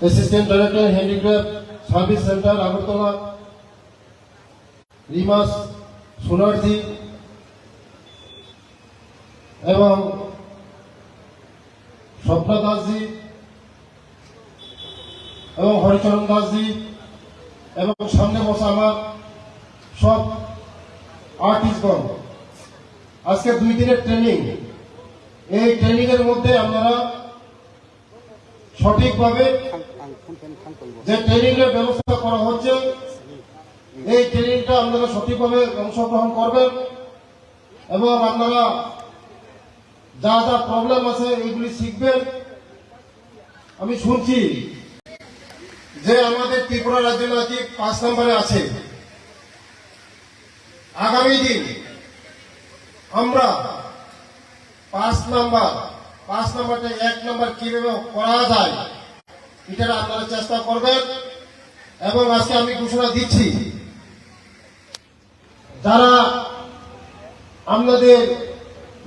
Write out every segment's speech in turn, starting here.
Assistant director handicraft service centre Agartala, রিমাস সোনারজি এবং স্বপ্না দাসজি এবং হরিচরণ দাসজি এবং সামনে বসা আমার সব আর্টিস্টগণ। আজকে 2 দিনের ট্রেনিং। এই ট্রেনিং এর মধ্যে আপনারা সঠিকভাবে যে ট্রেনিং এর ব্যবস্থা করা হচ্ছে, এই ট্রেনিংটা আপনারা সঠিকভাবে অংশগ্রহণ করবেন এবং আপনারা যা যা প্রবলেম আছে এইগুলি শিখবেন। আমি শুনছি যে আমাদের ত্রিপুরা রাজ্য নাকি 5 নম্বরে আছে। আগামী দিন আমরা 5 নাম্বারটা 1 নাম্বার কিভাবে করা যায় এটা আপনারা চেষ্টা করবেন। এবং আজকে আমি ঘোষণা দিচ্ছি, যারা আপনাদের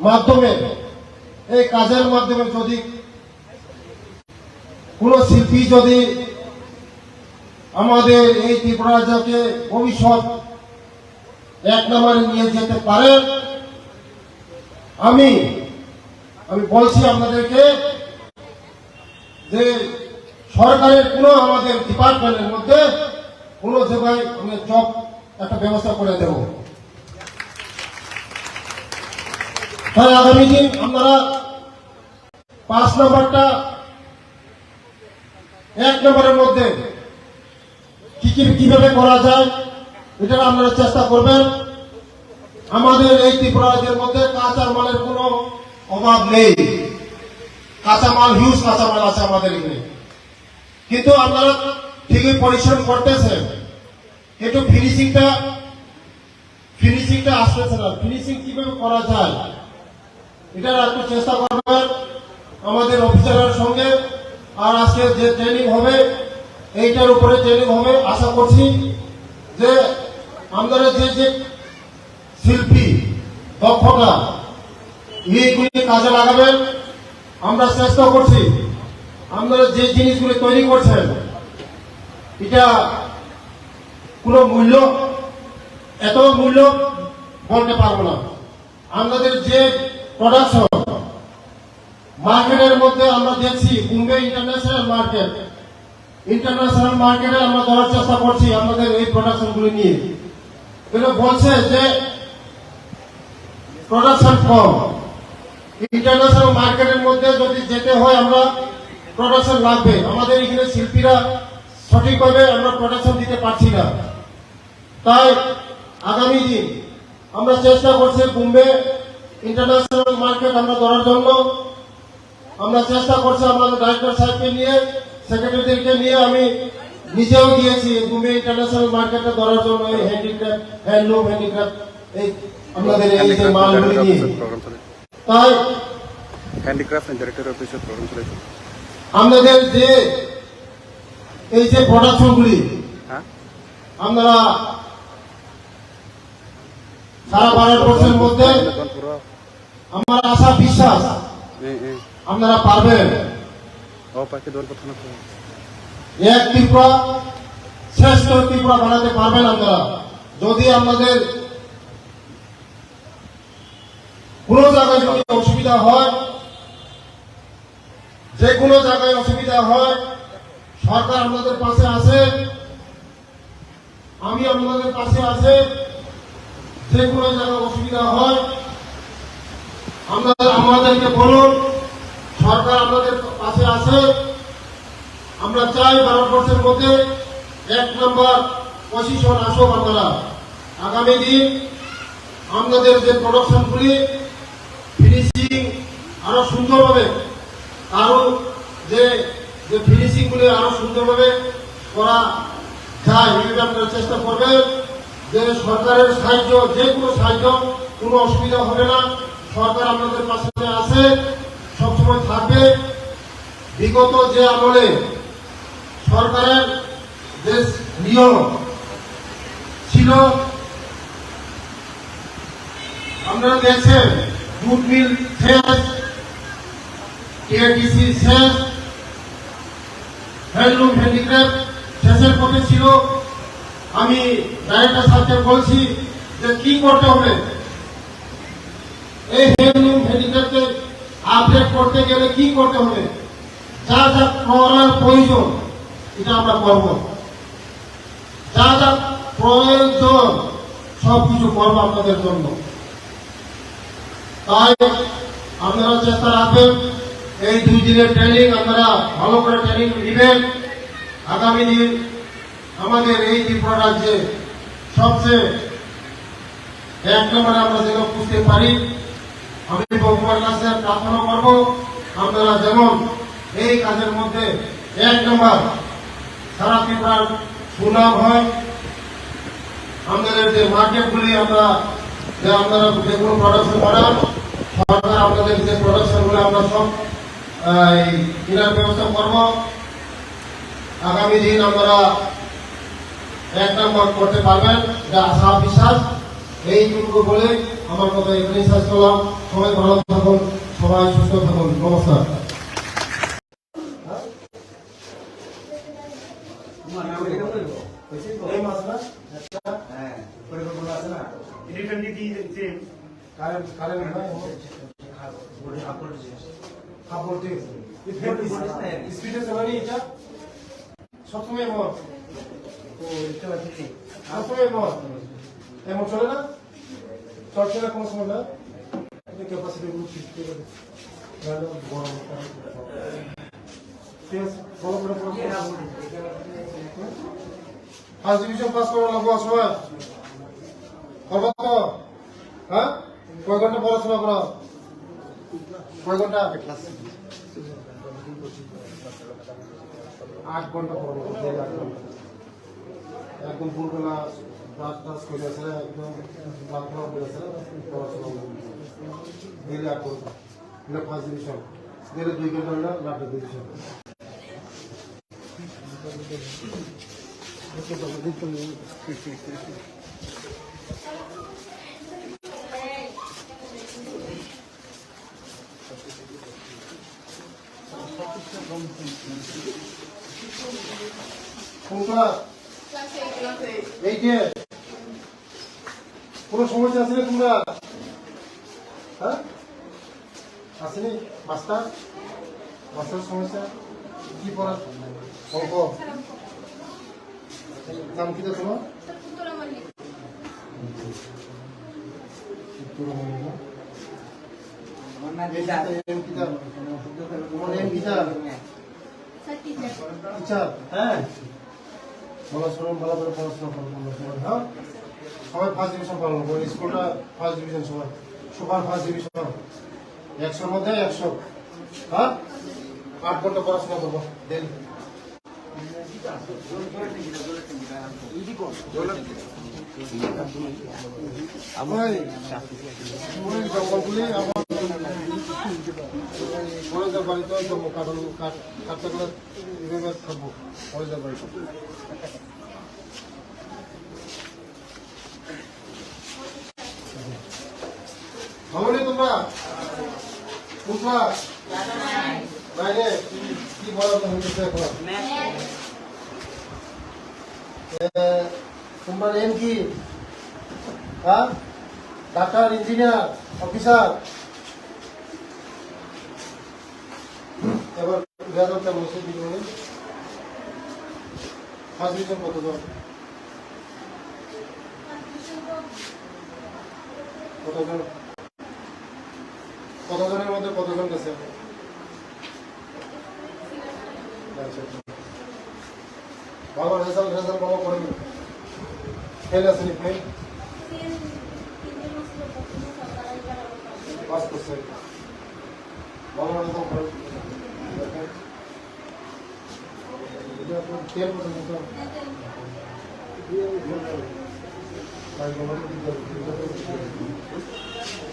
মাধ্যমে এই কাজের মাধ্যমে যদি কোন শিল্পী যদি আমাদের এই ত্রিপুরা রাজ্যকে ভবিষ্যৎ 1 নম্বরে নিয়ে যেতে পারেন, আমি বলছি আপনাদেরকে যে সরকারের কোন আমাদের ডিপার্টমেন্টের মধ্যে কোন জায়গায় আমি জব একটা ব্যবস্থা করে দেব। তাই আগামী দিন আপনারা 5 নম্বরটা 1 নম্বরের মধ্যে কিভাবে করা যায় এটা আপনারা চেষ্টা করবেন। আমাদের এই ত্রিপুরা রাজ্যের মধ্যে কাঁচা মালের কোনো অভাব নেই। কাঁচামাল, হিউজ কাঁচামাল আছে আমাদের এখানে, কিন্তু আপনারা ঠিকই পরিশ্রম করতেছেন, কিন্তু ফিনিশিংটা আসতেছে না। ফিনিশিং কিভাবে করা যায় এটা একটু চেষ্টা করবেন আমাদের অফিসারের সঙ্গে। আর আজকে যে ট্রেনিং হবে এইটার উপরে ট্রেনিং হবে। আশা করছি যে আমাদের যে শিল্পী দক্ষতা এইগুলি কাজে লাগাবেন। আমরা চেষ্টা করছি আপনারা যে জিনিসগুলি তৈরি করছেন এটা কোনো মূল্য, এত মূল্য বলতে পারবো না। আমাদের যে প্রোডাকশন মার্কেটের মধ্যে আমরা দেখছি, বোম্বে ইন্টারন্যাশনাল মার্কেটে আমরা ধরার চেষ্টা করছি আমাদের এই প্রোডাকশনগুলি নিয়ে। এটা বলছে যে প্রোডাকশন কম। ইন্টারন্যাশনাল মার্কেটের মধ্যে যদি যেতে হয় আমরা প্রোডাকশন লাগবে। আমাদের এখানে শিল্পীরা সঠিকভাবে আমরা প্রোডাকশন দিতে পারছি না। তাই আগামী দিন আমরা চেষ্টা করছি বোম্বে ইন্টারন্যাশনাল মার্কেট আমরা ধরার জন্য। আমরা চেষ্টা করছি আমাদের ডাইরেক্টর সাহেবকে নিয়ে, সেক্রেটারিদেরকে নিয়ে, আমি নিজেও গিয়েছি বোম্বে ইন্টারন্যাশনাল মার্কেটটা ধরার জন্য। এই হ্যান্ডিক্রাফট, হ্যান্ডলুম হ্যান্ডিক্রাফট এই আমাদের এই যে মালগুলি নিয়ে। তাই হ্যান্ডিক্রাফট ডাইরেক্টর অফিসের প্রোগ্রাম চলেছে। আমাদের যে এই যে প্রোডাকশনগুলি আমরা সারা ভারতবর্ষের মধ্যে আমার আশা বিশ্বাস আপনারা পারবেন। এক ত্রিপুরা শ্রেষ্ঠ ত্রিপুরা বানাতে পারবেন আপনারা যদি আমাদের কোন জায়গায় যদি অসুবিধা হয়, যে কোনো জায়গায় অসুবিধা হয়, সরকার আপনাদের পাশে আছে, আমি আপনাদের পাশে আছে। যে কোনো জায়গায় অসুবিধা হয় আমাদেরকে বলুন, সরকার আপনাদের পাশে আছে। আমরা চাই ভারতবর্ষের মধ্যে 1 নম্বর পজিশন আসুক। আপনারা আগামী দিন আমাদের যে প্রোডাকশনগুলি ফিনিশিং আরো সুন্দরভাবে, আরো যে ফিনিশিং গুলি আরো সুন্দরভাবে করা যায় এইভাবে আপনারা চেষ্টা করবেন। যে সরকারের সাহায্য, যে কোনো সাহায্য, কোনো অসুবিধা হবে না। সরকার আপনাদের পাশে আছে, সবসময় থাকবে। বিগত যে আমলে সরকারের যে নিয়ম ছিল আপনারা দেখছেন, জুট মিল শেষ, কেটিসি শেষ, হ্যান্ডলুম হ্যান্ডিক্রাফট শেষের পথে ছিল। আমি ডাইরেক্টর স্যারকে বলছি যে কি করতে হবে, এই হ্যান্ডলুম হ্যান্ডিক্রাফটকে আপডেট করতে গেলে কি করতে হবে, যা যা করার প্রয়োজন এটা আমরা করব, যা যা প্রয়োজন সবকিছু করবো আপনাদের জন্য। তাই আপনারা চেষ্টা রাখবেন, এই 2 দিনের ট্রেনিং আপনারা ভালো করে ট্রেনিং নেবেন। আগামী দিন আমাদের এই ত্রিপুরা রাজ্যে সবচেয়ে 1 নম্বরে আমরা যেন বুঝতে পারি। আমি ভগবানের কাছে প্রার্থনা করব আপনারা যেমন এই কাজের মধ্যে 1 নম্বর সারা ত্রিপুরার সুনাম হয়। আমাদের যে মার্কেটগুলি আপনারা যে কোনো প্রোডাকশন করান, সরকার আপনাদের যে প্রোডাকশনগুলো আমরা সব কেনার ব্যবস্থা করব। আগামী দিন আপনারা 1 নম্বর করতে পারবেন, যা আশা বিশ্বাস। এইটুকু বলে আমার কথা এখানেই শেষ করলাম। সবাই ভালো থাকুন, সবাই সুস্থ থাকুন। নমস্কার। এই মাছটা হ্যাঁ পরিকল্পনা আছে না ইলেকট্রনিক দিয়ে কারেন্ট কাপড় দিয়ে স্পিডে চলানি এটা সবসময় মত সবসময় মত এমন চলে না, চলছে না কোনো সময় না। এটা ক্যাপাসিটি গরম ঠিক আছে, বড় করে ফার্স্ট ডিভিশন পাস করা লাগবো সবাই। করবো তো? হ্যাঁ, কয় ঘন্টা পড়াশোনা করো? কয় ঘন্টা? 8 ঘন্টা পড়বো, 8 ঘন্টা একদম ভোরবেলা ব্রাশ টাশ করে আসে, একদম প্রার্থনা করে আসে পড়াশোনা ডেলি 8 ঘন্টা। এটা ফার্স্ট ডিভিশন, ডেলি 2 ঘন্টা হলে লাস্ট ডিভিশন। কোনো সমস্যা আছে না তোমরা? হ্যাঁ আসেনি? মাস্টার সমস্যা কি পড়া? অঙ্ক নাম কি তোমার? হ্যাঁ ভালো করে পড়াশোনা করবো। হ্যাঁ সবাই ফার্স্ট ডিভিশন পালন করবো। স্কুলটা ফার্স্ট ডিভিশন, সবাই সুপার ফার্স্ট ডিভিশন 100-র মধ্যে 100। হ্যাঁ 8 ঘন্টা পড়াশোনা করবো ডেলি। জঙ্গলগুলি আমার কলেজের বাড়িতে কাঠটা এভাবে থাকবো কলেজের বাড়িতে। ভাবনি তোমরা বুঝলা বাইরে কি বলা হয়েছে এখন? তোমার এম কি? হ্যাঁ ডাক্তার, ইঞ্জিনিয়ার, অফিসার। এবার রেজাল্টটা বসে দিল। ফার্স্ট ডিভিশন কতজন? কতজনের মধ্যে কতজন গেছে? ভালো রেজাল্ট ভালো করেনি, ফেল আসেনি? ফেল পাস করছে, ভালো রেজাল্ট করে। তেল পর্যন্ত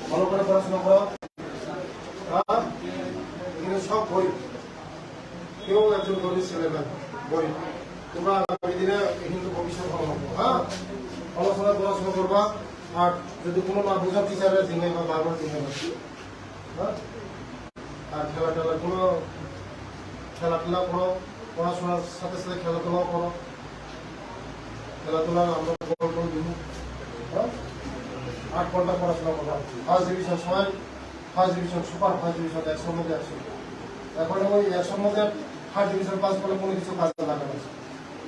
ভালো করে পড়াশোনা করো। সব গরিব, কেউ একজন গরিব ছেলে না, গরিব। তোমরা আগামী দিনে কিন্তু ভবিষ্যৎ ভালো হবে। হ্যাঁ পড়াশোনা করবা। আর যদি কোনো না বোঝা টিচারের দিনে বা বারবার দিনে না। হ্যাঁ আর খেলা কোনো খেলাধুলা করো, পড়াশোনার সাথে সাথে খেলাধুলাও করো। খেলাধুলা আমরা বল করে দিব, হ্যাঁ 8 ঘন্টা পড়াশোনা করো। ফার্স্ট ডিভিশন সবাই first division, super first division 100 মধ্যে 100। এখন ওই 100 মধ্যে ফার্স্ট ডিভিশন পাস করলে কোনো কিছু কাজে লাগে না,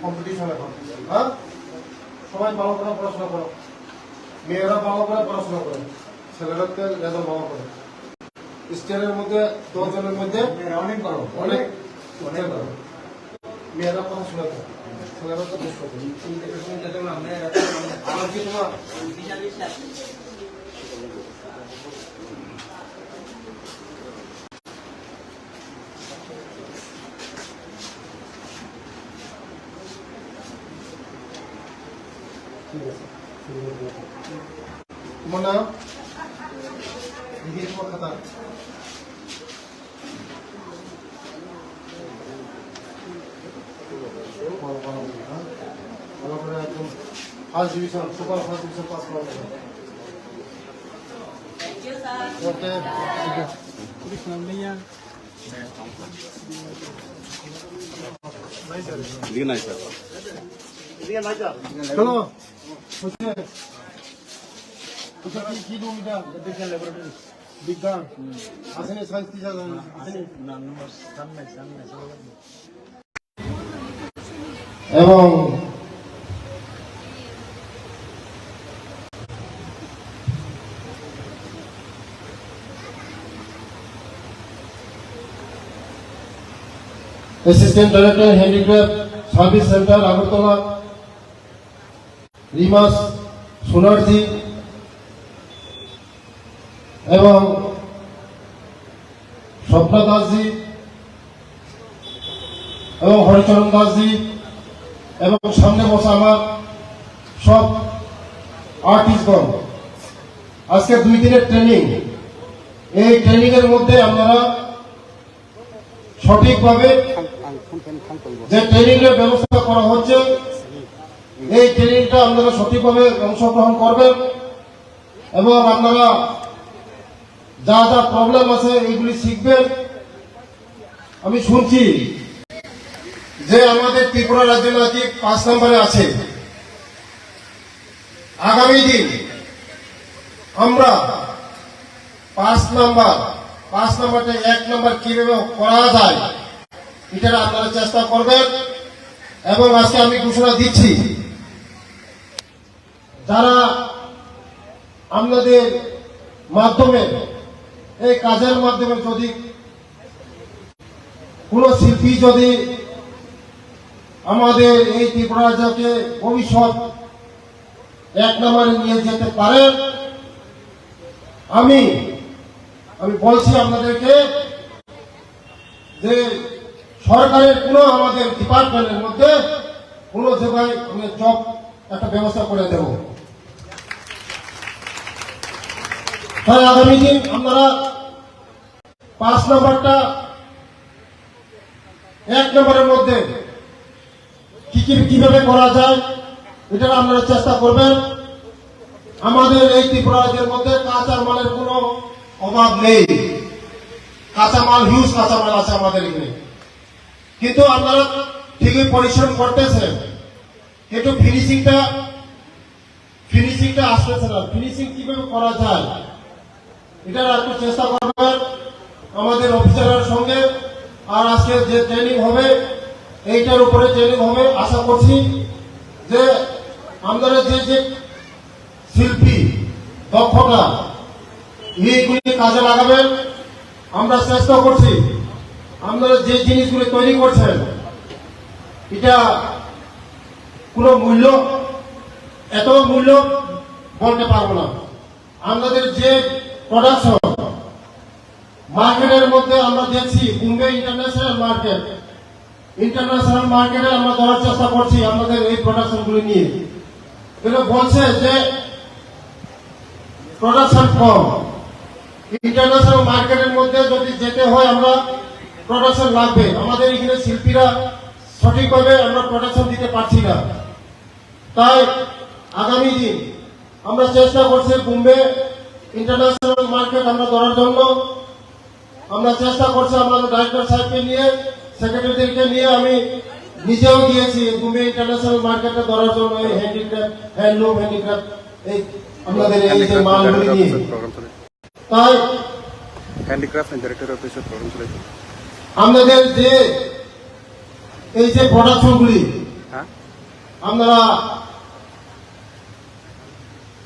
কম্পিটিশন এখন। হ্যাঁ সবাই ভালো করে পড়াশোনা করো, মেয়েরা ভালো করে পড়াশোনা করে, ছেলেরাকে রেজাল্ট ভালো করে। স্টেটের মধ্যে 10 জনের মধ্যে অনেক বড় অনেক অনেক ভালো মেয়েরা পড়াশোনা করে, ছেলেরা তো বেশ করে। আমার কি তোমার ঠিক আছে, তোমার নাম দিদির কথা ভালো করে একদম first division, super first division pass করা যাবে। ওকে দিকে নাই স্যার। চলো কি রুম এটা? বিজ্ঞান আসেনি, সায়েন্স টিচার আসেনি। এবং assistant director handicraft service centre Agartala রিমাস সোনারজি এবং স্বপ্না দাসজি এবং হরিচরণ দাসজি এবং সামনে বসা আমার সব আর্টিস্টগণ, আজকে 2 দিনের ট্রেনিং। এই ট্রেনিং এর মধ্যে আপনারা সঠিকভাবে যে ট্রেনিং এর ব্যবস্থা করা হচ্ছে, এই ট্রেনিংটা আপনারা সঠিকভাবে অংশগ্রহণ করবেন এবং আপনারা যা যা প্রবলেম আছে এইগুলি শিখবেন। আমি শুনছি যে আমাদের ত্রিপুরা রাজ্য নাকি 5 নম্বরে আছে। আগামী দিন আমরা 5 নাম্বারটা 1 নাম্বার কিভাবে করা যায় এটা আপনারা চেষ্টা করবেন। এবং আজকে আমি ঘোষণা দিচ্ছি, যারা আপনাদের মাধ্যমে এই কাজের মাধ্যমে যদি কোন শিল্পী যদি আমাদের এই ত্রিপুরা রাজ্যকে ভবিষ্যৎ 1 নম্বরে নিয়ে যেতে পারেন, আমি বলছি আপনাদেরকে যে সরকারের কোন আমাদের ডিপার্টমেন্টের মধ্যে কোন জায়গায় আমি জব একটা ব্যবস্থা করে দেব। তাই আগামী দিন আপনারা 5 নম্বরটা 1 নম্বরের মধ্যে কিভাবে করা যায় এটা আপনারা চেষ্টা করবেন। আমাদের এই ত্রিপুরা রাজ্যের মধ্যে কাঁচা মালের কোনো অভাব নেই, কাঁচামাল হিউজ কাঁচামাল আছে আমাদের এখানে, কিন্তু আপনারা ঠিকই পরিশ্রম করতেছেন, কিন্তু ফিনিশিংটা আসতেছে না। ফিনিশিং কিভাবে করা যায় এটা একটু চেষ্টা করবেন আমাদের অফিসারের সঙ্গে। আর আজকে যে ট্রেনিং হবে এইটার উপরে ট্রেনিং হবে। আশা করছি যে আমাদের যে শিল্পী দক্ষতা এইগুলি কাজে লাগাবেন। আমরা চেষ্টা করছি আপনারা যে জিনিসগুলি তৈরি করছেন এটা কোনো মূল্য, এত মূল্য বলতে পারবো না। আমাদের যে প্রোডাকশন মার্কেটের মধ্যে আমরা দেখছি বোম্বে ইন্টারন্যাশনাল মার্কেটে আমরা ধরার চেষ্টা করছি আমাদের এই প্রোডাকশনগুলি নিয়ে। কিন্তু বলছে যে প্রোডাকশন কম, ইন্টারন্যাশনাল মার্কেটের মধ্যে যদি যেতে হয় আমরা প্রোডাকশন লাগবে। আমাদের এখানে শিল্পীরা সঠিকভাবে আমরা প্রোডাকশন দিতে পারছি না। তাই আগামী দিন আমরা চেষ্টা করছি বোম্বে ইন্টারন্যাশনাল মার্কেট আমরা ধরার জন্য। আমরা চেষ্টা করছি আমাদের ডাইরেক্টর সাহেবকে নিয়ে, সেক্রেটারিকে নিয়ে, আমি নিজেও গিয়েছি দুমে ইন্টারন্যাশনাল মার্কেটে ধরার জন্য এই হ্যান্ডিক্রাফট, হ্যান্ডলুম হ্যান্ডিক্রাফট, এই আপনাদের এই যে মালগুলি নিয়ে। প্রোগ্রাম চলে তাই হ্যান্ডিক্রাফট এন্ড ডাইরেক্টর অফিসের প্রোগ্রাম চলেছে। আমাদের যে এই যে প্রোডাকশনগুলি হ্যাঁ, আপনারা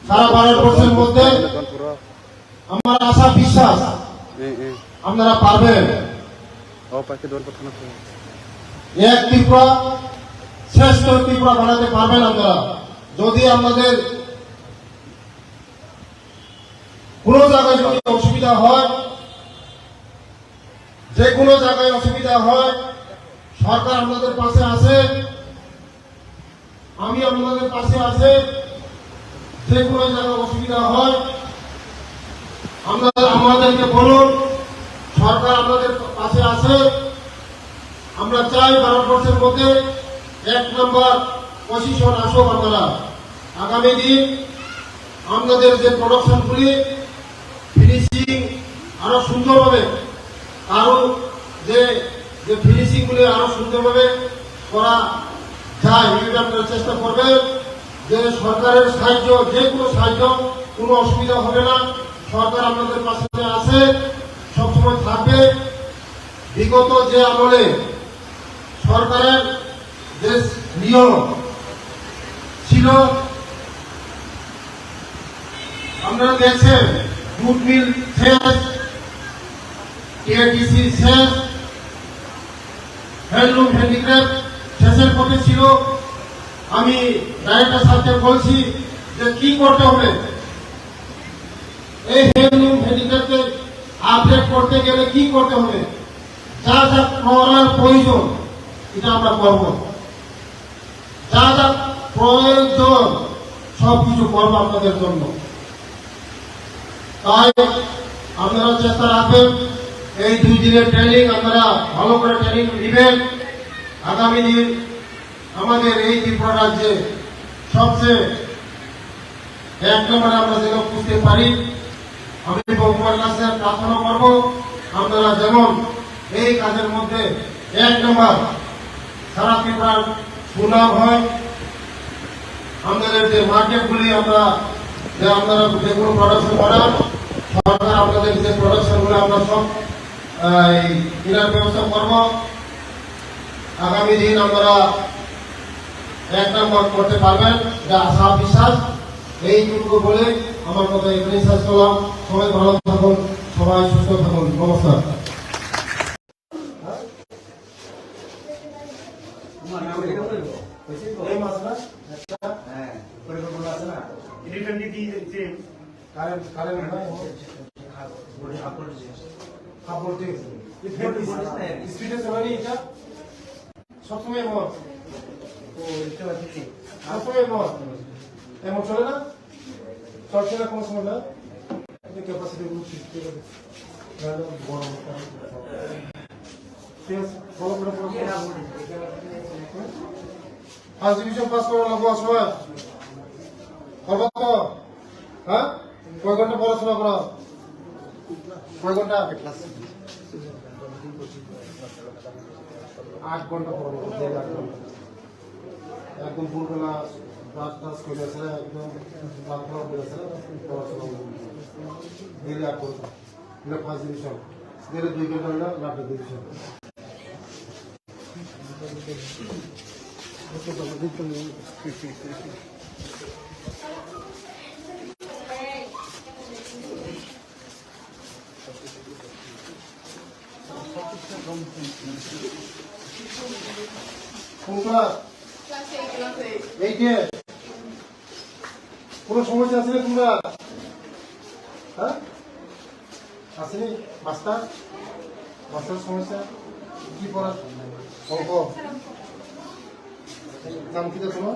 সারা ভারতবর্ষের মধ্যে পুরো আমার আশা বিশ্বাস আপনারা পারবেন। ও পাখি দৌড় পাঠানো এক ত্রিপুরা শ্রেষ্ঠ ত্রিপুরা বানাতে পারবেন আপনারা, যদি আপনাদের কোন জায়গায় যদি অসুবিধা হয়, যে কোনো জায়গায় অসুবিধা হয়, সরকার আপনাদের পাশে আছে, আমি আপনাদের পাশে আছে। যে কোনো জায়গায় অসুবিধা হয় আমাদেরকে বলুন, সরকার আপনাদের পাশে আছে। আমরা চাই ভারতবর্ষের মধ্যে 1 নম্বর পজিশন আসুক আপনারা। আগামী দিন আপনাদের যে প্রোডাকশনগুলি ফিনিশিং আরো সুন্দরভাবে, আরো যে ফিনিশিং গুলি আরো সুন্দরভাবে করা যায়, এটা আপনারা চেষ্টা করবেন। যে সরকারের সাহায্য, যে কোনো সাহায্য, কোনো অসুবিধা হবে না। সরকার আপনাদের পাশে আছে, সবসময় থাকবে। বিগত যে আমলে সরকারের যে নিয়ম ছিল, আপনারা দেখছেন জুট মিল শেষ, টিআরটিসি শেষ, হ্যান্ডলুম হ্যান্ডিক্রাফট শেষের পথে ছিল। আমি ডাইরেক্টর সাহেবকে বলছি যে কি করতে হবে, এই হ্যান্ডলুম হ্যান্ডিক্রাফটকে আপডেট করতে গেলে কি করতে হবে, যা যা করার প্রয়োজন এটা আমরা করব, যা যা প্রয়োজন সবকিছু করবো আপনাদের জন্য। তাই আপনারা চেষ্টা রাখবেন, এই 2 দিনের ট্রেনিং আপনারা ভালো করে ট্রেনিং নেবেন। আগামী দিন আমাদের এই ত্রিপুরা রাজ্যে সবচেয়ে 1 নম্বরে আমরা যেন বুঝতে পারি। আমি ভগবানের কাছে প্রার্থনা করব, আপনারা যেমন এই কাজের মধ্যে 1 নম্বর সারা ত্রিপুরার সুনাম হয়। আমাদের যে মার্কেটগুলি আপনারা যে কোনো প্রোডাকশন করান, সরকার আপনাদের যে প্রোডাকশনগুলো আমরা সব কেনার ব্যবস্থা করব। আগামী দিন আপনারা 1 নম্বর করতে পারবেন, যা আশা বিশ্বাস। এইটুকু বলে আমার কথা এখানেই শেষ করলাম। সবাই ভালো থাকুন, সবাই সুস্থ থাকুন। নমস্কার। এই মাছ না হ্যাঁ, পরিকল্পনা আছে না? কারেন্ট কাপড় দিয়ে স্পিডে চলানি এটা সবসময় মত, সবসময় মত এমন চলে না, চলছে না কোনো সময় না। ক্যাপাসিটি গরম ঠিক আছে, ভালো করে ফার্স্ট ডিভিশন পাস করা লাগবো সবাই। করবো তো? হ্যাঁ, কয় ঘন্টা পড়াশোনা করো? কয় ঘন্টা? 8 ঘন্টা পড়বো, 8 ঘন্টা একদম ভোরবেলা ব্রাশ টাশ করে আছে, একদম রাত্রে বেড়েছে পড়াশোনা ডেলি 8 ঘন্টা। এটা ফার্স্ট ডিভিশন, ডেলি 2 ঘন্টা হলে লাস্ট ডিভিশন। কোনটা? এইটে কোনো সমস্যা আছে না তোমরা? হ্যাঁ, আসেনি? মাস্টার সমস্যা কি পড়া? অঙ্ক নাম কি তোমার?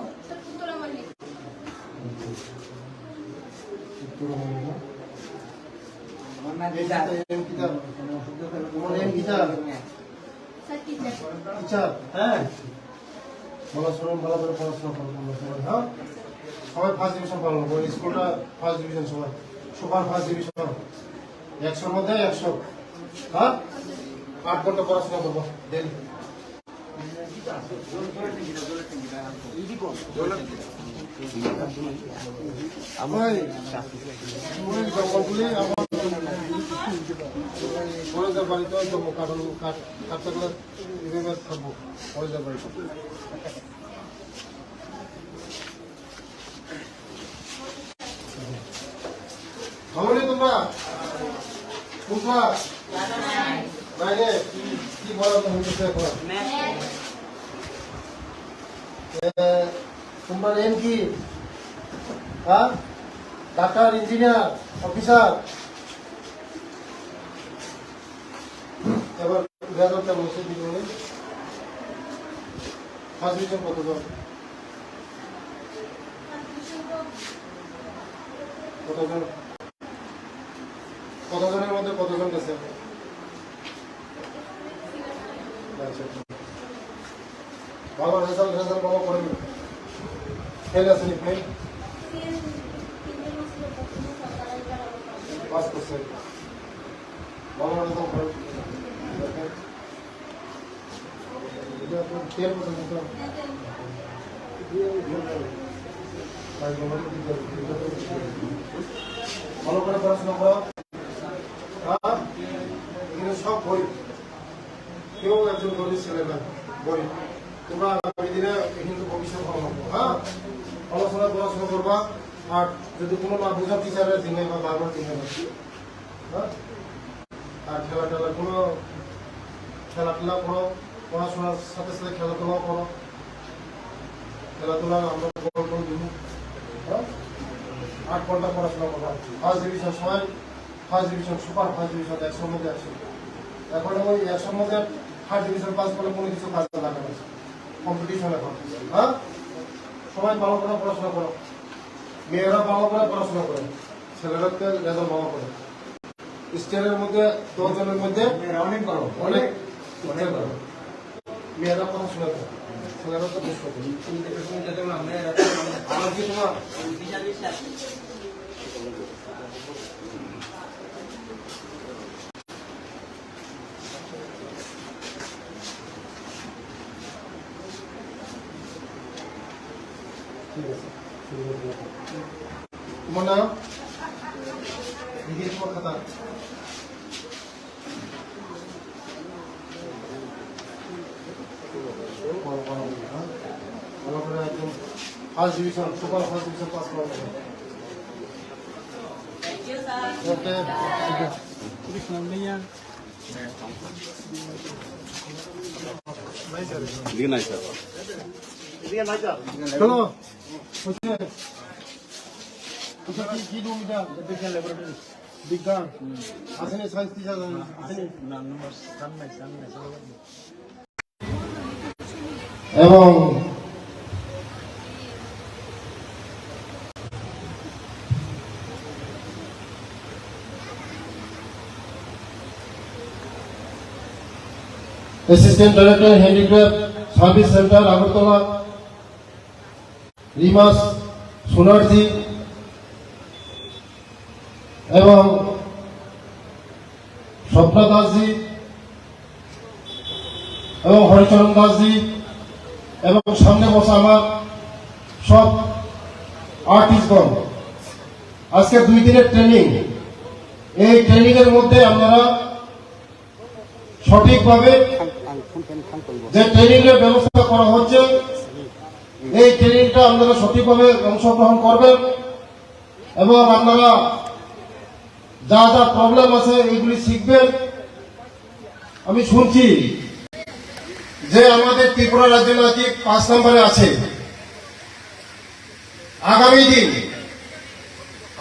টিচার। হ্যাঁ, ভালো শুনুন, ভালো করে পড়াশোনা করুন। হ্যাঁ, সবাই ফার্স্ট ডিভিশন পালন করুন। স্কুলটা ফার্স্ট ডিভিশন, সবাই সুপার ফার্স্ট ডিভিশন, 100-র মধ্যে 100। হ্যাঁ 8 ঘন্টা পড়াশোনা করবো ডেলি। জঙ্গলগুলি আমার কলেজের বাড়িতে জম্মু কাটতে গেলে এভাবে থাকবো কলেজের বাড়িতে। ভাবনি তোমরা কোনটা বাইরে কি বলা হইতেছে এখন? তোমার এম কি? হ্যাঁ, ডাক্তার, ইঞ্জিনিয়ার, অফিসার। এবার রেজাল্টটা বসে দিতে হবে। ফার্স্ট ডিভিশন কতজন? কতজনের মধ্যে কতজন গেছে? ভালো রেজাল্ট ভালো করেন। ফেল আসেনি? ফেল পাস করছে। ভালো রেজাল্ট করেন। তেল পর্যন্ত ভালো করে পড়াশোনা করো। এগুলো সব বই, কেউ একজন গরিব ছেলে না, বই। তোমরা আগামী দিনে কিন্তু ভবিষ্যৎ ভালো হবে। হ্যাঁ, পড়াশোনা করবা। আর যদি কোনো না বোঝা টিচারের দিনে বা বাবার দিনে, হ্যাঁ, আর খেলাধুলা করো, পড়াশোনার সাথে সাথে খেলাধুলাও করো। খেলাধুলা আমরা দিব। হ্যাঁ, 8 ঘন্টা পড়াশোনা করবা। ফার্স্ট ডিভিশন সবাই first division, super first division 100 মধ্যে 100। এখন ওই 100 মধ্যে ফার্স্ট ডিভিশন পাস করলে কোনো কিছু কাজে লাগে না, কম্পিটিশন এখন। হ্যাঁ, সবাই ভালো করে পড়াশোনা করো। মেয়েরা ভালো করে পড়াশোনা করে, ছেলেরাকে রেজাল্ট ভালো করে। স্টেটের মধ্যে 10 জনের মধ্যে অনেক বড়, অনেক মেয়েরা পড়াশোনা করে, ছেলেরা তো বেশ করে। আমার কি তোমার ঠিক আছে? তোমার নাম লিখিয়ে তোমার খাতা। ভালো করে একদম first division, super first division pass করা যাবে। ওকে, চলো কি রুম এটা? বিজ্ঞান আসেনি? সায়েন্স টিচার আসেনি? এবং assistant director handicraft service centre Agartala রিমাস সোনারজি এবং স্বপ্না দাসজি এবং হরিচরণ দাসজি এবং সামনে বসা আমার সব আর্টিস্টগণ। আজকে 2 দিনের ট্রেনিং। এই ট্রেনিং এর মধ্যে আপনারা সঠিকভাবে যে ট্রেনিং এর ব্যবস্থা করা হচ্ছে, এই ট্রেনিংটা আপনারা সঠিকভাবে অংশগ্রহণ করবেন এবং আপনারা যা যা প্রবলেম আছে এইগুলি শিখবেন। আমি শুনছি যে আমাদের ত্রিপুরা রাজ্য নাকি 5 নম্বরে আছে। আগামী দিন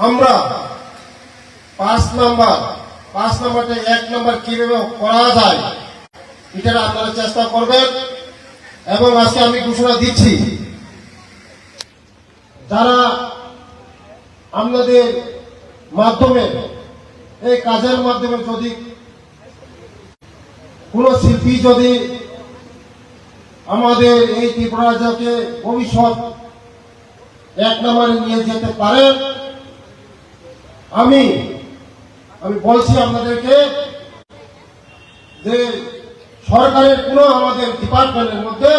আমরা 5 নাম্বারটা 1 নম্বর কিভাবে করা যায় এটা আপনারা চেষ্টা করবেন। এবং আজকে আমি ঘোষণা দিচ্ছি, যারা আপনাদের মাধ্যমে এই কাজের মাধ্যমে যদি কোন শিল্পী যদি আমাদের এই ত্রিপুরা রাজ্যকে ভবিষ্যৎ 1 নম্বরে নিয়ে যেতে পারেন, আমি বলছি আপনাদেরকে যে সরকারের কোনো আমাদের ডিপার্টমেন্টের মধ্যে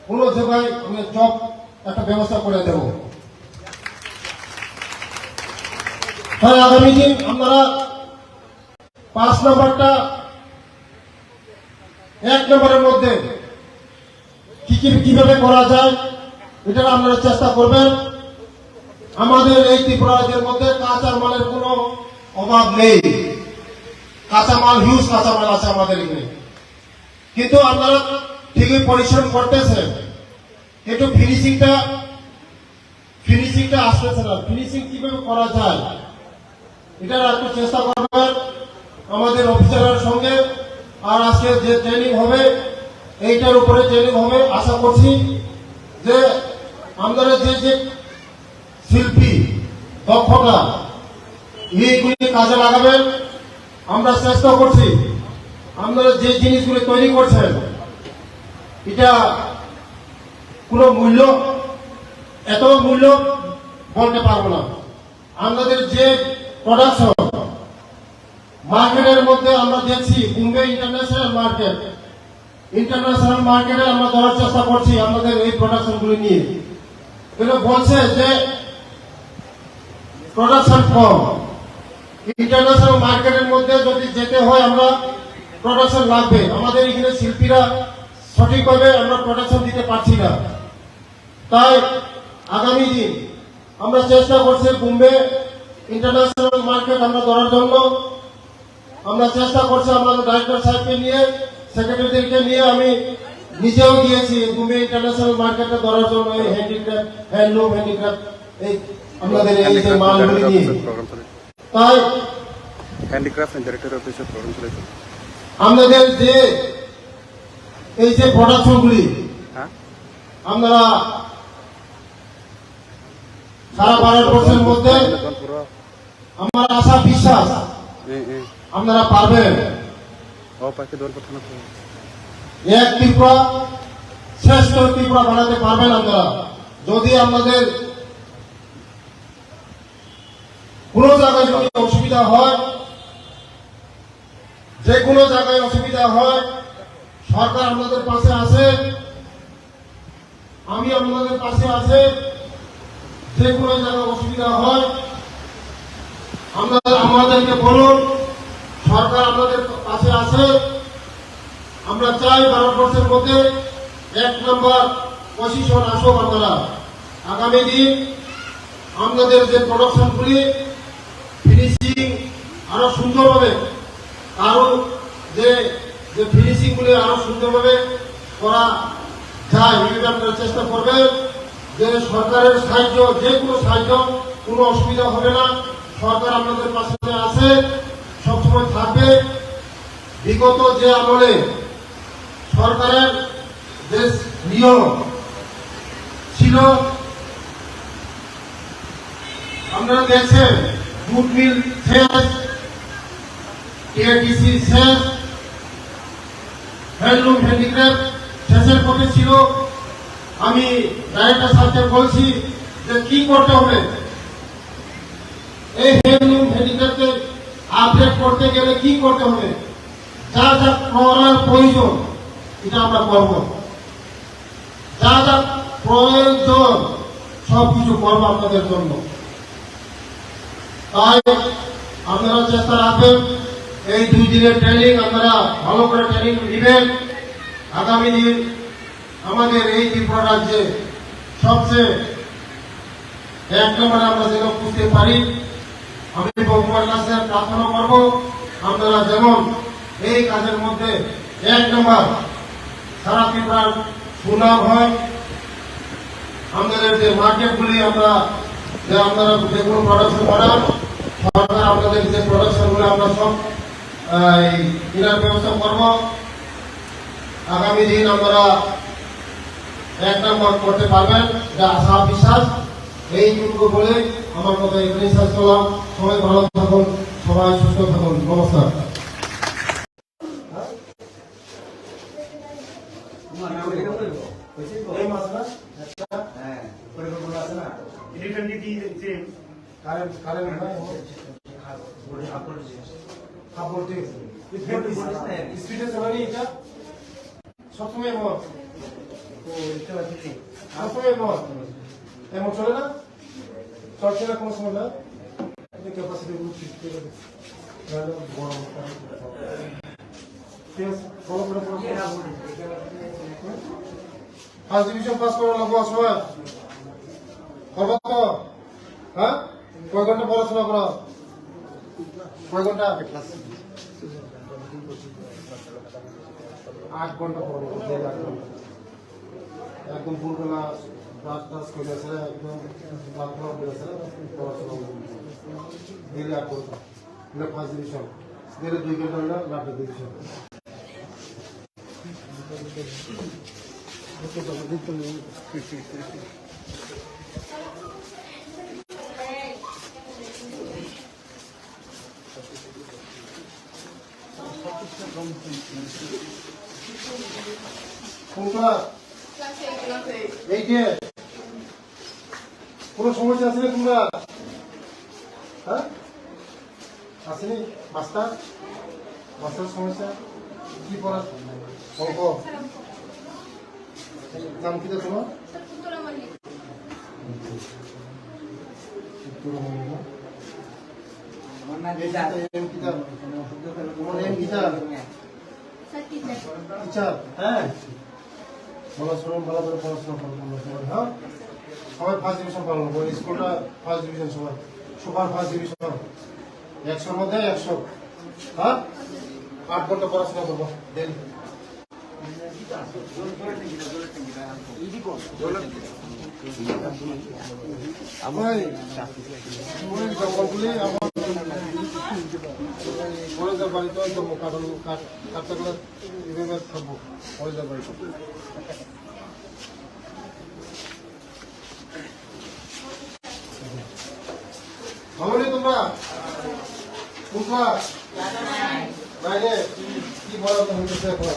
কোনো জায়গায় আমি জব একটা ব্যবস্থা করে দেব। তাই আগামী দিন আপনারা 5 নম্বরটা 1 নম্বরের মধ্যে কিভাবে করা যায় এটা আপনারা চেষ্টা করবেন। আমাদের এই ত্রিপুরা রাজ্যের মধ্যে কাঁচা মালের কোনো অভাব নেই, কাঁচামাল হিউজ কাঁচামাল আছে আমাদের এখানে, কিন্তু আপনারা ঠিকই পরিশ্রম করতেছেন, একটু ফিনিশিংটা আসতেছে না। ফিনিশিং কিভাবে করা যায় এটার একটু চেষ্টা করবেন আমাদের অফিসারের সঙ্গে। আর আজকে যে ট্রেনিং হবে এইটার উপরে ট্রেনিং হবে। আশা করছি যে আপনারা যে শিল্পী দক্ষতা এইগুলি কাজে লাগাবেন। আমরা চেষ্টা করছি আপনারা যে জিনিসগুলি তৈরি করছেন এটা কোনো মূল্য, এত মূল্য বলতে পারবো না। আমাদের যে প্রোডাকশন মার্কেটের মধ্যে আমরা দেখছি বোম্বে ইন্টারন্যাশনাল মার্কেটে আমরা দেওয়ার চেষ্টা করছি আমাদের এই প্রোডাকশনগুলি নিয়ে। কিন্তু বলছে যে প্রোডাকশন কম, ইন্টারন্যাশনাল মার্কেটের মধ্যে যদি যেতে হয় আমরা প্রোডাকশন লাগবে। আমাদের এখানে শিল্পীরা সঠিকভাবে আমরা প্রোডাকশন দিতে পারছি না। তাই আগামী দিন আমরা চেষ্টা করছি বোম্বে ইন্টারন্যাশনাল মার্কেট আমরা ধরার জন্য। আমরা চেষ্টা করছি আমাদের ডাইরেক্টর সাহেবকে নিয়ে, সেক্রেটারিদেরকে নিয়ে, আমি নিজেও গিয়েছি বোম্বে ইন্টারন্যাশনাল মার্কেটে ধরার জন্য। এই হ্যান্ডিক্রাফট, হ্যান্ডলুম হ্যান্ডিক্রাফট এই আমাদের এই যে মালগুলি নিয়ে। তাই হ্যান্ডিক্রাফট এন্ড ডাইরেক্টর অফিসের প্রোগ্রাম চলেছে। আমাদের যে এই যে প্রোডাকশনগুলি হ্যাঁ আপনারা সারা ভারতবর্ষের মধ্যে আমার আশা বিশ্বাস আপনারা পারবেন। পাখি দৌড় পাঠানো এক ত্রিপুরা শ্রেষ্ঠ ত্রিপুরা বানাতে পারবেন আপনারা যদি আপনাদের কোন জায়গায় যদি অসুবিধা হয়, যে কোনো জায়গায় অসুবিধা হয়, সরকার আপনাদের পাশে আছে, আমি আপনাদের পাশে আছে। যে কোনো জায়গায় অসুবিধা হয় আমাদেরকে বলুন, সরকার আপনাদের পাশে আছে। আমরা চাই ভারতবর্ষের মধ্যে 1 নম্বর পজিশন আসুক। আপনারা আগামী দিন আমাদের যে প্রোডাকশনগুলি ফিনিশিং আরো সুন্দরভাবে, আরো যে ফিনিশিং গুলি আরো সুন্দরভাবে করা যায় এটা আপনারা চেষ্টা করবেন। যে সরকারের সাহায্য, যে কোনো সাহায্য, কোনো অসুবিধা হবে না। সরকার আপনাদের পাশে আছে, সবসময় থাকবে। বিগত যে আমলে সরকারের যে নিয়ম ছিল আপনারা দেখছেন, জুট মিল শেষ, টিআরটিসি শেষ, হ্যান্ডলুম হ্যান্ডিক্রাফট শেষের পথে ছিল। আমি ডাইরেক্টর সাহেবকে বলছি যে কি করতে হবে, এই হ্যান্ডলুম হ্যান্ডিক্রাফটকে আপডেট করতে গেলে কি করতে হবে, যা যা করার প্রয়োজন এটা আমরা করব, যা যা প্রয়োজন সবকিছু করবো আপনাদের জন্য। তাই আপনারা চেষ্টা রাখবেন এই 2 দিনের ট্রেনিং আপনারা ভালো করে ট্রেনিং নেবেন। আগামী দিন আমাদের এই ত্রিপুরা রাজ্যে সবচেয়ে 1 নম্বরে আমরা যেন বুঝতে পারি। আমি ভগবানের কাছে প্রার্থনা করব আপনারা যেমন এই কাজের মধ্যে 1 নম্বর সারা ত্রিপুরার সুনাম হয়। আমাদের যে মার্কেটগুলি আপনারা যে কোনো প্রোডাকশন করান, সরকার আপনাদের যে প্রোডাকশনগুলো আমরা সব কেনার ব্যবস্থা করব। আগামী দিন আমরা 1 নম্বর করতে পারবেন, যা আশা বিশ্বাস। এইটুকু বলে আমার কথা এখানে শেষ করলাম। সবাই ভালো থাকুন, সবাই সুস্থ থাকুন। নমস্কার। এই মাসটা হ্যাঁ, পরিকল্পনা আছে না? কারেন্ট কাপড় দিয়ে স্পিডে চালানি এটা সবসময় মত সবসময় মত এমন চলে না চলছে না কোনো সময় না ক্যাপাসিটি বড় ফার্স্ট ডিভিশন পাস করা লাগবো সময় করবো তো হ্যাঁ কয় ঘন্টা পড়াশোনা করো কয় ঘন্টা 8 ঘন্টা পড়ো একদম ভোরবেলা ব্রাশ টাশ করে একদম প্রার্থনা করেছে পড়াশোনা ডেলি 8 ঘন্টা এটা ফার্স্ট ডিভিশন ডেলি 2 ঘন্টা হলে লাস্ট ডিভিশন কোনটা এইটে কোনো সমস্যা আছে না তোমরা হ্যাঁ আসেনি মাস্টার সমস্যা কি পড়া অঙ্ক নাম কি তোমার টিচার হ্যাঁ পড়াশোনা ভালো করে পড়াশোনা করবো হ্যাঁ সবাই ফার্স্ট ডিভিশন পালন করবো স্কুলটা ফার্স্ট ডিভিশন সবাই সুপার ফার্স্ট ডিভিশন 100-র মধ্যে 100 হ্যাঁ 8 ঘন্টা পড়াশোনা করবো ডেলি জঙ্গলগুলি আমার কলেজের বাড়িতে কাটতে গেলে এভাবে থাকবো কলেজের বাড়িতে ভাবনি তোমরা কোন ক্লাস বাইরে কি পড়াতে হইতেছে এখন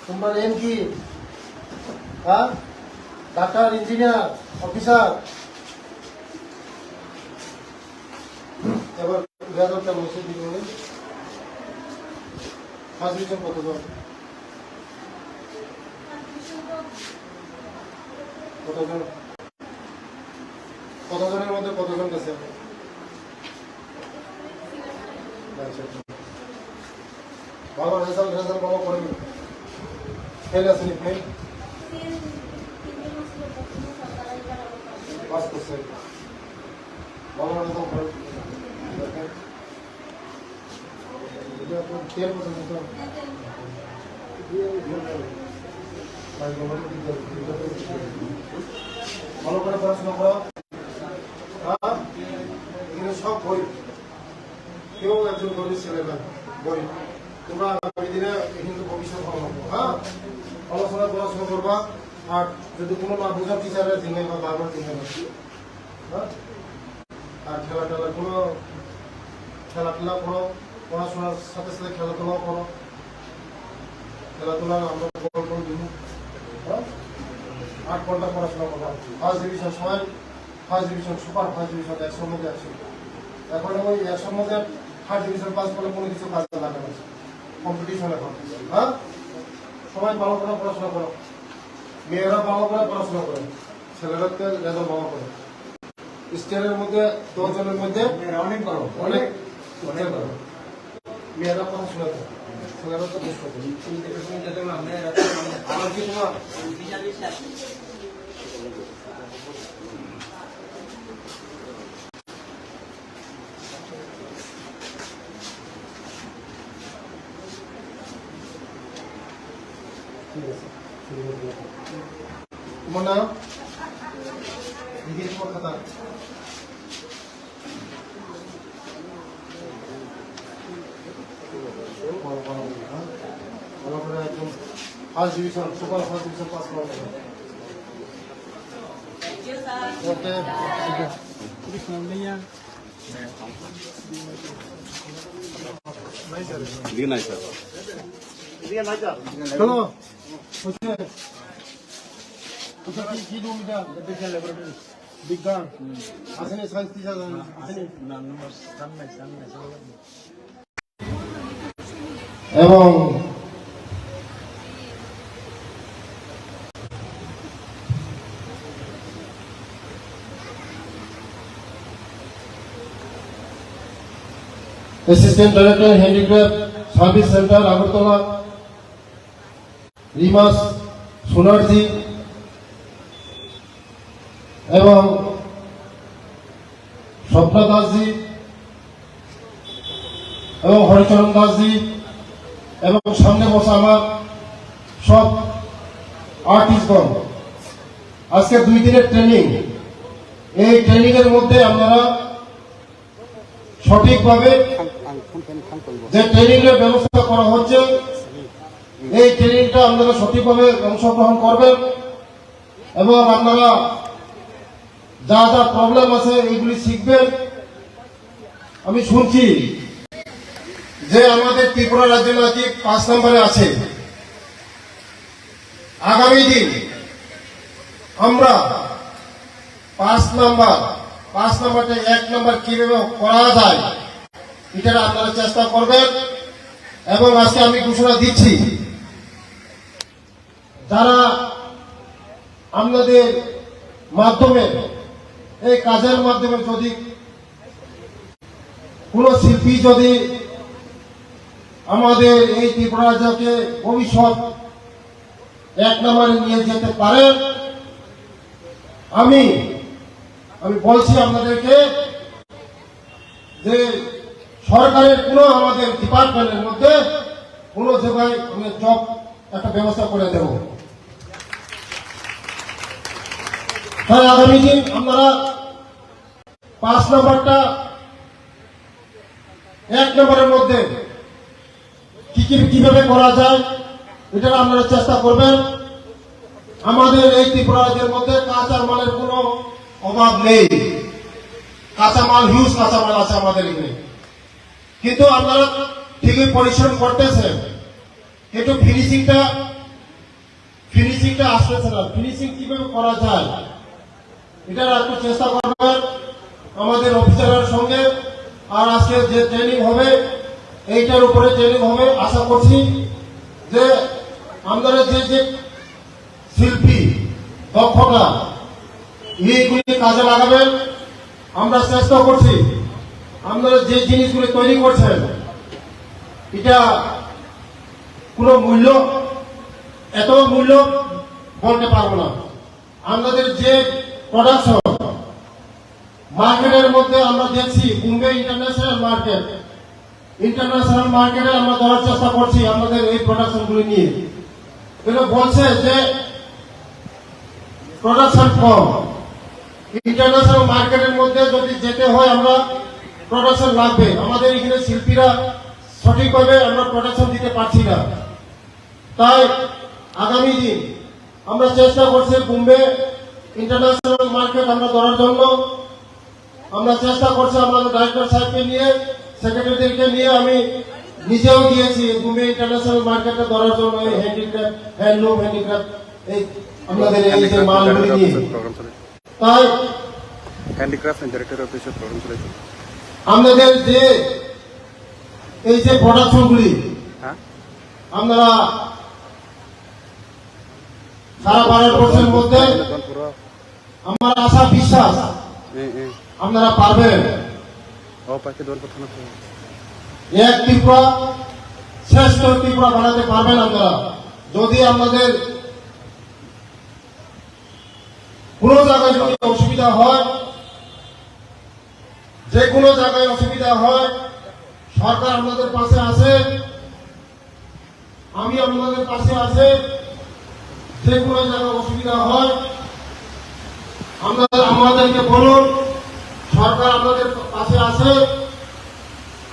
তোমার এম কি হ্যাঁ ডাক্তার ইঞ্জিনিয়ার অফিসার এবার রেজাল্টটা বসে দিন ফার্স্ট ডিভিশন কতজন কতজনের মধ্যে কতজন গেছে ভালো রেজাল্ট ভালো করেনি ফেল আসেনি ফেল পাস করছে ভালো রেজাল্ট করে তেল পর্যন্ত ভালো করে পড়াশোনা করো এগুলো সব বই কেউ একজন গরিব ছেলে না বই তোমরা আগামী দিনে কিন্তু ভবিষ্যৎ ভালো হবে হ্যাঁ পড়াশোনা করবা আর যদি কোনো না বোঝা টিচারের দিনে বা বারবার দিনে হ্যাঁ আর খেলাধুলা করো পড়াশোনার সাথে সাথে খেলাধুলাও করো খেলাধুলা আমরা বল দিব হ্যাঁ 8 ঘন্টা পড়াশোনা করবা ফার্স্ট ডিভিশন সবাই first division super first division 100-র মধ্যে আছে এখন ওই 100-র মধ্যে ফার্স্ট ডিভিশন পাস করলে কোনো কিছু কাজে লাগে না কম্পিটিশন এখন হ্যাঁ সবাই ভালো করে পড়াশোনা করো মেয়েরা ভালো করে পড়াশোনা করে ছেলেরাকে রেজাল্ট ভালো করে স্টেটের মধ্যে 10 জনের মধ্যে অনেক মেয়েরা পড়াশোনা করে ছেলেরা তো বেশ করে আমার কি তোমার তোমার নাম দিদির তোমার খাতা ভালো করে একদম first division super first division pass করা যাবে ওকে চলো কি রুম এটা ল্যাবরেটরি বিজ্ঞান আসেনি, সায়েন্স টিচার আসেনি। এবং assistant director handicraft service centre Agartala রিমাস সোনারজি এবং স্বপ্না দাসজি এবং হরিচরণ দাসজি এবং সামনে বসা আমার সব আর্টিস্টগণ, আজকে 2 দিনের ট্রেনিং। এই ট্রেনিং এর মধ্যে আপনারা সঠিকভাবে যে ট্রেনিং এর ব্যবস্থা করা হচ্ছে, এই ট্রেনিংটা আপনারা সঠিকভাবে অংশগ্রহণ করবেন এবং আপনারা যা যা প্রবলেম আছে এইগুলি শিখবেন। আমি শুনছি যে আমাদের ত্রিপুরা রাজ্য নাকি 5 নম্বরে আছে। আগামী দিন আমরা 5 নাম্বারটা 1 নাম্বার কিভাবে করা যায় এটা আপনারা চেষ্টা করবেন। এবং আজকে আমি ঘোষণা দিচ্ছি, যারা আপনাদের মাধ্যমে এই কাজের মাধ্যমে যদি কোন শিল্পী যদি আমাদের এই ত্রিপুরা রাজ্যকে ভবিষ্যৎ 1 নম্বরে নিয়ে যেতে পারেন, আমি বলছি আপনাদেরকে যে সরকারের কোন আমাদের ডিপার্টমেন্টের মধ্যে কোন জায়গায় আমি জব একটা ব্যবস্থা করে দেব। তাই আগামী দিন আপনারা 5 নম্বরটা 1 নম্বরের মধ্যে কিভাবে করা যায় এটা আপনারা চেষ্টা করবেন। আমাদের এই ত্রিপুরা রাজ্যের মধ্যে কাঁচা মালের কোনো অভাব নেই, কাঁচামাল হিউজ কাঁচামাল আছে আমাদের এখানে, কিন্তু আপনারা ঠিকই পরিশ্রম করতেছেন, কিন্তু ফিনিশিংটা আসতেছে না। ফিনিশিং কিভাবে করা যায় এটা একটু চেষ্টা করবেন আমাদের অফিসারের সঙ্গে। আর আজকে যে ট্রেনিং হবে এইটার উপরে ট্রেনিং হবে। আশা করছি যে আমাদের যে শিল্পী দক্ষতা এইগুলি কাজে লাগাবেন। আমরা চেষ্টা করছি আপনারা যে জিনিসগুলি তৈরি করছেন এটা কোনো মূল্য, এত মূল্য বলতে পারবো না। আমাদের যে প্রোডাকশন মার্কেটের মধ্যে আমরা দেখছি বোম্বে ইন্টারন্যাশনাল মার্কেটে আমরা দেওয়ার চেষ্টা করছি আমাদের এই প্রোডাকশনগুলি নিয়ে। কিন্তু বলছে যে প্রোডাকশন কম, ইন্টারন্যাশনাল মার্কেটের মধ্যে যদি যেতে হয় আমরা প্রোডাকশন লাগবে। আমাদের এখানে শিল্পীরা সঠিকভাবে আমরা প্রোডাকশন দিতে পারছি না। তাই আগামী দিন আমরা চেষ্টা করছি বোম্বে ইন্টারন্যাশনাল মার্কেট আমরা ধরার জন্য। আমরা চেষ্টা করছি আমাদের ডাইরেক্টর সাহেবকে নিয়ে, সেক্রেটারিদেরকে নিয়ে, আমি নিজেও গিয়েছি বোম্বে ইন্টারন্যাশনাল মার্কেটে ধরার জন্য। এই হ্যান্ডিক্রাফট, হ্যান্ডলুম হ্যান্ডিক্রাফট এই আমাদের এই যে মালগুলি নিয়ে। তাই হ্যান্ডিক্রাফট ডাইরেক্টর অফিসের প্রোগ্রাম চলেছে। আমাদের যে এই যে প্রোডাকশনগুলি আপনারা সারা ভারতবর্ষের মধ্যে আমার আশা বিশ্বাস আপনারা পারবেন। এক ত্রিপুরা শ্রেষ্ঠ ত্রিপুরা বানাতে পারবেন আপনারা। যদি আপনাদের কোন জায়গায় যদি অসুবিধা হয়, যে কোনো জায়গায় অসুবিধা হয়, সরকার আপনাদের পাশে আছে, আমি আপনাদের পাশে আছে। যে কোনো জায়গায় অসুবিধা হয় আমাদেরকে বলুন, সরকার আপনাদের পাশে আছে।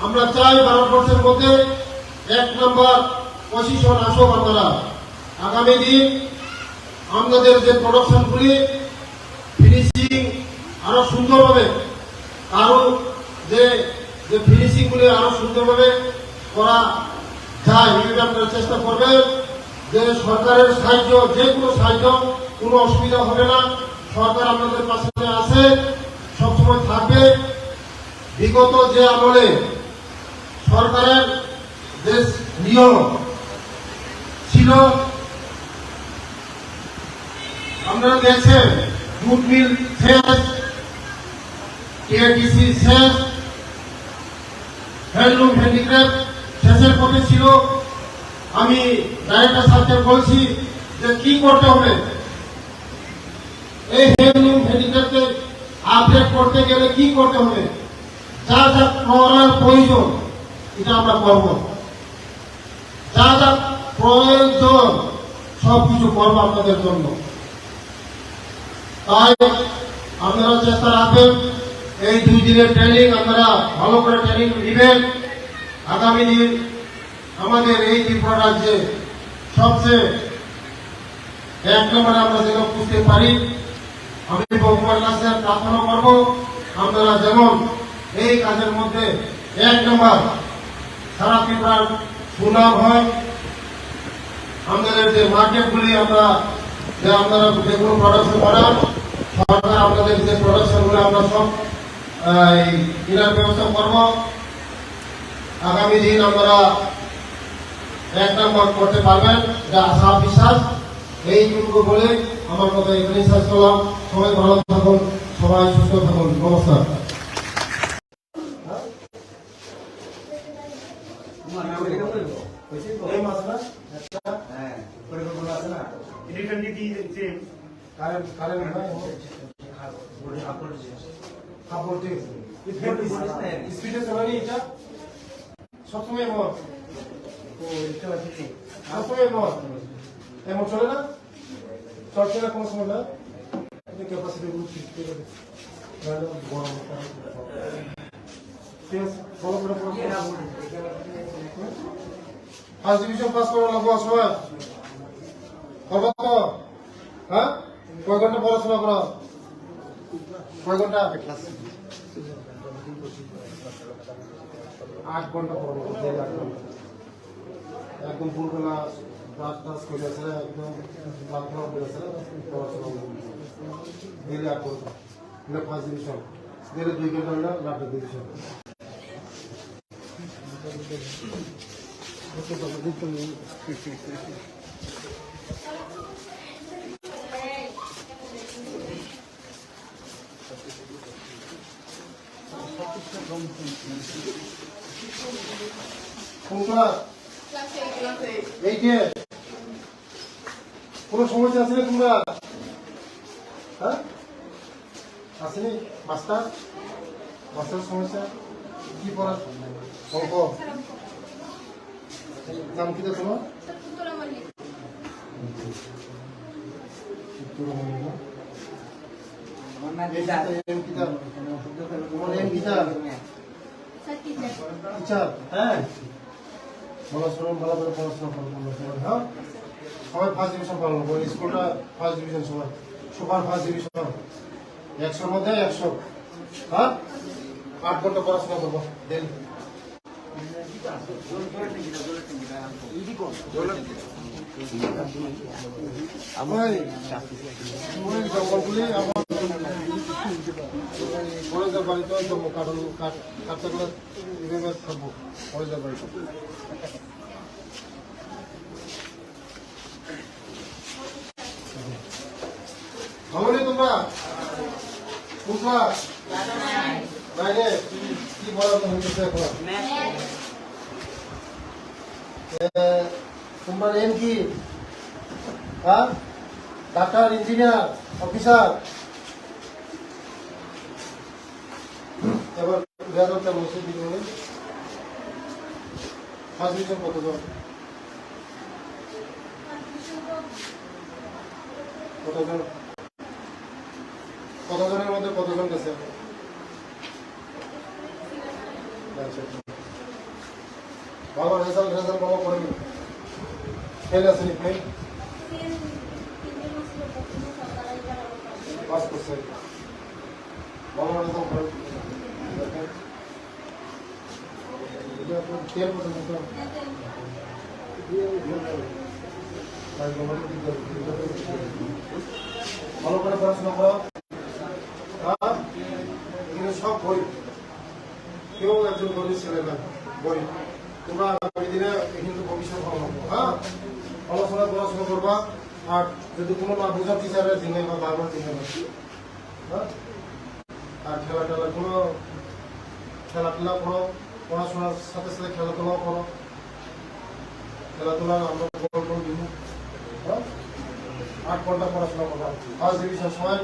আমরা চাই ভারতবর্ষের মধ্যে 1 নম্বর পজিশন আসুক আপনারা। আগামী দিন আমাদের যে প্রোডাকশনগুলি ফিনিশিং আরো সুন্দরভাবে, আরো যে ফিনিশিং গুলি আরো সুন্দরভাবে করা যায় এই আপনারা চেষ্টা করবেন। যে সরকারের সাহায্য, যে কোনো সাহায্য, কোনো অসুবিধা হবে না। সরকার আপনাদের পাশে আছে, সবসময় থাকবে। বিগত যে আমলে সরকারের যে নিয়ম ছিল আপনারা দেখছেন, জুট মিল শেষ, টিআরডিসি শেষ, হ্যান্ডলুম হ্যান্ডিক্রাফট শেষের পথে ছিল। আমি ডাইরেক্টর সাহেবকে বলছি যে কি করতে হবে, এই হ্যান্ডলুম হ্যান্ডিক্রাফটকে আপডেট করতে গেলে কি করতে হবে, যা যা করার প্রয়োজন এটা আমরা করব, যা যা প্রয়োজন সবকিছু করবো আপনাদের জন্য। তাই আপনারা চেষ্টা রাখবেন, এই 2 দিনের ট্রেনিং আপনারা ভালো করে ট্রেনিং নেবেন। আগামী দিন আমাদের এই ত্রিপুরা রাজ্যে সবচেয়ে 1 নম্বরে আমরা যেন বুঝতে পারি। আমি ভগবানের কাছে প্রার্থনা করব আপনারা যেমন এই কাজের মধ্যে 1 নম্বর সারা ত্রিপুরার সুনাম হয়। আমাদের যে মার্কেটগুলি আপনারা যেগুলো প্রোডাকশন করান, সরকার আপনাদের যে প্রোডাকশনগুলো আমরা সব কেনার ব্যবস্থা করব। আগামী দিন আপনারা 1 নম্বর করতে পারবেন, যা আশা বিশ্বাস। এইটুকু বলে আমার কথা এখানে শেষ করলাম। সবাই ভালো থাকুন, সবাই সুস্থ থাকুন। নমস্কার। এই মাছটা হ্যাঁ, পরিকল্পনা আছে না? কারেন্ট কাপড় ঠিক স্পিডে চলানি এটা সবসময় মত সবসময় মত এমন চলে না, চলছে না কোনো সময় না। ক্যাপাসিটি বড় ঠিক আছে, ফলো করে ফার্স্ট ডিভিশন পাস করা লাগবো সবাই। করবো তো? হ্যাঁ, কয় ঘন্টা পড়াশোনা করো? কয় ঘন্টা? 8 ঘন্টা পড়বো, 8 ঘন্টা একদম ভোরবেলা ব্রাশ টাশ করেছে, একদম প্রার্থনা করেছে, পড়াশোনা ডেলি 8 ঘন্টা, ফার্স্ট ডিভিশন ডেলি 2 ঘন্টা হলে লাস্ট ডিভিশন। কোন সমস্যা আছে তোমরা? হ্যাঁ, আসেনি? মাস্টার সমস্যা কি পড়া? অঙ্ক নাম কি তোমার? হ্যাঁ, পড়াশোনা ভালো করে পড়াশোনা করবো। হ্যাঁ, সবাই ফার্স্ট ডিভিশন পালন করবো। স্কুলটা ফার্স্ট ডিভিশন, সবাই সুপার ফার্স্ট ডিভিশন, 100-র মধ্যে 100। হ্যাঁ, 8 ঘন্টা পড়াশোনা করবো ডেলি। জঙ্গলগুলি আমার কলেজের বাড়িতে কাটতে গেলে এভাবে থাকবো কলেজের বাড়িতে। ভাবনি তোমরা বুঝলা বাইরে কি বলা হইতেছে এখন? তোমার এম কি? হ্যাঁ, ডাক্তার, ইঞ্জিনিয়ার, অফিসার। এবার রেজাল্টটা বসে দিবে। ফার্স্ট ডিভিশন কতজন? কতজনের মধ্যে কতজন গেছে? ভালো রেজাল্ট ভালো করেনি, ফেল আসেনি? ফেল পাস করছে, ভালো রেজাল্ট করে। তেল পর্যন্ত ভালো করে পড়াশোনা করো। হ্যাঁ, এখানে সব গরিব, কেউ একজন গরিব ছেলে না, গরিব। তোমরা আগামী দিনে কিন্তু ভবিষ্যৎ ভালো হবে। হ্যাঁ, পড়াশোনা করবা। আর যদি কোনো না বোঝা টিচারের দিনে বা বাবার দিনে, হ্যাঁ, আর খেলাধুলা করো, পড়াশোনার সাথে সাথে খেলাধুলাও করো। খেলাধুলা আমরা গোল দিব। 8 ঘন্টা পড়াশোনা করবা। ফার্স্ট ডিভিশন সবাই,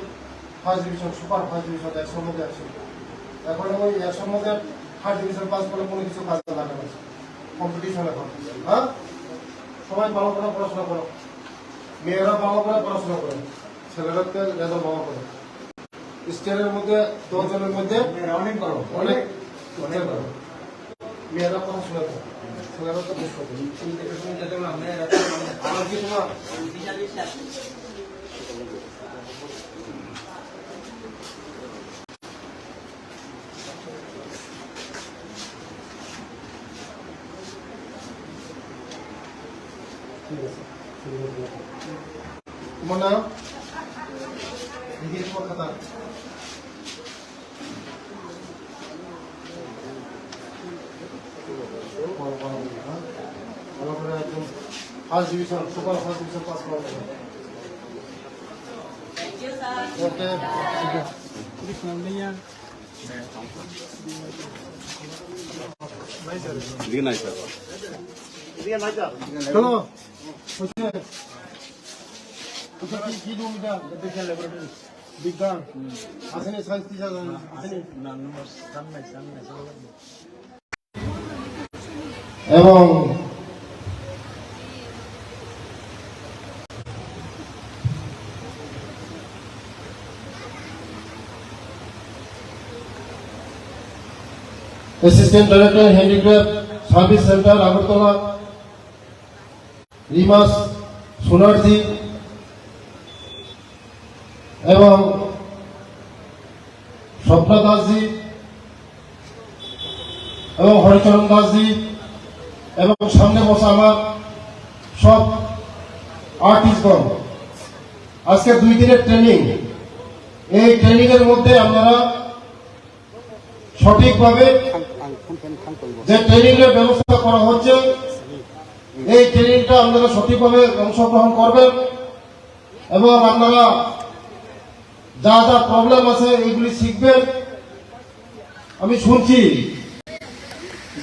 first division, super first division 100 মধ্যে 100। এখন ওই 100 মধ্যে ফার্স্ট ডিভিশন পাস করলে কোনো কিছু কাজে লাগে না, কম্পিটিশন এখন। হ্যাঁ, সবাই ভালো করে পড়াশোনা করো। মেয়েরা ভালো করে পড়াশোনা করে, ছেলেরাকে রেজাল্ট ভালো করে। স্টেটের মধ্যে 10 জনের মধ্যে অনেক বড় অনেক মেয়েরা পড়াশোনা করে, ছেলেরা তো বেশ করে। আমার কি তোমার তোমার নাম নিজের তোমার খাতা ভালো করে একদম first division, super first division pass করা যাবে। ওকে, দিকে নাই স্যার। চলো কি রুম এটা দেখে ল্যাবরেটরি বিজ্ঞান আসেনি, সায়েন্স টিচার আসেনি। এবং assistant director handicraft service centre Agartala রিমাস সোনারজি এবং স্বপ্না দাসজি এবং হরিচরণ দাসজি এবং সামনে বসা আমার সব আর্টিস্টগণ, আজকে 2 দিনের ট্রেনিং। এই ট্রেনিং এর মধ্যে আপনারা সঠিকভাবে যে ট্রেনিং এর ব্যবস্থা করা হচ্ছে, এই ট্রেনিংটা আপনারা সঠিকভাবে অংশগ্রহণ করবেন এবং আপনারা যা যা প্রবলেম আছে এইগুলি শিখবেন। আমি শুনছি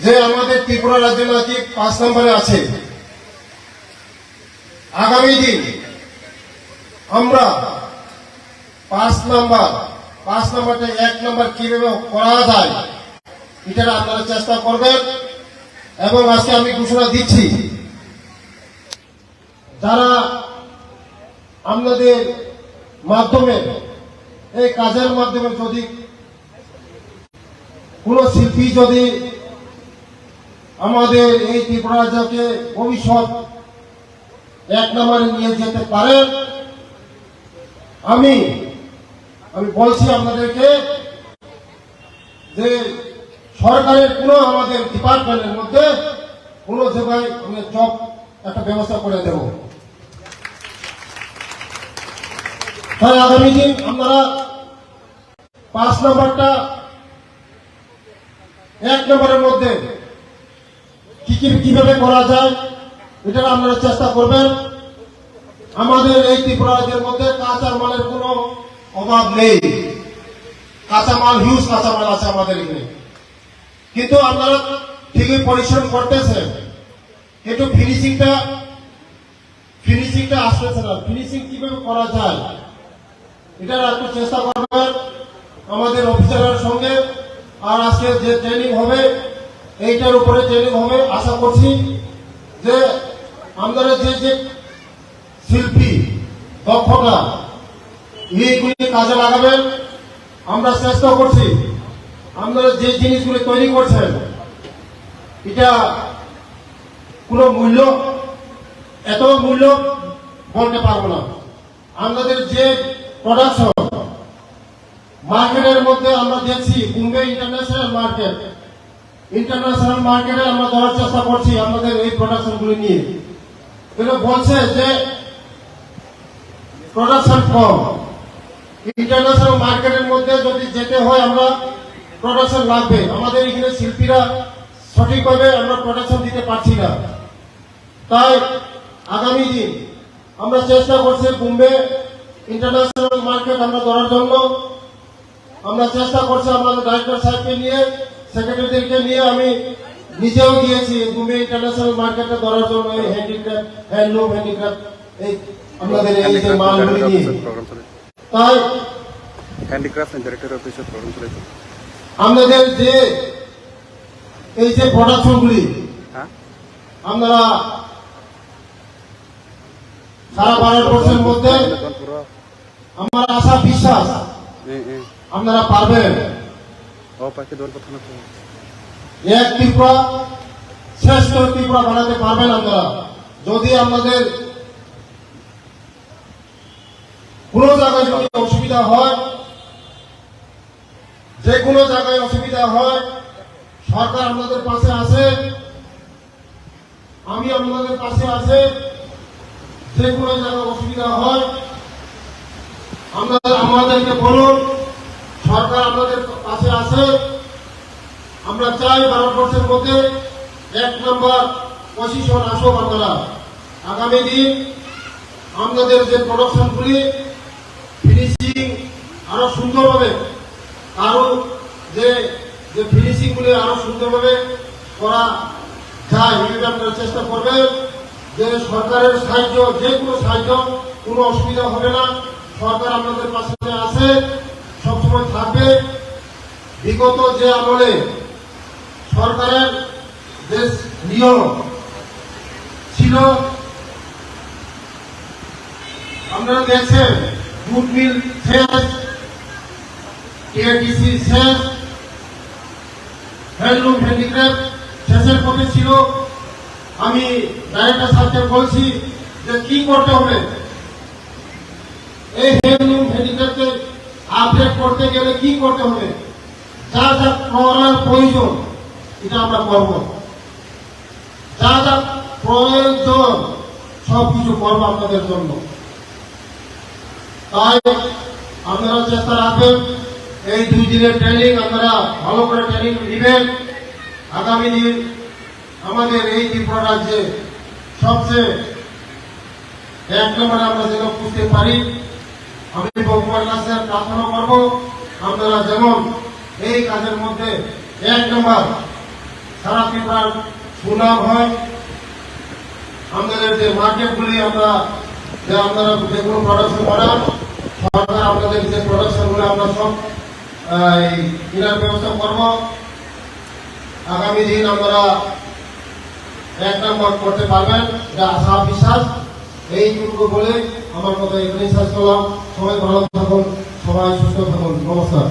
যে আমাদের ত্রিপুরা রাজ্য নাকি 5 নম্বরে আছে। আগামী দিন আমরা 5 নাম্বারটা 1 নাম্বার কিভাবে করা যায় এটা আপনারা চেষ্টা করবেন। এবং আজকে আমি ঘোষণা দিচ্ছি, যারা আপনাদের মাধ্যমে এই কাজের মাধ্যমে যদি কোন শিল্পী যদি আমাদের এই ত্রিপুরা রাজ্যকে ভবিষ্যৎ 1 নম্বরে নিয়ে যেতে পারেন, আমি বলছি আপনাদেরকে যে সরকারের কোন আমাদের ডিপার্টমেন্টের মধ্যে কোন জায়গায় আমি জব একটা ব্যবস্থা করে দেব। তাই আগামী দিন আপনারা 5 নম্বরটা 1 নম্বরের মধ্যে কিভাবে করা যায় এটা আপনারা চেষ্টা করবেন। আমাদের এই ত্রিপুরা রাজ্যের মধ্যে কাঁচা মালের কোনো অভাব নেই, কাঁচামাল হিউজ কাঁচামাল আছে আমাদের এখানে, কিন্তু আপনারা ঠিকই পরিশ্রম করতেছেন, কিন্তু ফিনিশিংটা আসতেছে না। ফিনিশিং কিভাবে করা যায় এটা একটু চেষ্টা করবেন আমাদের অফিসারের সঙ্গে। আর আজকে যে ট্রেনিং হবে এইটার উপরে ট্রেনিং হবে। আশা করছি যে আমাদের যে শিল্পী দক্ষতা এইগুলি কাজে লাগাবেন। আমরা চেষ্টা করছি আপনারা যে জিনিসগুলি তৈরি করছেন এটা কোনো মূল্য, এত মূল্য বলতে পারবো না। আমাদের যে প্রোডাকশন মার্কেটের মধ্যে আমরা দেখছি বোম্বে ইন্টারন্যাশনাল মার্কেটে আমরা ধরার চেষ্টা করছি আমাদের এই প্রোডাকশনগুলি নিয়ে। বলছে যে প্রোডাকশন কম। ইন্টারন্যাশনাল মার্কেটের মধ্যে যদি যেতে হয় আমরা প্রোডাকশন লাগবে। আমাদের এখানে শিল্পীরা সঠিকভাবে আমরা প্রোডাকশন দিতে পারছি না। তাই আগামী দিন আমরা চেষ্টা করছি বোম্বে ইন্টারন্যাশনাল মার্কেট আমরা ধরার জন্য। আমরা চেষ্টা করছি আমাদের ডাইরেক্টর সাহেবকে নিয়ে, সেক্রেটারিদেরকে নিয়ে, আমি নিজেও গিয়েছি বোম্বে ইন্টারন্যাশনাল মার্কেটে ধরার জন্য। এই হ্যান্ডিক্রাফট, হ্যান্ডলুম হ্যান্ডিক্রাফট, এই আমাদের এই যে মালগুলি নিয়ে। প্রোগ্রাম চলে তাই হ্যান্ডিক্রাফট এন্ড ডাইরেক্টর অফিসের প্রোগ্রাম চলেছে। আমাদের যে এই যে প্রোডাকশনগুলি হ্যাঁ, আপনারা সারা ভারতবর্ষের মধ্যে পুরো আমার আশা বিশ্বাস আপনারা পারবেন। ও পাখি দৌড় কথা না এক ত্রিপুরা শ্রেষ্ঠ ত্রিপুরা বানাতে পারবেন আপনারা যদি আপনাদের কোনো জায়গায় যদি অসুবিধা হয়, যে কোনো জায়গায় অসুবিধা হয়, সরকার আপনাদের পাশে আছে, আমি আপনাদের পাশে আছে। যে কোনো জায়গায় অসুবিধা হয় আমাদেরকে বলুন, সরকার আপনাদের পাশে আছে। আমরা চাই ভারতবর্ষের মধ্যে 1 নম্বর পজিশন আসুক আপনারা। আগামী দিন আপনাদের যে প্রোডাকশনগুলি ফিনিশিং আরো সুন্দরভাবে, আরো যে ফিনিশিং গুলি আরো সুন্দরভাবে করা যায়, এই আপনারা চেষ্টা করবেন। যে সরকারের সাহায্য, যে কোনো সাহায্য, কোনো অসুবিধা হবে না। সরকার আপনাদের পাশে আছে, সবসময় থাকবে। বিগত যে আমলে সরকারের যে নিয়ম ছিল আপনারা দেখছেন, জুট মিল শেষ, টিআরডিসি শেষ, হ্যান্ডলুম হ্যান্ডিক্রাফট শেষের পথে ছিল। আমি ডাইরেক্টর সাহেবকে বলছি যে কি করতে হবে, এই হ্যান্ডলুম হ্যান্ডিক্রাফটকে আপডেট করতে গেলে কি করতে হবে, যা যা করার প্রয়োজন এটা আমরা করব। যা যা প্রয়োজন সবকিছু করবো আপনাদের জন্য। তাই আপনারা চেষ্টা রাখবেন, এই 2 দিনের ট্রেনিং আপনারা ভালো করে ট্রেনিং নেবেন। আগামী দিন আমাদের এই ত্রিপুরা রাজ্যে সবচেয়ে 1 নম্বরে আমরা যেন বুঝতে পারি। আমি ভগবানের কাছে প্রার্থনা করব আপনারা যেমন এই কাজের মধ্যে 1 নম্বর সারা ত্রিপুরার সুনাম হয়। আমাদের যে মার্কেটগুলি আপনারা যে কোনো প্রোডাকশন বানান, সরকার আপনাদের যে প্রোডাকশনগুলো আমরা সব কেনার ব্যবস্থা করব। আগামী দিন আপনারা 1 নম্বর করতে পারবেন, যা আশা বিশ্বাস। এইটুকু বলে আমার কথা এখানেই শেষ করলাম। সবাই ভালো থাকুন, সবাই সুস্থ থাকুন। নমস্কার।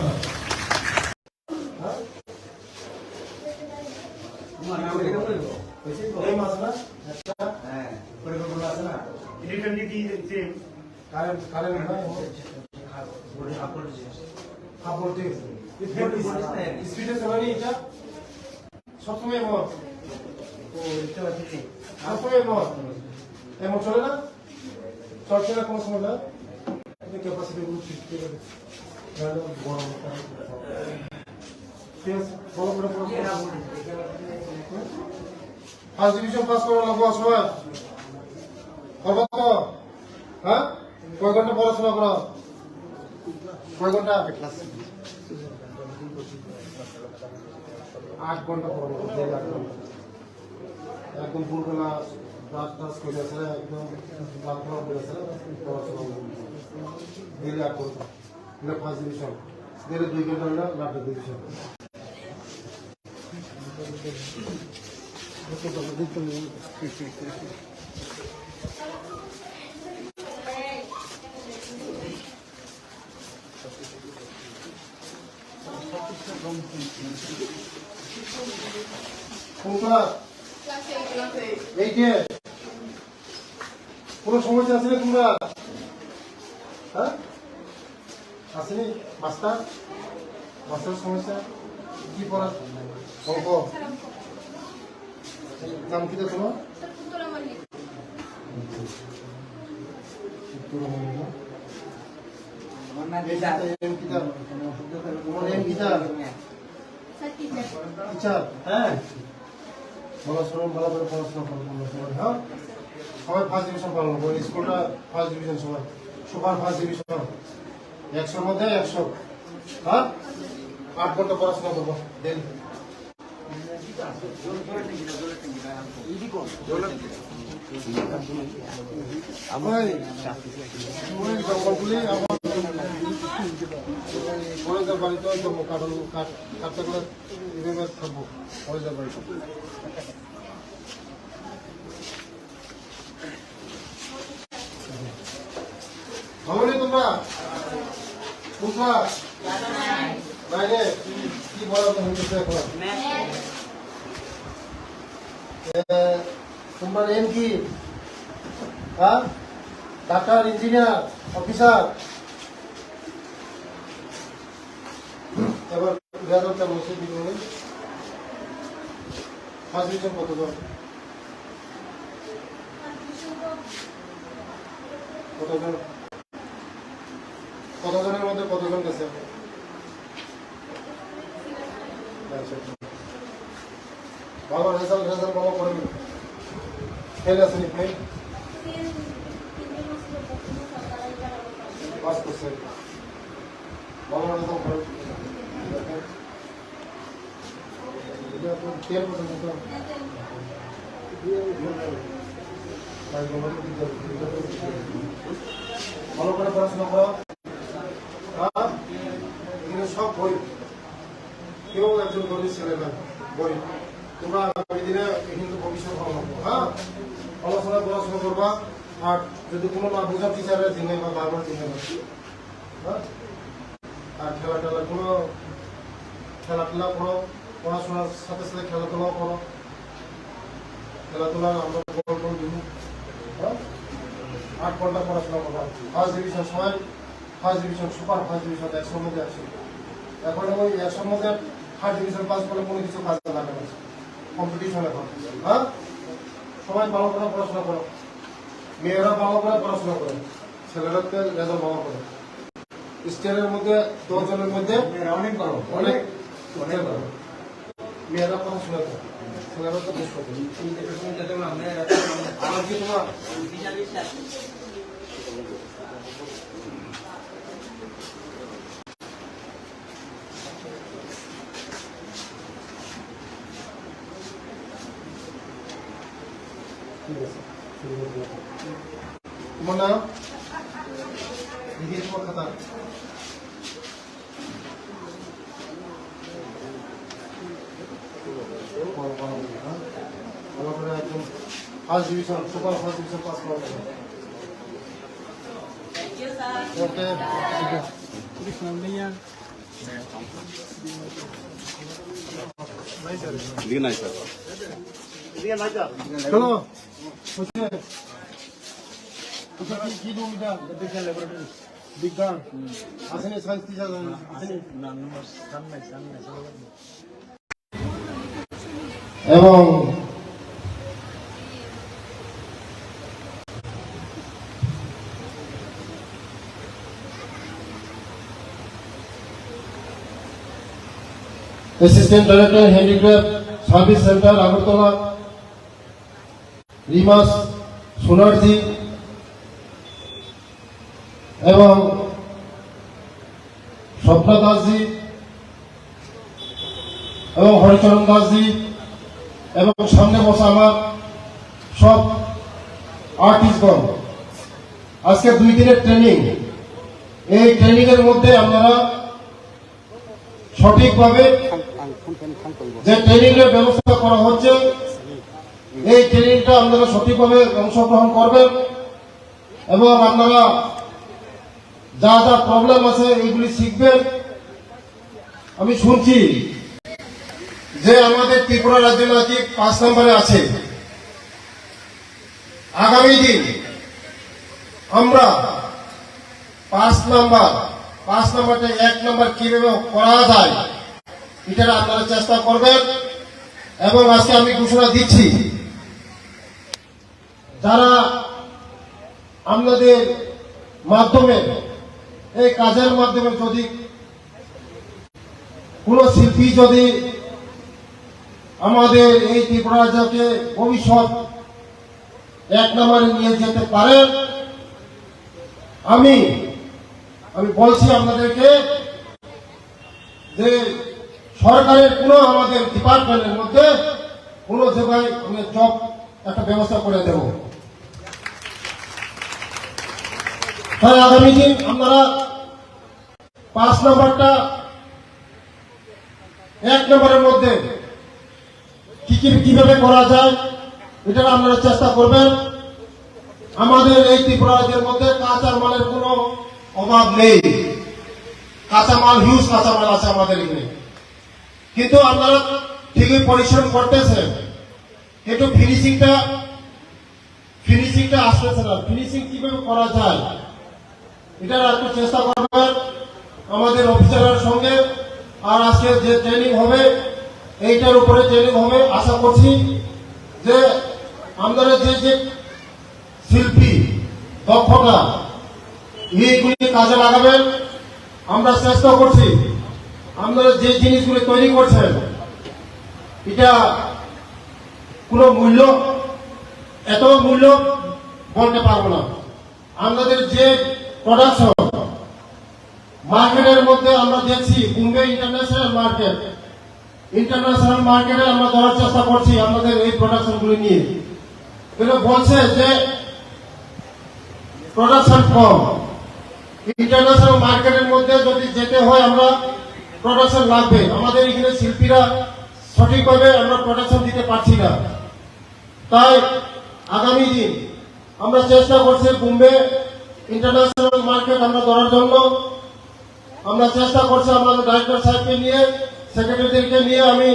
এই মাছটা হ্যাঁ, পরিকল্পনা আছে না? কারেন্ট কাপড় দিয়ে স্পিডে চলানি এটা সবসময় মত সবসময় মত এমন চলে না, চলছে না কোনো সময় না। ক্যাপাসিটি গরম ফার্স্ট ডিভিশন পাস করা লাগবো সবাই। করবো তো? হ্যাঁ, কয় ঘন্টা পড়াশোনা করো? কয় ঘন্টা? 8 ঘন্টা পড়বো, 8 ঘন্টা। একদম ভোরবেলা ব্রাশ টাশ করে আসে, একদম প্রার্থনা করে আসে, পড়াশোনা ডেলি 8 ঘন্টা। এটা ফার্স্ট ডিভিশন, ডেলি 2 ঘন্টা হলে লাস্ট ডিভিশন। কোনো সমস্যা আছে না তোমরা? হ্যাঁ, আসেনি? মাস্টার সমস্যা কি পড়া? অঙ্ক নাম কি তোমার? হ্যাঁ ভালো শুনুন, ভালো করে পড়াশোনা করবো সবাই। হ্যাঁ সবাই ফার্স্ট ডিভিশন পালন করবো, স্কুলটা ফার্স্ট ডিভিশন, সবাই সুপার ফার্স্ট ডিভিশন, 100-র মধ্যে 100। হ্যাঁ 8 ঘন্টা পড়াশোনা করবো দেন। জঙ্গলগুলি আমার কলেজের বাড়িতে কাঠটা এভাবে থাকবো কলেজের বাড়িতে। ভাবনি তোমরা বুঝলা বাইরে কি বলা হচ্ছে এখন? তোমরা এম কি? হ্যাঁ ডাক্তার, ইঞ্জিনিয়ার, অফিসার। এবার রেজাল্টটা বসে দিবে। ফার্স্ট ডিভিশন কতজন? কতজনের মধ্যে কতজন গেছে? ভালো রেজাল্ট ভালো করেন। ফেল আসেনি? ফেল পাস করছে, ভালো রেজাল্ট করেন। 13% তো ভালো করে পড়াশোনা করো। এগুলো সব বই, কেউ একজন গরিব ছেলে না, গরিব। তোমরা আগামী দিনে কিন্তু ভবিষ্যৎ ভালো হবে। হ্যাঁ পড়াশোনা করবা। আর যদি কোনো না বোঝা টিচারের দিনে বা বাবার দিনে, হ্যাঁ আর খেলা কোনো খেলাধুলা করো, পড়াশোনার সাথে সাথে খেলাধুলাও করো। খেলাধুলা আমরা দিব। হ্যাঁ 8 ঘন্টা পড়াশোনা করবো। ফার্স্ট ডিভিশন সবাই first division, super first division, 100-র মধ্যে 100। এখন ওই 100-র মধ্যে ফার্স্ট ডিভিশন পাস করলে কোনো কিছু কাজে লাগে না, কম্পিটিশন এখন। হ্যাঁ সবাই ভালো করে পড়াশোনা করো, মেয়েরা ভালো করে পড়াশোনা করে, ছেলেরাকে রেজাল্ট ভালো করে। স্টেটের মধ্যে 10 জনের মধ্যে অনেক ভালো, অনেক ভালো। মেয়েরা পড়াশোনা করে, ছেলেরা তো বেশ করে। আমার কি তোমার তোমার নাম নিজের কথা? ভালো করে একদম first division, super first division pass করা যাবে। ওকে চলো কি বিজ্ঞান আসেনি, সায়েন্স টিচার আসেনি। এবং assistant director handicraft service centre Agartala, রিমাস সোনারজি এবং স্বপ্না দাসজি এবং হরিচরণ দাসজি এবং সামনে বসা আমার সব আর্টিস্টগণ। আজকে 2 দিনের ট্রেনিং। এই ট্রেনিং এর মধ্যে আপনারা সঠিকভাবে যে ট্রেনিং এর ব্যবস্থা করা হচ্ছে, এই ট্রেনিংটা আপনারা সঠিকভাবে অংশগ্রহণ করবেন এবং আপনারা যা যা প্রবলেম আছে এইগুলি শিখবেন। আমি শুনছি যে আমাদের ত্রিপুরা রাজ্য নাকি 5 নম্বরে আছে। আগামী দিন আমরা 5 নাম্বারটা 1 নাম্বার কিভাবে করা যায় এটা আপনারা চেষ্টা করবেন। এবং আজকে আমি ঘোষণা দিচ্ছি, যারা আপনাদের মাধ্যমে এই কাজের মাধ্যমে যদি কোন শিল্পী যদি আমাদের এই ত্রিপুরা রাজ্যকে ভবিষ্যৎ এক নম্বরে নিয়ে যেতে পারে, আমি বলছি আপনাদেরকে যে সরকারের কোন আমাদের ডিপার্টমেন্টের মধ্যে কোন জায়গায় আমি জব একটা ব্যবস্থা করে দেব। তাই আগামী দিন আপনারা 5 নম্বরটা 1 নম্বরের মধ্যে কিভাবে করা যায় এটা আপনারা চেষ্টা করবেন। আমাদের এই ত্রিপুরা রাজ্যের মধ্যে কাঁচা মালের কোনো অভাব নেই, কাঁচামাল হিউজ কাঁচামাল আছে আমাদের এখানে, কিন্তু আপনারা ঠিকই পরিশ্রম করতেছেন, কিন্তু ফিনিশিংটা আসতেছে না। ফিনিশিং কিভাবে করা যায় এটা একটু চেষ্টা করবেন আমাদের অফিসারের সঙ্গে। আর আজকে যে ট্রেনিং হবে এইটার উপরে ট্রেনিং হবে। আশা করছি যে আমাদের যে শিল্পী দক্ষতা এইগুলি কাজে লাগাবেন। আমরা চেষ্টা করছি আপনারা যে জিনিসগুলি তৈরি করছেন এটা কোনো মূল্য, এত মূল্য বলতে পারবো না। আমাদের যে প্রোডাকশন মার্কেটের মধ্যে আমরা দেখছি বোম্বে ইন্টারন্যাশনাল মার্কেটে আমরা ধরার চেষ্টা করছি আমাদের এই প্রোডাকশন গুলি নিয়ে। কিন্তু বলছে যে প্রোডাকশন কম, ইন্টারন্যাশনাল মার্কেটের মধ্যে যদি যেতে হয় আমরা প্রোডাকশন লাগবে। আমাদের এখানে শিল্পীরা সঠিকভাবে আমরা প্রোডাকশন দিতে পারছি না। তাই আগামী দিন আমরা চেষ্টা করছি বোম্বে ইন্টারন্যাশনাল মার্কেট আমরা ধরার জন্য। আমরা চেষ্টা করছি আমাদের ডাইরেক্টর সাহেবকে নিয়ে, সেক্রেটারিদেরকে নিয়ে, আমি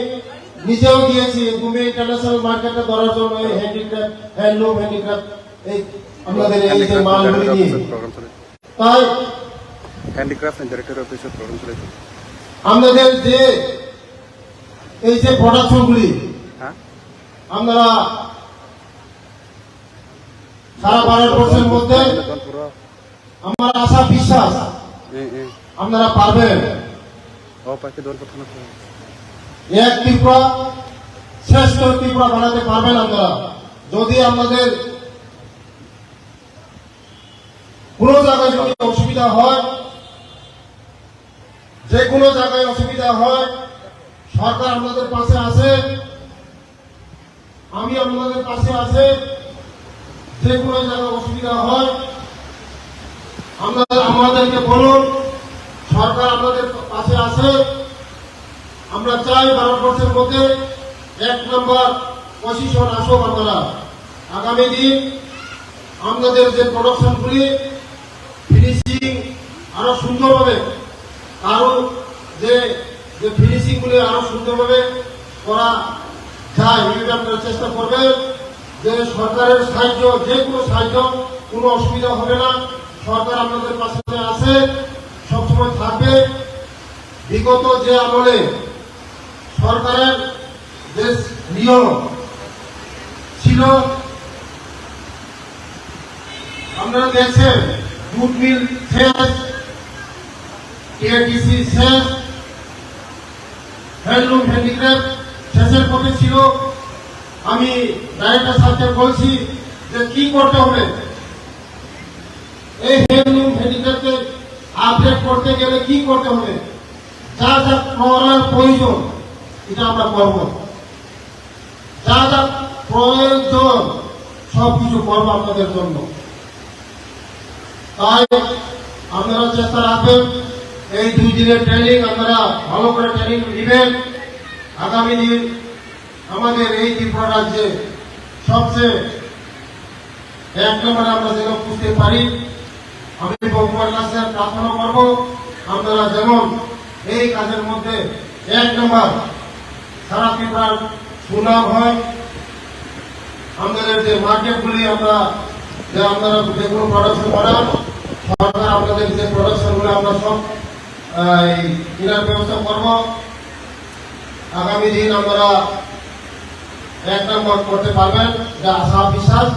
নিজেও গিয়েছি বোম্বে ইন্টারন্যাশনাল মার্কেটে ধরার জন্য। এই হ্যান্ডিক্রাফট, হ্যান্ডলুম হ্যান্ডিক্রাফট এই আমাদের এই যে মালগুলি নিয়ে। তাই হ্যান্ডিক্রাফট এন্ড ডাইরেক্টর অফিসের প্রোগ্রাম চলেছে। আমাদের যে এই যে প্রোডাকশনগুলি হ্যাঁ আমরা সারা ভারতবর্ষের মধ্যে আমার আশা বিশ্বাস আপনারা পারবেন। এক ত্রিপুরা শ্রেষ্ঠ ত্রিপুরা বানাতে পারবেন আপনারা যদি আমাদের কোনো জায়গায় যদি অসুবিধা হয়, যে কোনো জায়গায় অসুবিধা হয়, সরকার আপনাদের পাশে আছে, আমি আপনাদের পাশে আছে। যে কোনো জায়গায় অসুবিধা হয় আমাদেরকে বলুন, সরকার আপনাদের পাশে আছে। আমরা চাই ভারতবর্ষের মধ্যে 1 নম্বর পজিশন আসুক। আপনারা আগামী দিন আমাদের যে প্রোডাকশনগুলি ফিনিশিং আরো সুন্দরভাবে, আরো যে ফিনিশিং গুলি আরো সুন্দরভাবে করা যায় এইভাবে আপনারা চেষ্টা করবেন। যে সরকারের সাহায্য, যে কোনো সাহায্য, কোনো অসুবিধা হবে না। সরকার আপনাদের পাশে আছে, সবসময় থাকবে। বিগত যে আমলে সরকারের যে নিয়ম ছিল আপনারা দেখছেন, জুট মিল শেষ, টিআরটিসি শেষ, হ্যান্ডলুম হ্যান্ডিক্রাফট শেষের পথে ছিল। আমি ডাইরেক্টর সাহেবকে বলছি যে কি করতে হবে, এই হ্যান্ডলুম হ্যান্ডিক্রাফটকে আপডেট করতে গেলে কি করতে হবে, যা যা করার প্রয়োজন এটা আমরা করব, যা যা প্রয়োজন সবকিছু করবো আপনাদের জন্য। তাই আপনারা চেষ্টা রাখবেন এই 2 দিনের ট্রেনিং আপনারা ভালো করে ট্রেনিং নেবেন। আগামী দিন আমাদের এই ত্রিপুরা রাজ্যে সবচেয়ে 1 নম্বরে আমরা যেন বুঝতে পারি। আমি ভগবানের কাছে প্রার্থনা করব আপনারা যেমন এই কাজের মধ্যে 1 নম্বর সারা ত্রিপুরার সুনাম হয়। আমাদের যে মার্কেটগুলি আপনারা যে কোনো প্রোডাকশন করান, সরকার আপনাদের যে প্রোডাকশনগুলো আমরা সব কেনার ব্যবস্থা করব। আগামী দিন আমরা 1 নম্বর করতে পারবেন, যা আশা বিশ্বাস।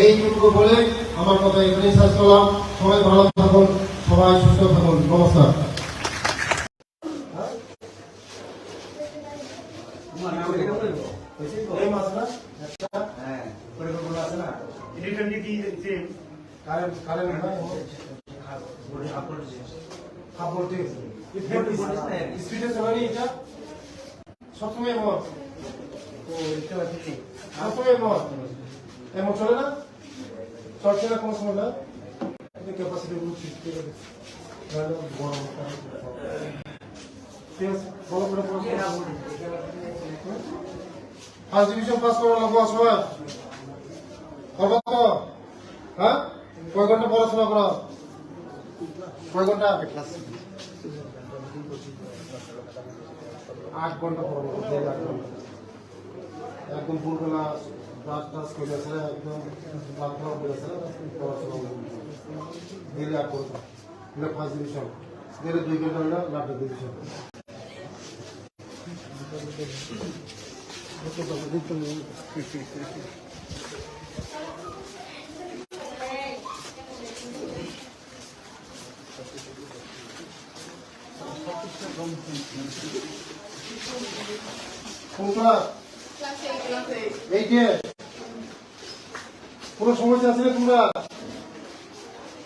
এইটুকু বলে আমার কথা এখানেই শেষ করলাম। সবাই ভালো থাকুন। সবাই সুস্থ থাকুন। নমস্কার। এই মাছ না হ্যাঁ পরিকল্পনা আছে না কারেন্ট কাপড়টি স্পিডে চলানি এটা সবসময় মত সবসময় মত এমন চলে না চলছে না কোনো সময় না ক্যাপাসিটি ঠিক আছে গরম ঠিক আছে বলো করে ফার্স্ট ডিভিশন পাস করা লাগবো সবাই করবো তো হ্যাঁ কয় ঘন্টা পড়াশোনা করো কয় ঘন্টা 8 ঘন্টা পড়বো 8 ঘন্টা একদম ভোরবেলা ব্রাশ টাশ করে আসে একদম প্রার্থনা করে আসে পড়াশোনা ডেলি 8 ঘন্টা এটা ফার্স্ট ডিভিশন ডেলি 2 ঘন্টা হলো লাস্ট ডিভিশন কোনটা এই যে কোনো সমস্যা আছে না তোমরা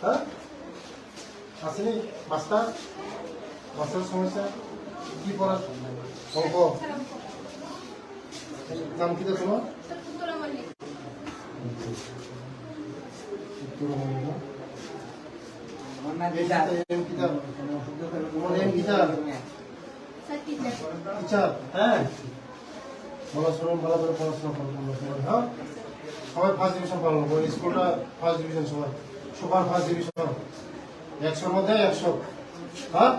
হ্যাঁ আসেনি মাস্টার সমস্যা কি পড়া অঙ্ক নাম কি তোমার হ্যাঁ পড়াশোনা ভালো করে পড়াশোনা করবো হ্যাঁ সবাই ফার্স্ট ডিভিশন পালন করবো স্কুলটা ফার্স্ট ডিভিশন সবাই সুপার ফার্স্ট ডিভিশন 100-র মধ্যে 100 হ্যাঁ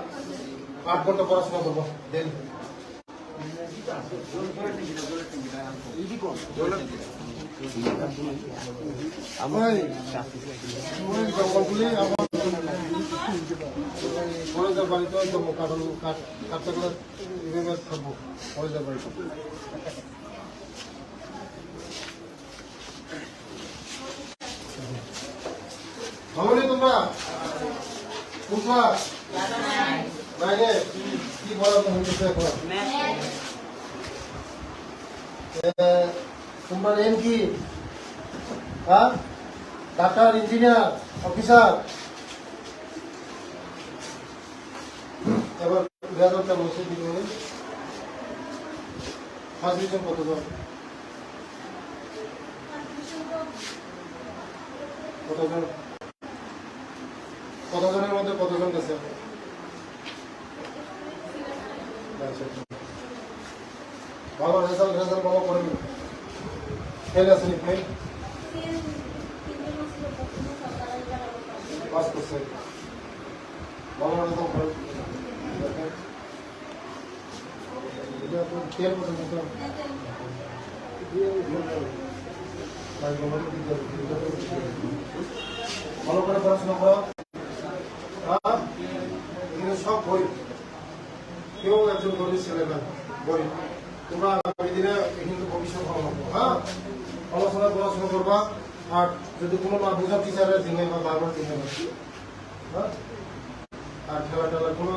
8 ঘন্টা পড়াশোনা করবো দেন জঙ্গলগুলি আমার কলেজের বাড়িতে কাটতে গেলে এভাবে থাকবো কলেজের বাড়িতে ভালো নেই তোমরা কোনটা বাইরে কি বলা হচ্ছে এখন তোমার এম কি হ্যাঁ ডাক্তার ইঞ্জিনিয়ার অফিসার এবার রেজাল্টটা বসে দিতে হবে ফার্স্ট ডিভিশন কতজন কতজনের মধ্যে কতজন গেছে ভালো রেজাল্ট ভালো করেন ফেল আসেনি ফেল পাস করছে ভালো রেজাল্ট করেন তেল পর্যন্ত ভালো করে পড়াশোনা করো এখানে সব বই কেউ একজন গরিব ছেলে না গরিব তোমরা আগামী দিনে কিন্তু ভবিষ্যৎ ভালো হবে হ্যাঁ পড়াশোনা করবা আর যদি কোনো না বোঝা টিচারের দিনে বা বাবার দিনে হ্যাঁ আর খেলা কোনো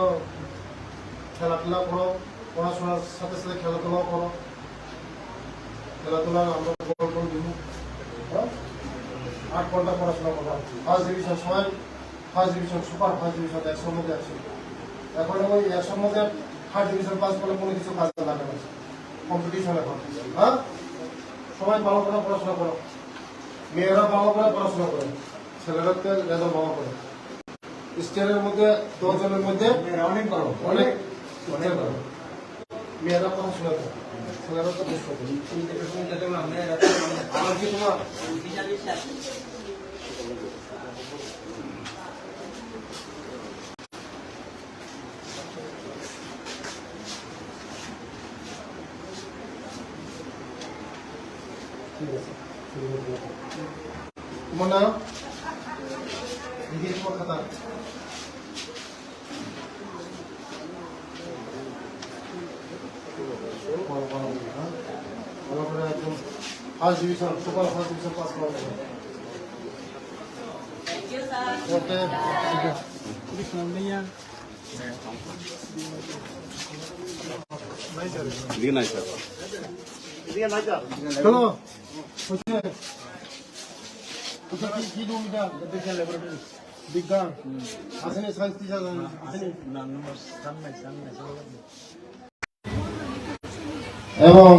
খেলাধুলা করো পড়াশোনার সাথে সাথে খেলাধুলাও করো খেলাধুলা আমরা দিব হ্যাঁ 8 ঘন্টা পড়াশোনা করবা ফার্স্ট ডিভিশন সবাই first division super first division 100-র মধ্যে 100 এখন ওই 100-র মধ্যে থার্ড ডিভিশন পাস করলে কোনো কিছু কাজে লাগে না কম্পিটিশন এখন হ্যাঁ সবাই ভালো করে পড়াশোনা করো মেয়েরা ভালো করে পড়াশোনা করে ছেলেরা রেজাল্ট ভালো করে স্টেটের মধ্যে 10 জনের মধ্যে অনেক ভালো অনেক মেয়েরা পড়াশোনা করে ছেলেরা তো বেশ করে আমার কি তোমার ঠিক আছে তোমার নাম নিজের খাতা ভালো করে একদম first division super first division pass করা যাবে। দিকে নাই স্যার চলো কি রুম এটা বিজ্ঞান আসেনি সায়েন্স টিচার আসেনি এবং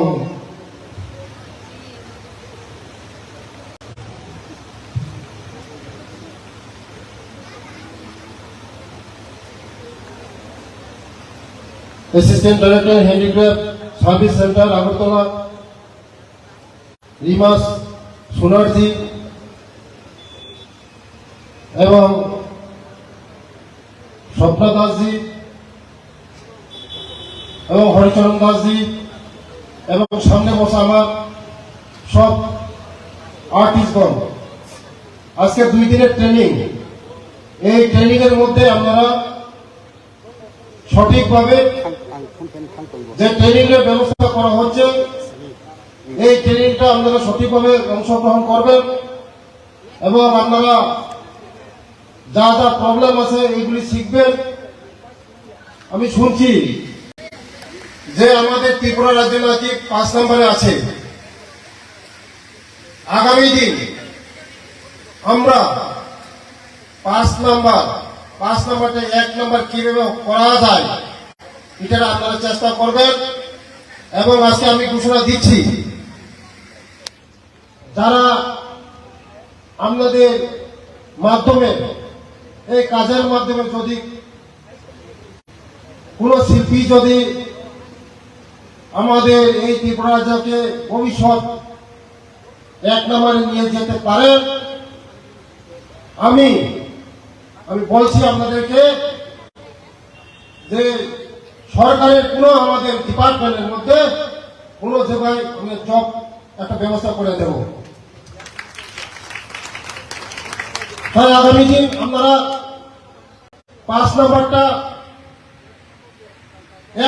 assistant director handicraft service centre Agartala রিমাস সোনারজি এবং স্বপ্না দাসজি এবং হরিচরণ দাসজি এবং সামনে বসা আমার সব আর্টিস্টগণ আজকে 2 দিনের ট্রেনিং। এই ট্রেনিং এর মধ্যে আপনারা সঠিকভাবে যে ট্রেনিং এর ব্যবস্থা করা হচ্ছে এই ট্রেনিংটা আপনারা সঠিকভাবে অংশগ্রহণ করবেন এবং আপনারা যা যা প্রবলেম আছে এইগুলি শিখবেন। আমি শুনছি যে আমাদের ত্রিপুরা রাজ্য নাকি 5 নম্বরে আছে। আগামী দিন আমরা 5 নম্বরটা 1 নম্বর কিভাবে করা যায় এটা আপনারা চেষ্টা করবেন। এবং আজকে আমি ঘোষণা দিচ্ছি যারা আপনাদের মাধ্যমে এই কাজের মাধ্যমে যদি কোন শিল্পী যদি আমাদের এই ত্রিপুরা রাজ্যকে ভবিষ্যৎ 1 নম্বরে নিয়ে যেতে পারেন আমি বলছি আপনাদেরকে যে সরকারের কোনো আমাদের ডিপার্টমেন্টের মধ্যে কোনো জায়গায় আমি জব একটা ব্যবস্থা করে দেব। তাই আগামী দিন আপনারা 5 নম্বরটা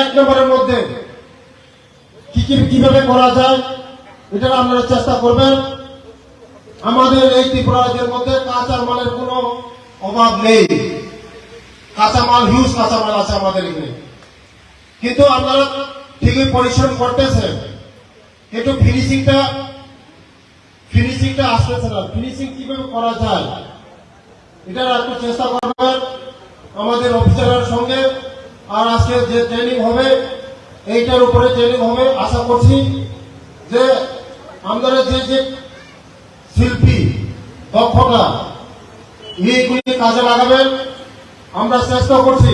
1 নম্বরের মধ্যে কিভাবে করা যায় এটা আপনারা চেষ্টা করবেন। আমাদের এই ত্রিপুরা রাজ্যের মধ্যে কাঁচা মালের কোনো অভাব নেই। কাঁচামাল হিউজ কাঁচামাল আছে আমাদের এখানে, কিন্তু আপনারা ঠিকই পরিশ্রম করতেছেন কিন্তু ফিনিশিংটা আসতেছে না। ফিনিশিং কিভাবে করা যায় এটা একটু চেষ্টা করবেন আমাদের অফিসারের সঙ্গে। আর আজকে যে ট্রেনিং হবে এইটার উপরে ট্রেনিং হবে। আশা করছি যে আপনারা যে শিল্পী দক্ষতা এইগুলি কাজে লাগাবেন। আমরা চেষ্টা করছি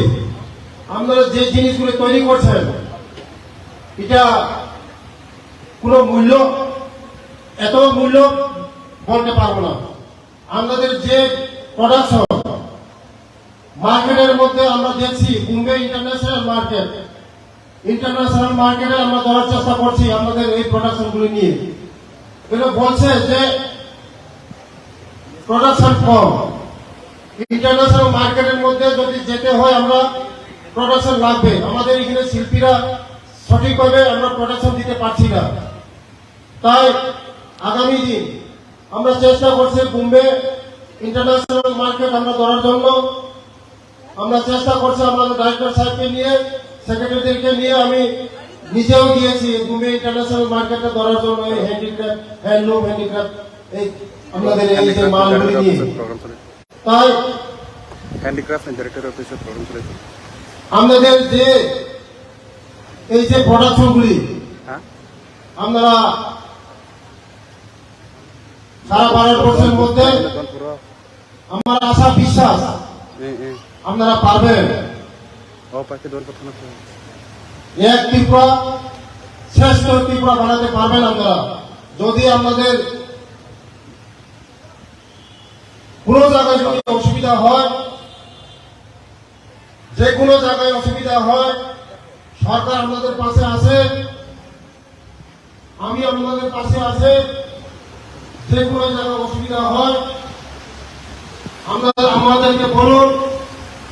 আপনারা যে জিনিসগুলি তৈরি করছেন এটা কোনো মূল্য এত মূল্য বলতে পারবো না। আমাদের যে প্রোডাকশন মার্কেটের মধ্যে আমরা দেখছি বোম্বে ইন্টারন্যাশনাল মার্কেটে আমরা ধরার চেষ্টা করছি আমাদের এই প্রোডাকশন গুলি নিয়ে। এটা বলছে যে প্রোডাকশন কম, ইন্টারন্যাশনাল মার্কেটের মধ্যে যদি যেতে হয় আমরা প্রোডাকশন লাগবে। আমাদের এখানে শিল্পীরা সঠিকভাবে আমরা প্রোডাকশন দিতে পারছি না। তাই আগামী দিন আমরা চেষ্টা করছি বোম্বে ইন্টারন্যাশনাল মার্কেট আমরা ধরার জন্য। আমরা চেষ্টা করছি আমাদের ডাইরেক্টর সাহেবকে নিয়ে, সেক্রেটারিদেরকে নিয়ে, আমি নিজেও গিয়েছি বোম্বে ইন্টারন্যাশনাল মার্কেটে ধরার জন্য। এই হ্যান্ডিক্রাফট, হ্যান্ডলুম হ্যান্ডিক্রাফট এই আমাদের এই যে মালগুলি নিয়ে। তাই হ্যান্ডিক্রাফট ডাইরেক্টর অফিসের প্রোগ্রাম চলেছে। আমাদের যে এই যে প্রোডাকশনগুলি আমরা সারা ভারতবর্ষের মধ্যে আমার আশা বিশ্বাস আপনারা পারবেন। এক ত্রিপুরা শ্রেষ্ঠ ত্রিপুরা বানাতে পারবেন আপনারা যদি আপনাদের কোন জায়গায় যদি অসুবিধা হয়, যে কোনো জায়গায় অসুবিধা হয় সরকার আপনাদের পাশে আছে, আমি আপনাদের পাশে আছে। যে কোনো জায়গায় অসুবিধা হয় আমাদেরকে বলুন,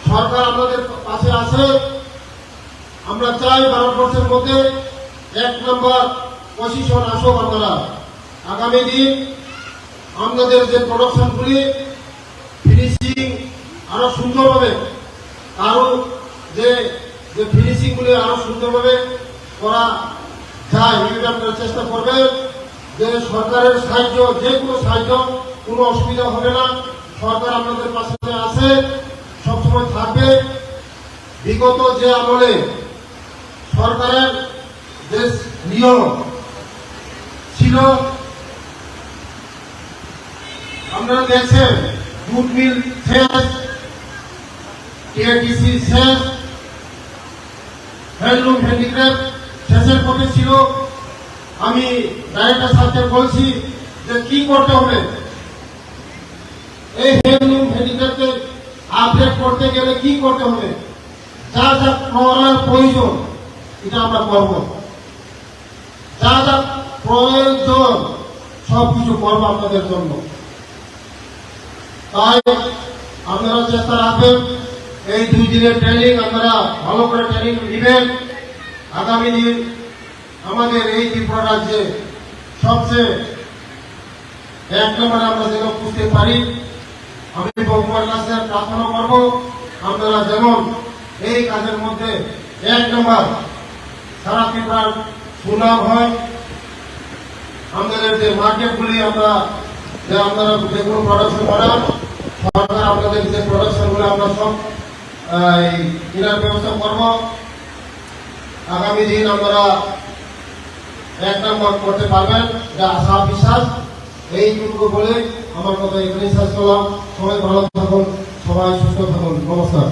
সরকার আপনাদের পাশে আছে। আমরা চাই ভারতবর্ষের মধ্যে 1 নম্বর পজিশন আসুক। আপনারা আগামী দিন আপনাদের যে প্রোডাকশনগুলি ফিনিশিং আরো সুন্দরভাবে আরো যে যে ফিনিশিং গুলো আরো সুন্দরভাবে করা যায় এটা আপনারা চেষ্টা করবেন। যে সরকারের সাহায্য, যে কোনো সাহায্য, কোনো অসুবিধা হবে না। সরকার আপনাদের পাশে আছে, সবসময় থাকবে। বিগত যে আমলে সরকারের যে নিয়ম ছিল আপনারা দেখছেন, জুট মিল শেষ, টিআরটিসি শেষ, হ্যান্ডলুম হ্যান্ডিক্রাফট শেষের পথে ছিল। আমি ডাইরেক্টর সাহেবকে বলছি যে কি করতে হবে, এই হ্যান্ডলুম হ্যান্ডিক্রাফটকে আপডেট করতে গেলে কি করতে হবে, যা যা করার প্রয়োজন এটা আমরা করব, যা যা প্রয়োজন সবকিছু করবো আপনাদের জন্য। তাই আপনারা চেষ্টা রাখবেন, এই 2 দিনের ট্রেনিং আপনারা ভালো করে ট্রেনিং নেবেন। আগামী দিন আমাদের এই ত্রিপুরা রাজ্যে সবচেয়ে 1 নম্বরে আমরা যেন বুঝতে পারি। আমি ভগবানের কাছে প্রার্থনা করব আপনারা যেমন এই কাজের মধ্যে 1 নম্বর সারা ত্রিপুরার সুনাম হয়। আমাদের যে মার্কেটগুলি আপনারা যে কোনো প্রোডাকশন করান, সরকার আপনাদের যে প্রোডাকশন গুলো আমরা সব কেনার ব্যবস্থা করব। আগামী দিন আপনারা 1 নম্বর করতে পারবেন, যা আশা বিশ্বাস। এইটুকু বলে আমার কথা এখানেই শেষ করলাম। সবাই ভালো থাকুন, সবাই সুস্থ থাকুন। নমস্কার।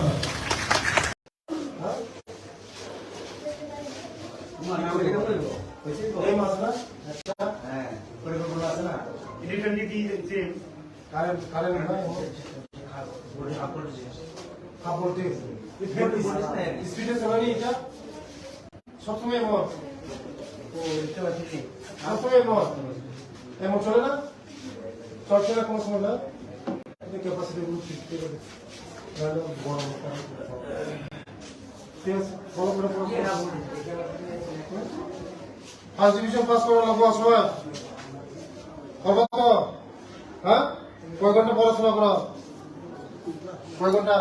এই মাছ না হ্যাঁ, পরিকল্পনা আছে না? কারেন্ট কাপড় দিয়ে স্পিডে চালানি এটা সবসময় মত সবসময় মত এমন চলে না, চলছে না কোনো সময় না। ক্যাপাসিটি গরম ঠিক আছে, ফলো করে ফার্স্ট ডিভিশন পাস করা লাগবো সবাই। করবো তো? হ্যাঁ, কয় ঘন্টা পড়াশোনা করো? কয় ঘন্টা?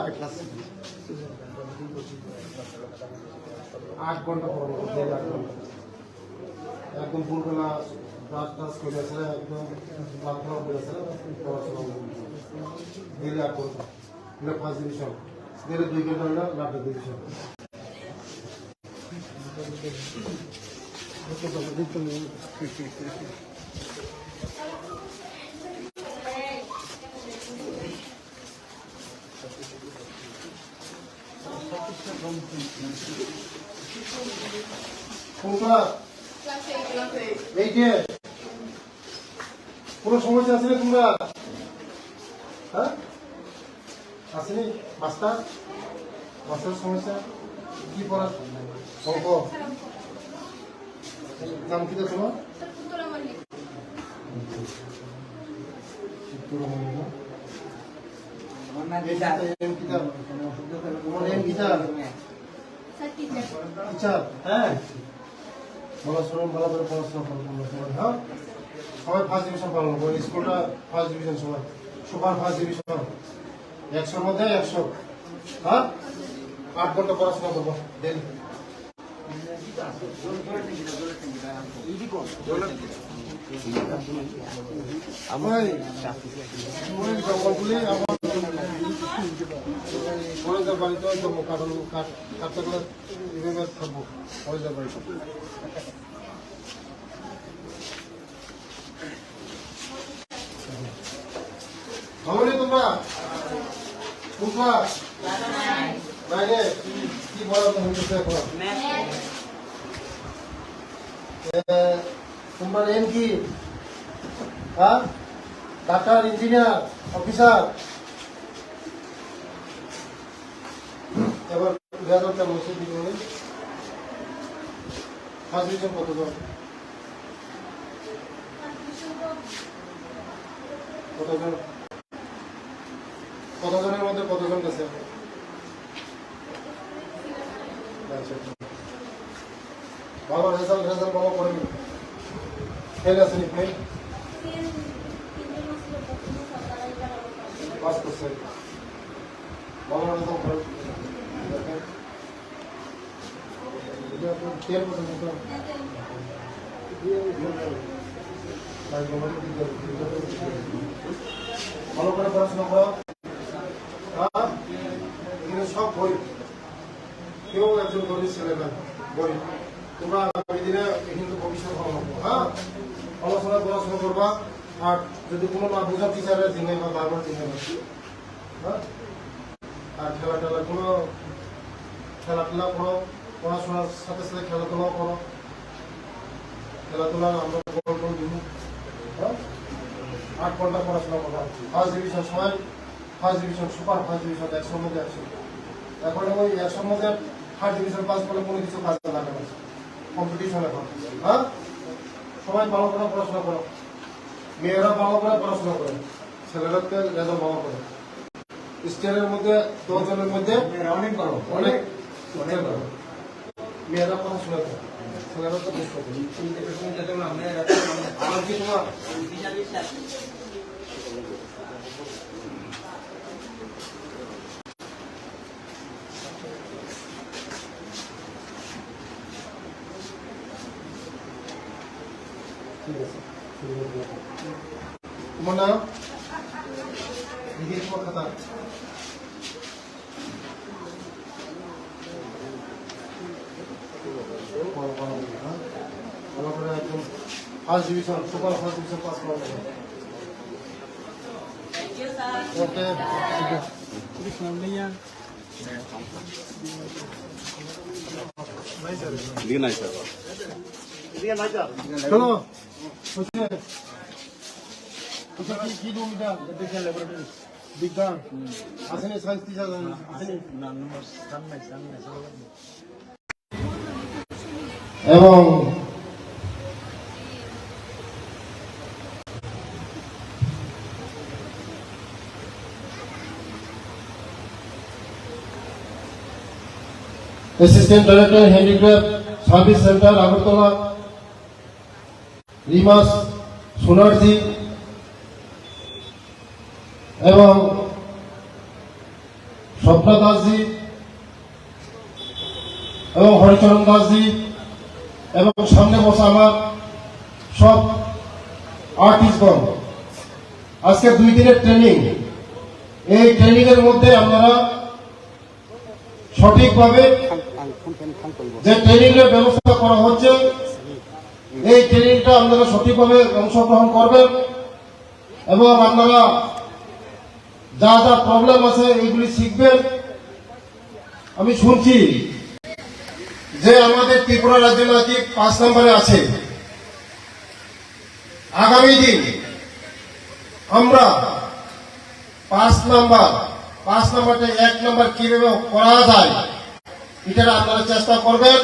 8 ঘন্টা পড়ো, 8 ঘন্টা একদম ভোরবেলা ব্রাশ টাশ করে আছে, একদম প্রার্থনা করে আছে, পড়াশোনা ডেলি 8 ঘন্টা। এটা ফার্স্ট ডিভিশন, ডেলি 2 ঘন্টা হলো লাস্ট ডিভিশন। কোনটা? এই যে কোনো সমস্যা আছে না তোমরা? হ্যাঁ, আসেনি? মাস্টার সমস্যা কি পড়া? অঙ্ক নাম কি তোমার? হ্যাঁ, ভালো শুনুন, ভালো করে পড়াশোনা করুন। হ্যাঁ, সবাই ফার্স্ট ডিভিশন পালন করবো। স্কুলটা ফার্স্ট ডিভিশন, সবাই সুপার ফার্স্ট ডিভিশন, 100-র মধ্যে 100। হ্যাঁ, 8 ঘন্টা পড়াশোনা করবো ডেলি। জঙ্গলগুলি আমার কলেজের বাড়িতে কাটতে গেলে এভাবে থাকবো কলেজের বাড়িতে। ভাবনি তোমরা কোনটা বাইরে কি বলা হইতেছে এখন? তোমার এম কি? হ্যাঁ, ডাক্তার, ইঞ্জিনিয়ার, অফিসার। এবার রেজাল্টটা বসে দিতে হবে। ফার্স্ট ডিভিশন কতজন? কতজনের মধ্যে কতজন গেছে? ভালো রেজাল্ট ভালো করেনি, ফেল আসেনি? ফেল পাস করছে। ভালো করে পড়াশোনা করো। হ্যাঁ, এগুলো সব বই, কেউ একজন গরিব ছেলে না, গরিব। তোমরা আগামী দিনে কিন্তু ভবিষ্যৎ ভালো হবে। হ্যাঁ, পড়াশোনা করবা। আর যদি কোনো না বোঝা টিচারের দিনে বা বারবার দিনে, হ্যাঁ, আর খেলাধুলা করো, পড়াশোনার সাথে সাথে খেলাধুলাও করো। খেলাধুলা আমরা দিব। হ্যাঁ, 8 ঘন্টা পড়াশোনা করবা। ফার্স্ট ডিভিশন সময়, first division, super first division 100 মধ্যে 100। এখন ওই 100 মধ্যে ফার্স্ট ডিভিশন পাস করলে কোনো কিছু কাজে লাগে না, কম্পিটিশন এখন। হ্যাঁ, সবাই ভালো করে পড়াশোনা করো। মেয়েরা ভালো করে পড়াশোনা করে, ছেলেরাকে রেজাল্ট ভালো করে। স্টেটের মধ্যে 10 জনের মধ্যে অনেক বড় অনেক করো। মেয়েরা পড়াশোনা করে, ছেলেরা তো বেশ করে। আমার কি তোমার ঠিক আছে, তোমার নাম দিদির খাতা ভালো করে একদম first division, super first division pass করা যাবে। ওকে, দিয়ে নাই স্যার। চলো হচ্ছে কি রুম এটা দেখেন, ল্যাবরেটরি বিজ্ঞান আসেনি, সায়েন্স টিচার আসেনি। এবং assistant director handicraft service centre Agartala রিমাস সোনারজি এবং স্বপ্না দাসজি এবং হরিচরণ দাসজি এবং সামনে বসা আমার সব আর্টিস্টগণ, আজকে 2 দিনের ট্রেনিং। এই ট্রেনিং এর মধ্যে আপনারা সঠিকভাবে যে ট্রেনিং এর ব্যবস্থা করা হচ্ছে, এই ট্রেনিংটা আপনারা সঠিকভাবে অংশগ্রহণ করবেন এবং আপনারা যা যা প্রবলেম আছে এইগুলি শিখবেন। আমি শুনছি যে আমাদের ত্রিপুরা রাজ্য নাকি 5 নম্বরে আছে। আগামী দিন আমরা 5 নম্বরটা 1 নম্বর কিভাবে করা যায় এটা আপনারা চেষ্টা করবেন।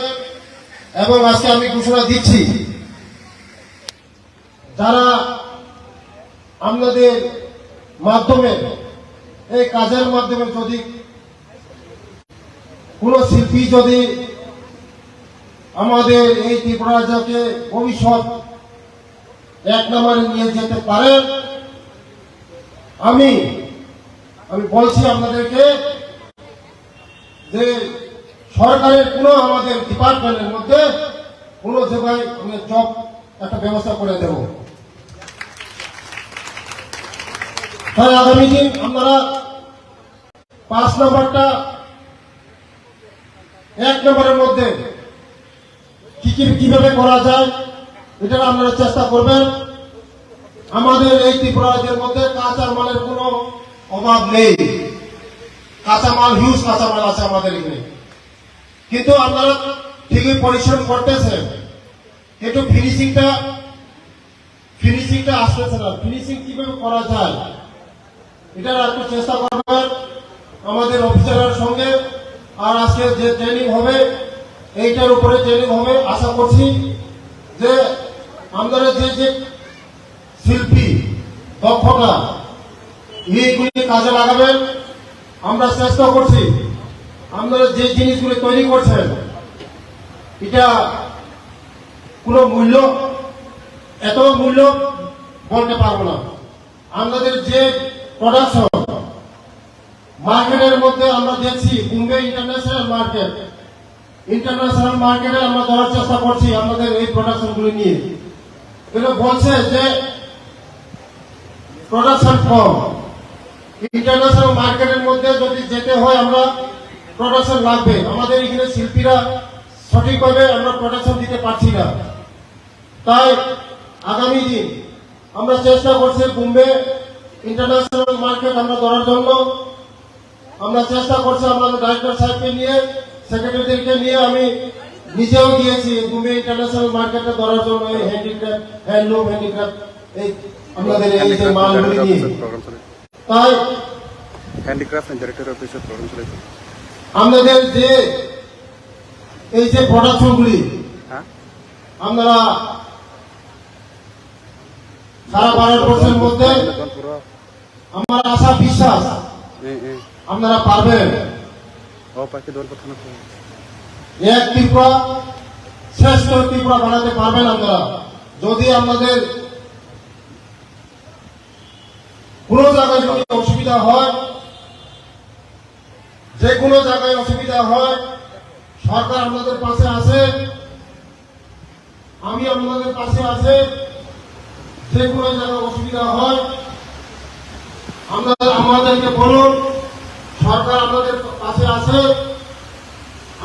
এবং আজকে আমি ঘোষণা দিচ্ছি, যারা আপনাদের মাধ্যমে এই কাজের মাধ্যমে যদি কোন শিল্পী যদি আমাদের এই ত্রিপুরা রাজ্যকে ভবিষ্যৎ 1 নম্বরে নিয়ে যেতে পারেন, আমি বলছি আপনাদেরকে যে সরকারের কোনো আমাদের ডিপার্টমেন্টের মধ্যে কোনো জায়গায় আমি জব একটা ব্যবস্থা করে দেব। তাই আগামী দিন আপনারা 5 নম্বরটা 1 নম্বরের মধ্যে কিভাবে করা যায় এটা আপনারা চেষ্টা করবেন। আমাদের এই ত্রিপুরা রাজ্যের মধ্যে কাঁচা মালের কোনো অভাব নেই, কাঁচামাল হিউজ কাঁচামাল আছে আমাদের এখানে, কিন্তু আপনারা ঠিকই পরিশ্রম করতেছেন, কিন্তু ফিনিশিংটা আসতেছে না। ফিনিশিং কিভাবে করা যায় এটার একটু চেষ্টা করবেন আমাদের অফিসারের সঙ্গে। আর আজকে যে ট্রেনিং হবে এইটার উপরে ট্রেনিং হবে। আশা করছি যে আপনারা যে শিল্পী দক্ষতা এইগুলি কাজে লাগাবেন। আমরা চেষ্টা করছি আপনারা যে জিনিসগুলি তৈরি করছেন এটা কোনো মূল্য, এত মূল্য বলতে পারবো না। আপনাদের যে প্রোডাকশন মার্কেটের মধ্যে আমরা দেখছি বোম্বে ইন্টারন্যাশনাল মার্কেটে আমরা ধরার চেষ্টা করছি আমাদের এই প্রোডাকশনগুলি নিয়ে। কিন্তু বলছে যে প্রোডাকশন কম, ইন্টারন্যাশনাল মার্কেটের মধ্যে যদি যেতে হয় আমরা প্রোডাকশন লাগবে, আমাদের এখানে শিল্পীরা সঠিকভাবে আমরা প্রোডাকশন দিতে পারছি না। তাই আগামী দিন আমরা চেষ্টা করছি বোম্বে ইন্টারন্যাশনাল মার্কেট আমরা ধরার জন্য। আমরা চেষ্টা করছি আমাদের ডাইরেক্টর সাহেবকে নিয়ে, সেক্রেটারিদেরকে নিয়ে, আমি নিজেও গিয়েছি বোম্বে ইন্টারন্যাশনাল মার্কেটে ধরার জন্য এই হ্যান্ডিক্রাফট, হ্যান্ডলুম হ্যান্ডিক্রাফট এই আমাদের এই যে মালগুলি নিয়ে। তাই হ্যান্ডিক্রাফট এন্ড ডাইরেক্টর অফিসের প্রোগ্রাম চলেছে। আমাদের যে এই যে প্রোডাকশনগুলি হ্যাঁ, আপনারা সারা ভারতবর্ষের মধ্যে আমার আশা বিশ্বাস আপনারা পারবেন। পাখি দৌড় কথা না, এক ত্রিপুরা শ্রেষ্ঠ ত্রিপুরা বানাতে পারবেন আপনারা যদি আপনাদের কোন জায়গায় যদি অসুবিধা হয়, যে কোনো জায়গায় অসুবিধা হয়, সরকার আপনাদের পাশে আছে, আমি আপনাদের পাশে আছে। যে কোনো জায়গায় অসুবিধা হয় আমাদেরকে বলুন, সরকার আপনাদের পাশে আছে।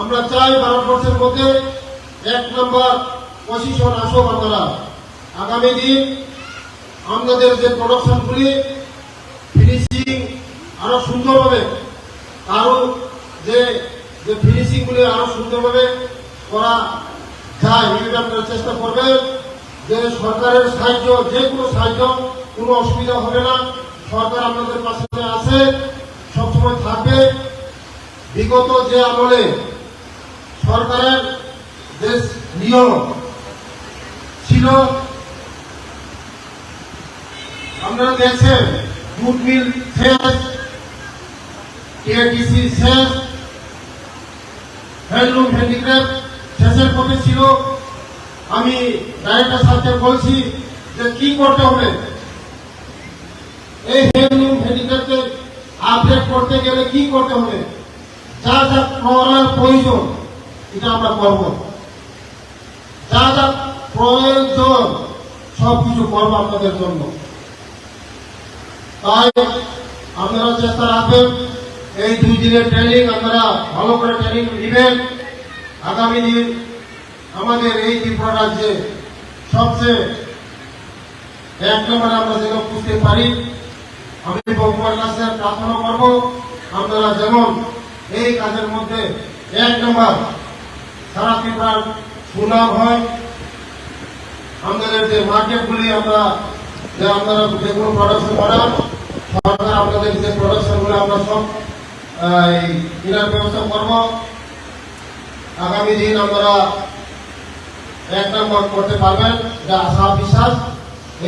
আমরা চাই ভারতবর্ষের মধ্যে 1 নম্বর পজিশন আসুক আপনারা। আগামী দিন আমাদের যে প্রোডাকশনগুলি ফিনিশিং আরো সুন্দরভাবে, আরো যে ফিনিশিং গুলি আরো সুন্দরভাবে করা যায়, এটা আপনারা চেষ্টা করবেন। যে সরকারের সাহায্য, যে কোনো সাহায্য, কোনো অসুবিধা হবে না। সরকার আপনাদের পাশে আছে, সবসময় থাকবে। বিগত যে আমলে সরকারের যে নিয়ম ছিল আপনারা দেখছেন, জুট মিল শেষ, টিআরটিসি শেষ, হ্যান্ডলুম হ্যান্ডিক্রাফট শেষের পথে ছিল। আমি ডাইরেক্টর সাহেবকে বলছি যে কি করতে হবে, এই হ্যান্ডলুম হ্যান্ডিক্রাফটকে আপডেট করতে গেলে কি করতে হবে, যা যা করার প্রয়োজন এটা আমরা করব, যা যা প্রয়োজন সবকিছু করবো আপনাদের জন্য। তাই আপনারা চেষ্টা রাখবেন এই 2 দিনের ট্রেনিং আপনারা ভালো করে ট্রেনিং নেবেন। আগামী দিন আমাদের এই ত্রিপুরা রাজ্যে সবচেয়ে 1 নম্বরে আমরা যেন বুঝতে পারি। আমি ভগবানের কাছে প্রার্থনা করবো আপনারা যেমন এই কাজের মধ্যে 1 নম্বর সারা ত্রিপুরার সুনাম হয়। আমাদের যে মার্কেটগুলি আপনারা যে কোনো প্রোডাকশন করান, সরকার আপনাদের যে প্রোডাকশনগুলো আমরা সব কেনার ব্যবস্থা করব। আগামী দিন আপনারা 1 নম্বর করতে পারবেন, যা আশা বিশ্বাস।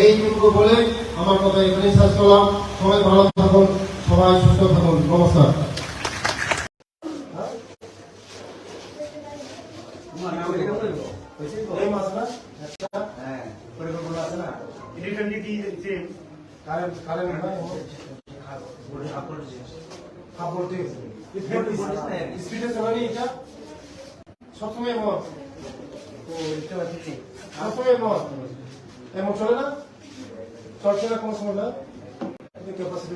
এইটুকু বলে আমার কথা এখানে শেষ করলাম। সবাই ভালো থাকুন, সবাই সুস্থ থাকুন। নমস্কার। এই মাছ না হ্যাঁ, পরিকল্পনা আছে না? সবসময় মত সবসময় মত এমন চলে না, চলছে না কোনো সময় না। ক্যাপাসিটি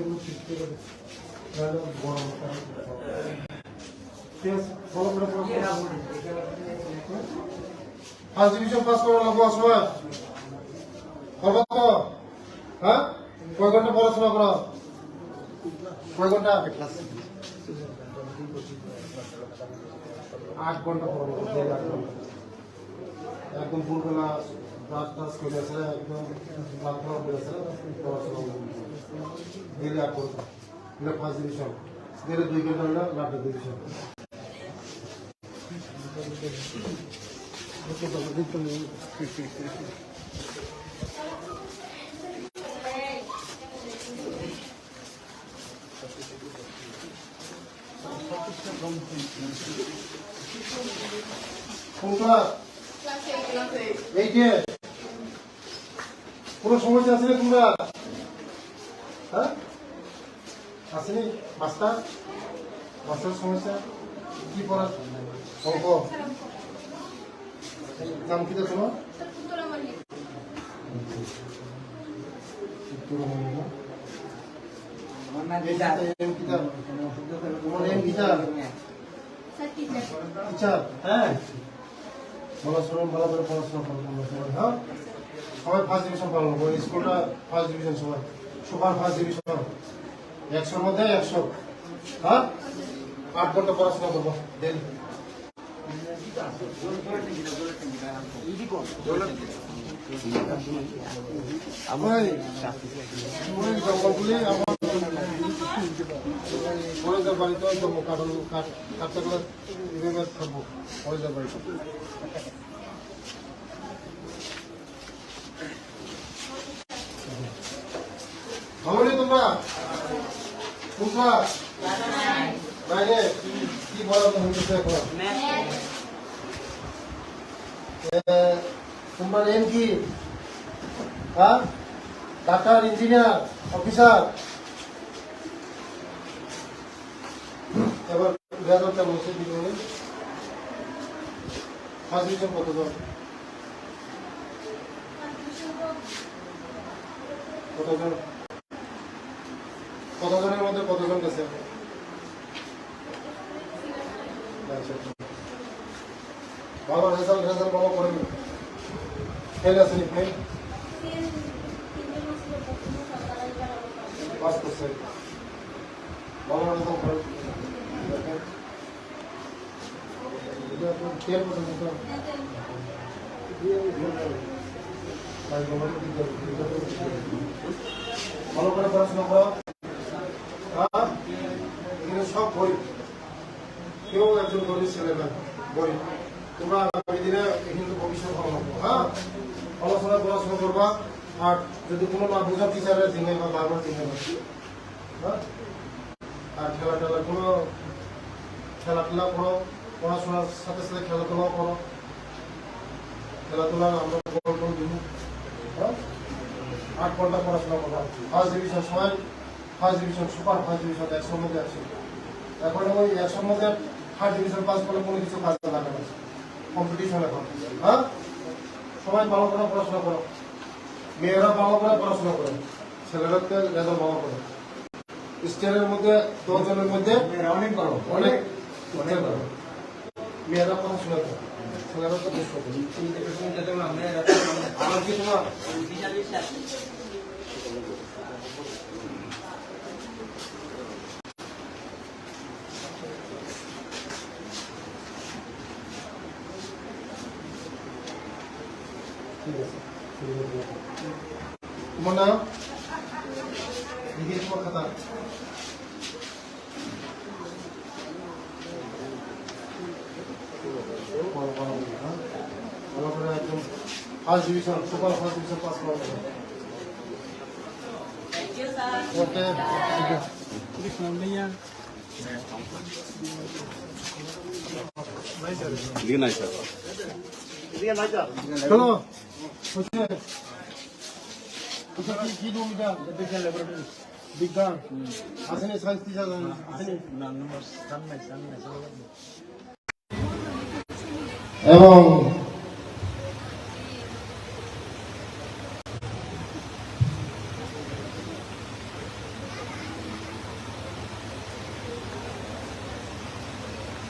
ফার্স্ট ডিভিশন পাস করা লাগবো সময় করবো তো। হ্যাঁ, কয় ঘন্টা পড়াশোনা করো, কয় ঘন্টা? 8 ঘন্টা পড়বো, 8 ঘন্টা একদম ভোরবেলা ব্রাশ টাশ করেছে, একদম প্রার্থনা করেছে, পড়াশোনা ডেলি 8 ঘন্টা। এটা ফার্স্ট ডিভিশন, ডেলি 2 ঘন্টা হলে লাস্ট ডিভিশন। কোনটা? এই যে কোনো সমস্যা আছে না তোমরা? হ্যাঁ, আসেনি মাস্টার মাস্টার সমস্যা কি পড়া অঙ্ক নাম কি তোমার আমার নাম গীতা। তোমার নাম গীতা টিচার হ্যাঁ পড়াশোনা ভালো করে পড়াশোনা করবো সবাই হ্যাঁ সবাই ফার্স্ট ডিভিশন পালন করবো স্কুলটা ফার্স্ট ডিভিশন সবাই সুপার ফার্স্ট ডিভিশন 100-র মধ্যে 100 হ্যাঁ 8 ঘন্টা পড়াশোনা করবো ডেলি আমার জঙ্গলগুলি আমার পরের বাড়িতে জন্ম কাটল কাটতে গেলে এভাবে থাকবো পরের বাড়িতে ভাবনি তোমরা তোমরা বাইরে কি বলো তো হইতেছে এখন তোমার এম কি হ্যাঁ ডাক্তার ইঞ্জিনিয়ার অফিসার এবার বেতনটা বসে দিবে ফার্স্ট ডিভিশন কতজন কতজন কতজনের মধ্যে কতজন গেছে ভালো রেজাল্ট ভালো করেন ফেল আসেনি ফেল পাস করছে ভালো রেজাল্ট করেন তেল পর্যন্ত ভালো করে পড়াশোনা করো এগুলো সব বই কেউ একজন গরিব ছেলে না গরিব তোমরা আগামী দিনে কিন্তু ভবিষ্যৎ ভালো হবে হ্যাঁ পড়াশোনা করবা আর যদি কোনো না বোঝা টিচারের দিনে বা বারবার দিনে হ্যাঁ আর খেলা কোনো খেলাধুলা করো পড়াশোনার সাথে সাথে খেলাধুলাও করো খেলাধুলা আমরা বল দিব হ্যাঁ 8 ঘন্টা পড়াশোনা করবা ফার্স্ট ডিভিশন সবাই first division super first division 100-র মধ্যে আছে এখন ওই 100-র মধ্যে ফার্স্ট ডিভিশন পাস করলে কোনো কিছু কাজে লাগে না কম্পিটিশন এখন হ্যাঁ সবাই ভালো করে পড়াশোনা করো মেয়েরা ভালো করে পড়াশোনা করে ছেলেরাকে রেজাল্ট ভালো করে স্টেটের মধ্যে 10 জনের মধ্যে অনেক বড় অনেক করো মেয়েরা পড়াশোনা করে ছেলেরা তো বেশ করে আমার কি তোমার তোমার নাম লিখে তোমার খাতা ভালো করে একদম first division super first division pass করা যাবে ওকে লিখে নাই স্যার চলো হচ্ছে কি রুম এটা বিজ্ঞান আসেনি সায়েন্স টিচার আসেনি এবং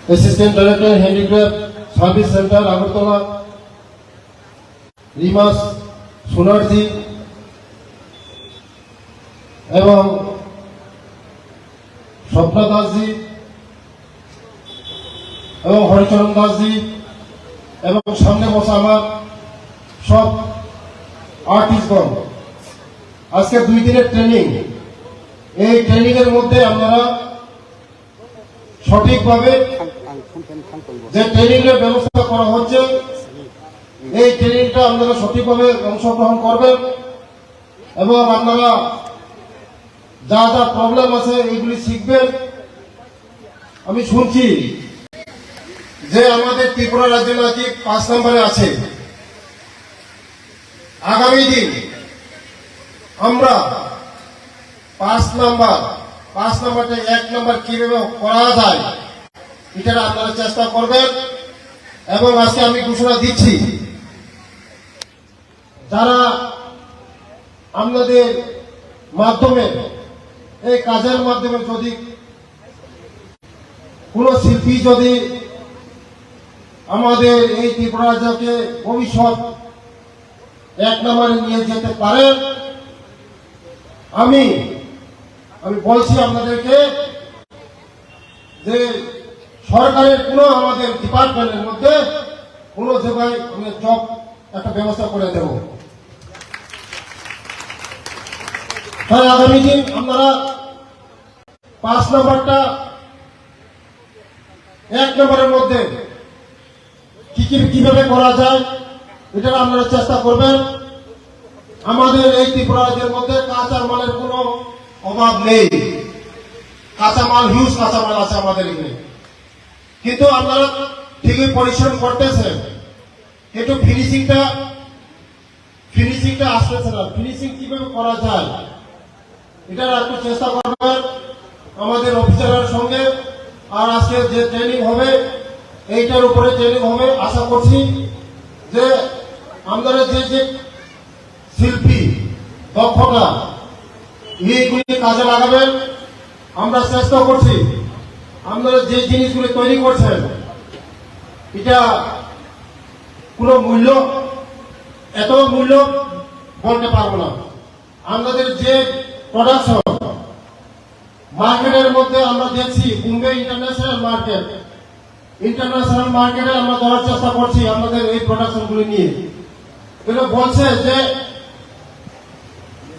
assistant director handicraft service centre Agartala রিমাস সোনারজি এবং স্বপ্না দাসজি এবং হরিচরণ দাসজি এবং সামনে বসা আমার সব আর্টিস্টগণ আজকে 2 দিনের ট্রেনিং এই ট্রেনিং এর মধ্যে আপনারা সঠিকভাবে যে ট্রেনিং এর ব্যবস্থা করা হচ্ছে এই ট্রেনিংটা আপনারা সঠিকভাবে অংশগ্রহণ করবেন এবং আপনারা যা যা প্রবলেম আছে এইগুলি শিখবেন আমি শুনছি যে আমাদের ত্রিপুরা রাজ্য নাকি 5 নম্বরে আছে আগামী দিন আমরা 5 5 নম্বরটা 1 নম্বর কিভাবে করা যায় এটা আপনারা চেষ্টা করবেন। এবং আজকে আমি ঘোষণা দিচ্ছি, যারা আপনাদের মাধ্যমে এই কাজের মাধ্যমে যদি কোন শিল্পী যদি আমাদের এই ত্রিপুরা রাজ্যকে ভবিষ্যৎ 1 নম্বরে নিয়ে যেতে পারেন, আমি বলছি আপনাদেরকে যে সরকারের কোন আমাদের ডিপার্টমেন্টের মধ্যে কোন জায়গায় আমি জব একটা ব্যবস্থা করে দেব। তাই আগামী দিন আপনারা 5 নম্বরটা 1 নম্বরের মধ্যে কিভাবে করা যায় এটা আপনারা চেষ্টা করবেন। আমাদের এই ত্রিপুরা রাজ্যের মধ্যে কাঁচা মালের কোনো অভাব নেই, কাঁচামাল হিউজ কাঁচামাল আছে আমাদের এখানে, কিন্তু আপনারা ঠিকই পরিশ্রম করতেছেন, কিন্তু ফিনিশিংটা আসতেছে না। ফিনিশিং কিভাবে করা যায় এটা একটু চেষ্টা করবেন আমাদের অফিসারের সঙ্গে। আর আজকে যে ট্রেনিং হবে এইটার উপরে ট্রেনিং হবে। আশা করছি যে আমাদের যে শিল্পী দক্ষতা এইগুলি কাজে লাগাবেন। আমরা চেষ্টা করছি আপনারা যে জিনিসগুলি তৈরি করছেন এটা কোনো মূল্য, এত মূল্য বলতে পারবো না। আমাদের যে প্রোডাকশন মার্কেটের মধ্যে আমরা দেখছি বোম্বে ইন্টারন্যাশনাল মার্কেটে আমরা দেওয়ার চেষ্টা করছি আমাদের এই প্রোডাকশনগুলি নিয়ে। এটা বলছে যে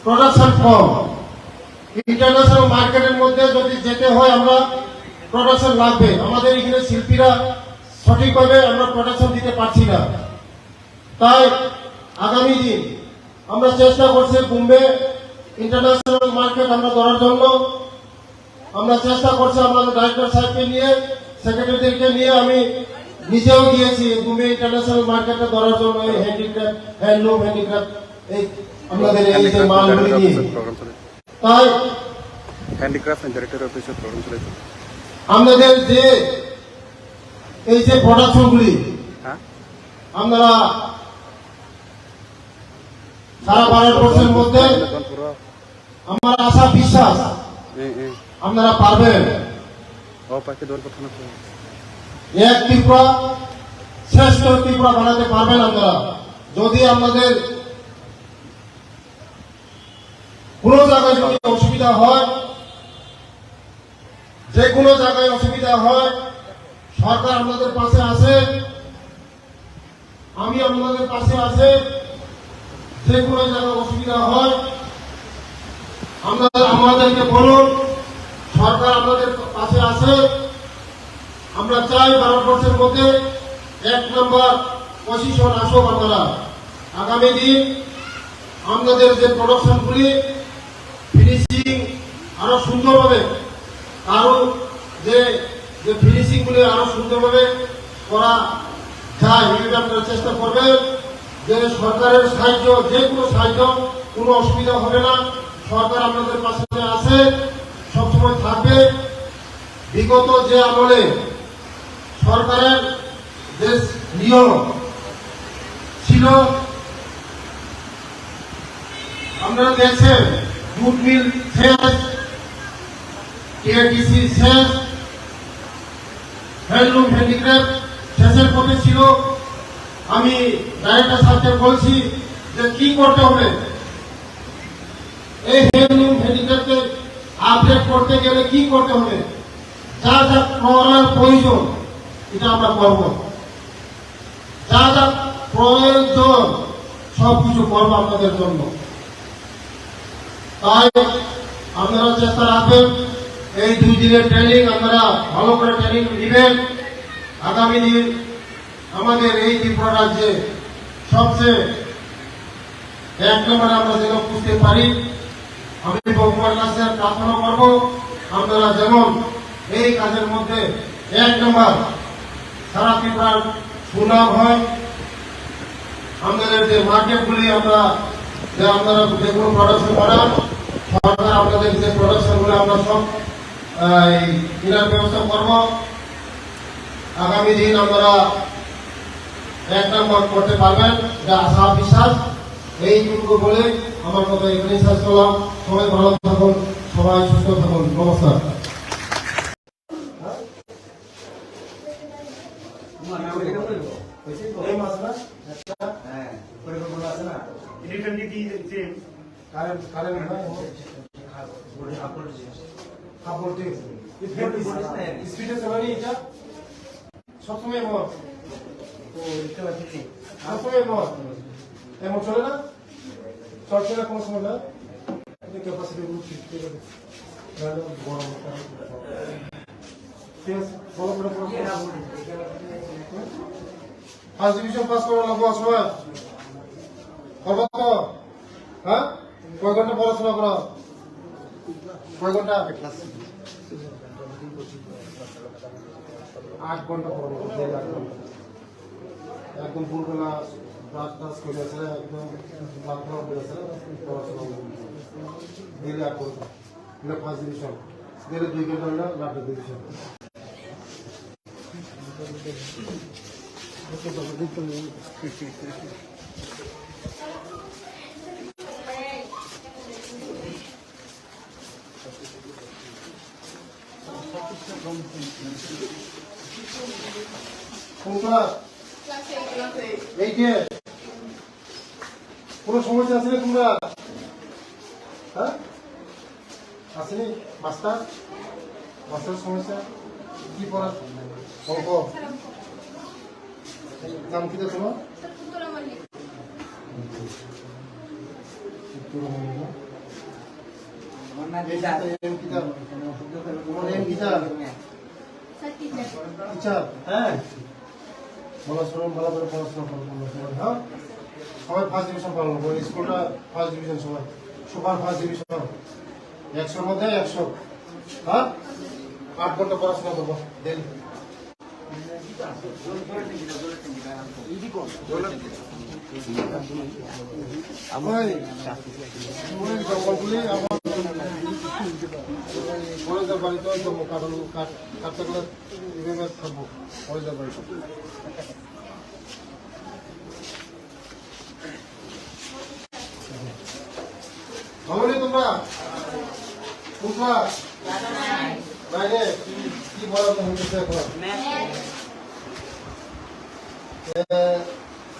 প্রোডাকশন কম, ইন্টারন্যাশনাল মার্কেটের মধ্যে যদি যেতে হয় আমরা প্রোডাকশন লাগবে। আমাদের এখানে শিল্পীরা সঠিকভাবে আমরা প্রোডাকশন দিতে পারছি না। তাই আগামী দিন আমরা চেষ্টা করছি বোম্বে ইন্টারন্যাশনাল মার্কেট আমরা ধরার জন্য। আমরা চেষ্টা করছি আমাদের ডাইরেক্টর সাহেবকে নিয়ে, সেক্রেটারিদেরকে নিয়ে, আমি নিজেও গিয়েছি বোম্বে ইন্টারন্যাশনাল মার্কেটে ধরার জন্য। এই হ্যান্ডিক্রাফট, হ্যান্ডলুম হ্যান্ডিক্রাফট এই আমাদের এই যে মালগুলি নিয়ে। তাই হ্যান্ডিক্রাফট এন্ড ডাইরেক্টর অফিসের প্রোগ্রাম চলেছে। আমাদের যে এই যে প্রোডাকশনগুলি হ্যাঁ, আপনারা সারা ভারতবর্ষের মধ্যে আমার আশা বিশ্বাস আপনারা পারবেন। পাখি দৌড় কথা না, এক ত্রিপুরা শ্রেষ্ঠ ত্রিপুরা বানাতে পারবেন আপনারা যদি আপনাদের কোন জায়গায় যদি অসুবিধা হয়, যে কোনো জায়গায় অসুবিধা হয়, সরকার আপনাদের পাশে আছে, আমি আপনাদের পাশে আছে। যে কোনো জায়গায় অসুবিধা হয় আমাদেরকে বলুন, সরকার আপনাদের পাশে আছে। আমরা চাই ভারতবর্ষের মধ্যে 1 নম্বর পজিশন আসুক। আপনারা আগামী দিন আমাদের যে প্রোডাকশনগুলি ফিনিশিং আরো সুন্দরভাবে, আরো যে ফিনিশিং গুলি আরো সুন্দরভাবে করা যায় এই আপনারা চেষ্টা করবেন। যে সরকারের সাহায্য, যে কোনো সাহায্য, কোনো অসুবিধা হবে না। সরকার আপনাদের পাশে আছে, সবসময় থাকবে। বিগত যে আমলে সরকারের যে নিয়ম ছিল আপনারা দেখছেন, জুট মিল শেষ, কেআরটিসি শেষ, হ্যান্ডলুম হ্যান্ডিক্রাফট শেষের পথে ছিল। আমি ডাইরেক্টর সাহেবকে বলছি যে কি করতে হবে, এই হ্যান্ডলুম হ্যান্ডিক্রাফটকে আপডেট করতে গেলে কি করতে হবে, যা যা করার প্রয়োজন এটা আমরা করব, যা যা প্রয়োজন সবকিছু করবো আপনাদের জন্য। তাই আপনারা চেষ্টা রাখবেন এই 2 দিনের ট্রেনিং আপনারা ভালো করে ট্রেনিং নেবেন। আগামী দিন আমাদের এই ত্রিপুরা রাজ্যে সবচেয়ে 1 নম্বরে আমরা যেন বুঝতে পারি। আমি ভগবানের কাছে প্রার্থনা করব আপনারা যেমন এই কাজের মধ্যে 1 নম্বর সারা ত্রিপুরার সুনাম হয়। আমাদের যে মার্কেটগুলি আমরা যে আপনারা যে কোনো প্রোডাকশন বানান সরকার আপনাদের যে প্রোডাকশনগুলো আমরা সব কেনার ব্যবস্থা করব। আগামী দিন আপনারা এক নম্বর করতে পারবেন, যা আশা বিশ্বাস। এইটুকু বলে আমার কথা এখানে শেষ করলাম। সবাই ভালো থাকুন, সবাই সুস্থ থাকুন। নমস্কার। এই মাছ না হ্যাঁ পরিকল্পনা আছে না কারেন্ট কাপড় দিয়ে স্পিডে চলানি এটা সবসময় মত সবসময় মত এমন চলে না, চলছে না কোনো সময় না। ক্যাপাসিটি বড় ঠিক আছে, বড় করে ফার্স্ট ডিভিশন পাস করা লাগবো সময় করবো তো। হ্যাঁ, কয় ঘন্টা পড়াশোনা করো? কয় ঘন্টা? 8 ঘন্টা পড়াবো। 8 ঘন্টা একদম ভোরবেলা ব্রাশ টাশ করে আছে, একদম বাথরুম করে আছে পড়াশোনা দিলে 8 ঘন্টা এটা ফার্স্ট ডিভিশন দিলে 2 ঘন্টা হলে লাস্ট ডিভিশন। কোনো সমস্যা আছে না তোমরা? হ্যাঁ আসেনি? মাস্টার সমস্যা কি পড়া? অঙ্ক নাম কি তোমার? হ্যাঁ ভালো করে পড়াশোনা করবো। হ্যাঁ সবাই ফার্স্ট ডিভিশন পালন করবো। স্কুলটা ফার্স্ট ডিভিশন, সবাই সুপার ফার্স্ট ডিভিশন 100-র মধ্যে 100। হ্যাঁ 8 ঘন্টা পড়াশোনা করবো ডেলি। জঙ্গলগুলি আমার কলেজের বাড়িতে কাটতে গেলে এভাবে থাকবো কলেজের বাড়িতে। ভাবনি তোমরা তোমরা বাইরে কি বলা হচ্ছে এখন?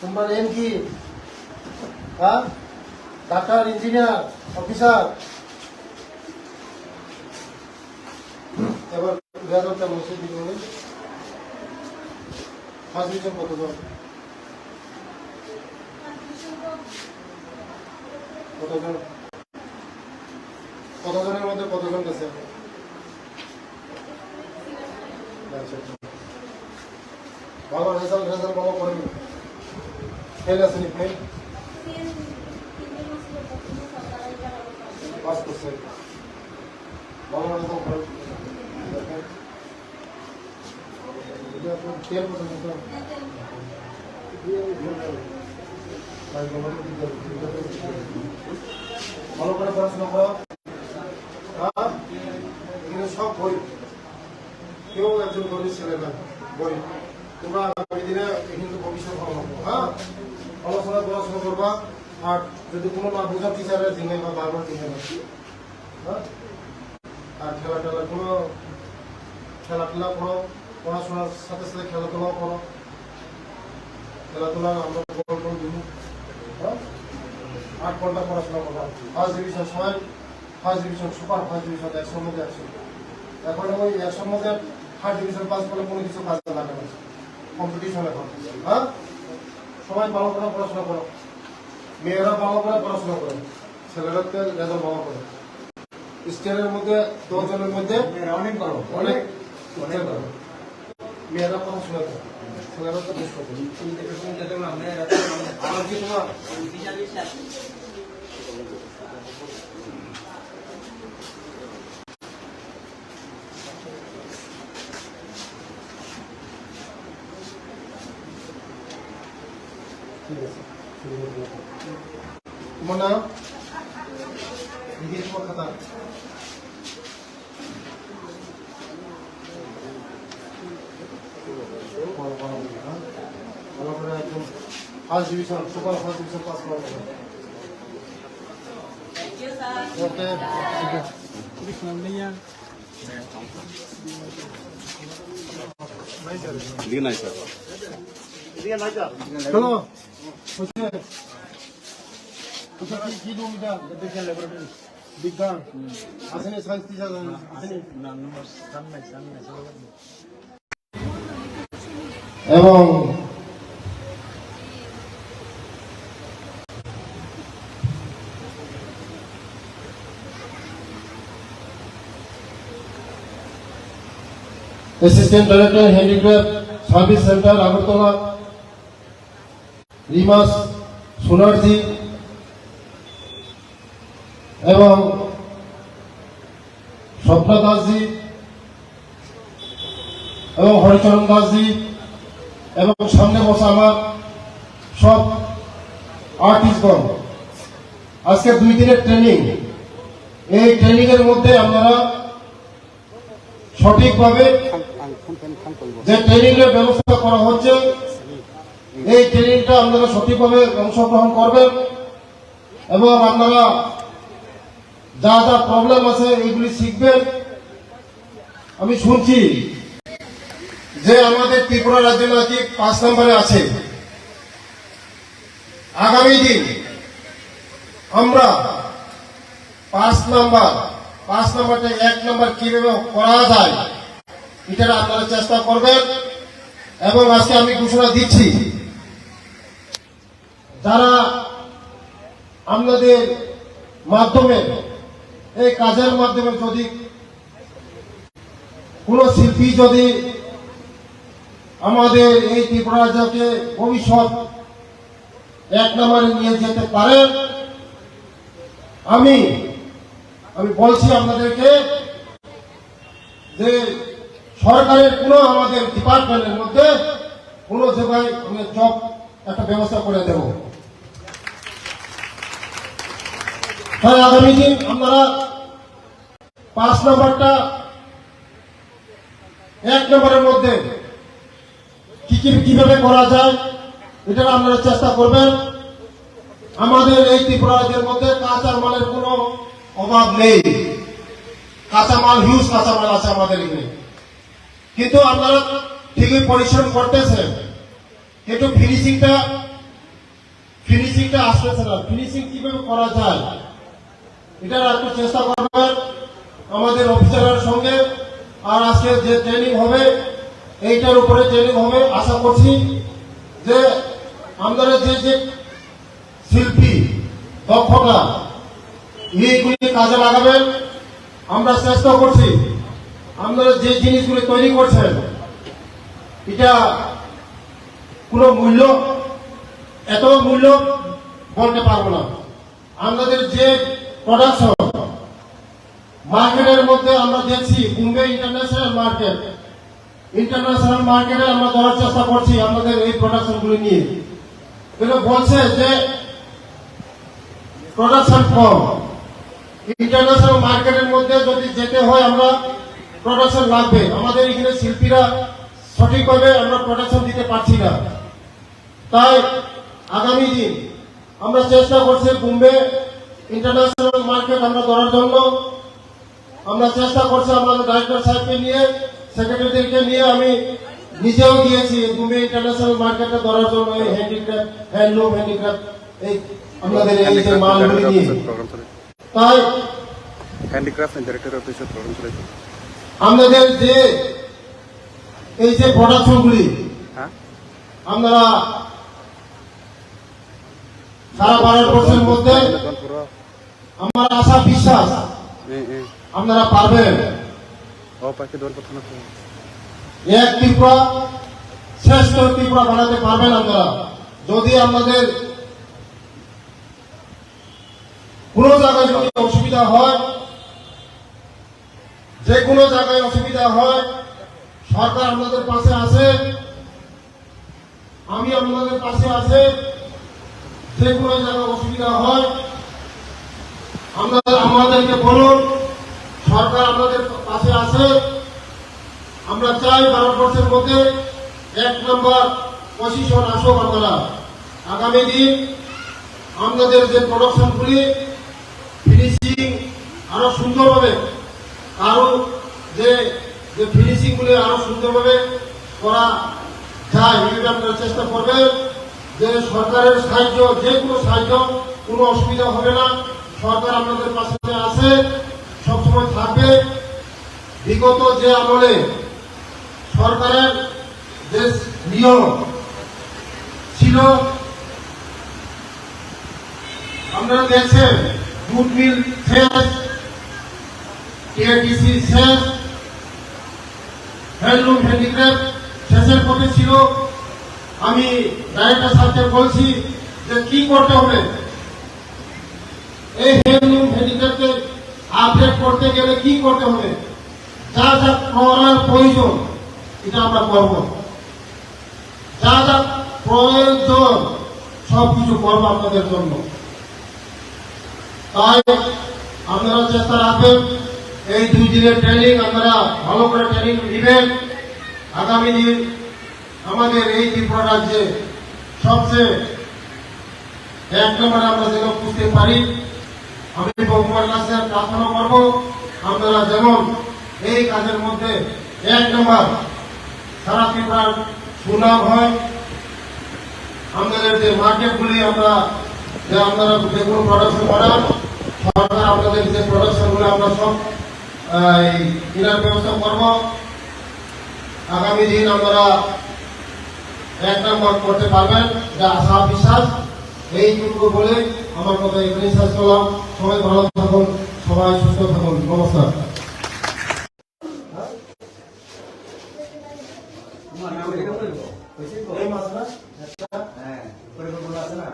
তোমার এম কি? হ্যাঁ ডাক্তার, ইঞ্জিনিয়ার, অফিসার। এবার রেজাল্টটা বসে দিবে। ফার্স্ট ডিভিশন কতজন? কতজনের মধ্যে কতজন গেছে? ভালো রেজাল্ট ভালো করেন। ফেল আসেনি? ফেল পাস করছে। ভালো রেজাল্ট করেন। তেল পর্যন্ত ভালো করে পড়াশোনা করো। সব বই, কেউ একজন গরিব ছেলে না, গরিব। তোমরা আগামী দিনে কিন্তু ভবিষ্যৎ ভালো হবে। হ্যাঁ পড়াশোনা করবা। আর যদি কোনো না বোঝা টিচারের দিনে বা বারবার দিনে না। হ্যাঁ আর খেলাধুলা করো, পড়াশোনার সাথে সাথে খেলাধুলাও করো। খেলাধুলা আমরা দিব। হ্যাঁ 8 ঘন্টা পড়াশোনা করবো। ফার্স্ট ডিভিশন সবাই first division, super first division 100-র মধ্যে 100। এখন ওই 100-র মধ্যে ফার্স্ট ডিভিশন পাস করলে কোনো কিছু কাজে লাগে না, কম্পিটিশন এখন। হ্যাঁ সবাই ভালো করে পড়াশোনা করো। মেয়েরা ভালো করে পড়াশোনা করে, ছেলেরা রেজাল্ট ভালো করে। স্টেটের মধ্যে 10 জনের মধ্যে অনেক মেয়েরা পড়াশোনা করে, ছেলেরা তো বেশ করে। আমার কি তোমার ঠিক আছে? তোমার নাম? দিয়ে দেবো খাতা। ভালো করে একদম first division, super first division pass করা হবে। ওকে, লিখে নাই স্যার চলো কি রুম এটা দেখে ল্যাবরেটরি বিজ্ঞান আসেনি, সায়েন্স টিচার আসেনি এবং assistant director handicraft service centre Agartala রিমাস সোনারজি এবং স্বপ্না দাসজি এবং হরিচরণ দাসজি এবং সামনে বসা আমার সব আর্টিস্টগণ, আজকে 2 দিনের ট্রেনিং। এই ট্রেনিং এর মধ্যে আপনারা সঠিকভাবে যে ট্রেনিং এর ব্যবস্থা করা হচ্ছে, এই ট্রেনিংটা আপনারা সঠিকভাবে অংশগ্রহণ করবেন এবং আপনারা যা যা প্রবলেম আছে এইগুলি শিখবেন। আমি শুনছি যে আমাদের ত্রিপুরা রাজ্য নাকি 5 নম্বরে আছে। আগামী দিন আমরা 5 নাম্বারটা 1 নাম্বার কিভাবে করা যায় এটা আপনারা চেষ্টা করবেন। এবং আজকে আমি ঘোষণা দিচ্ছি, যারা আপনাদের মাধ্যমে এই কাজের মাধ্যমে যদি কোন শিল্পী যদি আমাদের এই ত্রিপুরা রাজ্যকে ভবিষ্যৎ 1 নম্বরে নিয়ে যেতে পারেন, আমি বলছি আপনাদেরকে যে সরকারের কোন আমাদের ডিপার্টমেন্টের মধ্যে কোন জায়গায় আমি জব একটা ব্যবস্থা করে দেব। তাই আগামী দিন আপনারা 5 নম্বরটা 1 নম্বরের মধ্যে কিভাবে করা যায় এটা আপনারা চেষ্টা করবেন। আমাদের এই ত্রিপুরা রাজ্যের মধ্যে কাঁচা মালের কোনো অভাব নেই, কাঁচামাল হিউজ কাঁচামাল আছে আমাদের এখানে, কিন্তু আপনারা ঠিকই পরিশ্রম করতেছেন, কিন্তু ফিনিশিংটা আসতেছে না। ফিনিশিং কিভাবে করা যায় এটা একটু চেষ্টা করবেন আমাদের অফিসারের সঙ্গে। আর আজকে যে ট্রেনিং হবে এইটার উপরে ট্রেনিং হবে। আশা করছি যে আমাদের যে শিল্পী দক্ষতা এইগুলি কাজে লাগাবেন। আমরা চেষ্টা করছি আপনারা যে জিনিসগুলি তৈরি করছেন এটা কোনো মূল্য, এত মূল্য বলতে পারবো না। আমাদের যে প্রোডাকশন মার্কেটের মধ্যে আমরা দেখছি বোম্বে ইন্টারন্যাশনাল মার্কেটে আমরা ধরার চেষ্টা করছি আমাদের এই প্রোডাকশনগুলি নিয়ে। কিন্তু বলছে যে প্রোডাকশন কম, ইন্টারন্যাশনাল মার্কেটের মধ্যে যদি যেতে হয় আমরা প্রোডাকশন লাগবে। আমাদের এখানে শিল্পীরা সঠিকভাবে আমরা প্রোডাকশন দিতে পারছি না। তাই আগামী দিন আমরা চেষ্টা করছি বোম্বে ইন্টারন্যাশনাল মার্কেট আমরা ধরার জন্য। আমরা চেষ্টা করছি আমাদের ডাইরেক্টর সাহেবকে নিয়ে, সেক্রেটারিদেরকে নিয়ে, আমি নিজেও গিয়েছি বোম্বে ইন্টারন্যাশনাল মার্কেটটা ধরার জন্য। এই হ্যান্ডিক্রাফট, হ্যান্ডলুম হ্যান্ডিক্রাফট এই আমাদের এই যে মালগুলি নিয়ে। তাই হ্যান্ডিক্রাফট ডাইরেক্টর অফিসের প্রোগ্রাম চলেছে। আমাদের যে এই যে প্রোডাকশনগুলি হ্যাঁ আপনারা সারা ভারতবর্ষের মধ্যে আমার আশা বিশ্বাস আপনারা পারবেন। পাখি দৌড় কথা না এক ত্রিপুরা শ্রেষ্ঠ ত্রিপুরা বানাতে পারবেন আপনারা যদি আপনাদের কোন জায়গায় যদি অসুবিধা হয়, যে কোনো জায়গায় অসুবিধা হয়, সরকার আপনাদের পাশে আছে, আমি আপনাদের পাশে আছে। যে কোনো জায়গায় অসুবিধা হয় আমাদেরকে বলুন, সরকার আমাদের পাশে আছে। আমরা চাই ভারতবর্ষের মধ্যে 1 নম্বর পজিশন আসুক। আমরা আগামী দিন আমাদের যে প্রোডাকশনগুলি ফিনিশিং আরো সুন্দরভাবে, আরো যে ফিনিশিং গুলি আরো সুন্দরভাবে করা যায়, এই আপনারা চেষ্টা করবেন। যে সরকারের সাহায্য, যে কোনো সাহায্য, কোনো অসুবিধা হবে না। সরকার আপনাদের পাশে আছে, সবসময় থাকবে। বিগত যে আমলে সরকারের যে নিয়ম ছিল, আপনারা দেখছেন, জুট মিল শেষ, টিআরটিসি শেষ, হ্যান্ডলুম হ্যান্ডিক্রাফট শেষের পথে ছিল। আমি ডাইরেক্টর সাহেবকে বলছি যে কি করতে হবে, এই হ্যান্ডলুম হ্যান্ডিক্রাফটকে আপডেট করতে গেলে কি করতে হবে, যা যা করার প্রয়োজন এটা আমরা করব, যা যা প্রয়োজন সবকিছু করবো আপনাদের জন্য। তাই আপনারা চেষ্টা রাখবেন, এই 2 দিনের ট্রেনিং আপনারা ভালো করে ট্রেনিং নেবেন। আগামী দিন আমাদের এই ত্রিপুরা রাজ্যে সবচেয়ে 1 নম্বরে আমরা যেন বুঝতে পারি। আমি ভগবানের কাছে প্রার্থনা করব, আপনারা যেমন এই কাজের মধ্যে 1 নম্বর সারা ত্রিপুরার সুনাম হয়। আমাদের যে মার্কেটগুলি আপনারা যে কোনো প্রোডাকশন করান, সরকার আপনাদের যে প্রোডাকশনগুলো আমরা সব কেনার ব্যবস্থা করব। আগামী দিন আপনারা 1 নম্বর করতে পারবেন, যা আশা বিশ্বাস। এইটুকু বলে আমার কথা এখানেই শেষ করলাম। সবাই ভালো থাকুন, সবাই সুস্থ থাকুন। নমস্কার। এই মাসটা হ্যাঁ, পরিকল্পনা আছে না?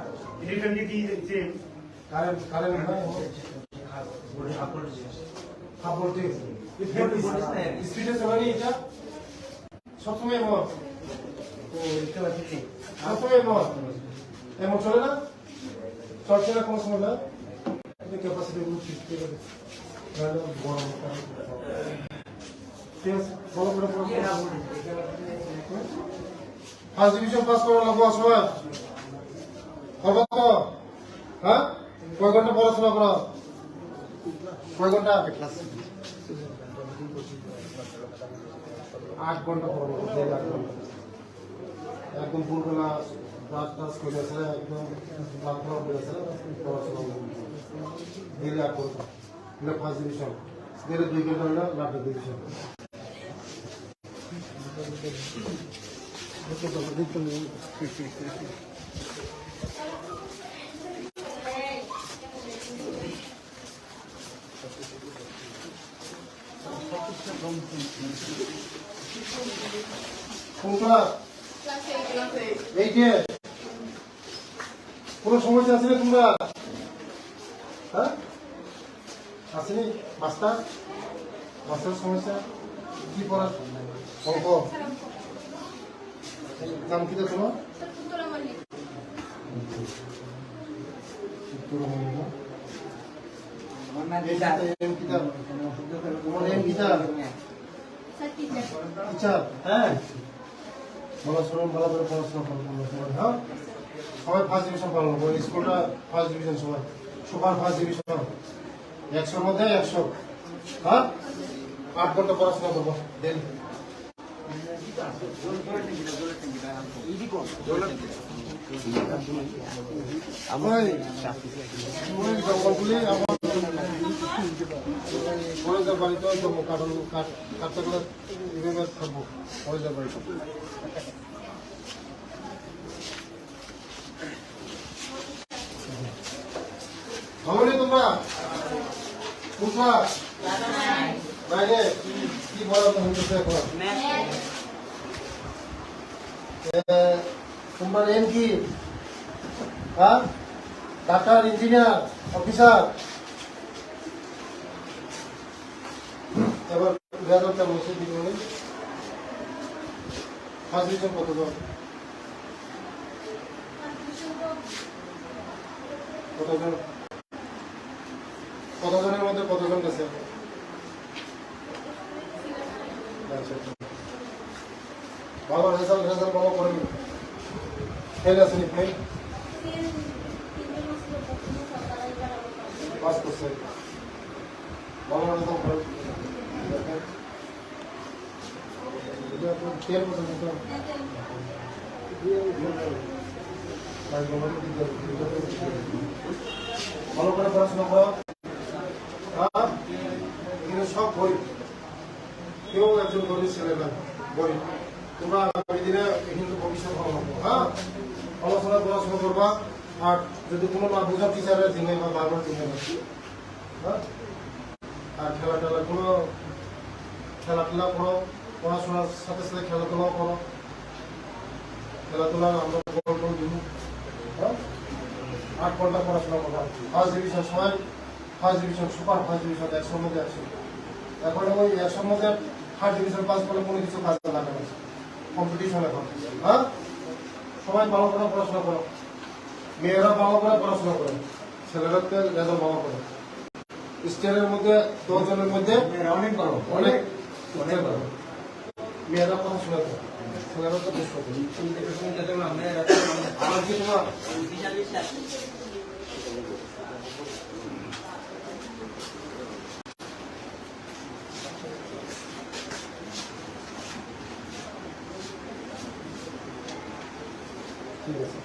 সবসময় এমন চলে না, চলছে না কোনো সময় না। ক্যাপাসিটি ঠিক আছে, বড় করে ফার্স্ট ডিভিশন পাস করা লাগবো সবাই। হবে তো? হ্যাঁ, কয় ঘন্টা পড়াশোনা করা, কয় ঘন্টা? 8 ঘন্টা পড়বো, 8 ঘন্টা একদম ভোরবেলা ব্রাশ টাশ করে আছে, একদম প্রার্থনা করে আছে, পড়াশোনা দিলে 8 ঘন্টা, ফার্স্ট ডিভিশন দিলে 2 ঘন্টা হলে লাস্ট ডিভিশন। কোনটা? এইটে কোনো সমস্যা আছে না তোমরা? হ্যাঁ, আসেনি? মাস্টার সমস্যা কি পড়া? অঙ্ক নাম কি তোমার? হ্যাঁ, ভালো শুনুন, ভালো করে পড়াশোনা করবো। হ্যাঁ, সবাই ফার্স্ট ডিভিশন পালন করবো। স্কুলটা ফার্স্ট ডিভিশন, সবাই সুপার ফার্স্ট ডিভিশন, 100-র মধ্যে 100। হ্যাঁ, 8 ঘন্টা পড়াশোনা করবো দেন। জঙ্গলগুলি আমার কলেজের বাড়িতে কাঠটা এভাবে থাকবো কলেজের বাড়িতে। ভাবনি তোমরা বুঝলা বাইরে কি বলা হইতেছে এখন? তোমার এম কি? হ্যাঁ, ডাক্তার, ইঞ্জিনিয়ার, অফিসার। এবার রেজাল্টটা বসে দিবে। ফার্স্ট ডিভিশন কতজন? কতজন? কতজনের মধ্যে কতজন গেছে? আচ্ছা, ভালো রেজাল্ট ভালো করেন। ফেল আসেনি? ফেল পাস করছে, ভালো রেজাল্ট করেন। তেল পর্যন্ত ভালো করে পড়াশোনা করো। কিন্তু সব গরিব, কেউ একজন গরিব ছেলে না, গরিব। তোমরা আগামী দিনে কিন্তু ভবিষ্যৎ ভালো হবে। হ্যাঁ, পড়াশোনা করবা। আর যদি কোনো না বোঝা টিচারের দিনে বা বারবার দিনে না। হ্যাঁ, আর খেলাটেলা করো, খেলাধুলা করো, পড়াশোনার সাথে সাথে খেলাধুলাও করো। খেলাধুলা আমরা দিব। হ্যাঁ, 8 ঘন্টা পড়াশোনা করবা। ফার্স্ট ডিভিশন সবাই, first division, super first division 100 মধ্যে 100। এখন ওই 100 মধ্যে ফার্স্ট ডিভিশন পাস করলে কোনো কিছু কাজে লাগে না, কম্পিটিশন এখন। হ্যাঁ, সবাই ভালো করে পড়াশোনা করো। মেয়েরা ভালো করে পড়াশোনা করে, ছেলেরা রেজাল্ট ভালো করে। স্টেলের মধ্যে 10 জনের মধ্যে অনেক ভালো, অনেক ভালো। মেয়েরা পড়াশোনা করে, ছেলেরা তো বেশ করে। আমার কি তোমার ঠিক আছে,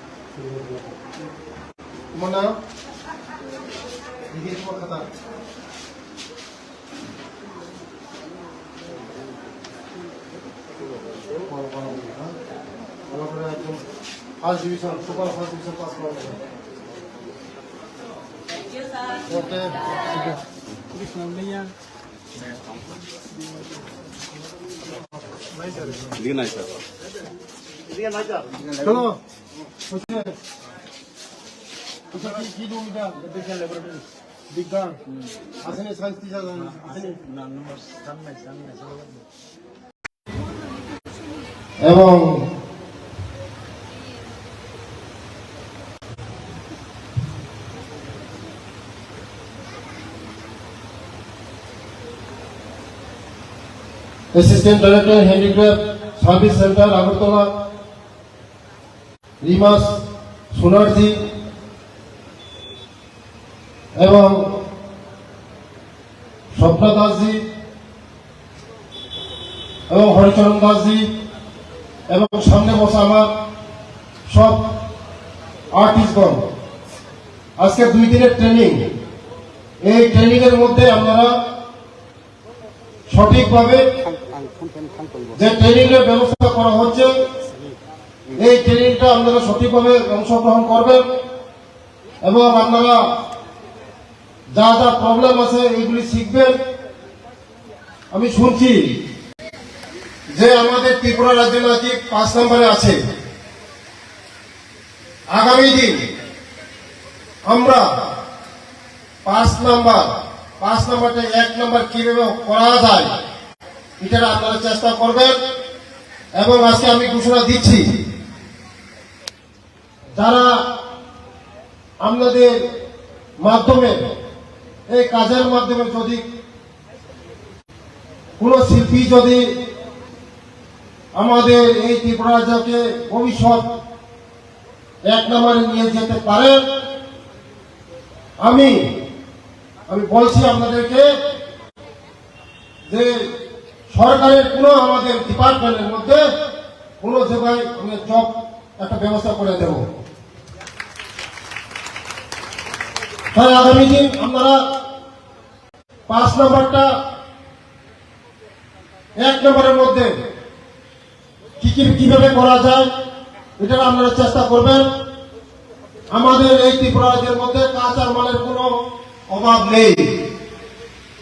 তোমার নাম তোমার খাতা ভালো করে একদম first division, super first division pass করা যাবে। ওকে, লিগে নাই স্যার। চলো কি দুটা বিজ্ঞান আসেনি, সায়েন্স টিচার আসেনি। এবং assistant director handicraft service centre Agartala রিমাস সোনারজি এবং স্বপ্না দাসজি এবং হরিচরণ দাসজি এবং সামনে বসা আমার সব আর্টিস্টগণ, আজকে 2 দিনের ট্রেনিং। এই ট্রেনিং এর মধ্যে আপনারা সঠিকভাবে যে ট্রেনিং এর ব্যবস্থা করা হচ্ছে, এই ট্রেনিংটা আপনারা সঠিকভাবে অংশগ্রহণ করবেন এবং আপনারা যা যা প্রবলেম আছে এইগুলি শিখবেন। আমি শুনছি যে আমাদের ত্রিপুরা রাজ্য নাকি 5 নম্বরে আছে। আগামী দিন আমরা 5 নাম্বারটা 1 নাম্বার কিভাবে করা যায় এটা আপনারা চেষ্টা করবেন। এবং আজকে আমি ঘোষণা দিচ্ছি, যারা আপনাদের মাধ্যমে এই কাজের মাধ্যমে যদি কোন শিল্পী যদি আমাদের এই ত্রিপুরা রাজ্যকে ভবিষ্যৎ 1 নম্বরে নিয়ে যেতে পারেন, আমি বলছি আপনাদেরকে যে সরকারের কোন আমাদের ডিপার্টমেন্টের মধ্যে কোন জায়গায় আমি জব একটা ব্যবস্থা করে দেব। তাই আগামী দিন আপনারা 5 নম্বরটা 1 নম্বরের মধ্যে কিভাবে করা যায় এটা আপনারা চেষ্টা করবেন। আমাদের এই ত্রিপুরা রাজ্যের মধ্যে কাঁচা মালের কোনো অভাব নেই,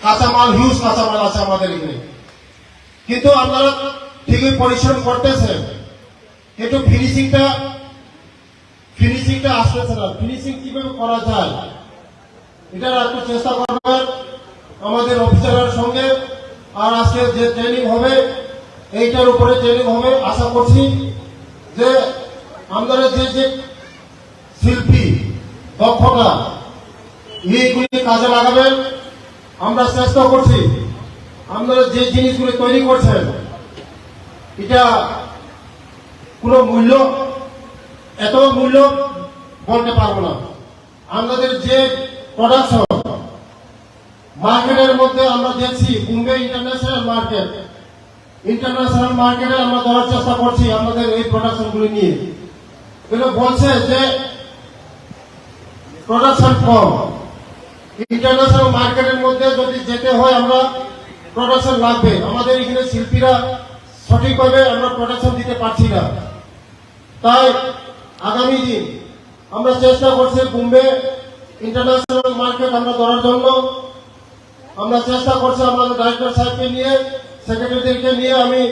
কাঁচামাল হিউজ কাঁচামাল আছে আমাদের এখানে, কিন্তু আপনারা ঠিকই পরিশ্রম করতেছেন, কিন্তু ফিনিশিংটা আসতেছে না। ফিনিশিং কিভাবে করা যায় এটা একটু চেষ্টা করবেন আমাদের অফিসারের সঙ্গে। আর আজকে যে ট্রেনিং হবে এইটার উপরে ট্রেনিং হবে। আশা করছি যে আমাদের যে শিল্পী দক্ষতা এইগুলি কাজে লাগাবেন আমরা চেষ্টা করছি আপনারা যে জিনিসগুলো তৈরি করছেন এটা কোনো মূল্য এত মূল্য বলতে পারবো না। আমাদের যে প্রোডাকশন মার্কেটের মধ্যে আমরা দেখছি বোম্বে ইন্টারন্যাশনাল মার্কেটে আমরা ধরার চেষ্টা করছি আমাদের এই প্রোডাকশনগুলি নিয়ে। কিন্তু বলছে যে প্রোডাকশন কম, ইন্টারন্যাশনাল মার্কেটের মধ্যে যদি যেতে হয় আমরা প্রোডাকশন লাগবে। আমাদের এখানে শিল্পীরা সঠিকভাবে আমরা প্রোডাকশন দিতে পারছি না। তাই আগামী দিন আমরা চেষ্টা করছি বোম্বে ইন্টারন্যাশনাল মার্কেট আমরা ধরার জন্য। আমরা চেষ্টা করছি আমাদের ডাইরেক্টর সাহেবকে নিয়ে, সেক্রেটারিদেরকে নিয়ে, আমি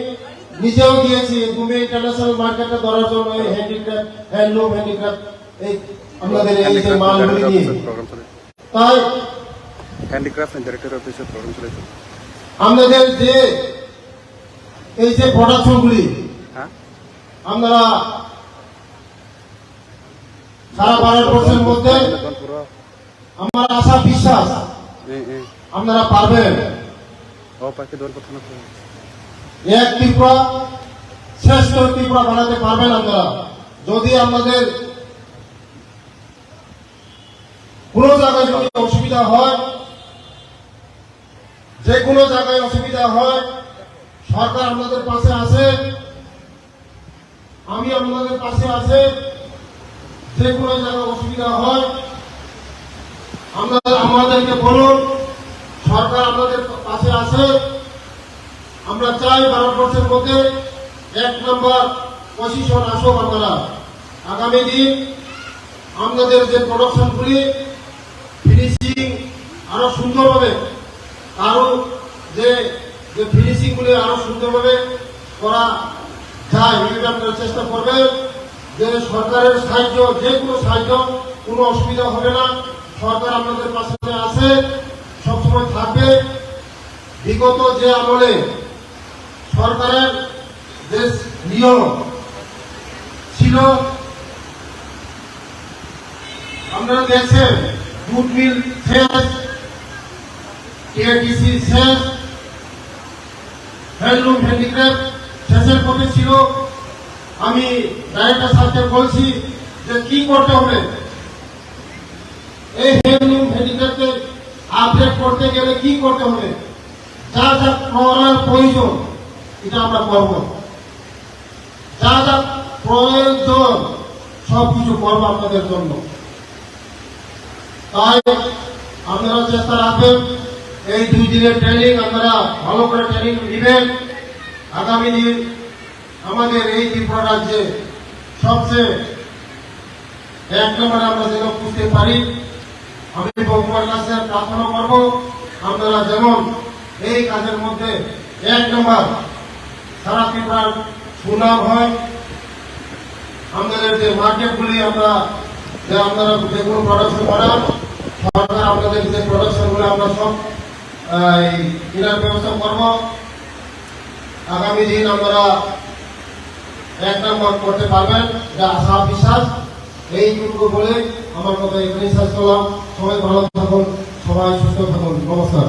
নিজেও গিয়েছি বোম্বে ইন্টারন্যাশনাল মার্কেটে ধরার জন্য এই হ্যান্ডিক্রাফট, হ্যান্ডলুম হ্যান্ডিক্রাফট এই আমাদের এই যে মালগুলি নিয়ে। প্রোগ্রাম চলে তাই হ্যান্ডিক্রাফট এন্ড ডাইরেক্টর অফিসের প্রোগ্রাম চলেছে। আমাদের যে এই যে প্রোডাকশনগুলি হ্যাঁ আমরা সারা ভারতবর্ষের মধ্যে পুরো আমার আশা বিশ্বাস আপনারা পারবেন। পাখি দৌড় পাঠানো এক ত্রিপুরা শ্রেষ্ঠ ত্রিপুরা বানাতে পারবেন আপনারা যদি আমাদের কোনো জায়গায় যদি অসুবিধা হয়, যে কোনো জায়গায় অসুবিধা হয়, সরকার আপনাদের পাশে আছে, আমি আপনাদের পাশে আছে। যে কোনো জায়গায় অসুবিধা হয় আমাদেরকে বলুন, সরকার আপনাদের পাশে আছে। আমরা চাই ভারতবর্ষের মধ্যে 1 নম্বর পজিশন আসুক আপনারা। আগামী দিন আমাদের যে প্রোডাকশনগুলি ফিনিশিং আরো সুন্দরভাবে, আরো যে ফিনিশিংগুলি আরো সুন্দরভাবে করা যায় এটা আপনারা চেষ্টা করবেন। যে সরকারের সাহায্য, যে কোনো সাহায্য, কোনো অসুবিধা হবে না। সরকার আপনাদের পাশে আছে, সবসময় থাকবে। বিগত যে আমলে সরকারের যে নিয়ম ছিল আপনারা দেখছেন, জুট মিল শেষ, টিআরটিসি শেষ, হ্যান্ডলুম হ্যান্ডিক্রাফট শেষের পথে ছিল। আমি ডাইরেক্টর সাহেবকে বলছি যে কি করতে হবে, এই হ্যান্ডলুম হ্যান্ডিক্রাফটকে আপডেট করতে গেলে কি করতে হবে, যা যা করার প্রয়োজন এটা আমরা করব, যা যা প্রয়োজন সবকিছু করবো আপনাদের জন্য। তাই আপনারা চেষ্টা রাখবেন এই 2 দিনের ট্রেনিং আপনারা ভালো করে ট্রেনিং নেবেন। আগামী দিন আমাদের এই ত্রিপুরা রাজ্যে সবচেয়ে 1 নম্বরে আমরা যেন বুঝতে পারি। আমি ভগবান কাছে প্রার্থনা করব আপনারা যেমন এই কাজের মধ্যে 1 নম্বর সারা ত্রিপুরার সুনাম হয়। আমাদের যে মার্কেটগুলি আপনারা যে কোনো প্রোডাকশন করান, সরকার আপনাদের যে প্রোডাকশনগুলো আমরা সব কেনার ব্যবস্থা করব। আগামী দিন আপনারা 1 নম্বর করতে পারবেন, যা আশা বিশ্বাস। এইটুকু বলে আমার কথা এখানেই শেষ করলাম। সবাই ভালো থাকুন, সবাই সুস্থ থাকুন। নমস্কার।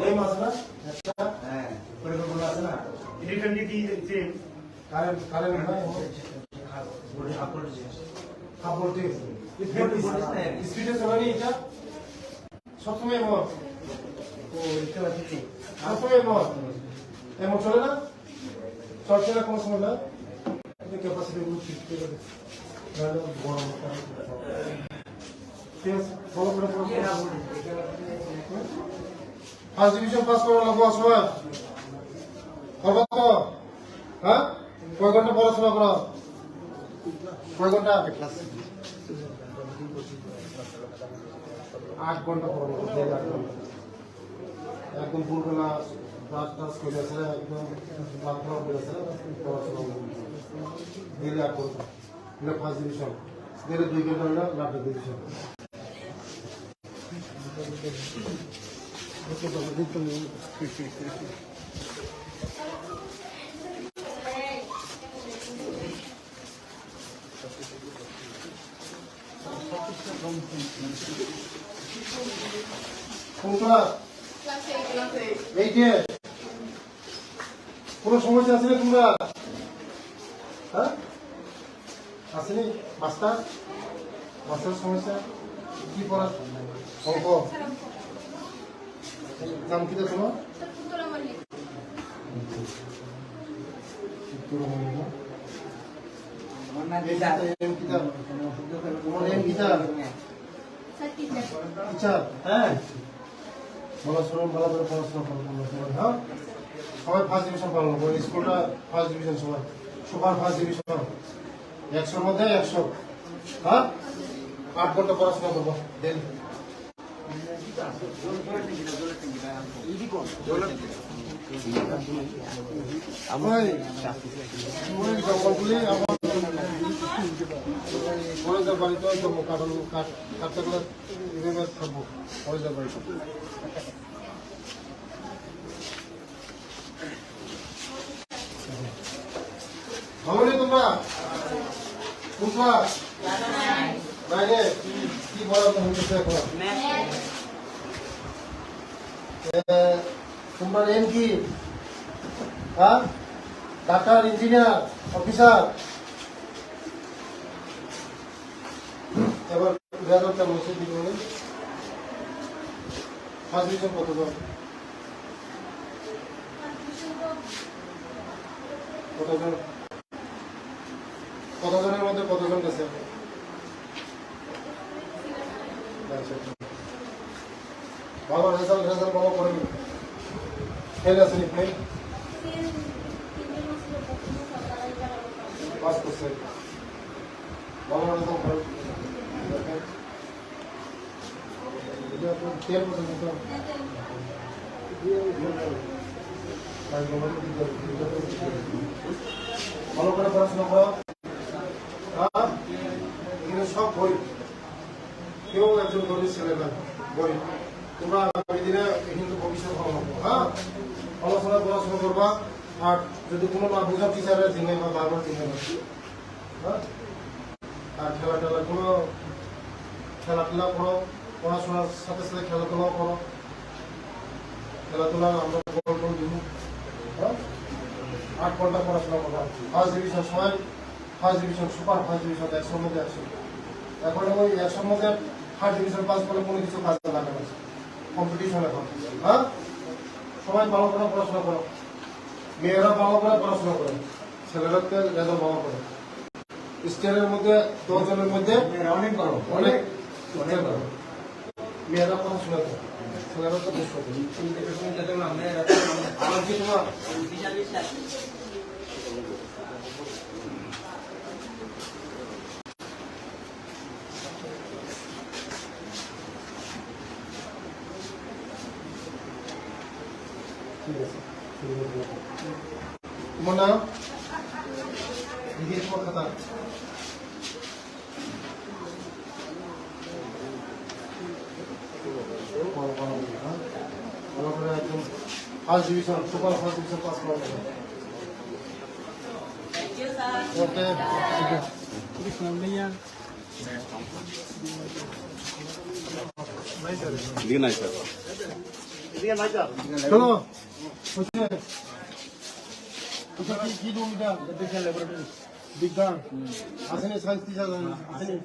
এই মাছ না হ্যাঁ পরিকল্পনা আছে না স্পিডে চলানি এটা সবসময় মত সবসময় মত এমন চলে না, চলছে না কোনো সময় না। ক্যাপাসিটি গরম ঠিক আছে, ভালো করে ফার্স্ট ডিভিশন পাস করা লাগবো সময় করবো তো। হ্যাঁ, কয় ঘন্টা পড়াশোনা করো, কয় ঘন্টা? 8 ঘন্টা পড়বো, 8 ঘন্টা একদম ভোরবেলা ব্রাশ টাশ করে আছে, একদম প্রার্থনা করে আছে, পড়াশোনা দিলে 8 ঘন্টা, দিলে ফার্স্ট ডিভিশন, দিলে 2 ঘন্টা হলে লাস্ট ডিভিশন। কোন ক্লাস? এইটে। কোনো সমস্যা আছে না তোমরা? হ্যাঁ আসেনি? মাস্টার সমস্যা কি পড়া? অঙ্ক। নাম কি তোমার? হ্যাঁ পড়াশোনা ভালো করে পড়াশোনা করবো। হ্যাঁ সবাই ফার্স্ট ডিভিশন পাবো। স্কুলটা ফার্স্ট ডিভিশন, সবাই সুপার ফার্স্ট ডিভিশন 100-র মধ্যে 100। হ্যাঁ 8 ঘন্টা পড়াশোনা করবো দেন। জঙ্গলগুলি আমার কলেজের বাড়িতে কাঠটা এভাবে থাকবো কলেজের বাড়িতে। ভালো নেই তোমরা? তোমরা বাইরে কি পড়াশোনা হচ্ছে এখন? তোমরা এম কি? হ্যাঁ ডাক্তার, ইঞ্জিনিয়ার, অফিসার। এবার রেজাল্টটা বসে দিতে হবে। ফার্স্ট ডিভিশন কতজন? কতজনের মধ্যে কতজন গেছে? ভালো রেজাল্ট ভালো করেন। ফেল আসেনি? ফেল পাস করছে। ভালো রেজাল্ট করেন। ভালো করে পড়াশোনা করো। এখানে সব গরিব, কেউ একজন গরিব ছেলে না, গরিব। তোমরা আগামী দিনে কিন্তু ভবিষ্যৎ ভালো হবে। হ্যাঁ পড়াশোনা করবা। আর যদি কোনো না বোঝা টিচারের দিনে বা বাবার দিনে, হ্যাঁ আর খেলাধুলা করো। পড়াশোনার সাথে সাথে খেলাধুলাও করো। খেলাধুলা আমরা দিব। হ্যাঁ 8 ঘন্টা পড়াশোনা করবো। ফার্স্ট ডিভিশন সবাই first division, super first division 100-র মধ্যে 100। এখন ওই 100-র মধ্যে ফার্স্ট ডিভিশন পাস করলে কোনো কিছু কাজে লাগে না, কম্পিটিশন এখন। হ্যাঁ সবাই ভালো করে পড়াশোনা করো। মেয়েরা ভালো করে পড়াশোনা করে, ছেলেরা রেজাল্ট ভালো করে। স্টেটের মধ্যে 10 জনের মধ্যে অনেক করো, অনেক করো। মেয়েরা পড়াশোনা করে, ছেলেরা তো বেশ করে। আর কি তোমার তোমার নাম? জিজ্ঞেস কলকাতা। ভালো করে একদম first division, super first division pass করা যাবে। চলো কি বিজ্ঞান আসেনি? সায়েন্স টিচার আসেনি?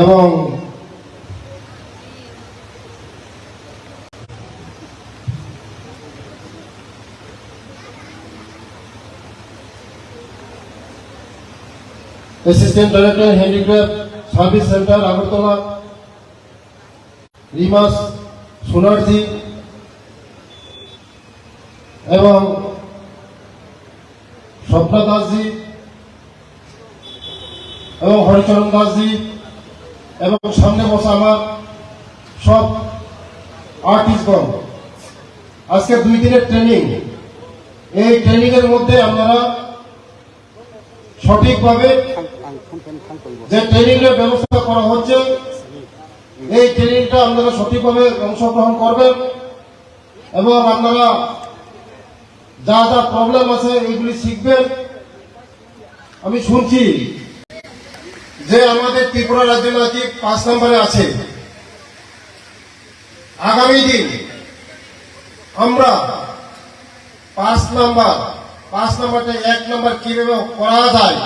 এবং assistant director handicraft service centre Agartala, রিমাস সোনারজি এবং স্বপ্না দাসজি এবং হরিচরণ দাসজি এবং সামনে বসা আমার সব আর্টিস্টগণ। আজকে 2 দিনের ট্রেনিং। এই ট্রেনিং এর মধ্যে আপনারা সঠিকভাবে যে ট্রেনিং এর ব্যবস্থা করা হচ্ছে, এই ট্রেনিংটা আপনারা সঠিকভাবে অংশগ্রহণ করবেন এবং আপনারা যা যা প্রবলেম আছে এইগুলি শিখবেন আমি শুনছি যে আমাদের ত্রিপুরা রাজ্য নাকি 5 নম্বরে আছে। আগামী দিন আমরা 5 নম্বরটা 1 নম্বর কিভাবে করা যায়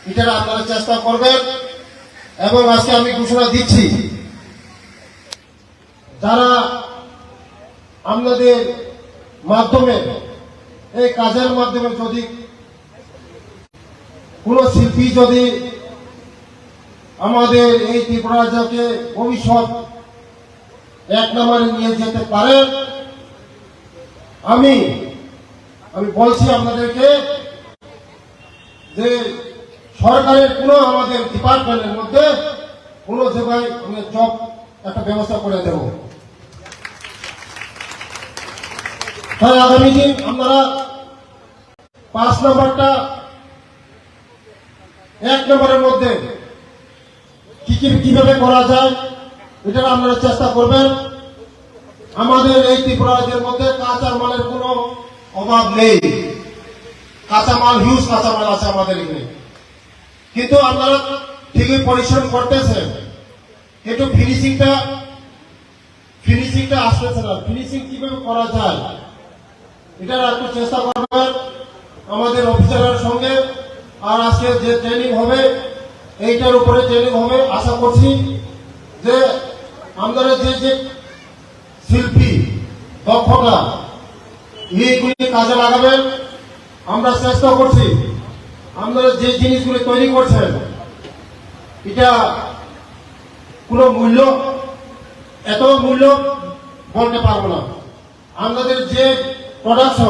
এটা আপনারা চেষ্টা করবেন। এবং আজকে আমি ঘোষণা দিচ্ছি, যারা আপনাদের মাধ্যমে এই কাজের মাধ্যমে যদি কোন শিল্পী যদি আমাদের এই ত্রিপুরা রাজ্যকে ভবিষ্যৎ 1 নম্বরে নিয়ে যেতে পারেন, আমি বলছি আপনাদেরকে যে সরকারের কোনো আমাদের ডিপার্টমেন্টের মধ্যে কোনো জায়গায় আমি জব একটা ব্যবস্থা করে দেব। তাই আগামী দিন আপনারা 5 নম্বরটা 1 নম্বরের মধ্যে কিভাবে করা যায় এটা আপনারা চেষ্টা করবেন। আমাদের এই ত্রিপুরা রাজ্যের মধ্যে কাঁচা মালের কোনো অভাব নেই, কাঁচামাল হিউজ কাঁচামাল আছে আমাদের এখানে, কিন্তু আপনারা ঠিকই পরিশ্রম করতেছেন, কিন্তু ফিনিশিংটা আসতেছে না। ফিনিশিং কিভাবে করা যায় এটা একটু চেষ্টা করবেন আমাদের অফিসারের সঙ্গে। আর আজকে যে ট্রেনিং হবে এইটার উপরে ট্রেনিং হবে। আশা করছি যে আপনারা যে শিল্পী দক্ষতা এইগুলি কাজে লাগাবেন। আমরা চেষ্টা করছি আপনারা যে জিনিসগুলি তৈরি করছেন এটা কোনো মূল্য, এত মূল্য বলতে পারবো না। আমাদের যে প্রোডাকশন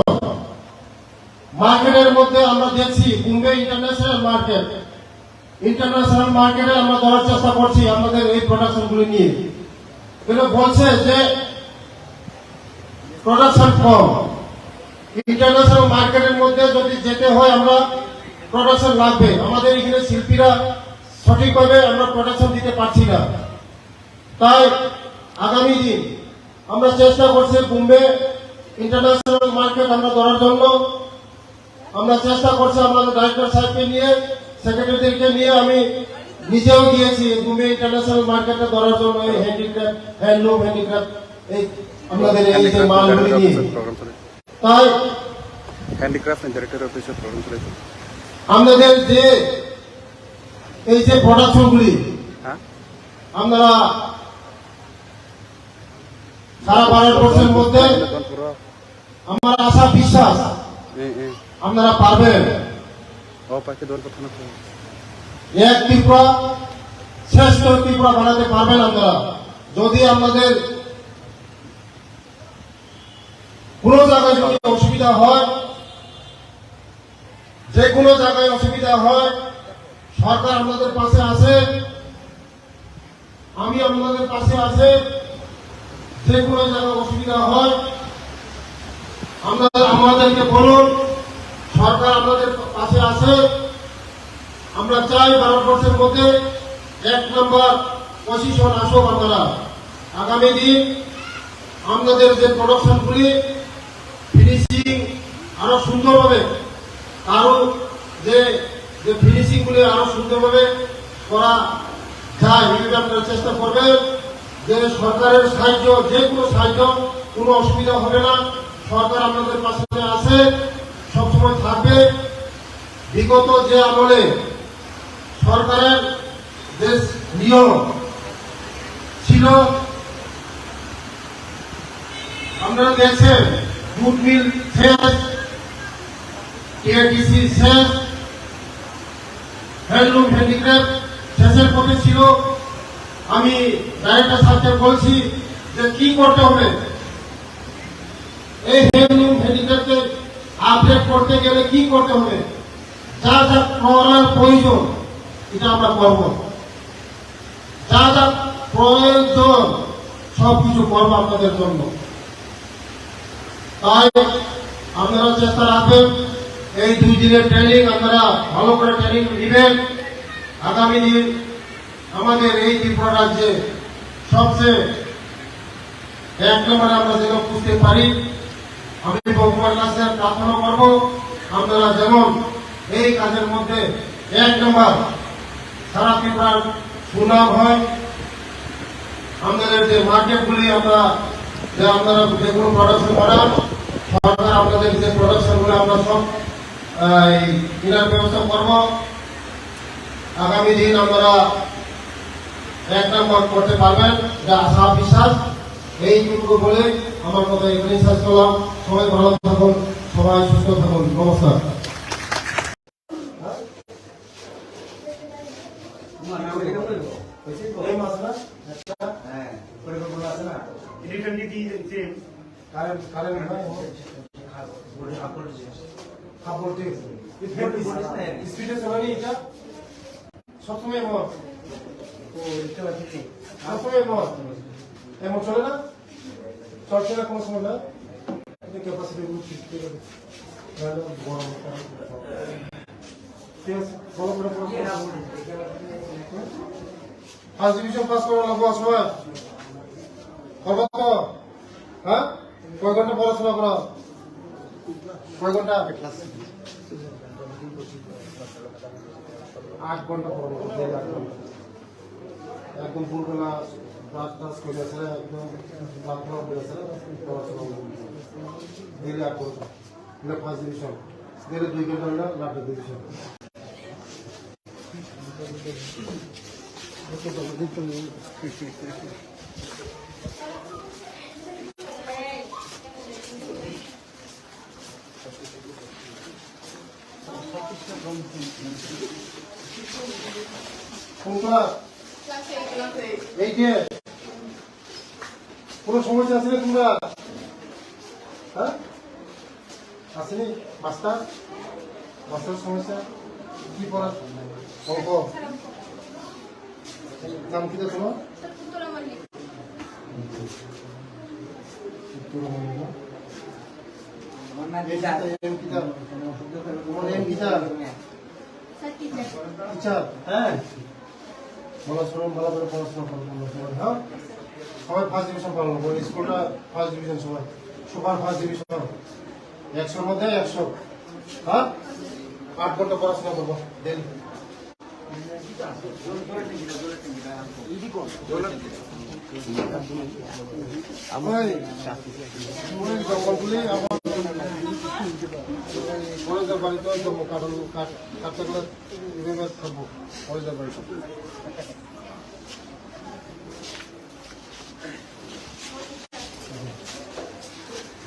মার্কেটের মধ্যে আমরা দেখছি বোম্বে ইন্টারন্যাশনাল মার্কেটে আমরা ধরার চেষ্টা করছি আমাদের এই প্রোডাকশন গুলি নিয়ে। এগুলো বলছে যে প্রোডাকশন কম, ইন্টারন্যাশনাল মার্কেটের মধ্যে যদি যেতে হয় আমরা প্রোডাকশন লাগবে। আমাদের এখানে শিল্পীরা সঠিকভাবে আমরা প্রোডাকশন দিতে পারছি না। তাই আগামী দিন আমরা চেষ্টা করছি বোম্বে ইন্টারন্যাশনাল মার্কেট আমরা ধরার জন্য। আমরা চেষ্টা করছি আমাদের ডাইরেক্টর সাহেবকে নিয়ে, সেক্রেটারিদেরকে নিয়ে, আমি নিজেও গিয়েছি বোম্বে ইন্টারন্যাশনাল মার্কেটে ধরার জন্য। এই হ্যান্ডিক্রাফট, হ্যান্ডলুম হ্যান্ডিক্রাফট এই আমাদের এই যে মালগুলি নিয়ে। তাই হ্যান্ডিক্রাফট ডাইরেক্টর অফিসের প্রোগ্রাম চলেছে। আমাদের যে এই যে প্রোডাকশনগুলি হ্যাঁ আমরা সারা ভারতবর্ষের মধ্যে আমার আশা বিশ্বাস আপনারা পারবেন। এক ত্রিপুরা শ্রেষ্ঠ ত্রিপুরা বানাতে পারবেন আপনারা, যদি আপনাদের কোন জায়গায় যদি অসুবিধা হয়, যে কোনো জায়গায় অসুবিধা হয়, সরকার আপনাদের পাশে আছে, আমি আপনাদের পাশে আছে। যে কোনো জায়গায় অসুবিধা হয় আমাদেরকে বলুন, সরকার আপনাদের পাশে আছে। আমরা চাই ভারতবর্ষের মধ্যে 1 নম্বর পজিশন আসুক। আপনারা আগামী দিন আমাদের যে প্রোডাকশনগুলি ফিনিশিং আরো সুন্দরভাবে, আরো যে ফিনিশিং গুলি আরো সুন্দরভাবে করা যায় এগুলি আপনারা চেষ্টা করবেন। যে সরকারের সাহায্য, যে কোনো সাহায্য, কোনো অসুবিধা হবে না। সরকার আপনাদের পাশে আছে, সবসময় থাকবে। বিগত যে আমলে সরকারের যে নিয়ম ছিল আপনারা দেখছেন, জুট মিল শেষ, টিআরটিসি শেষ, হ্যান্ডলুম হ্যান্ডিক্রাফট শেষের পথে ছিল। আমি ডাইরেক্টর সাহেবকে বলছি যে কি করতে হবে, এই হ্যান্ডলুম হ্যান্ডিক্রাফটকে আপডেট করতে গেলে কি করতে হবে, যা যা করার প্রয়োজন এটা আমরা করব, যা যা প্রয়োজন সবকিছু করবো আপনাদের জন্য। তাই আপনারা চেষ্টা রাখবেন এই 2 দিনের ট্রেনিং আপনারা ভালো করে ট্রেনিং নেবেন। আগামী দিন আমাদের এই ত্রিপুরা রাজ্যে সবচেয়ে 1 নম্বরে আমরা যেন বুঝতে পারি। আমি ভগবানের কাছে প্রার্থনা করব আপনারা যেমন এই কাজের মধ্যে 1 নম্বর সারা ত্রিপুরার সুনাম হয়। আমাদের যে মার্কেটগুলি আমরা যে আপনারা যে কোনো প্রোডাকশন করান, সরকার আপনাদের যে প্রোডাকশনগুলো আমরা সব কেনার ব্যবস্থা করব। আগামী দিন আপনারা 1 নম্বর করতে পারবেন, যা আশা বিশ্বাস। এইটুকু বলে আমার কথা এখানেই শেষ করলাম। সবাই ভালো থাকুন, সবাই সুস্থ থাকুন। নমস্কার। এই মাছ না হ্যাঁ, পরিকল্পনা আছে না? কারেন্ট কাপড়টি স্পিডে চলানি এটা সবসময় মত সবসময় মত এমন চলে না, চলছে না কোনো সময় না। ক্যাপাসিটি গরম ঠিক আছে, বলো করে ফার্স্ট ডিভিশন পাস করা লাগবো সময় করবো তো। হ্যাঁ, কয় ঘন্টা পড়াশোনা করো? কয় ঘন্টা? 8 ঘন্টা পড়বো, 8 ঘন্টা একদম ভোরবেলা ব্রাশ টাশ করে আছে, একদম প্রার্থনা করে আছে, পড়াশোনা ডেলি 8 ঘন্টা। এটা ফার্স্ট ডিভিশন, ডেলি 2 ঘন্টা হলে লাস্ট ডিভিশন। এই যে কোন সমস্যা আছে তোমরা? হ্যাঁ, আসেনি? মাস্টার সমস্যা কি পড়া? অঙ্ক নাম কি তোমার? হ্যাঁ, ভালো করে পড়াশোনা করবো। হ্যাঁ, সবাই ফার্স্ট ডিভিশন পালন করবো। স্কুলটা ফার্স্ট ডিভিশন, সবাই সুপার ফার্স্ট ডিভিশন, 100-র মধ্যে 100। হ্যাঁ, 8 ঘন্টা পড়াশোনা করবো ডেলি। জঙ্গলগুলি আমার কলেজের বাড়িতে কাটতে গেলে থাকবো কলেজের বাড়িতে।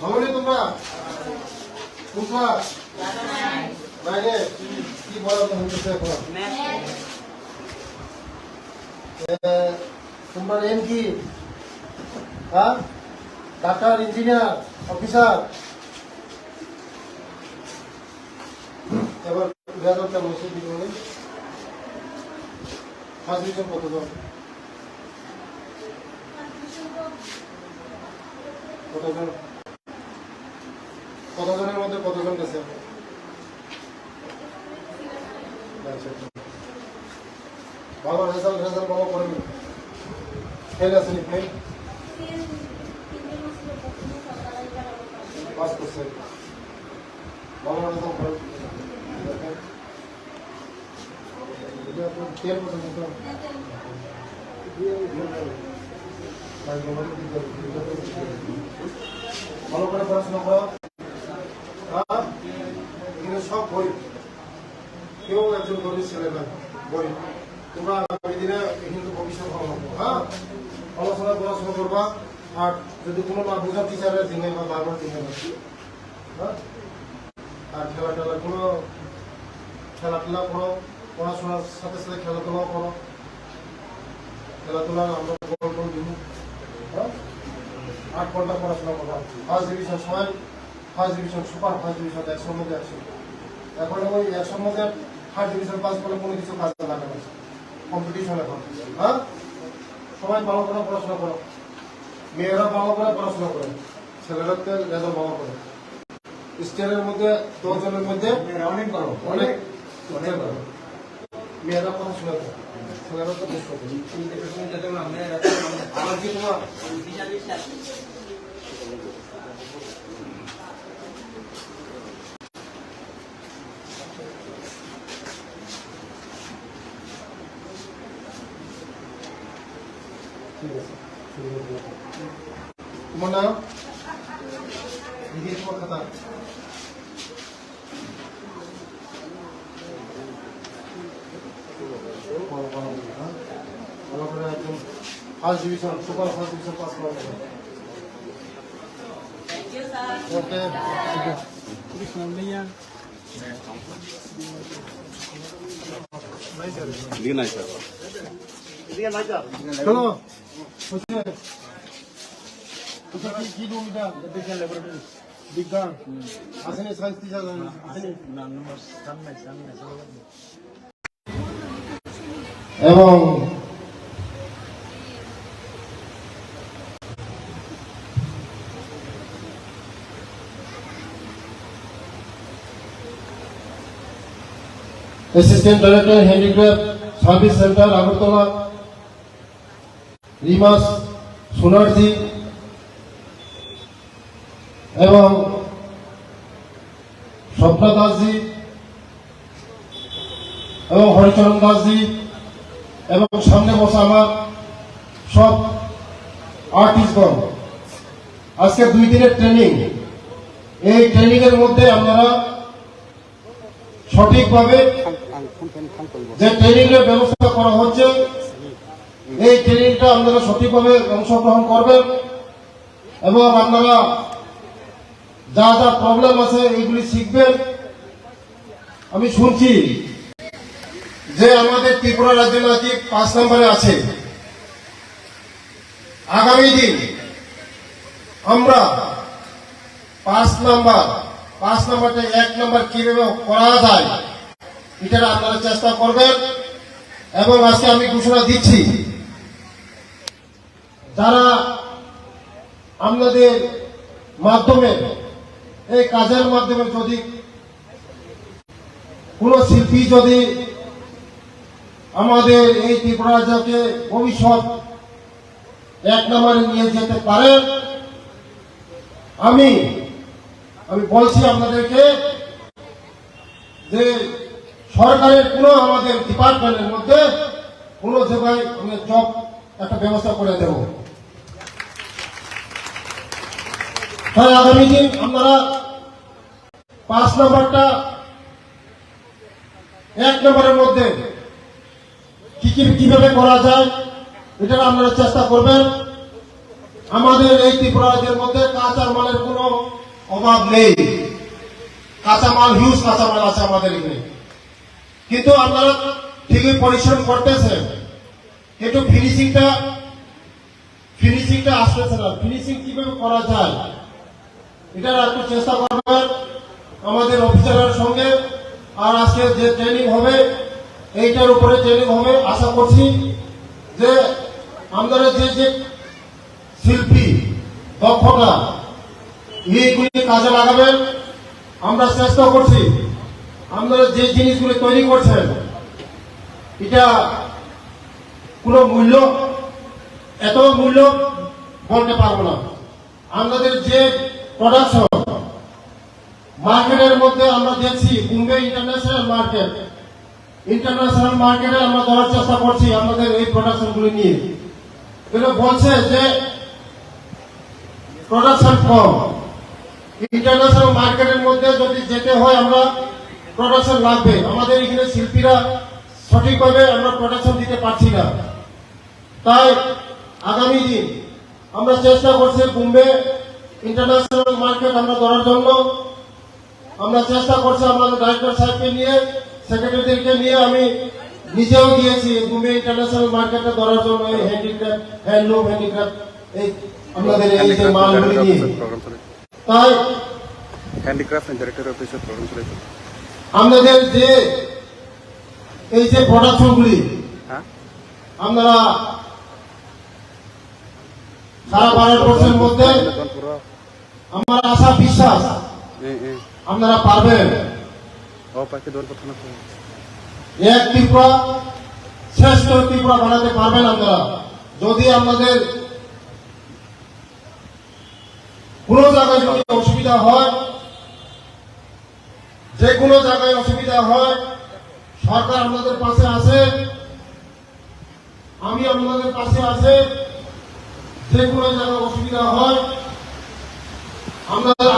ভালো নেই তোমরা? বাইরে কি বলা হইতেছে এখন? তোমার এম কি? হ্যাঁ, ডাক্তার, ইঞ্জিনিয়ার, অফিসার। এবার রেজাল্ট কেমন হয়েছে? ফার্স্ট ডিভিশন কতজন? কতজনের মধ্যে কতজন গেছে? ভালো রেজাল্ট ভালো করেনি? ফেল আসেনি? ফেল পাস করছে, ভালো রেজাল্ট করে। তেল পর্যন্ত ভালো করে পড়াশোনা করো। কিন্তু সব বই, কেউ একজন গরিব ছেলে না, বই। তোমরা আগামী দিনে কিন্তু ভবিষ্যৎ ভালো হবে। হ্যাঁ, পড়াশোনা করবা। আর যদি কোনো না বোঝার টিচারের দিনে বা বারবার দিনে না। হ্যাঁ, আর খেলাধুলা করো, পড়াশোনার সাথে সাথে খেলাধুলাও করো। খেলাধুলা আমরা দিব। হ্যাঁ, 8 ঘন্টা পড়াশোনা করবা। ফার্স্ট ডিভিশন, সবাই first division, super first division, 100-র মধ্যে 100। এখন ওই 100-র মধ্যে ফার্স্ট ডিভিশন পাস করলে কোনো কিছু কাজে লাগে না, কম্পিটিশন এখন। হ্যাঁ, সবাই ভালো করে পড়াশোনা করো। মেয়েরা ভালো করে পড়াশোনা করে, ছেলেরা রেজাল্ট ভালো করে। স্টেটের মধ্যে 10 জনের মধ্যে অনেক বড়, অনেক মেয়েরা পড়াশোনা করে, ছেলেরা তো বেশ করে। আমার কি তোমার ঠিক আছে তোমার নাম নিজের তোমার খাতা ভালো করে একদম first division super first division pass করা যাবে ওকে দিকে নাই স্যার চলো হচ্ছে কোথা কি রুম এটা বিজ্ঞান ল্যাবরেটরি বিজ্ঞান আসেনি সায়েন্স টিচার আসেনি এবং assistant director handicraft service centre Agartala রিমাস সোনারজি এবং স্বপ্না দাসজি এবং হরিচরণ দাসজি এবং সামনে বসা আমার সব আর্টিস্টগণ আজকে 2 দিনের ট্রেনিং এই ট্রেনিং এর মধ্যে আপনারা সঠিকভাবে যে ট্রেনিং এর ব্যবস্থা করা হচ্ছে এই ট্রেনিংটা আপনারা সঠিকভাবে অংশগ্রহণ করবেন এবং আপনারা যা যা প্রবলেম আছে এইগুলি শিখবেন। আমি শুনছি যে আমাদের ত্রিপুরা রাজ্য নাকি 5 নম্বরে আছে। আগামী দিন আমরা 5 নম্বরটা 1 নম্বর কিভাবে করা যায় এটা আপনারা চেষ্টা করবেন এবং আজকে আমি ঘোষণা দিচ্ছি যারা আপনাদের মাধ্যমে এই কাজের মাধ্যমে যদি কোন শিল্পী যদি আমাদের এই ত্রিপুরা রাজ্যকে ভবিষ্যৎ 1 নম্বরে নিয়ে যেতে পারেন আমি বলছি আপনাদেরকে যে সরকারের কোনো আমাদের ডিপার্টমেন্টের মধ্যে কোনো জায়গায় আমি জব একটা ব্যবস্থা করে দেব। তাই আগামী দিন আপনারা 5 নম্বরটা 1 নম্বরের মধ্যে কিভাবে করা যায় এটা আপনারা চেষ্টা করবেন। আমাদের এই ত্রিপুরা রাজ্যের মধ্যে কাঁচা মালের কোনো অভাব নেই, কাঁচামাল হিউজ কাঁচামাল আছে আমাদের এখানে, কিন্তু আপনারা ঠিকই পরিশ্রম করতেছেন কিন্তু ফিনিশিংটা আসতেছে না। ফিনিশিং কিভাবে করা যায় এটার একটু চেষ্টা করবেন আমাদের অফিসারের সঙ্গে। আর আজকে যে ট্রেনিং হবে এইটার উপরে ট্রেনিং হবে। আশা করছি যে আপনারা যে শিল্পী দক্ষতা এইগুলি কাজে লাগাবেন। আমরা চেষ্টা করছি আপনারা যে জিনিসগুলি তৈরি করছেন এটা কোনো মূল্য এত মূল্য বলতে পারবো না। আমাদের যে প্রোডাকশন মার্কেটের মধ্যে আমরা দেখছি বোম্বে ইন্টারন্যাশনাল মার্কেটে আমরা দেওয়ার চেষ্টা করছি আমাদের এই প্রোডাকশনগুলি নিয়ে। এটা বলছে যে প্রোডাকশন কম, ইন্টারন্যাশনাল মার্কেটের মধ্যে যদি যেতে হয় আমরা প্রোডাকশন লাগবে। আমাদের এখানে শিল্পীরা সঠিকভাবে আমরা প্রোডাকশন দিতে পারছি না। তাই আগামী দিন আমরা চেষ্টা করছি বোম্বে ইন্টারন্যাশনাল মার্কেট আমরা ধরার জন্য। আমরা চেষ্টা করছি আমাদের ডাইরেক্টর সাহেবকে নিয়ে, সেক্রেটারিদেরকে নিয়ে, আমি নিজেও গিয়েছি বোম্বে ইন্টারন্যাশনাল মার্কেটে ধরার জন্য। এই হ্যান্ডিক্রাফট, হ্যান্ডলুম হ্যান্ডিক্রাফট এই আমাদের এই যে মালগুলি নিয়ে। তাই হ্যান্ডিক্রাফট ডাইরেক্টর অফিসের প্রোগ্রাম চলেছে। আমাদের যে এই যে প্রোডাকশনগুলি হ্যাঁ আপনারা সারা ভারতবর্ষের মধ্যে আমার আশা বিশ্বাস আপনারা পারবেন। এক ত্রিপুরা শ্রেষ্ঠ ত্রিপুরা বানাতে পারবেন আপনারা যদি আপনাদের কোন জায়গায় যদি অসুবিধা হয়, যে কোনো জায়গায় অসুবিধা হয়, সরকার আপনাদের পাশে আছে, আমি আপনাদের পাশে আছে। যে কোনো জায়গায় অসুবিধা হয়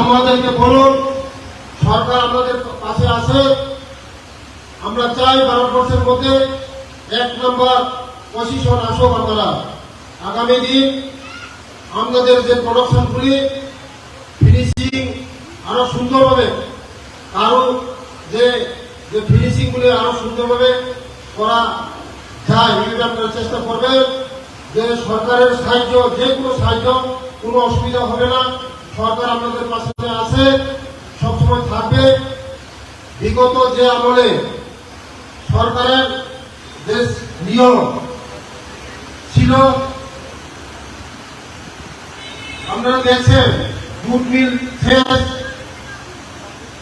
আমাদেরকে বলুন। সরকার আমাদের পাশে আছে। আমরা চাই ভারতবর্ষের মধ্যে 1 নম্বর পজিশন আসুক। আমরা আগামী দিন আমাদের যে প্রোডাকশনগুলি ফিনিশিং আরো সুন্দরভাবে আরো যে ফিনিশিং গুলি আরো সুন্দরভাবে করা যায় এটা আপনারা চেষ্টা করবেন। যে সরকারের সাহায্য, যে কোনো সাহায্য, কোনো অসুবিধা হবে না। সরকার আপনাদের পাশে আছে, সবসময় থাকবে। বিগত যে আমলে সরকারের যে নিয়ম ছিল আপনারা দেখছেন, জুট মিল শেষ,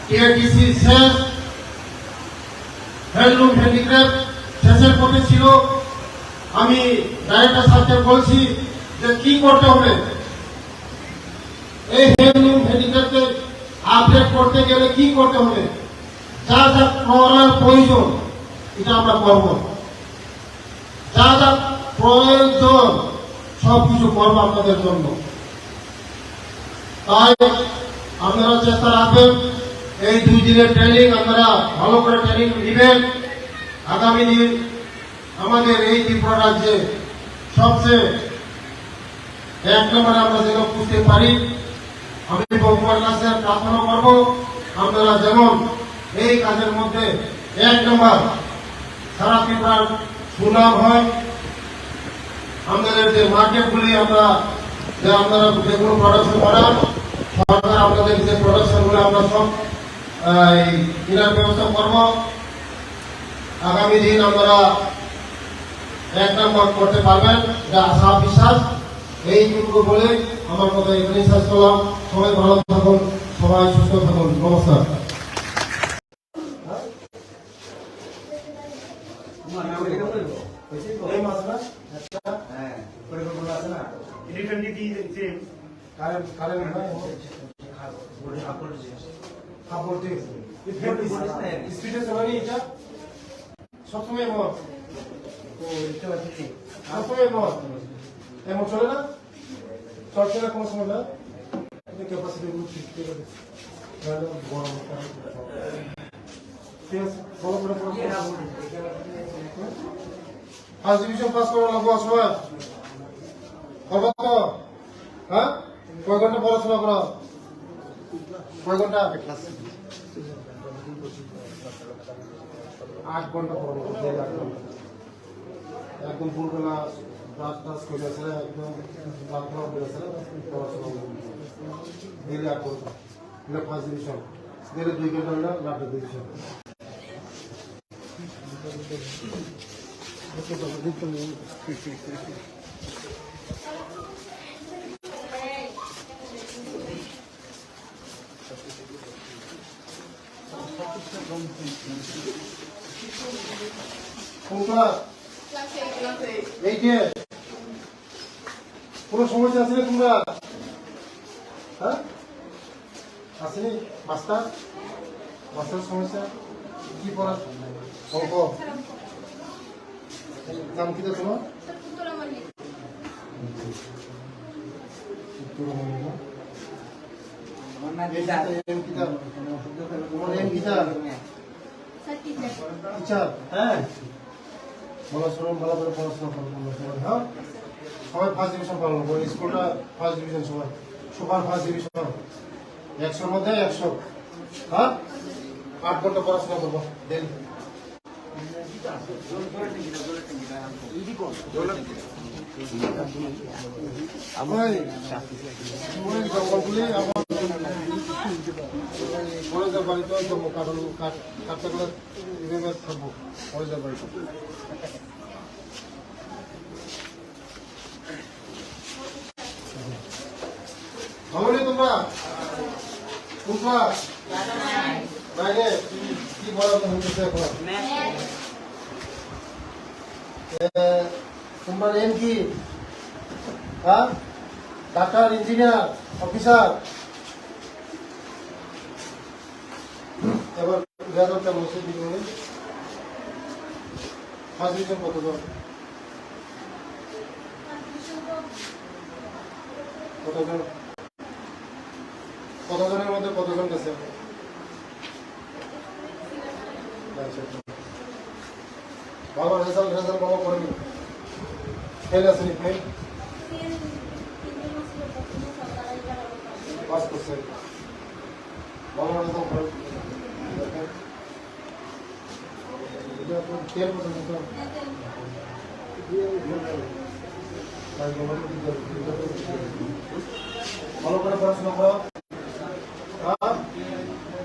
টিআরটিসি শেষ, হ্যান্ডলুম হ্যান্ডিক্রাফট শেষের পথে ছিল। আমি ডাইরেক্টর সাহেবকে বলছি যে কি করতে হবে, এই হ্যান্ডলুম হ্যান্ডিক্রাফটকে আপডেট করতে গেলে কি করতে হবে, যা যা করার প্রয়োজন এটা আমরা করব। যা যা প্রয়োজন সবকিছু করবো আপনাদের জন্য। তাই আপনারা চেষ্টা রাখবেন, এই 2 দিনের ট্রেনিং আপনারা ভালো করে ট্রেনিং নেবেন। আগামী দিন আমাদের এই ত্রিপুরা রাজ্যে সবচেয়ে 1 নম্বরে আমরা যেন বুঝতে পারি। আমি ভগবানের কাছে প্রার্থনা করবো আপনারা যেমন এই কাজের মধ্যে 1 নম্বর সারা ত্রিপুরার সুনাম হয়। আমাদের যে মার্কেটগুলি আপনারা যে কোনো প্রোডাকশন করান, সরকার আপনাদের যে প্রোডাকশনগুলো আমরা সব কেনার ব্যবস্থা করব। আগামী দিন আপনারা 1 নম্বর করতে পারবেন, যা আশা বিশ্বাস। এইটুকু বলে আমার কথা এখানে শেষ করলাম। সবাই ভালো থাকুন, সবাই সুস্থ থাকুন। নমস্কার। এই মাসটা হ্যাঁ, পরিকল্পনা আছে না? স্পিডে চলে এটা সবসময় মত, সবসময় মত এমন চলে না, চলছে না কোনো সময় না। ক্যাপাসিটি বড় ঠিক আছে, বড় করে ফার্স্ট ডিভিশন পাস করা লাগবো সময় করবো তো। হ্যাঁ, কয় ঘন্টা পড়াশোনা করো, কয় ঘন্টা? 8 ঘন্টা পড়ো, 8 ঘন্টা একদম ভোরবেলা ব্রাশ টাশ করে আসলে একদম প্রার্থনা করে আসলে পড়াশোনা ডেলি 8 ঘন্টা। এটা ফার্স্ট ডিভিশন, ডেলি 2 ঘন্টা হলে লাস্ট ডিভিশন। কোন সমস্যা আছে তোমরা? হ্যাঁ, আসেনি? মাস্টার সমস্যা কি পড়া? অঙ্ক নাম কি তোমার? হ্যাঁ, ভালো করে পড়াশোনা করবো। হ্যাঁ, সবাই ফার্স্ট ডিভিশন পালন করবো। স্কুলটা ফার্স্ট ডিভিশন, সবাই সুপার ফার্স্ট ডিভিশন, 100-র মধ্যে 100। হ্যাঁ, 8 ঘন্টা পড়াশোনা করবো ডেলি। জঙ্গলগুলি আমার কলেজের বাড়িতে কাটতে গেলে থাকবো কলেজের বাড়িতে। ভাবনি তোমরা বুঝবা বাইরে কি বলা হচ্ছে এখন? তোমার এম কি? হ্যাঁ, ডাক্তার, ইঞ্জিনিয়ার, অফিসার। এবার রেজাল্টটা বসে দিন। ফার্স্ট ডিভিশন কত? কতজন কতজনের মধ্যে কতজন গেছে? ভালো রেজাল্ট ভালো করেনি, ফেল আসেনি, ফেল পাস করছে, ভালো রেজাল্ট করে তেল পর্যন্ত ভালো করে পড়াশোনা করো।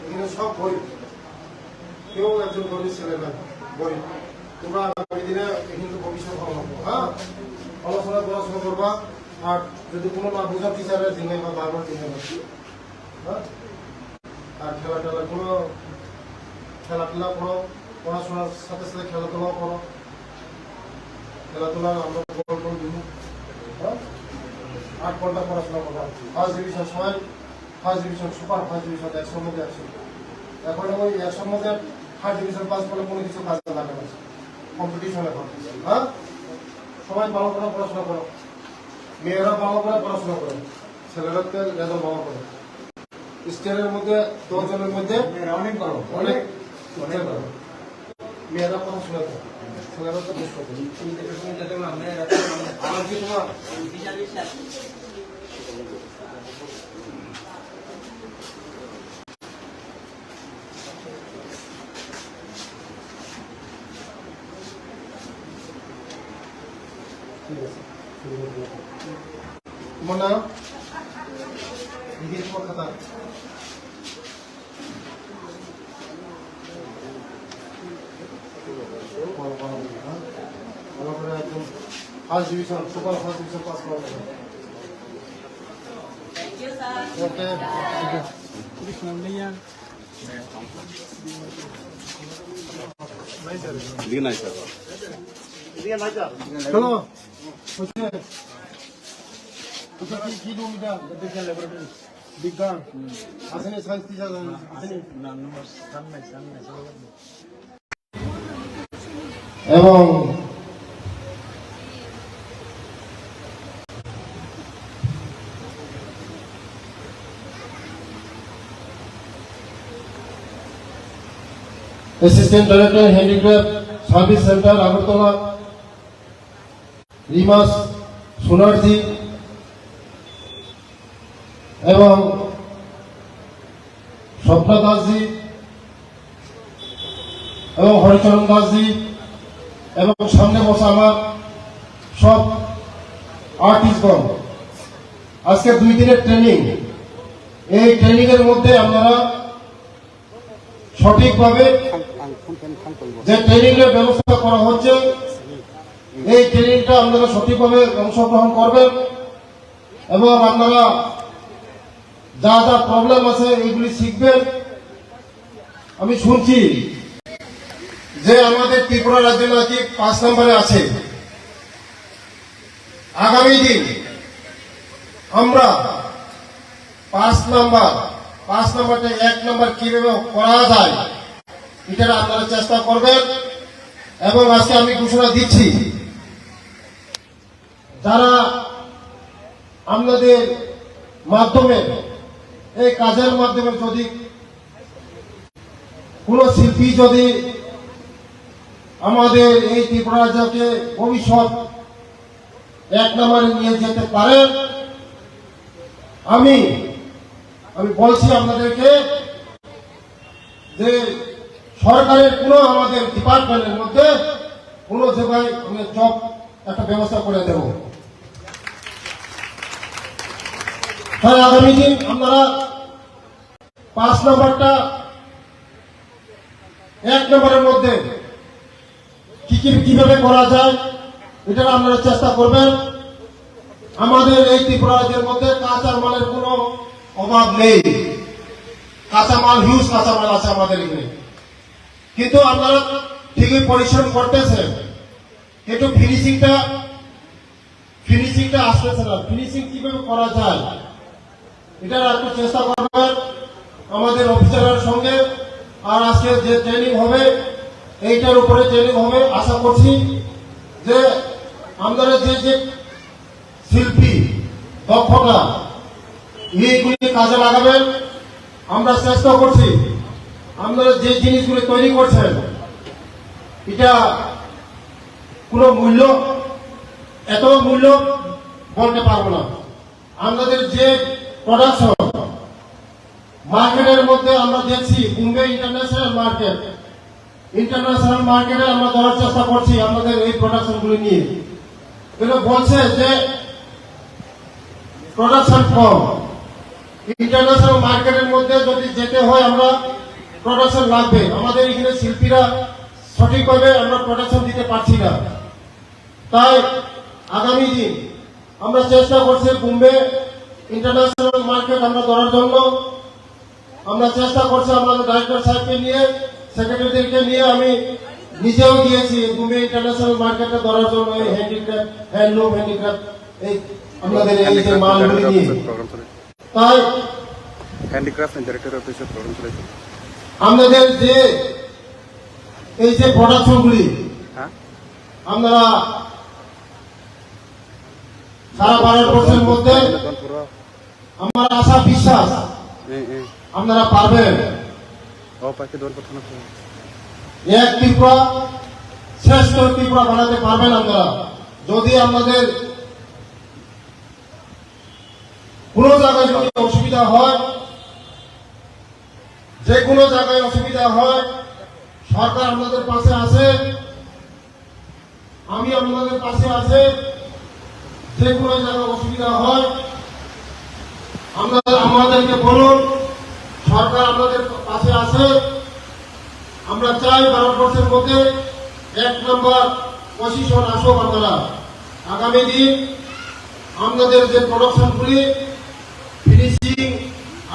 এগুলো সব বই, কেউ একজন গরিব ছেলে না, বই তোমরা আগামী দিনে কিন্তু ভবিষ্যৎ ভালো হবে। হ্যাঁ, পড়াশোনা করবা। আর যদি কোনো না বোঝা টিচারের দিনে বা বারবার দিনে, হ্যাঁ, আর খেলা কোনো খেলাধুলা করো, পড়াশোনার সাথে সাথে খেলাধুলাও করো। খেলাধুলা আমরা গোল দিব, হ্যাঁ, 8 ঘন্টা পড়াশোনা করবা। ফার্স্ট ডিভিশন সবাই, first division super first division 100-র মধ্যে 100। এখন ওই 100-র মধ্যে ফার্স্ট ডিভিশন পাস করলে কোনো কিছু কাজে লাগে না, কম্পিটিশন এখন। হ্যাঁ, সবাই ভালো করে পড়াশোনা করো, মেয়েরা ভালো করে পড়াশোনা করে, ছেলেরাকে রেজাল্ট ভালো করে। স্টেটের মধ্যে 10 জনের মধ্যে অনেক করো, অনেক করো, মেয়েরা পড়াশোনা করে, ছেলেরা তো দুষ্ট করে। আমার কি তোমার তোমার নাম নিজের তোমার খাতা ভালো করে একদম first division super first division pass করা যাবে। ওকে, দিকে নাই স্যার। চলো হচ্ছে কি রুম এটা ল্যাবরেটরি বিজ্ঞান আসেনি, সায়েন্স টিচার আসেনি। এবং assistant director handicraft service centre Agartala রিমাস সোনারজি এবং স্বপ্না দাসজি এবং হরিচরণ দাসজি এবং সামনে বসা আমার সব আর্টিস্টগণ, আজকে 2 দিনের ট্রেনিং। এই ট্রেনিং এর মধ্যে আপনারা সঠিকভাবে যে ট্রেনিং এর ব্যবস্থা করা হচ্ছে, এই ট্রেনিংটা আপনারা সঠিকভাবে অংশগ্রহণ করবেন এবং আপনারা যা যা প্রবলেম আছে এইগুলি শিখবেন। আমি শুনছি যে আমাদের ত্রিপুরা রাজ্য নাকি 5 নম্বরে আছে। আগামী দিন আমরা 5 নাম্বারটা 1 নম্বর কিভাবে করা যায় এটা আপনারা চেষ্টা করবেন। এবং আজকে আমি ঘোষণা দিচ্ছি, যারা আপনাদের মাধ্যমে এই কাজের মাধ্যমে যদি কোন শিল্পী যদি আমাদের এই ত্রিপুরা রাজ্যকে ভবিষ্যৎ 1 নম্বরে নিয়ে যেতে পারেন, আমি বলছি আপনাদেরকে যে সরকারের কোন আমাদের ডিপার্টমেন্টের মধ্যে কোন জায়গায় আমি জব একটা ব্যবস্থা করে দেব। তাই আগামী দিন আপনারা 5 নম্বরটা 1 নম্বরের মধ্যে কিভাবে করা যায় এটা আপনারা চেষ্টা করবেন। আমাদের এই ত্রিপুরা রাজ্যের মধ্যে কাঁচা মালের কোনো অভাব নেই, কাঁচামাল হিউজ কাঁচামাল আছে আমাদের এখানে, কিন্তু আপনারা ঠিকই পরিশ্রম করতেছেন, কিন্তু ফিনিশিংটা আসতেছে না। ফিনিশিং কিভাবে করা যায় এটার একটু চেষ্টা করবেন আমাদের অফিসারের সঙ্গে। আর আজকে যে ট্রেনিং হবে এইটার উপরে ট্রেনিং হবে। আশা করছি যে আমাদের যে শিল্পী দক্ষতা এইগুলি কাজে লাগাবেন। আমরা চেষ্টা করছি আপনারা যে জিনিসগুলি তৈরি করছেন এটা কোনো মূল্য, এত মূল্য বলতে পারবো না। আমাদের যে প্রোডাকশন মার্কেটের মধ্যে আমরা দেখছি বোম্বে ইন্টারন্যাশনাল মার্কেটে আমরা দেওয়ার চেষ্টা করছি আমাদের এই প্রোডাকশনগুলি নিয়ে। কিন্তু বলছে যে প্রোডাকশন কম, ইন্টারন্যাশনাল মার্কেটের মধ্যে যদি যেতে হয় আমরা প্রোডাকশন লাগবে। আমাদের এখানে শিল্পীরা সঠিকভাবে আমরা প্রোডাকশন দিতে পারছি না। তাই আগামী দিন আমরা চেষ্টা করছি বোম্বে ইন্টারন্যাশনাল মার্কেট আমরা ধরার জন্য। আমরা চেষ্টা করছি আমাদের ডাইরেক্টর সাহেবকে নিয়ে, সেক্রেটারিদেরকে নিয়ে, আমি নিজেও গিয়েছি বোম্বে ইন্টারন্যাশনাল মার্কেটে ধরার জন্য। এই হ্যান্ডিক্রাফট, হ্যান্ডলুম হ্যান্ডিক্রাফট, এই আমাদের এই যে মালগুলি নিয়ে। তাই হ্যান্ডিক্রাফট এন্ড ডাইরেক্টর অফিসের প্রোগ্রাম চলেছে। আমাদের যে এই যে প্রোডাকশনগুলি হ্যাঁ, আমরা সারা ভারতবর্ষের মধ্যে আমার আশা বিশ্বাস আপনারা পারবেন। এক ত্রিপুরা শ্রেষ্ঠ ত্রিপুরা বানাতে পারবেন আপনারা, যদি আমাদের কোন জায়গায় যদি অসুবিধা হয়, যে কোনো জায়গায় অসুবিধা হয়, সরকার আপনাদের পাশে আছে, আমি আপনাদের পাশে আছে। যে কোনো জায়গায় অসুবিধা হয় আমাদেরকে বলুন, সরকার আপনাদের পাশে আছে। আমরা চাই ভারতবর্ষের মধ্যে 1 নম্বর পজিশন আসুক আপনারা। আগামী দিন আমাদের যে প্রোডাকশনগুলি ফিনিশিং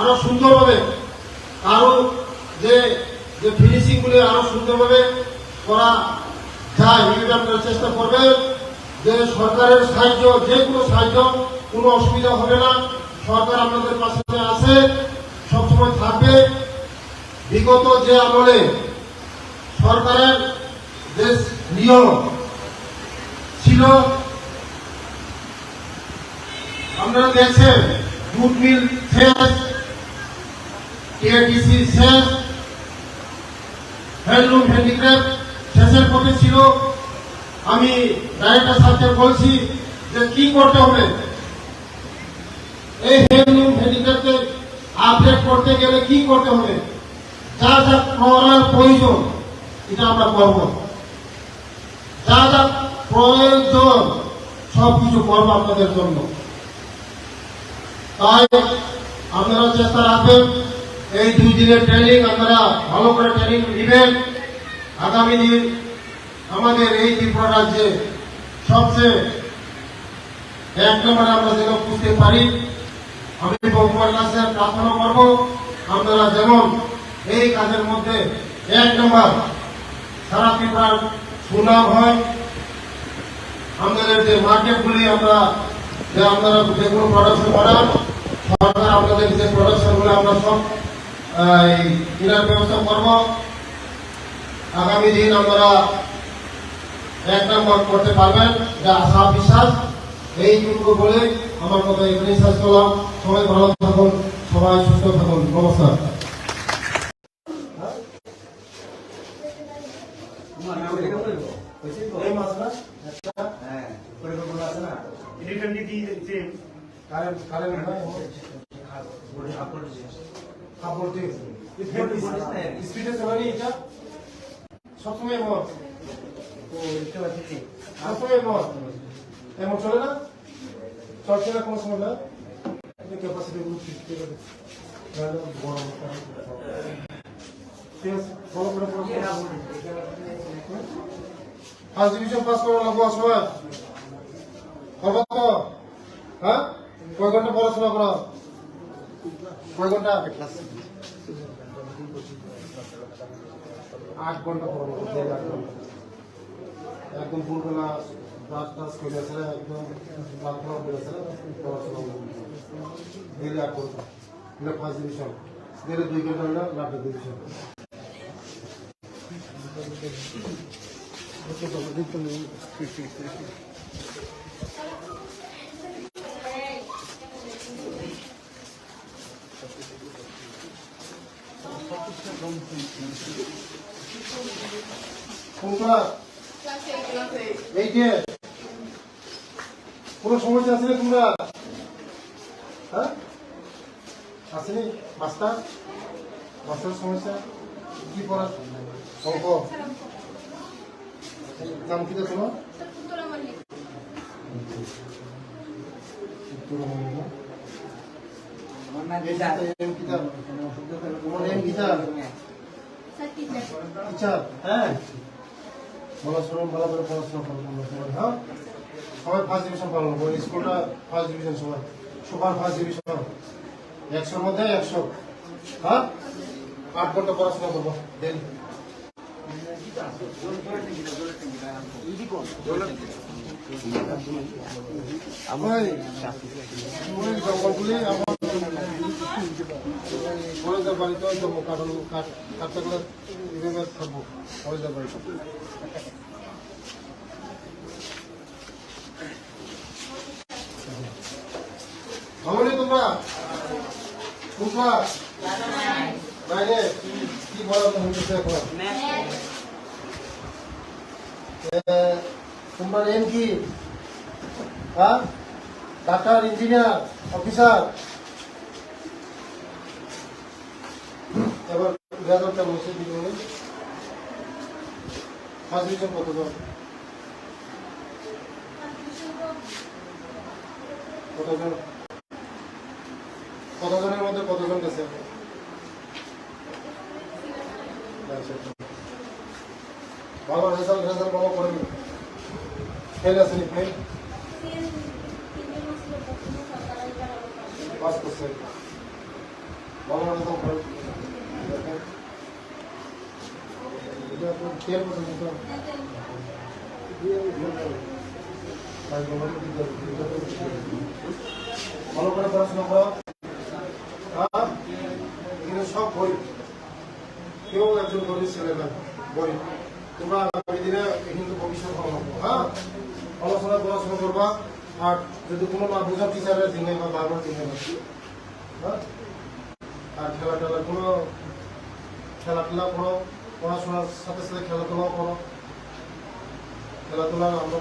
আরো সুন্দরভাবে, আরো যে ফিনিশিং গুলি আরো সুন্দরভাবে করা যায়, এটা আপনারা চেষ্টা করবেন। যে সরকারের সাহায্য, যে কোনো সাহায্য, কোনো অসুবিধা হবে না। সরকার আপনাদের পাশে আছে, সবসময় থাকবে। বিগত যে আমলে সরকারের যে নিয়ম ছিল আপনারা দেখছেন, জুট মিল শেষ, কেআরটিসি শেষ, হ্যান্ডলুম হ্যান্ডিক্রাফট শেষের পথে ছিল। আমি ডাইরেক্টর সাহেবকে বলছি যে কি করতে হবে, এই হ্যান্ডলুম হ্যান্ডিক্রাফটকে আপডেট করতে গেলে কি করতে হবে, যা যা করার প্রয়োজন এটা আমরা করব, যা যা প্রয়োজন সবকিছু করবো আপনাদের জন্য। তাই আপনারা চেষ্টা রাখবেন, এই 2 দিনের ট্রেনিং আপনারা ভালো করে ট্রেনিং নেবেন। আগামী দিন আমাদের এই ত্রিপুরা রাজ্যে সবচেয়ে 1 নম্বরে আমরা যেন বুঝতে পারি। আমি ভগবানের কাছে প্রার্থনা করব আপনারা যেমন এই কাজের মধ্যে 1 নম্বর সারা ত্রিপুরার সুনাম হয়। আমাদের যে মার্কেটগুলি আপনারা যে কোনো প্রোডাকশন করান, সরকার আপনাদের যে প্রোডাকশনগুলো আমরা সব কেনার ব্যবস্থা করব। আগামী দিন আপনারা 1 নম্বর করতে পারবেন, যা আশা বিশ্বাস। এইটুকু বলে আমার কথা এখানে শেষ করলাম। সবাই ভালো থাকুন, সবাই সুস্থ থাকুন। নমস্কার। এই মাছটা হ্যাঁ, পরিকল্পনা আছে না? কারেন্ট কাপড় দিয়ে স্পিডে চলানি এটা সবসময় মত সবসময় মত এমন চলে না, চলছে না কোনো সময় না। ক্যাপাসিটি বড় ঠিক আছে, ফলো করে ফার্স্ট ডিভিশন পাস করা লাগবো সবাই। করবো তো? হ্যাঁ, কয় ঘন্টা পড়াশোনা করা, কয় ঘন্টা? 8 ঘন্টা পড়াবো, 8 ঘন্টা একদম ভোরবেলা ব্রাশ টাশ করে আসলে একদম প্রার্থনা করে আসলে পড়াশোনা ডেলি 8 ঘন্টা, এটা ফার্স্ট ডিভিশন। ডেলি 2 ঘন্টা হলে লাস্ট ডিভিশন। কোনটা এই যে কোনো সমস্যা আছে না তোমরা? হ্যাঁ আসেনি? মাস্টার সমস্যা কি পড়া? অঙ্ক নাম কি তোমার? হ্যাঁ ভালো করে পড়াশোনা করবো। হ্যাঁ সবাই ফার্স্ট ডিভিশন পালন করবো। স্কুলটা ফার্স্ট ডিভিশন, সবাই সুপার ফার্স্ট ডিভিশন, 100-র মধ্যে 100। হ্যাঁ 8 ঘন্টা পড়াশোনা করবো ডেলি। জঙ্গলগুলি আমার কলেজের বাড়িতে যাবো, কারণ কাটতে গেলে এভাবে থাকবো কলেজের বাড়িতে। ভাবনি তোমরা তোমরা বাইরে কি বলা হচ্ছে এখন? তোমার এম কি? হ্যাঁ ডাক্তার, ইঞ্জিনিয়ার, অফিসার। এবার রেজাল্টটা বসে দিবে। ফার্স্ট ডিভিশন কতজন? কতজনের মধ্যে কতজন গেছে? ভালো রেজাল্ট ভালো করেনি? ফেল আসেনি? ফেল পাস করছে। ভালো রেজাল্ট করেন। এটা আপনার 10 পর্যন্ত ভালো করে পড়াশোনা করো। সব গরিব, কেউ একজন গরিব ছেলে না, গরিব। তোমরা আগামী দিনে কিন্তু ভবিষ্যৎ ভালো। হ্যাঁ পড়াশোনা করবা। আর যদি কোনো না বোঝা টিচারের দিনে বা বাবার দিনে, হ্যাঁ আর খেলাধুলা করো, পড়াশোনার সাথে সাথে খেলাধুলাও করো। খেলাধুলা আমরা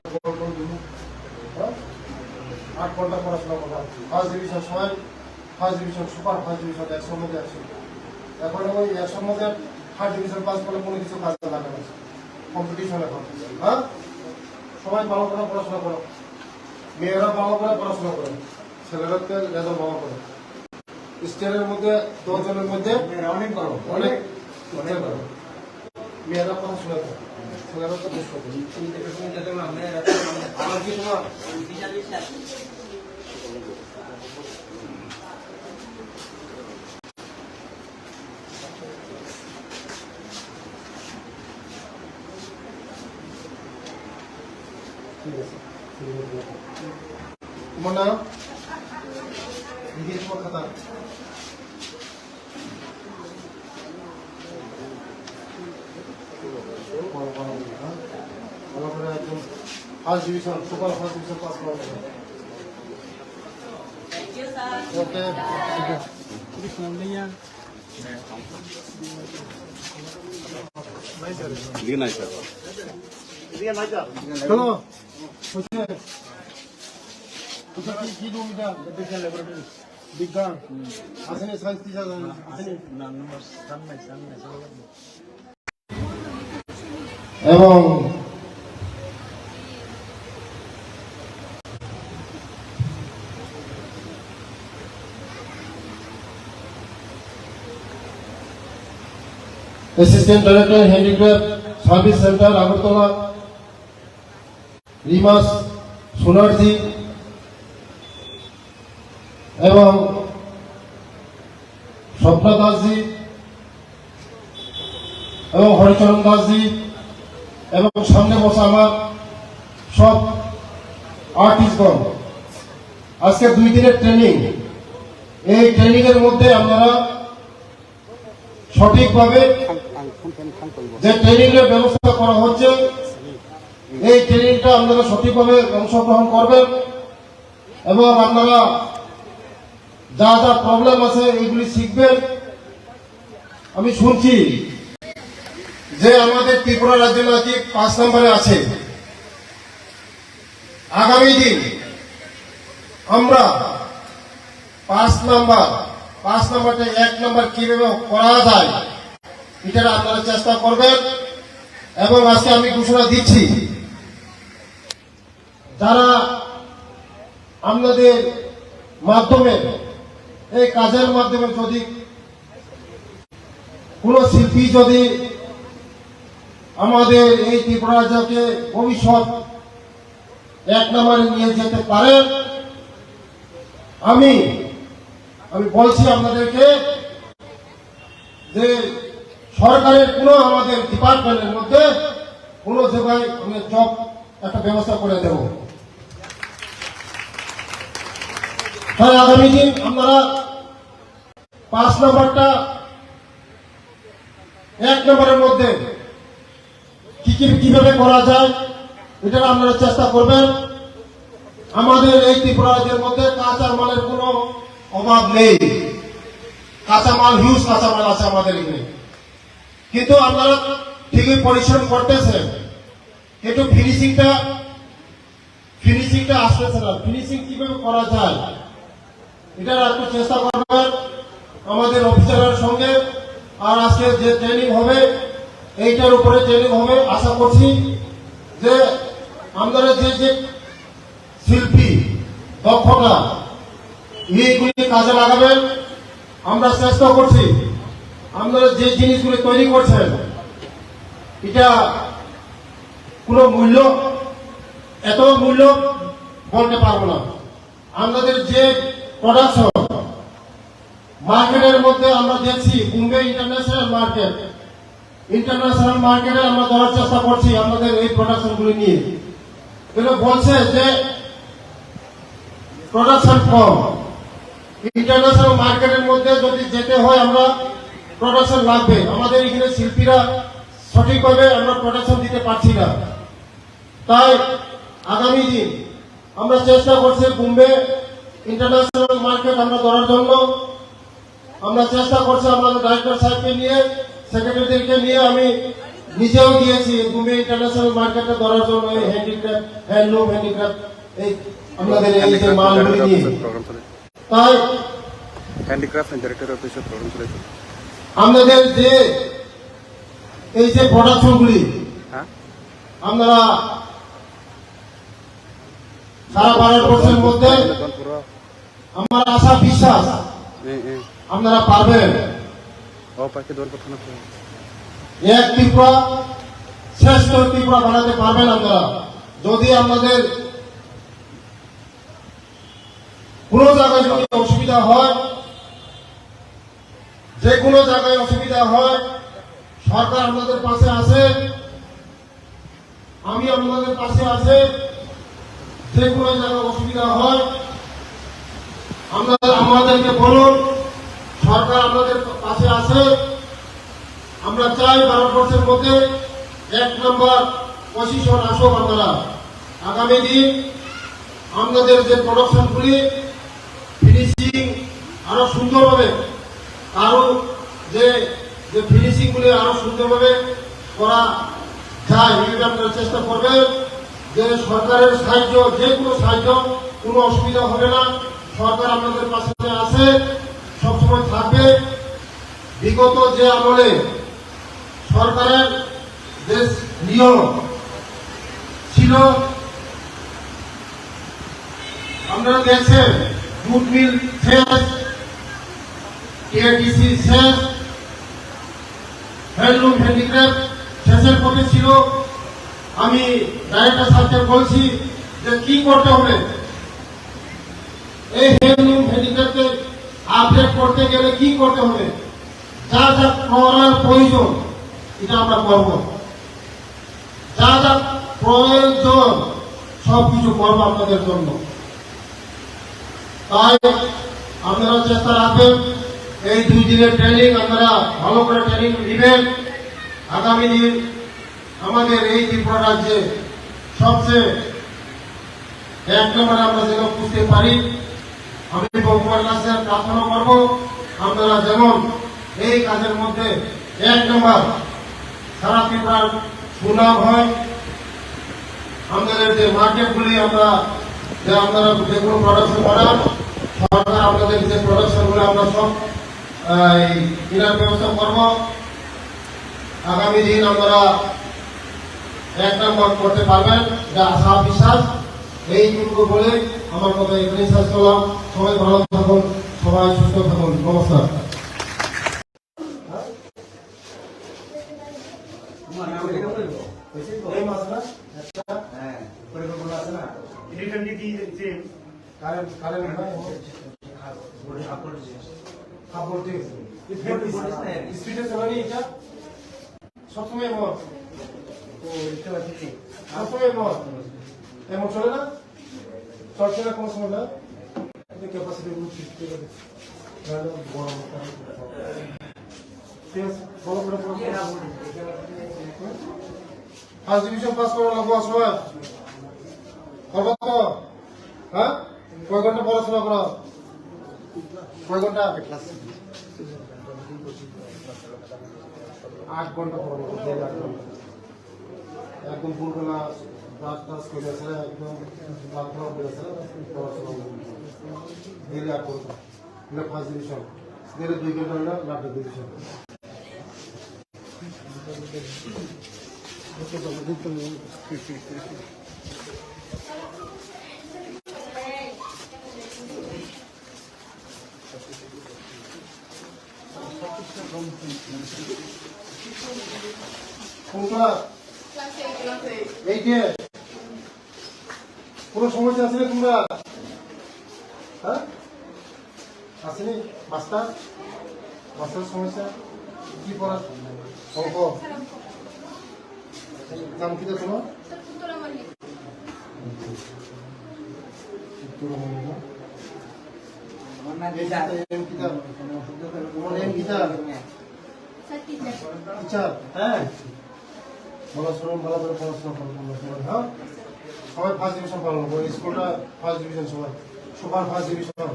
দিব। হ্যাঁ 8 ঘন্টা পড়াশোনা করবা। ফার্স্ট ডিভিশন, সবাই first division, super first division, 100-র মধ্যে 100। এখন ওই 100-র মধ্যে ফার্স্ট ডিভিশন পাস করলে কোনো কিছু কাজে লাগে না, কম্পিটিশন এখন। হ্যাঁ সবাই ভালো করে পড়াশোনা করো। মেয়েরা ভালো করে পড়াশোনা করে, ছেলেরাকে রেজাল্ট ভালো করে। স্টেটের মধ্যে 10 জনের মধ্যে অনেক মেয়েরা পড়াশোনা করে, ছেলেরা তো বেশ করে। আমার কি তোমার তোমার নাম লিখে তোমার খাতা। ভালো করে একদম first division, super first division pass করা হবে। ওকে চলো কি রুম এটা? বিজ্ঞান আসেনি? সায়েন্স টিচার আসেনি? এবং assistant director handicraft service centre Agartala, রিমাস সোনারজি এবং স্বপ্না দাসজি এবং হরিচরণ দাসজি এবং সামনে বসা আমার সব আর্টিস্টগণ। আজকে 2 দিনের ট্রেনিং। এই ট্রেনিং এর মধ্যে আপনারা সঠিকভাবে যে ট্রেনিং এর ব্যবস্থা করা হচ্ছে, এই ট্রেনিংটা আপনারা সঠিকভাবে অংশগ্রহণ করবেন এবং আপনারা যা যা প্রবলেম আছে এইগুলি শিখবেন আমি শুনছি যে আমাদের ত্রিপুরা রাজ্য নাকি 5 নম্বরে আছে। আগামী দিন আমরা 5 নম্বরটা 1 নম্বর কিভাবে করা যায় এটা আপনারা চেষ্টা করবেন। এবং আজকে আমি ঘোষণা দিচ্ছি, যারা আপনাদের মাধ্যমে এই কাজের মাধ্যমে যদি কোন শিল্পী যদি আমাদের এই ত্রিপুরা রাজ্যকে ভবিষ্যৎ 1 নম্বরে নিয়ে যেতে পারেন, আমি বলছি আপনাদেরকে যে সরকারের কোন আমাদের ডিপার্টমেন্টের মধ্যে কোন জায়গায় আমি জব একটা ব্যবস্থা করে দেব। তাই আগামী দিন আপনারা 5 নম্বরটা 1 নম্বরের মধ্যে কিভাবে করা যায় এটা আপনারা চেষ্টা করবেন। আমাদের এই ত্রিপুরা রাজ্যের মধ্যে কাঁচা মালের কোনো অভাব নেই, কাঁচা মাল হিউজ কাঁচা মাল আছে আমাদের এখানে, কিন্তু আপনারা ঠিকই পরিশ্রম করতেছেন, কিন্তু ফিনিশিংটা আসতেছে না। ফিনিশিং কিভাবে করা যায় এটা একটু চেষ্টা করবেন আমাদের অফিসারের সঙ্গে। আর আজকে যে ট্রেনিং হবে এইটার উপরে ট্রেনিং হবে। আশা করছি যে আমাদের যে শিল্পী দক্ষতা এইগুলি কাজে লাগাবেন। আমরা চেষ্টা করছি আপনারা যে জিনিসগুলি তৈরি করছেন এটা কোনো মূল্য, এত মূল্য বলতে পারবো না। আমাদের যে প্রোডাকশন মার্কেটের মধ্যে আমরা দেখছি বোম্বে ইন্টারন্যাশনাল মার্কেটে আমরা ধরার চেষ্টা করছি আমাদের এই প্রোডাকশনগুলি নিয়ে। কিন্তু বলছে যে প্রোডাকশন কম, ইন্টারন্যাশনাল মার্কেটের মধ্যে যদি যেতে হয় আমরা প্রোডাকশন লাগবে। আমাদের এখানে শিল্পীরা সঠিকভাবে আমরা প্রোডাকশন দিতে পারছি না। তাই আগামী দিন আমরা চেষ্টা করছি বোম্বে ইন্টারন্যাশনাল মার্কেট আমরা ধরার জন্য। আমরা চেষ্টা করছি আমাদের ডাইরেক্টর সাহেবকে নিয়ে, সেক্রেটারিদেরকে নিয়ে, আমি নিজেও গিয়েছি বোম্বে ইন্টারন্যাশনাল মার্কেটে ধরার জন্য। এই হ্যান্ডিক্রাফট, হ্যান্ডলুম হ্যান্ডিক্রাফট এই আমাদের এই যে মালগুলি নিয়ে। তাই হ্যান্ডিক্রাফট এন্ড ডাইরেক্টর অফিসের প্রোগ্রাম চলেছে। আমাদের যে এই যে প্রোডাকশনগুলি হ্যাঁ আপনারা সারা ভারতবর্ষের মধ্যে আমার আশা বিশ্বাস আপনারা পারবেন। এক ত্রিপুরা শ্রেষ্ঠ ত্রিপুরা বানাতে পারবেন আপনারা, যদি আপনাদের কোন জায়গায় যদি অসুবিধা হয়, যে কোনো জায়গায় অসুবিধা হয়, সরকার আপনাদের পাশে আছে, আমি আপনাদের পাশে আছে। যে কোনো জায়গায় অসুবিধা হয় আমাদেরকে বলুন, সরকার আপনাদের পাশে আছে। আমরা চাই ভারতবর্ষের মধ্যে 1 নম্বর পজিশন আসুক। আপনারা আগামী দিন আমাদের যে প্রোডাকশনগুলি ফিনিশিং আরো সুন্দরভাবে, আরো যে ফিনিশিং গুলি আরো সুন্দরভাবে করা যায় এটা আপনারা চেষ্টা করবেন। যে সরকারের সাহায্য, যে কোনো সাহায্য, কোনো অসুবিধা হবে না। সরকার আপনাদের পাশে আছে, সবসময় থাকবে। বিগত যে আমলে সরকারের যে নিয়ম ছিল আপনারা দেখছেন, জুট মিল শেষ, টিআরটিসি শেষ, হ্যান্ডলুম হ্যান্ডিক্রাফট শেষের পথে ছিল। আমি ডাইরেক্টর সাহেবকে বলছি যে কি করতে হবে, এই হ্যান্ডলুম হ্যান্ডিক্রাফটকে আপডেট করতে গেলে কি করতে হবে, যা যা করার প্রয়োজন এটা আমরা করব, যা যা প্রয়োজন সবকিছু করবো আপনাদের জন্য। তাই আপনারা চেষ্টা রাখবেন এই 2 দিনের ট্রেনিং আপনারা ভালো করে ট্রেনিং নেবেন। আগামী দিন আমাদের এই ত্রিপুরা রাজ্যে সবচেয়ে 1 নম্বরে আমরা যেন বুঝতে পারি। আমি ভগবানের কাছে প্রার্থনা করব আপনারা যেমন এই কাজের মধ্যে 1 নম্বর সারা ত্রিপুরার সুনাম হয়। আমাদের যে মার্কেটগুলি আপনারা যে কোনো প্রোডাকশন করান, সরকার আপনাদের যে প্রোডাকশনগুলো আমরা সব কেনার ব্যবস্থা করব। আগামী দিন আপনারা 1 নম্বর করতে পারবেন, যা আশা বিশ্বাস। এইটুকু বলে আমার কথা এখানেই শেষ করলাম। সবাই ভালো থাকুন, সবাই সুস্থ থাকুন। নমস্কার। এই মাছটা হ্যাঁ, পরিকল্পনা আছে না? কারেন্ট কাপড় দিয়ে স্পিডে চলানি এটা সবসময় মত সবসময় মত এমন চলে না, চলছে না কোন সময় না। ক্যাপাসিটি গরম ঠিক আছে, বড় করে ফার্স্ট ডিভিশন পাস করা লাগবো সবাই। করবো তো? হ্যাঁ, কয় ঘন্টা পড়াশোনা করো? কয় ঘন্টা? 8 ঘন্টা পড়াবো। 8 ঘন্টা একদম ভোরবেলা ব্রাশ টাশ করে আছে, একদম প্রার্থনা করে আছে, পড়াশোনা ডেলি 8 ঘন্টা। এটা ফার্স্ট ডিভিশন, ডেলি 2 ঘন্টা হলে লাস্ট ডিভিশন। কোনটা? এইটে কোনো সমস্যা আছে না তোমরা? হ্যাঁ, আসেনি? মাস্টার সমস্যা কি পড়া? অঙ্ক নাম কি তোমার? হ্যাঁ, ভালো করে পড়াশোনা করবো। হ্যাঁ, সবাই ফার্স্ট ডিভিশন পালন করবো। স্কুলটা ফার্স্ট ডিভিশন, সবাই সুপার ফার্স্ট ডিভিশন,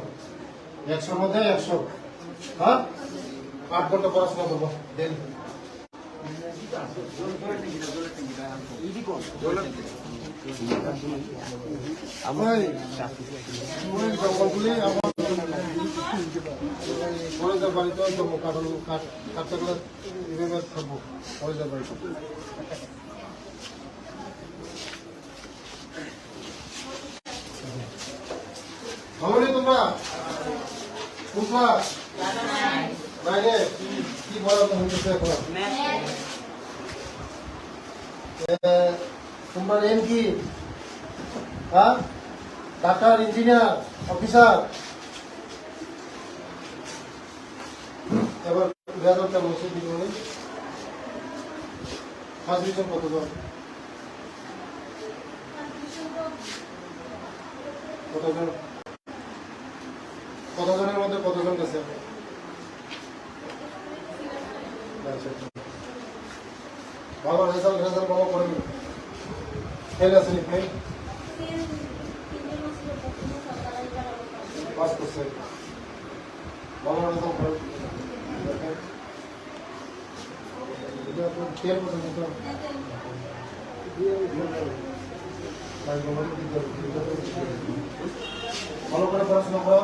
100-র মধ্যে 100। হ্যাঁ, 8 ঘন্টা পড়াশোনা করবো ডেলি। জঙ্গলগুলি আমার কলেজের বাড়িতে কাঠটা এভাবে থাকবো কলেজের বাড়িতে। ভালো নেই তোমরা? বুঝলা বাইরে কি পড়াতে হচ্ছে এখন? তোমার এম কি? হ্যাঁ, ডাক্তার, ইঞ্জিনিয়ার, অফিসার। এবার রেজাল্টটা বসে দিবনি। ফার্স্ট ডিভিশন কতজন? কতজনের মধ্যে কতজন গেছে? ভালো রেজাল্ট ভালো করেন। ফেল আসেনি? ফেল পাস করছে, ভালো রেজাল্ট করেন। 10 পর্যন্ত ভালো করে পড়াশোনা করো।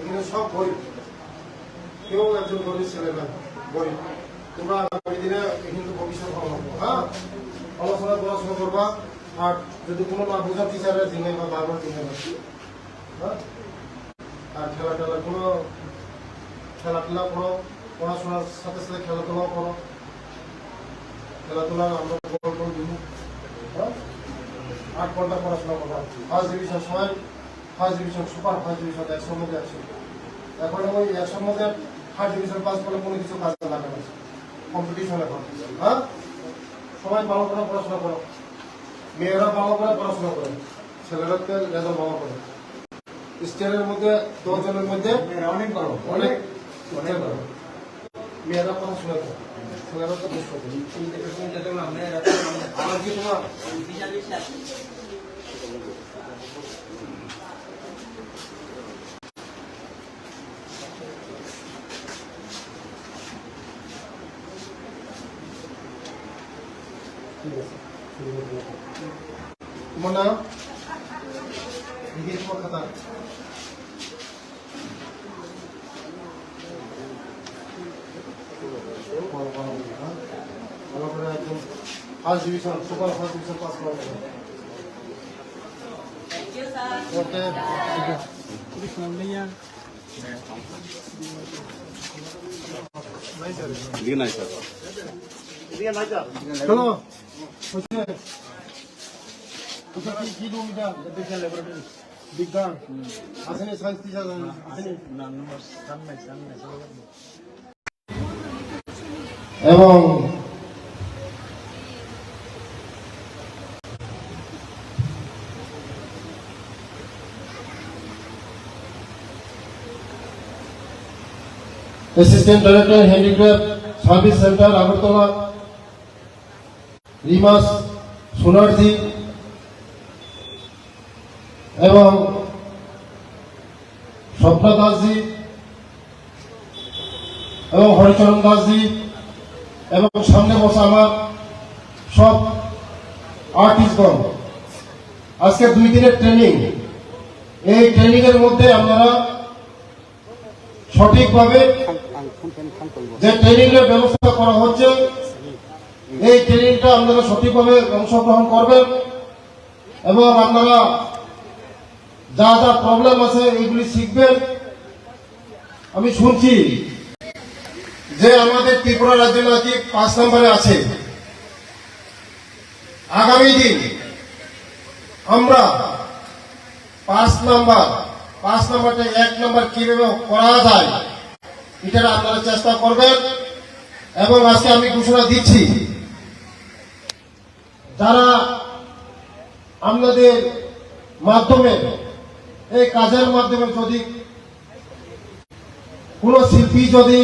এখানে সব গরিব, কেউ একজন গরিব ছেলে না, গরিব। তোমরা আগামী দিনে কিন্তু ভবিষ্যৎ ভালো হবে। হ্যাঁ, পড়াশোনা করবা। আর যদি কোনো না বোঝা টিচারের দিনে বা বারবার দিনে না। হ্যাঁ, আর খেলাধুলা করো, পড়াশোনার সাথে সাথে খেলাধুলাও করো। খেলাধুলা আমরা দিব। হ্যাঁ, 8 ঘন্টা পড়াশোনা করবো। ফার্স্ট ডিভিশন সবাই, first division, super first division, 100-র মধ্যে 100। এখন ওই 100-র মধ্যে ফার্স্ট ডিভিশন পাস করলে কোনো কিছু কাজে লাগে না, কম্পিটিশন এখন। হ্যাঁ, সবাই ভালো করে পড়াশোনা করো। মেয়েরা ভালো করে পড়াশোনা করে, ছেলেরা রেজাল্ট ভালো করে। স্টেটের মধ্যে 10 জনের মধ্যে অনেক ভালো, অনেক ভালো। মেয়েরা পড়াশোনা করে, ছেলেরা তো বেশ করে। আমার কি তোমার তোমার নাম খাতা ভালো করে একদম first division super first division pass করা যাবে। ওকে দিয়ে নাই স্যার চলো কি রুম এটা বিজ্ঞান আসেনি সায়েন্স টিচার আসেনি এবং assistant director handicraft service centre Agartala রিমাস সোনারজি এবং স্বপ্না দাসজি এবং হরিচরণ দাসজি এবং সামনে বসা আমার সব আর্টিস্টগণ, আজকে 2 দিনের ট্রেনিং। এই ট্রেনিং এর মধ্যে আপনারা সঠিকভাবে যে ট্রেনিং এর ব্যবস্থা করা হচ্ছে এই ট্রেনিংটা আপনারা সঠিকভাবে অংশগ্রহণ করবেন এবং আপনারা যা যা প্রবলেম আছে এইগুলি শিখবেন। আমি শুনছি যে আমাদের ত্রিপুরা রাজ্য নাকি 5 নম্বরে আছে। আগামী দিন আমরা 5 নাম্বারটা 1 নাম্বার কিভাবে করা যায় এটা আপনারা চেষ্টা করবেন। এবং আজকে আমি ঘোষণা দিচ্ছি, যারা আপনাদের মাধ্যমে এই কাজের মাধ্যমে যদি কোন শিল্পী যদি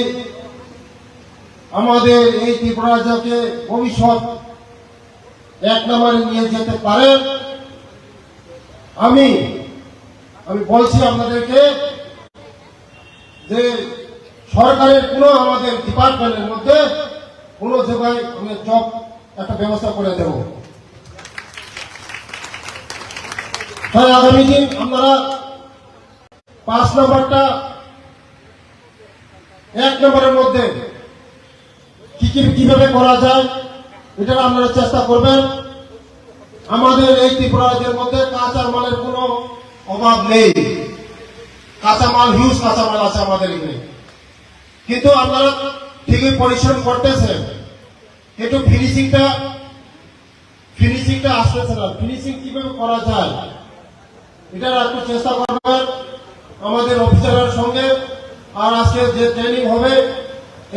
আমাদের এই ত্রিপুরা রাজ্যকে ভবিষ্যৎ 1 নম্বরে নিয়ে যেতে পারেন, আমি বলছি আপনাদেরকে যে সরকারের কোন আমাদের ডিপার্টমেন্টের মধ্যে কোন জায়গায় আমি জব একটা ব্যবস্থা করে দেব। তাই আগামী দিন আপনারা 5 নম্বরটা 1 নম্বরের মধ্যে কিভাবে করা যায় এটা আপনারা চেষ্টা করবেন। আমাদের এই ত্রিপুরা রাজ্যের মধ্যে কাঁচা মালের কোনো অভাব নেই, কাঁচামাল হিউজ কাঁচামাল আছে আমাদের এখানে, কিন্তু আপনারা ঠিকই পরিশ্রম করতেছেন, কিন্তু ফিনিশিংটা আসতেছে না। ফিনিশিং কিভাবে করা যায় এটা একটু চেষ্টা করবেন আমাদের অফিসারের সঙ্গে। আর আজকে যে ট্রেনিং হবে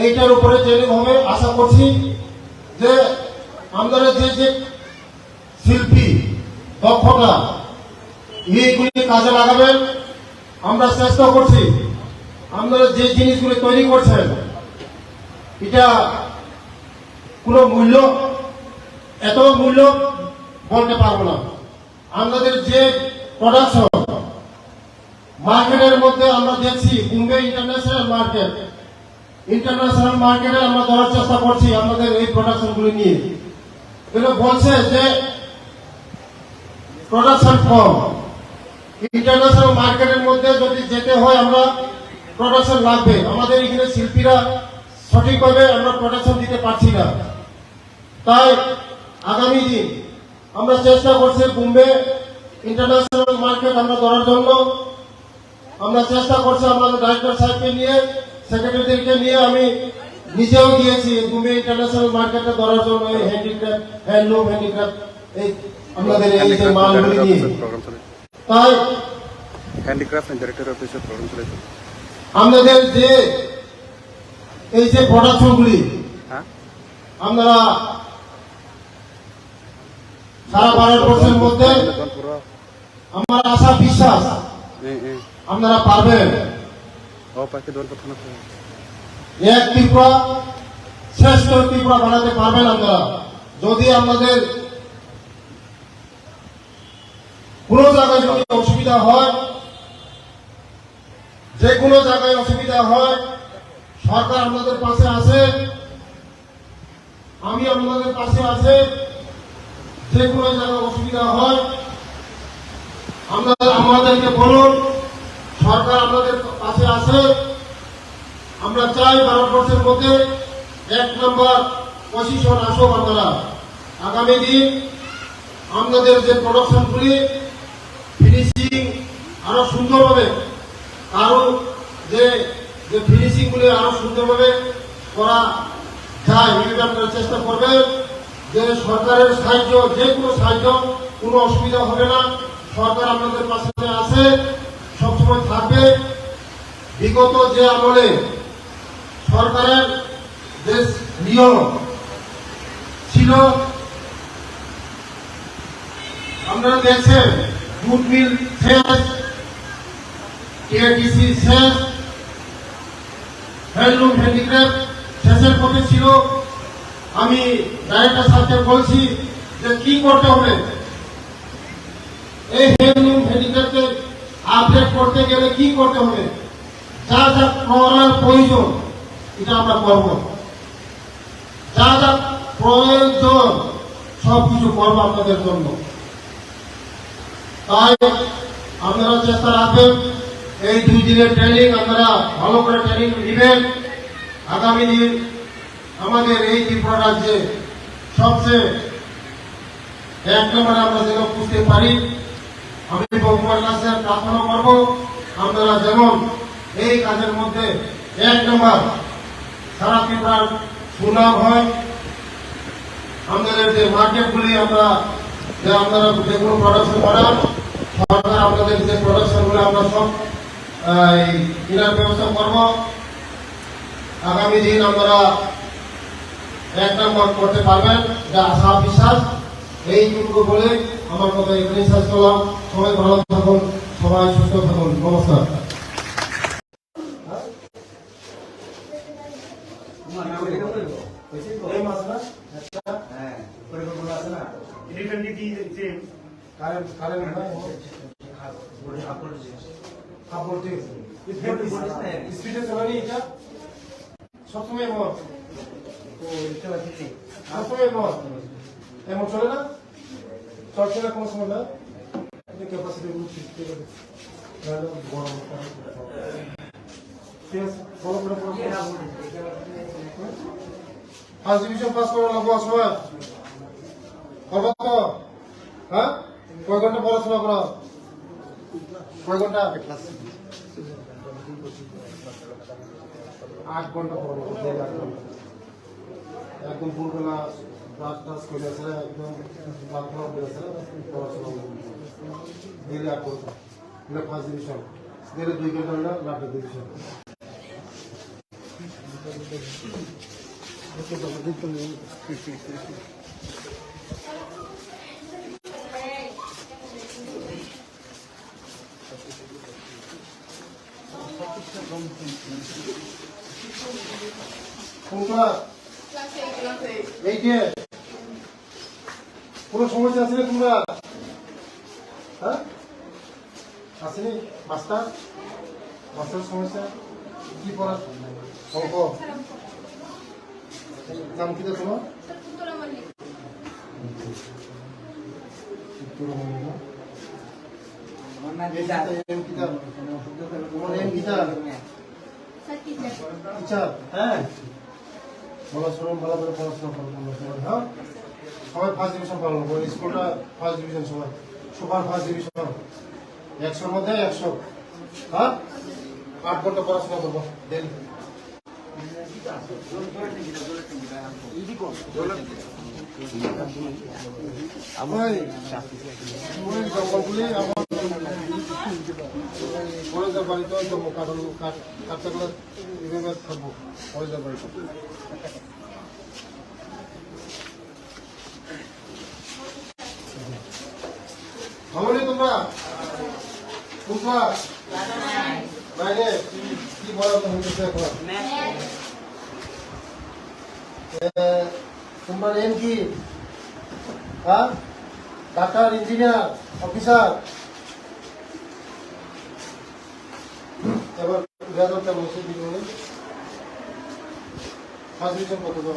এইটার উপরে ট্রেনিং হবে। আশা করছি যে আমাদের যে শিল্পী দক্ষতা এইগুলি কাজে লাগাবেন। আমরা চেষ্টা করছি আপনারা যে জিনিসগুলি তৈরি করছেন এটা কোনো মূল্য এত মূল্য বলতে পারবো না। আমাদের যে প্রোডাকশন মার্কেটের মধ্যে আমরা দেখছি বোম্বে ইন্টারন্যাশনাল মার্কেটে আমরা ধরার চেষ্টা করছি আমাদের এই প্রোডাকশনগুলি নিয়ে। কিন্তু বলছে যে প্রোডাকশন কম, ইন্টারন্যাশনাল মার্কেটের মধ্যে যদি যেতে হয় আমরা প্রোডাকশন লাগবে। আমাদের এখানে শিল্পীরা সঠিকভাবে আমরা প্রোডাকশন দিতে পারছি না। তাই আগামী দিন আমরা চেষ্টা করছি বোম্বে ইন্টারন্যাশনাল মার্কেট আমরা ধরার জন্য। আমরা চেষ্টা করছি আমাদের ডাইরেক্টর সাহেবকে নিয়ে, সেক্রেটারিদেরকে নিয়ে, আমি নিজেও গিয়েছি বোম্বে ইন্টারন্যাশনাল মার্কেটে ধরার জন্য। এই হ্যান্ডিক্রাফট, হ্যান্ডলুম হ্যান্ডিক্রাফট এই আমাদের এই যে মালগুলি নিয়ে। তাই হ্যান্ডিক্রাফট এন্ড ডাইরেক্টর অফিসের প্রোগ্রাম চলেছে। আমাদের যে এই যে প্রোডাকশনগুলি আমরা সারা ভারতবর্ষের মধ্যে আমার আশা বিশ্বাস আপনারা পারবেন। এক ত্রিপুরা শ্রেষ্ঠ ত্রিপুরা বানাতে পারবেন আপনারা যদি আপনাদের কোনো জায়গায় যদি অসুবিধা হয়, যে কোনো জায়গায় অসুবিধা হয়, সরকার আপনাদের পাশে আছে, আমি আপনাদের পাশে আছে। যে কোনো জায়গায় অসুবিধা হয় আমাদেরকে বলুন। সরকার আমাদের পাশে আছে। আমরা চাই ভারতবর্ষের মধ্যে 1 নম্বর পজিশন আসুক। আপনারা আগামী দিন আমাদের যে প্রোডাকশনগুলি ফিনিশিং আরো সুন্দরভাবে আরো যে ফিনিশিংগুলি আরো সুন্দরভাবে করা যায়, এগুলি আপনারা চেষ্টা করবেন। যে সরকারের সাহায্য, যে কোনো সাহায্য, কোনো অসুবিধা হবে না। সরকার আপনাদের পাশে আছে, সবসময় থাকবে। বিগত যে আমলে সরকারের যে নিয়ম ছিল আপনারা দেখছেন, জুট মিল শেষ, টিআরটিসি শেষ, হ্যান্ডলুম হ্যান্ডিক্রাফট শেষের পথে ছিল। আমি ডাইরেক্টর সাহেবকে বলছি যে কি করতে হবে, এই হ্যান্ডলুম হ্যান্ডিক্রাফটকে আপডেট করতে গেলে কি করতে হবে, যা যা করার প্রয়োজন এটা আমরা করব, যা যা প্রয়োজন সবকিছু করবো আপনাদের জন্য। তাই আপনারা চেষ্টা রাখবেন, এই 2 দিনের ট্রেনিং আপনারা ভালো করে ট্রেনিং নেবেন। আগামী দিন আমাদের এই ত্রিপুরা রাজ্যে সবচেয়ে 1 নম্বরে আমরা যেন বুঝতে পারি। আমি ভগবান কাছে প্রার্থনা করব আপনারা যেমন এই কাজের মধ্যে 1 নম্বর সারা ত্রিপুরার সুনাম হয়। আমাদের যে মার্কেটগুলি আপনারা যে কোনো প্রোডাকশন করান, সরকার আপনাদের যে প্রোডাকশনগুলো আমরা সব কেনার ব্যবস্থা করব। আগামী দিন আপনারা 1 নম্বর করতে পারবেন, যা আশা বিশ্বাস। এইটুকু বলে আমার কথা এখানে শেষ করলাম। সবাই ভালো থাকুন, সবাই সুস্থ থাকুন। নমস্কার। এই মাছটা হ্যাঁ, পরিকল্পনা আছে না? স্পিডে চলানি এটা সবসময় মত, সবসময় মত এমন চলে না, চলছে না কোনো সময় না। ক্যাপাসিটি গরম ঠিক আছে, বড় করে ফার্স্ট ডিভিশন পাস করা লাগবো সময় করবো তো। হ্যাঁ, কয় ঘন্টা পড়াশোনা করো, কয় ঘন্টা? 8 ঘন্টা পড়বো, 8 ঘন্টা একদম ভোরবেলা ব্রাশ টাশ করে আছে, একদম প্রার্থনা করে আছে, পড়াশোনা ডেলি 8 ঘন্টা। এটা ফার্স্ট ডিভিশন, ডেলি 2 ঘন্টা হলে লাস্ট ডিভিশন। কোনো সমস্যা আছে না তোমরা? হ্যাঁ, আসেনি? মাস্টার সমস্যা কি পড়া? অঙ্ক নাম কি তোমার? হ্যাঁ, পড়াশোনা ভালো করে পড়াশোনা করবো। হ্যাঁ, সবাই ফার্স্ট ডিভিশন পাবো। স্কুলটা ফার্স্ট ডিভিশন, সবার ফার্স্ট ডিভিশন, 100-র মধ্যে 100। হ্যাঁ, 8 ঘন্টা পড়াশোনা করবো ডেলি। জঙ্গলগুলি আমার কলেজের বাড়িতে কাঠটা এভাবে থাকবো কলেজের বাড়িতে। ভালো নেই তোমরা? বাইরে কি বলা হচ্ছে এখন? তোমার এম কি? হ্যাঁ, ডাক্তার, ইঞ্জিনিয়ার, অফিসার। এবার রেজাল্টটা বসে দিল, ফার্স্ট ডিভিশন কত?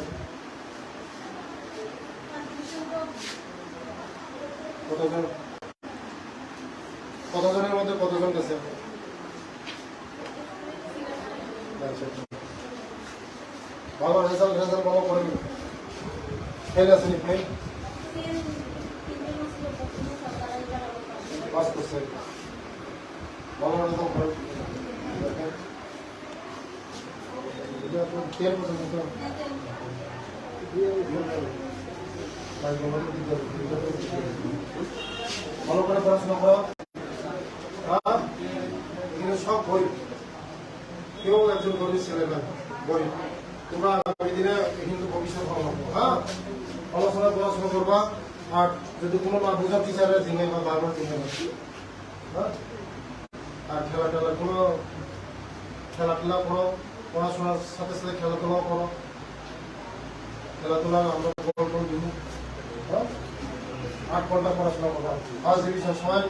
কতজনের মধ্যে কতজন গেছে? ভালো রেজাল্ট ভালো করেন। ফেল আসেনি? ফেল পাস করছে। ভালো রেজাল্ট করেন। ভালো করে পড়াশোনা করো। এখানে সব গরিব, কেউ একজন গরিব ছেলে না, গরিব। তোমরা আগামী দিনে কিন্তু ভবিষ্যৎ ভালো হবে। হ্যাঁ, পড়াশোনা করবা। আর যদি কোনো না বোঝা টিচারের দিনে বা বারবার দিনে না। হ্যাঁ, আর খেলা কোনো খেলাধুলা করো, পড়াশোনার সাথে সাথে খেলাধুলাও করো। খেলাধুলা আমরা দিব। হ্যাঁ, 8 ঘন্টা পড়াশোনা করবা। ফার্স্ট ডিভিশন সবাই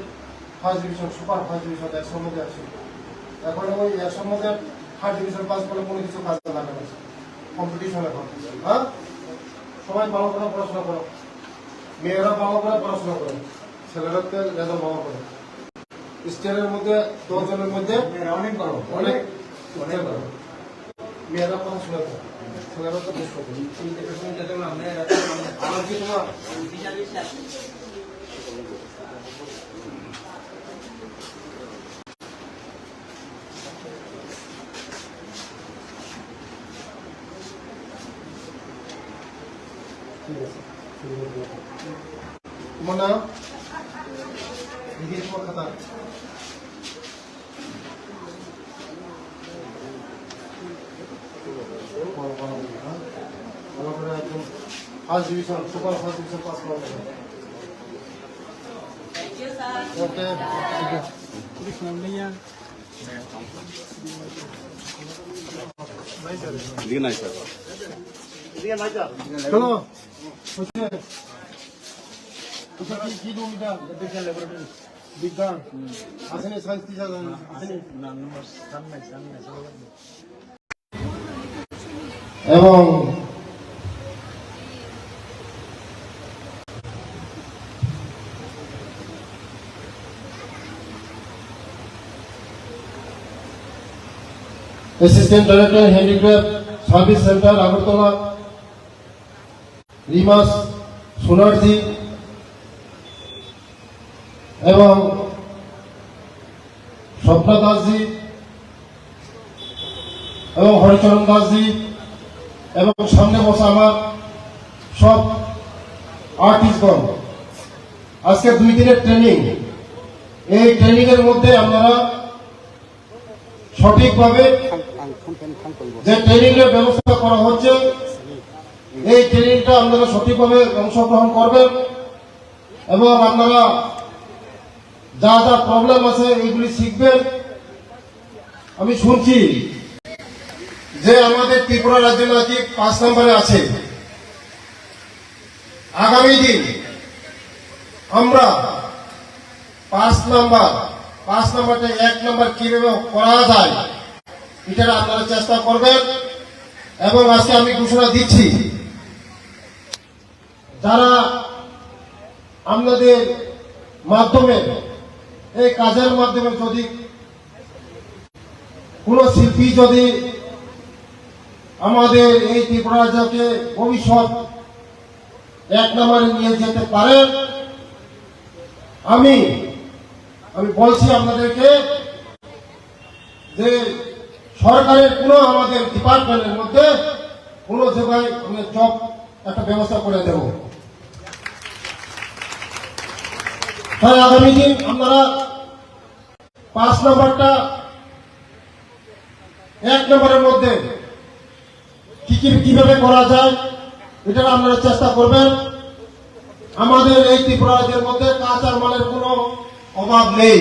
first division, super first division 100 মধ্যে 100। এখন ওই 100 মধ্যে ফার্স্ট ডিভিশন পাস করলে কোনো কিছু কাজে লাগে না, কম্পিটিশন এখন। হ্যাঁ, সবাই ভালো করে পড়াশোনা করো। মেয়েরা ভালো করে পড়াশোনা করে, ছেলেরাকে রেজাল্ট ভালো করে। স্টেটের মধ্যে 10 জনের মধ্যে মেয়েরা অনেক বড়, অনেক অনেক বড়। মেয়েরা পড়াশোনা করে, ছেলেরা তো বেশ করে। আমার কি তোমার ঠিক আছে, তোমার নাম নিজের খাতা ভালো করে একদম first division, super first division pass করা যাবে। ওকে, দিয়ে নাই স্যার। চলো কি রুমটা বিজ্ঞান আসেনি, সায়েন্স টিচার আসেনি। এবং assistant director handicraft service centre Agartala রিমাস সোনারজি এবং স্বপ্না দাসজি এবং হরিচরণ দাসজি এবং সামনে বসা আমার সব আর্টিস্টগণ, আজকে 2 দিনের ট্রেনিং। এই ট্রেনিং এর মধ্যে আপনারা সঠিকভাবে যে ট্রেনিং এর ব্যবস্থা করা হচ্ছে, এই ট্রেনিংটা আপনারা সঠিকভাবে অংশগ্রহণ করবেন এবং আপনারা যা যা প্রবলেম আছে এইগুলি শিখবেন। আমি শুনছি যে আমাদের ত্রিপুরা রাজ্য নাকি 5 নম্বরে আছে। আগামী দিন আমরা 5 নাম্বারটা 1 নাম্বার কিভাবে করা যায় এটা আপনারা চেষ্টা করবেন। এবং আজকে আমি ঘোষণা দিচ্ছি, যারা আপনাদের মাধ্যমে এই কাজের মাধ্যমে যদি কোন শিল্পী যদি আমাদের এই ত্রিপুরা রাজ্যকে ভবিষ্যৎ 1 নম্বরে নিয়ে যেতে পারেন, আমি বলছি আপনাদেরকে যে সরকারের কোনো আমাদের ডিপার্টমেন্টের মধ্যে কোনো জায়গায় আমি জব একটা ব্যবস্থা করে দেব। তাই আগামী দিন আপনারা 5 নম্বরটা 1 নম্বরের মধ্যে কিভাবে করা যায় এটা আপনারা চেষ্টা করবেন। আমাদের এই ত্রিপুরা রাজ্যের মধ্যে কাঁচার মালের কোনো অভাব নেই,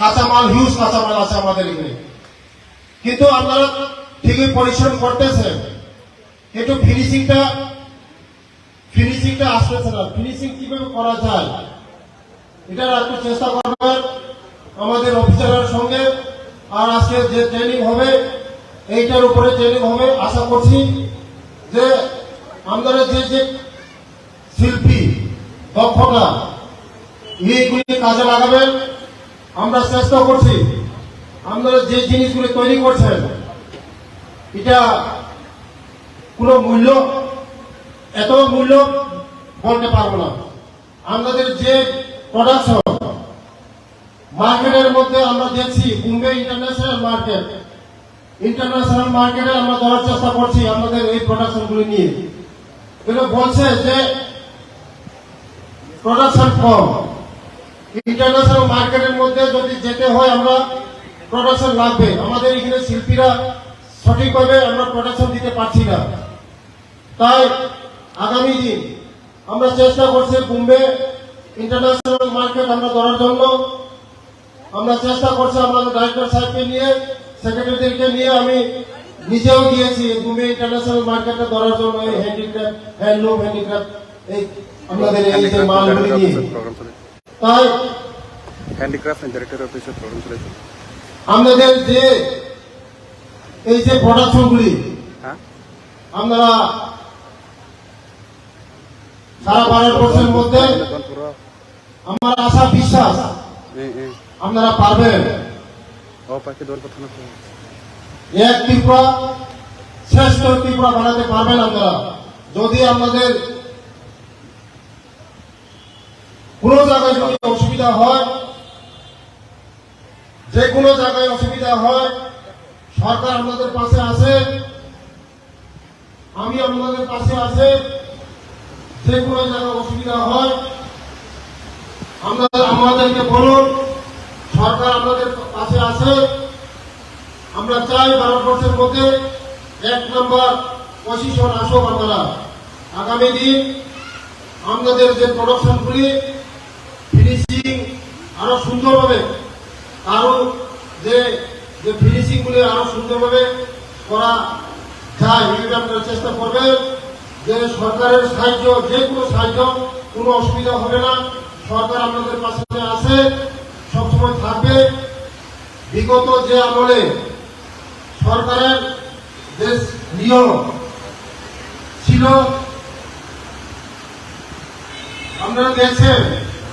কাঁচামাল হিউজ কাঁচামাল আছে আমাদের এখানে, কিন্তু আপনারা ঠিকই পরিশ্রম করতেছেন, কিন্তু ফিনিশিংটা আসতেছে না। ফিনিশিং কিভাবে করা যায় এটা একটু চেষ্টা করবেন আমাদের অফিসারের সঙ্গে। আর আজকে যে ট্রেনিং হবে এইটার উপরে ট্রেনিং হবে। আশা করছি যে আমাদের যে শিল্পী দক্ষতা এইগুলি কাজে লাগাবেন। আমরা চেষ্টা করছি আপনারা যে জিনিসগুলি তৈরি করছেন এটা কোনো মূল্য এত মূল্য বলতে পারবো না। আমাদের যে প্রোডাকশন মার্কেটের মধ্যে আমরা দেখছি বোম্বে ইন্টারন্যাশনাল মার্কেটে আমরা ধরার চেষ্টা করছি আমাদের এই প্রোডাকশনগুলি নিয়ে। এগুলো বলছে যে প্রোডাকশন কম, ইন্টারন্যাশনাল মার্কেটের মধ্যে যদি যেতে হয় আমরা প্রোডাকশন লাগবে। আমাদের এখানে শিল্পীরা সঠিকভাবে আমরা প্রোডাকশন দিতে পারছি না। তাই আগামী দিন আমরা চেষ্টা করছি বোম্বে ইন্টারন্যাশনাল মার্কেট আমরা ধরার জন্য। আমরা চেষ্টা করছি আমাদের ডাইরেক্টর সাহেবকে নিয়ে, সেক্রেটারিদেরকে নিয়ে, আমি নিজেও গিয়েছি বোম্বে ইন্টারন্যাশনাল মার্কেটে ধরার জন্য এই হ্যান্ডিক্রাফট, হ্যান্ডলুম হ্যান্ডিক্রাফট এই আমাদের এই যে মালগুলি নিয়ে। তাই হ্যান্ডিক্রাফট এন্ড ডাইরেক্টর অফিসের প্রোগ্রাম চলেছে। আমাদের যে এই যে প্রোডাকশনগুলি হ্যাঁ, আমরা সারা ভারতবর্ষের মধ্যে আমার আশা বিশ্বাস আপনারা পারবেন। এক ত্রিপুরা শ্রেষ্ঠ ত্রিপুরা বানাতে পারবেন আপনারা। যদি আপনাদের কোন জায়গায় যদি অসুবিধা হয়, যে কোনো জায়গায় অসুবিধা হয়, সরকার আপনাদের পাশে আছে, আমি আপনাদের পাশে আছে। যে কোনো জায়গায় অসুবিধা হয় আমাদেরকে বলুন, সরকার আপনাদের পাশে আছে। আমরা চাই ভারতবর্ষের মধ্যে 1 নম্বর পজিশন আসুক আপনারা। আগামী দিন আমাদের যে প্রোডাকশনগুলি ফিনিশিং আরো সুন্দরভাবে, আরো যে ফিনিশিং গুলি আরো সুন্দরভাবে করা যায় এটা আপনারা চেষ্টা করবেন। যে সরকারের সাহায্য, যে কোনো সাহায্য, কোনো অসুবিধা হবে না। সরকার আপনাদের পাশে আছে, সবসময় থাকবে। বিগত যে আমলে সরকারের যে নিয়ম ছিল আপনারা দেখছেন,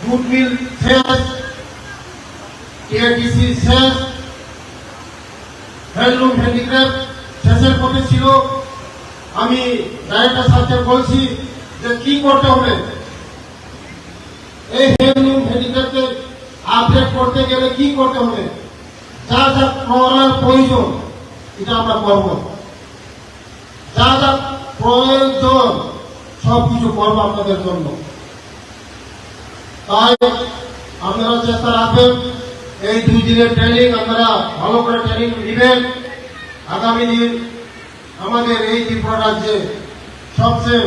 জুট মিল শেষ, টিআরটিসি শেষ, হ্যান্ডলুম হ্যান্ডিক্রাফট শেষের পথে ছিল। আমি ডাইরেক্টর সাহেবকে বলছি যে কি করতে হবে, এই হ্যান্ডলুম হ্যান্ডিক্রাফটকে আপডেট করতে গেলে কি করতে হবে, যা যা করার প্রয়োজন এটা আমরা করব। যা যা প্রয়োজন সবকিছু করবো আপনাদের জন্য। তাই আপনারা চেষ্টা রাখবেন এই 2 দিনের ট্রেনিং আপনারা ভালো করে ট্রেনিং নেবেন। আগামী দিন আমাদের এই ত্রিপুরা রাজ্যে সবচেয়ে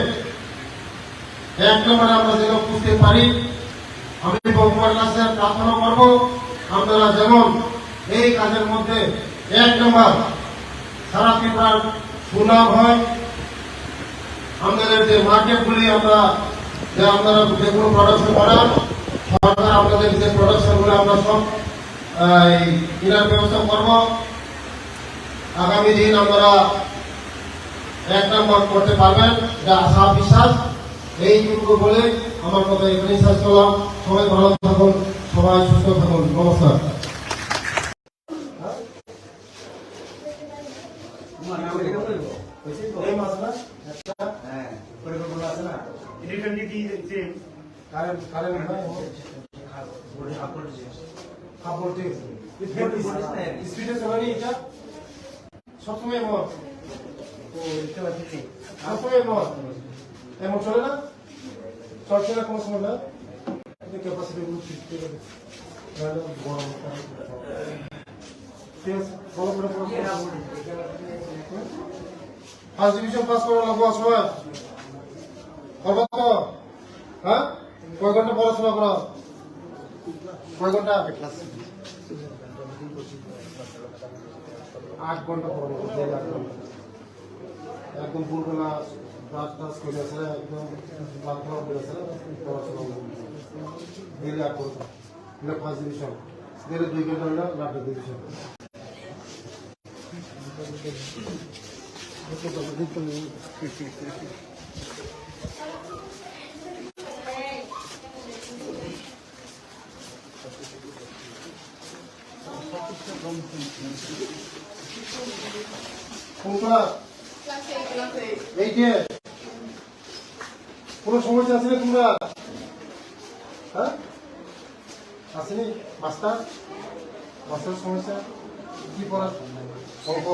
1 নম্বরে আমরা যেন বুঝতে পারি। আমি ভগবানের কাছে প্রার্থনা করব আপনারা যেমন এই কাজের মধ্যে 1 নম্বর সারা ত্রিপুরার সুনাম হয়। আমাদের যে মার্কেটগুলি আপনারা যে কোনো প্রোডাকশন করান, সরকার আপনাদের যে প্রোডাকশনগুলো আমরা সব কেনার ব্যবস্থা করব। আগামী দিন আপনারা 1 নম্বর করতে পারবেন, যা আশা বিশ্বাস। এইটুকু বলে আমার কথা এখানেই শেষ করলাম। সবাই ভালো থাকুন, সবাই সুস্থ থাকুন। নমস্কার। এই মাছ না হ্যাঁ, পরিকল্পনা আছে না? সবসময় এমন চলে না, চলছে না কোনো সময় না। ক্যাপাসিটি গরম ফার্স্ট ডিভিশন পাস করা লাগবো সবাই। করবো তো? হ্যাঁ, কয় ঘন্টা পড়াশোনা করো? কয় ঘন্টা? 8 ঘন্টা পড়বো। একদম ভোরবেলা ব্রাশ টাশ করে আসে, একদম প্রার্থনা করে আসে, পড়াশোনা ডেলি 8 ঘন্টা। এটা ফার্স্ট ডিভিশন। ডেলি 2 ঘন্টা হলে লাস্ট ডিভিশন। কোন ক্লাস? এইটে। কোনো সমস্যা আছে না তোমরা? হ্যাঁ আসেনি? মাস্টার সমস্যা কি পড়া? অঙ্ক।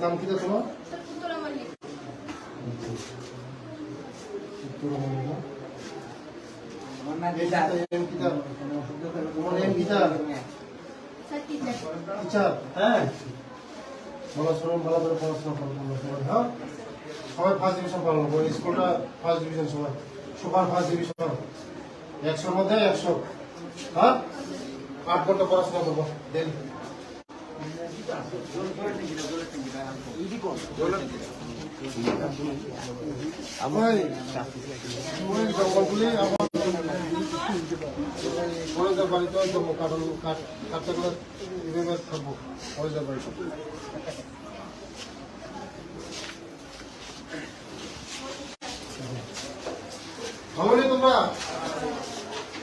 নাম কি তোমার? আমার নাম গীতা। তোমার নাম গীতা? টিচার? হ্যাঁ। ভালো করে পড়াশোনা করো সবাই, হ্যাঁ? সবাই ফার্স্ট ডিভিশন পালন করো। স্কুলটা ফার্স্ট ডিভিশন, সবাই সুপার ফার্স্ট ডিভিশন 100-র মধ্যে 100, হ্যাঁ? 8 ঘন্টা পড়াশোনা করবো ডেলি। জঙ্গলগুলি আমার কলেজের বাড়িতে কাটতে গেলে এভাবে থাকবো কলেজের বাড়িতে। ভালো নেই তোমরা?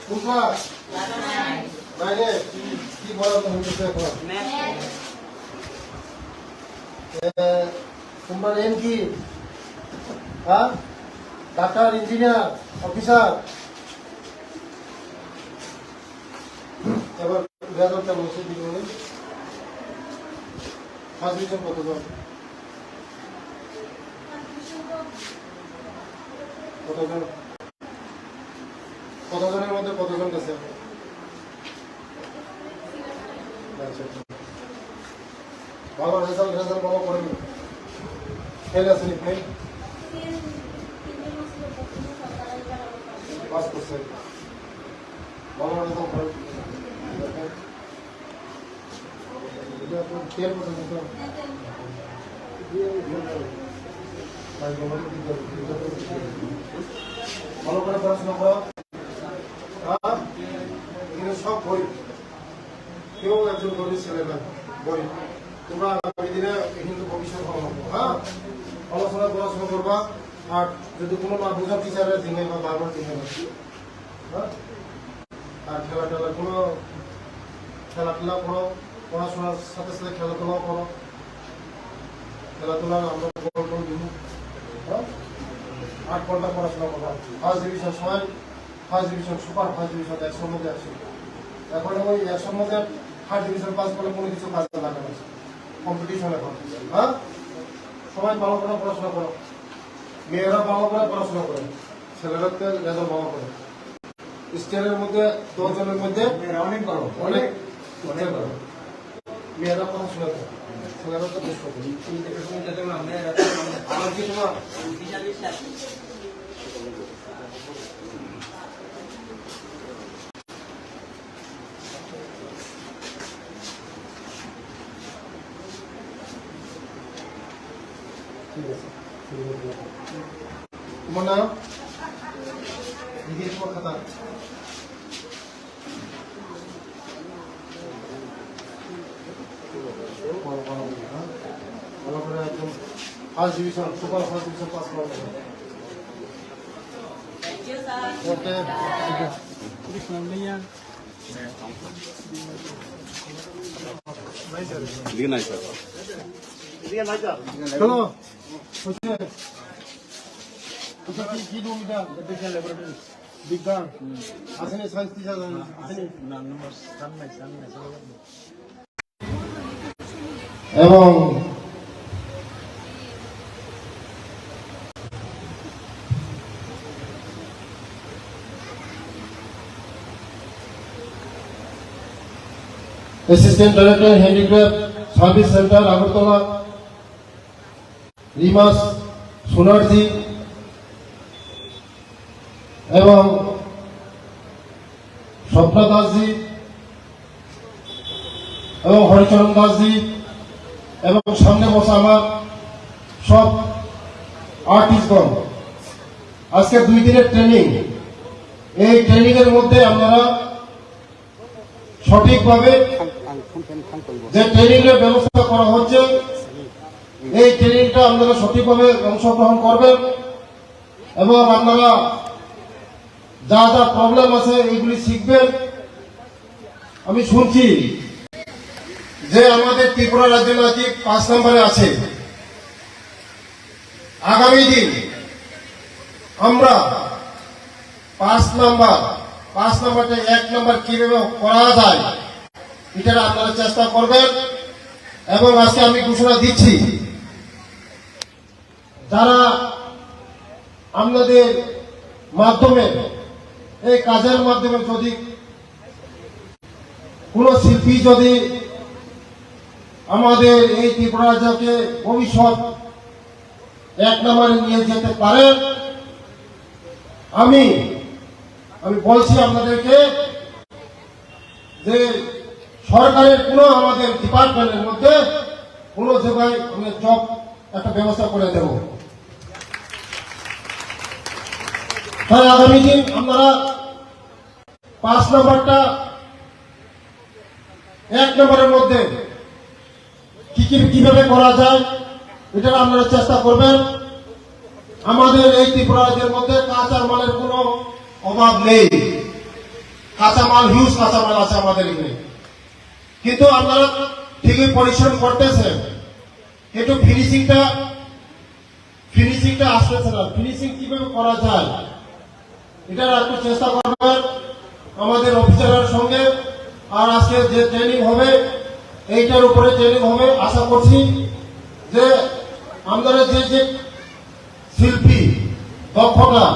তোমরা বাইরে কি পড়াতে হচ্ছে এখন? তোমার এম কি? হ্যাঁ, ডাক্তার, ইঞ্জিনিয়ার, অফিসার। এবার বেতনটা বসে দিল ফার্স্ট ডিভিশন কতজন? কতজনের মধ্যে কতজন গেছে? ভালো রেজাল্ট ভালো করেনি? ফেল আসেনি? ফেল পাস করছে, ভালো রেজাল্ট করে। তেল কত দিত? ভালো করে পড়াশোনা করো, হ্যাঁ? এগুলো সব বই, কেউ একজন গরিব ছেলে না, বই। তোমরা আগামী দিনে কিন্তু ভবিষ্যৎ ভালো হবে, হ্যাঁ? পড়াশোনা করবা। আর যদি কোনো না বোঝা টিচারের দিনে বা বারবার দিনে, হ্যাঁ? আর খেলাধুলা করো, পড়াশোনার সাথে সাথে খেলাধুলাও করো। খেলাধুলা আমরা দিব, হ্যাঁ? 8 ঘন্টা পড়াশোনা করবা। ফার্স্ট ডিভিশন, সবাই first division, super first division 100-র মধ্যে 100। এখন ওই 100-র মধ্যে ফার্স্ট ডিভিশন পাস করলে কোনো কিছু কাজে লাগে না, কম্পিটিশন এখন, হ্যাঁ? সবাই ভালো করে পড়াশোনা করো। মেয়েরা ভালো করে পড়াশোনা করে, ছেলেরা রেজাল্ট ভালো করে। স্টেটের মধ্যে 10 জনের মধ্যে অনেক বড়, অনেক মেয়েরা পড়াশোনা করে, ছেলেরা তো বেশ করে। আমার কি তোমার ঠিক আছে? তোমার নাম? দিদির তোমার খাতা? ভালো করে একদম first division, super first division pass করা যাবে। দিকে নাই স্যার। চলো কি রুম এটা? বিজ্ঞান আসেনি? সায়েন্স টিচার আসেনি? এবং assistant director handicraft service centre Agartala, রিমাস সোনারজি এবং স্বপ্না দাসজি এবং হরিচরণ দাসজি এবং সামনে বসা আমার সব আর্টিস্টগণ। আজকে 2 দিনের ট্রেনিং। এই ট্রেনিং এর মধ্যে আপনারা সঠিকভাবে যে ট্রেনিং এর ব্যবস্থা করা হচ্ছে, এই ট্রেনিংটা আপনারা সঠিকভাবে অংশগ্রহণ করবেন এবং আপনারা যা যা প্রবলেম আছে এইগুলি শিখবেন আমি শুনছি যে আমাদের ত্রিপুরা রাজ্য নাকি 5 নম্বরে আছে। আগামী দিন আমরা 5 নম্বরটা 1 নম্বর কিভাবে করা যায় এটা আপনারা চেষ্টা করবেন। এবং আজকে আমি ঘোষণা দিচ্ছি, যারা আপনাদের মাধ্যমে এই কাজের মাধ্যমে যদি কোন শিল্পী যদি আমাদের এই ত্রিপুরা রাজ্যকে ভবিষ্যৎ 1 নম্বরে নিয়ে যেতে পারেন, আমি বলছি আপনাদেরকে যে সরকারের কোনো আমাদের ডিপার্টমেন্টের মধ্যে কোনো জায়গায় আমি জব একটা ব্যবস্থা করে দেব। তাই আগামী দিন আপনারা 5 নম্বরটা 1 নম্বরের মধ্যে কিভাবে করা যায় এটা আপনারা চেষ্টা করবেন। আমাদের এই ত্রিপুরা রাজ্যের মধ্যে কাঁচা মালের কোনো অভাব নেই, কাঁচামাল হিউজ কাঁচামাল আছে আমাদের এখানে, কিন্তু আপনারা ঠিকই পরিশ্রম করতেছেন, কিন্তু ফিনিশিংটা আসতেছে না। ফিনিশিং কিভাবে করা যায় এটার একটু চেষ্টা করবেন আমাদের অফিসারের সঙ্গে। আর আজকে যে ট্রেনিং হবে এইটার উপরে ট্রেনিং হবে। আশা করছি যে আপনারা যে শিল্পী দক্ষতা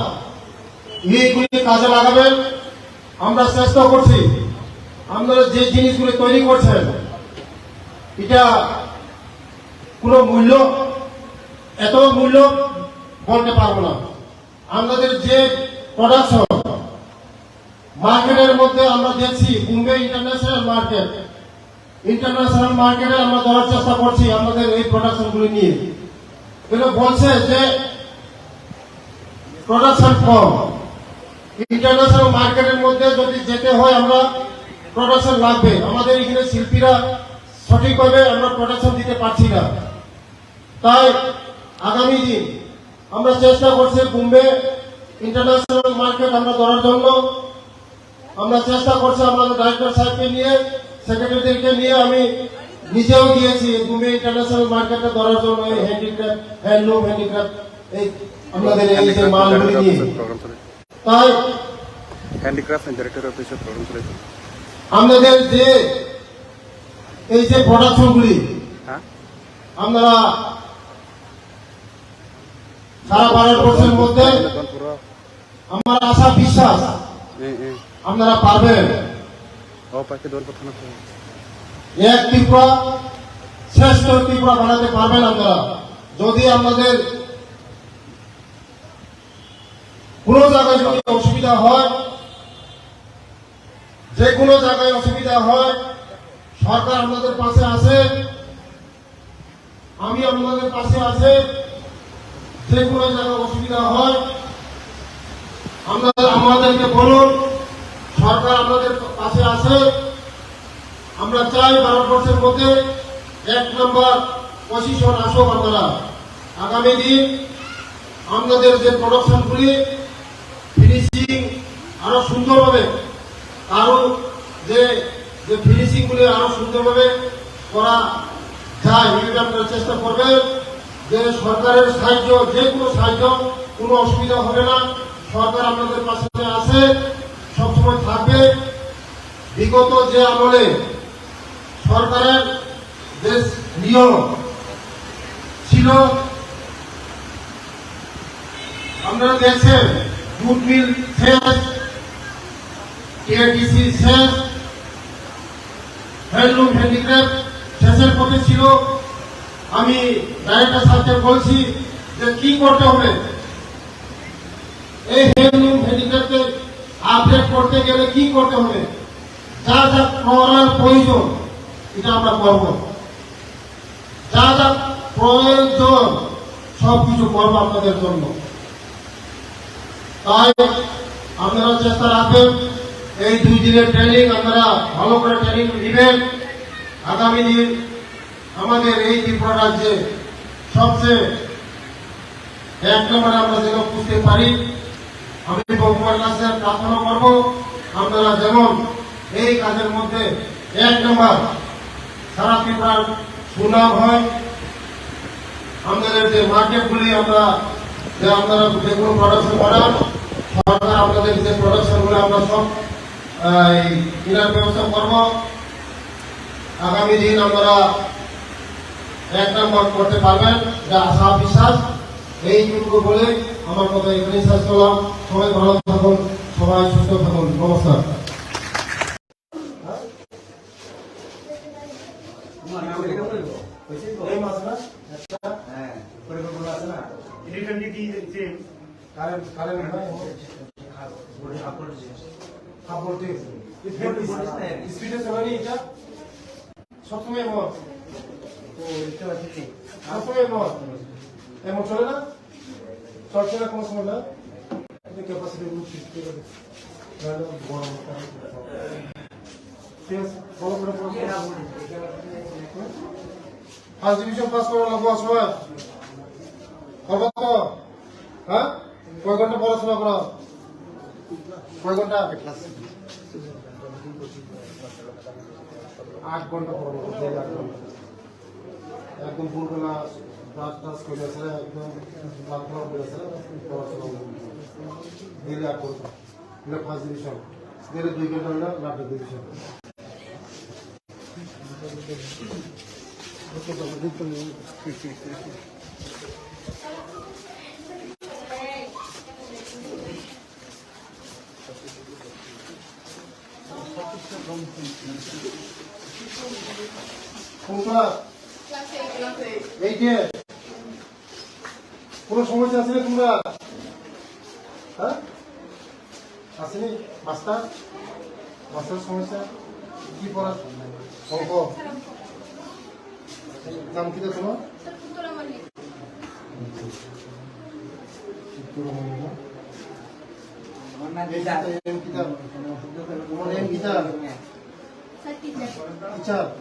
এইগুলি কাজে লাগাবেন। আমরা চেষ্টা করছি আপনারা যে জিনিসগুলি তৈরি করছেন এটা কোনো মূল্য, এত মূল্য বলতে পারবো না। আমাদের যে প্রোডাকশন মার্কেটের মধ্যে আমরা দেখছি বোম্বে ইন্টারন্যাশনাল মার্কেটে আমরা ধরার চেষ্টা করছি আমাদের এই প্রোডাকশনগুলি নিয়ে। এটা বলছে যে প্রোডাকশন কম, ইন্টারন্যাশনাল মার্কেটের মধ্যে যদি যেতে হয় আমরা প্রোডাকশন লাগবে। আমাদের এখানে শিল্পীরা সঠিকভাবে আমরা প্রোডাকশন দিতে পারছি না। তাই আগামী দিন আমরা চেষ্টা করছি বোম্বে ইন্টারন্যাশনাল মার্কেট আমরা ধরার জন্য। আমরা চেষ্টা করছি আমাদের ডাইরেক্টর সাহেবকে নিয়ে, সেক্রেটারিদেরকে নিয়ে, আমি নিজেও গিয়েছি বোম্বে ইন্টারন্যাশনাল মার্কেটে ধরার জন্য। এই হ্যান্ডিক্রাফট, হ্যান্ডলুম হ্যান্ডিক্রাফট এই আমাদের এই যে মালগুলি নিয়ে। তাই হ্যান্ডিক্রাফট এন্ড ডাইরেক্টর অফিসের প্রোগ্রাম চলেছে। আমাদের যে এই যে প্রোডাকশনগুলি হ্যাঁ আপনারা সারা ভারতবর্ষের মধ্যে আমার আশা বিশ্বাস আপনারা পারবেন। এক ত্রিপুরা শ্রেষ্ঠ ত্রিপুরা বানাতে পারবেন আপনারা যদি আপনাদের কোন জায়গায় যদি অসুবিধা হয়, যে কোনো জায়গায় অসুবিধা হয়, সরকার আপনাদের পাশে আছে, আমি আপনাদের পাশে আছে। যে কোনো জায়গায় অসুবিধা হয় আমাদেরকে বলুন, সরকার আপনাদের পাশে আছে। আমরা চাই ভারতবর্ষের মধ্যে 1 নম্বর পজিশন আসুক। আপনারা আগামী দিন আমাদের যে প্রোডাকশনগুলি ফিনিশিং আরো সুন্দরভাবে, আরো যে ফিনিশিং গুলি আরো সুন্দরভাবে করা যায় এটা আপনারা চেষ্টা করবেন। যে সরকারের সাহায্য, যে কোনো সাহায্য, কোনো অসুবিধা হবে না। সরকার আপনাদের পাশে আছে, সবসময় থাকবে। বিগত যে আমলে সরকারের যে নিয়ম ছিল আপনারা দেখছেন, জুট মিল শেষ, টিআরটিসি শেষ, হ্যান্ডলুম হ্যান্ডিক্রাফট শেষের পথে ছিল। আমি ডাইরেক্টর সাহেবকে বলছি যে কি করতে হবে, এই হ্যান্ডলুম হ্যান্ডিক্রাফটকে আপডেট করতে গেলে কি করতে হবে, যা যা করার প্রয়োজন এটা আমরা করব, যা যা প্রয়োজন সবকিছু করবো আপনাদের জন্য। তাই আপনারা চেষ্টা রাখবেন এই 2 দিনের ট্রেনিং আপনারা ভালো করে ট্রেনিং নেবেন। আগামী দিন আমাদের এই ত্রিপুরা রাজ্যে সবচেয়ে 1 নম্বরে আমরা যেন বুঝতে পারি। আমি ভগবানের কাছে প্রার্থনা করবো আপনারা যেমন এই কাজের মধ্যে 1 নম্বর সারা ত্রিপুরার সুনাম হয়। আমাদের যে মার্কেটগুলি আপনারা যে কোনো প্রোডাকশন করান, সরকার আপনাদের যে প্রোডাকশনগুলো আমরা সব কেনার ব্যবস্থা করব। আগামী দিন আমরা 1 নম্বর করতে পারবেন, যা আশা বিশ্বাস। এইটুকু বলে আমার কথা এখানে শেষ করলাম। সবাই ভালো থাকুন, সবাই সুস্থ থাকুন। নমস্কার। এই মাছ না হ্যাঁ, পরিকল্পনা আছে না? কারেন্ট কাপড় দিয়ে স্পিডে চলেনি এটা সবসময় মত সবসময় মত এমন চলে না, চলছে না কোনো সময় না। ক্যাপাসিটি বড় ফার্স্ট ডিভিশন পাস করা লাগবো সময় করবো তো। হ্যাঁ, কয় ঘন্টা পড়াশোনা করো? কয় ঘন্টা? 8 ঘন্টা পড়বো। একদম ভোরবেলা ব্রাশ টাশ করে আসলে একদম প্রার্থনা করে আসলে পড়াশোনা দিলে 8 ঘন্টা দিলে ফার্স্ট ডিভিশন দিলে 2 ঘন্টা হলে লাস্ট ডিভিশন। কোন সমস্যা আছে তোমরা? হ্যাঁ, আসেনি? মাস্টার সমস্যা কি পড়া? অঙ্ক নাম কি তোমার?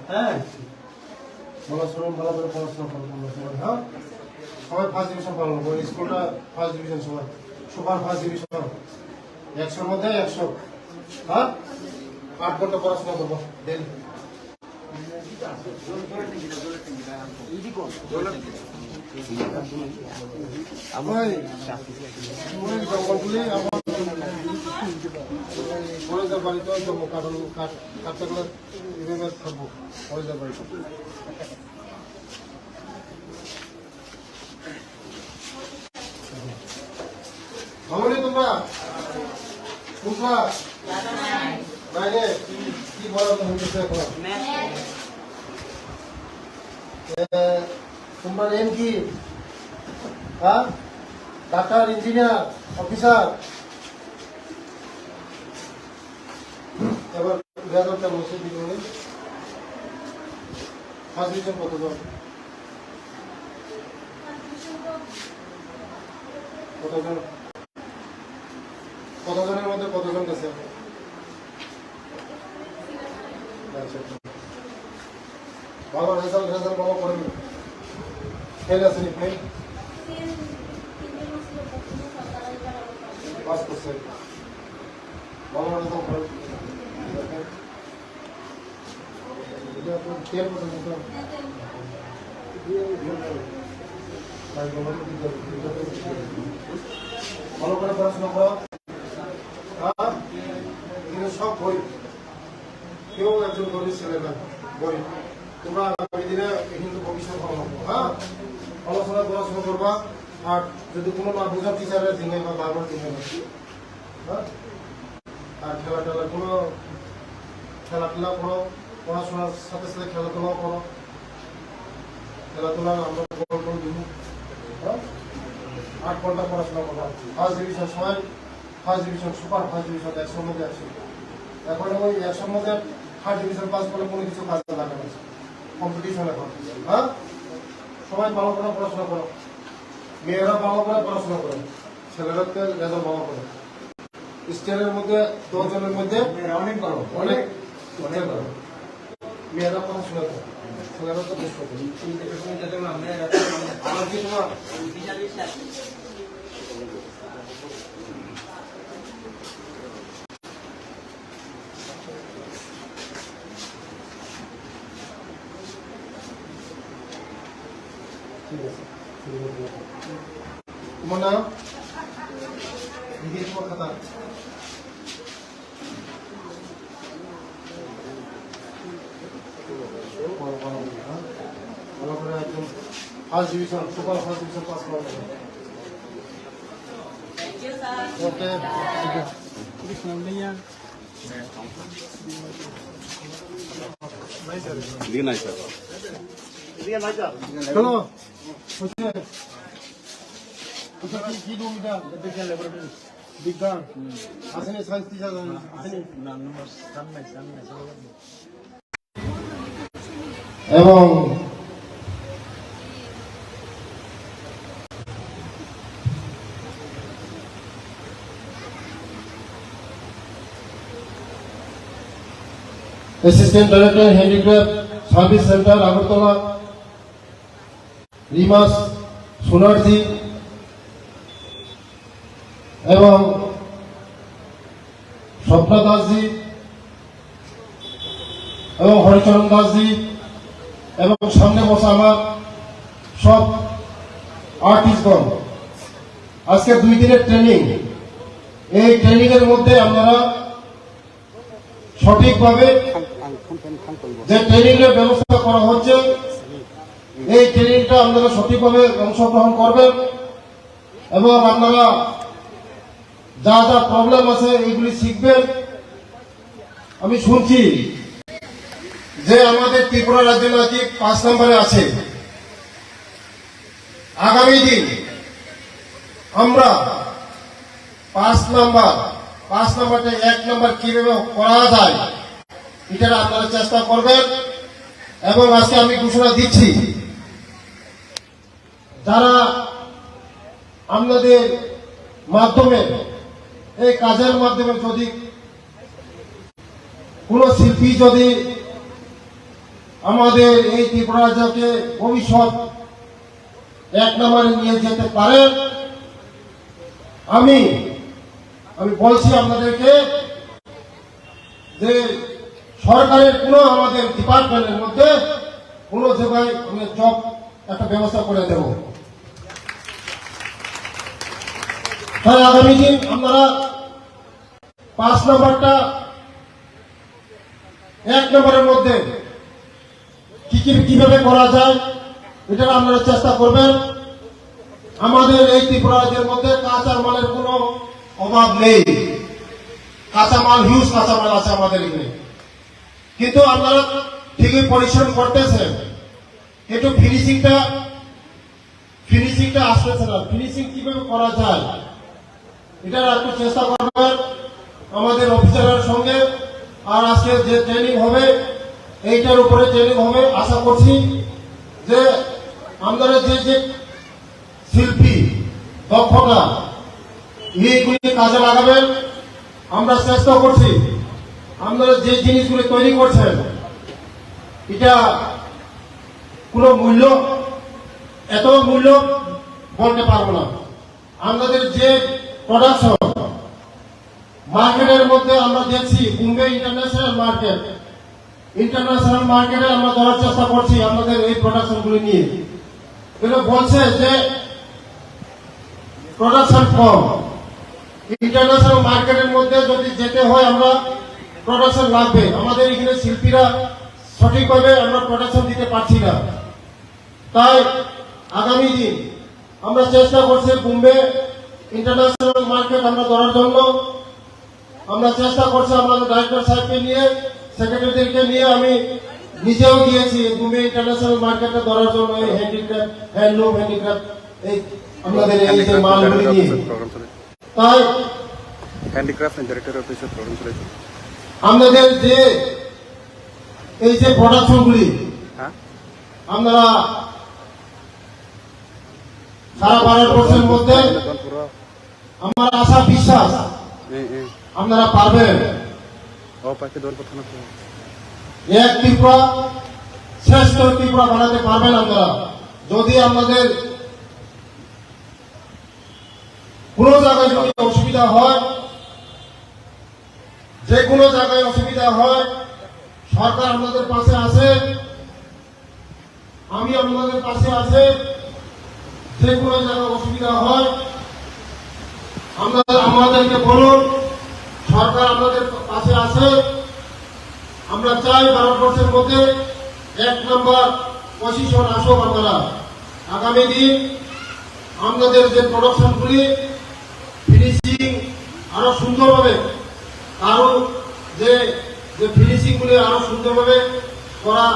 হ্যাঁ, ভালো করে পড়াশোনা করবো। হ্যাঁ, সবাই ফার্স্ট ডিভিশন পালন করবো। স্কুলটা ফার্স্ট ডিভিশন, সবাই সুপার ফার্স্ট ডিভিশন 100-র মধ্যে 100। হ্যাঁ, 8 ঘন্টা পড়াশোনা করবো ডেলি। জঙ্গলগুলি আমার কলেজের বাড়িতে কাটতে গেলে এভাবে থাকবো কলেজের বাড়িতে। ভাবনি তোমরা বুঝলা বাইরে কি বলা হইতেছে এখন? তোমার এম কি? হ্যাঁ, ডাক্তার, ইঞ্জিনিয়ার, অফিসার। এবার রেজাল্টটা বসে দিলে ফার্স্ট ডিভিশন কতজন? কতজনের মধ্যে কতজন গেছে? ভালো রেজাল্ট ভালো করেনি? ফেল আসেনি? ফেল পাস করছে, ভালো রেজাল্ট করে। ভালো করে পড়াশোনা করো। কিন্তু সব বই, কেউ একজন গরিব ছেলে না, গরিব। তোমরা আগামী দিনে কিন্তু ভবিষ্যৎ ভালো হবে। হ্যাঁ, পড়াশোনা করবা। আর যদি কোনো না বোঝার টিচারের দিনে বা বারবার দিনে। হ্যাঁ, আর খেলাটেলা করো, পড়াশোনার সাথে সাথে খেলাধুলাও করো। খেলাধুলা আমরা বল দিব। 8 ঘন্টা পড়াশোনা করবা। ফার্স্ট ডিভিশন সবাই first division, super first division 100-র মধ্যে 100। এখন ওই 100-র মধ্যে ফার্স্ট ডিভিশন পাস করলে কোনো কিছু কাজে লাগে না, কম্পিটিশন এখন। হ্যাঁ, সবাই ভালো করে পড়াশোনা করো। মেয়েরা ভালো করে পড়াশোনা করে, ছেলেরাকে রেজাল্ট ভালো করে। স্টেটের মধ্যে 10 জনের মধ্যে অনেক ভালো, অনেক ভালো। মেয়েরা পড়াশোনা করে, ছেলেরা তো বেশ করে। আমার কি তোমার তোমার নাম নিজের তোমার খাতা ভালো করে একদম first division super first division pass করা যাবে। ওকে দিকে নাই স্যার চলো হচ্ছে কি রুম এটা বিজ্ঞান ল্যাবরেটরি বিজ্ঞান আসেনি সায়েন্স টিচার আসেনি এবং assistant director handicraft service centre Agartala রিমাস সোনারজি এবং স্বপ্না দাসজি এবং হরিচরণ দাসজি এবং সামনে বসা আমার সব আর্টিস্টগণ, আজকে 2 দিনের ট্রেনিং। এই ট্রেনিং এর মধ্যে আপনারা সঠিকভাবে যে ট্রেনিং এর ব্যবস্থা করা হচ্ছে এই ট্রেনিংটা আপনারা সঠিকভাবে অংশগ্রহণ করবেন এবং আপনারা যা যা প্রবলেম আছে এইগুলি শিখবেন। আমি শুনছি যে আমাদের ত্রিপুরা রাজ্য নাকি 5 নম্বরে আছে। আগামী দিন আমরা 5 নাম্বারটা 1 নাম্বার কিভাবে করা যায় এটা আপনারা চেষ্টা করবেন। এবং আজকে আমি ঘোষণা দিচ্ছি, যারা আপনাদের মাধ্যমে এই কাজের মাধ্যমে যদি কোন শিল্পী যদি আমাদের এই ত্রিপুরা রাজ্যকে ভবিষ্যৎ 1 নম্বরে নিয়ে যেতে পারেন, আমি বলছি আপনাদেরকে যে সরকারের কোন আমাদের ডিপার্টমেন্টের মধ্যে কোন জায়গায় আমি জব একটা ব্যবস্থা করে দেব। তাই আগামী দিন আপনারা 5 নম্বরটা 1 নম্বরের মধ্যে কিভাবে করা যায় এটা আপনারা চেষ্টা করবেন। আমাদের এই ত্রিপুরা রাজ্যের মধ্যে কাঁচা মালের কোনো অভাব নেই, কাঁচামাল হিউজ কাঁচামাল আছে আমাদের এখানে, কিন্তু আপনারা ঠিকই পরিশ্রম করতেছেন, কিন্তু ফিনিশিংটা আসতেছে না। ফিনিশিং কিভাবে করা যায় এটা একটু চেষ্টা করবেন আমাদের অফিসারের সঙ্গে। আর আজকে যে ট্রেনিং হবে এইটার উপরে ট্রেনিং হবে। আশা করছি যে আমাদের যে শিল্পী দক্ষতা এইগুলি কাজে লাগাবেন। আমরা চেষ্টা করছি আপনারা যে জিনিসগুলি তৈরি করছেন এটা কোনো মূল্য, এত মূল্য বলতে পারবো না। আমাদের যে প্রোডাকশন মার্কেটের মধ্যে আমরা দেখছি বোম্বে ইন্টারন্যাশনাল মার্কেটে আমরা ধরার চেষ্টা করছি আমাদের এই প্রোডাকশনগুলি নিয়ে। কিন্তু বলছে যে প্রোডাকশন কম, ইন্টারন্যাশনাল মার্কেটের মধ্যে যদি যেতে হয় আমরা প্রোডাকশন লাগবে। আমাদের এখানে শিল্পীরা সঠিকভাবে আমরা প্রোডাকশন দিতে পারছি না। তাই আগামী দিন আমরা চেষ্টা করছি বোম্বে ইন্টারন্যাশনাল মার্কেট আমরা ধরার জন্য। আমরা চেষ্টা করছি আমাদের ডাইরেক্টর সাহেবকে নিয়ে, সেক্রেটারিদেরকে নিয়ে, আমি নিজেও গিয়েছি বোম্বে ইন্টারন্যাশনাল মার্কেটে ধরার জন্য। এই হ্যান্ডিক্রাফট, হ্যান্ডলুম হ্যান্ডিক্রাফট এই আমাদের এই যে মালগুলি নিয়ে। তাই হ্যান্ডিক্রাফট ডাইরেক্টর অফিসের প্রোগ্রাম চলেছে। আমাদের যে এই যে প্রোডাকশনগুলি আপনারা সারা ভারতবর্ষের মধ্যে আমার আশা বিশ্বাস আপনারা পারবেন। এক ত্রিপুরা শ্রেষ্ঠ ত্রিপুরা বানাতে পারবেন আপনারা যদি আপনাদের কোন জায়গায় যদি অসুবিধা হয়, যে কোনো জায়গায় অসুবিধা হয়, সরকার আপনাদের পাশে আছে, আমি আপনাদের পাশে আছে। যে কোনো জায়গায় অসুবিধা হয় আমাদেরকে বলুন। সরকার আমাদের পাশে আছে। আমরা চাই ভারতবর্ষের মধ্যে 1 নম্বর পজিশন আসুক। আপনারা আগামী দিন আমাদের যে প্রোডাকশনগুলি ফিনিশিং আরো সুন্দরভাবে, আরো যে ফিনিশিং গুলি আরো সুন্দরভাবে করা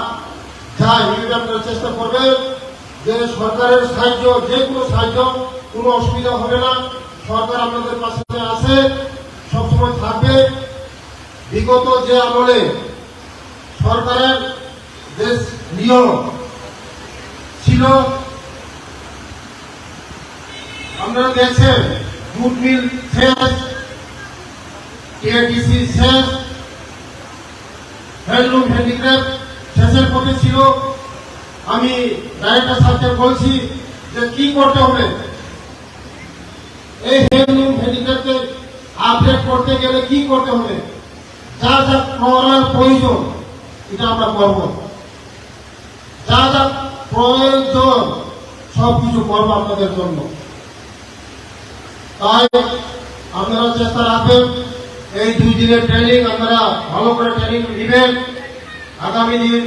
যায়, আপনারা চেষ্টা করবেন। যে সরকারের সাহায্য, যে কোনো সাহায্য, কোনো অসুবিধা হবে না। সরকার আপনাদের পাশে আছে, সবসময় থাকবে। বিগত যে আমলে সরকারের যে নিয়ম ছিল, আপনারা দেখছেন জুট মিল শেষ, কেটিসি শেষ, হ্যান্ডলুম হ্যান্ডিক্রাফট শেষের পথে ছিল। আমি ডাইরেক্টর সাহেবকে বলছি যে কি করতে হবে, এই হ্যান্ডলুম হ্যান্ডিক্রাফটকে আপডেট করতে গেলে কি করতে হবে, যা যা করার প্রয়োজন এটা আমরা করব। যা যা প্রয়োজন সবকিছু করবো আপনাদের জন্য। তাই আপনারা চেষ্টা রাখবেন, এই 2 দিনের ট্রেনিং আপনারা ভালো করে ট্রেনিং নেবেন। আগামী দিন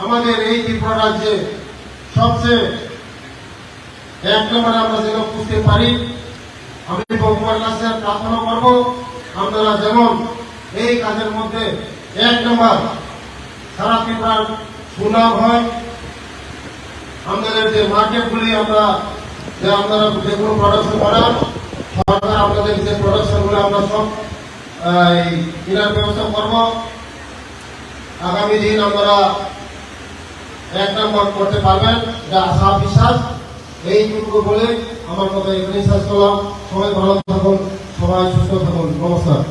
আমাদের এই ত্রিপুরা রাজ্যে সবচেয়ে 1 নম্বরে আমরা যেন বুঝতে পারি। আমি ভগবানের কাছে প্রার্থনা করব আপনারা যেমন এই কাজের মধ্যে 1 নম্বর সারা ত্রিপুরার সুনাম হয়। আমাদের যে মার্কেটগুলি আপনারা যে কোনো প্রোডাকশন করান, সরকার আপনাদের যে প্রোডাকশনগুলো আমরা সব কেনার ব্যবস্থা করব। আগামী দিন আপনারা 1 নম্বর করতে পারবেন, যা আশা বিশ্বাস। এইটুকু বলে আমার কথা এখানে শেষ করলাম। সবাই ভালো থাকুন, সবাই সুস্থ থাকুন। নমস্কার।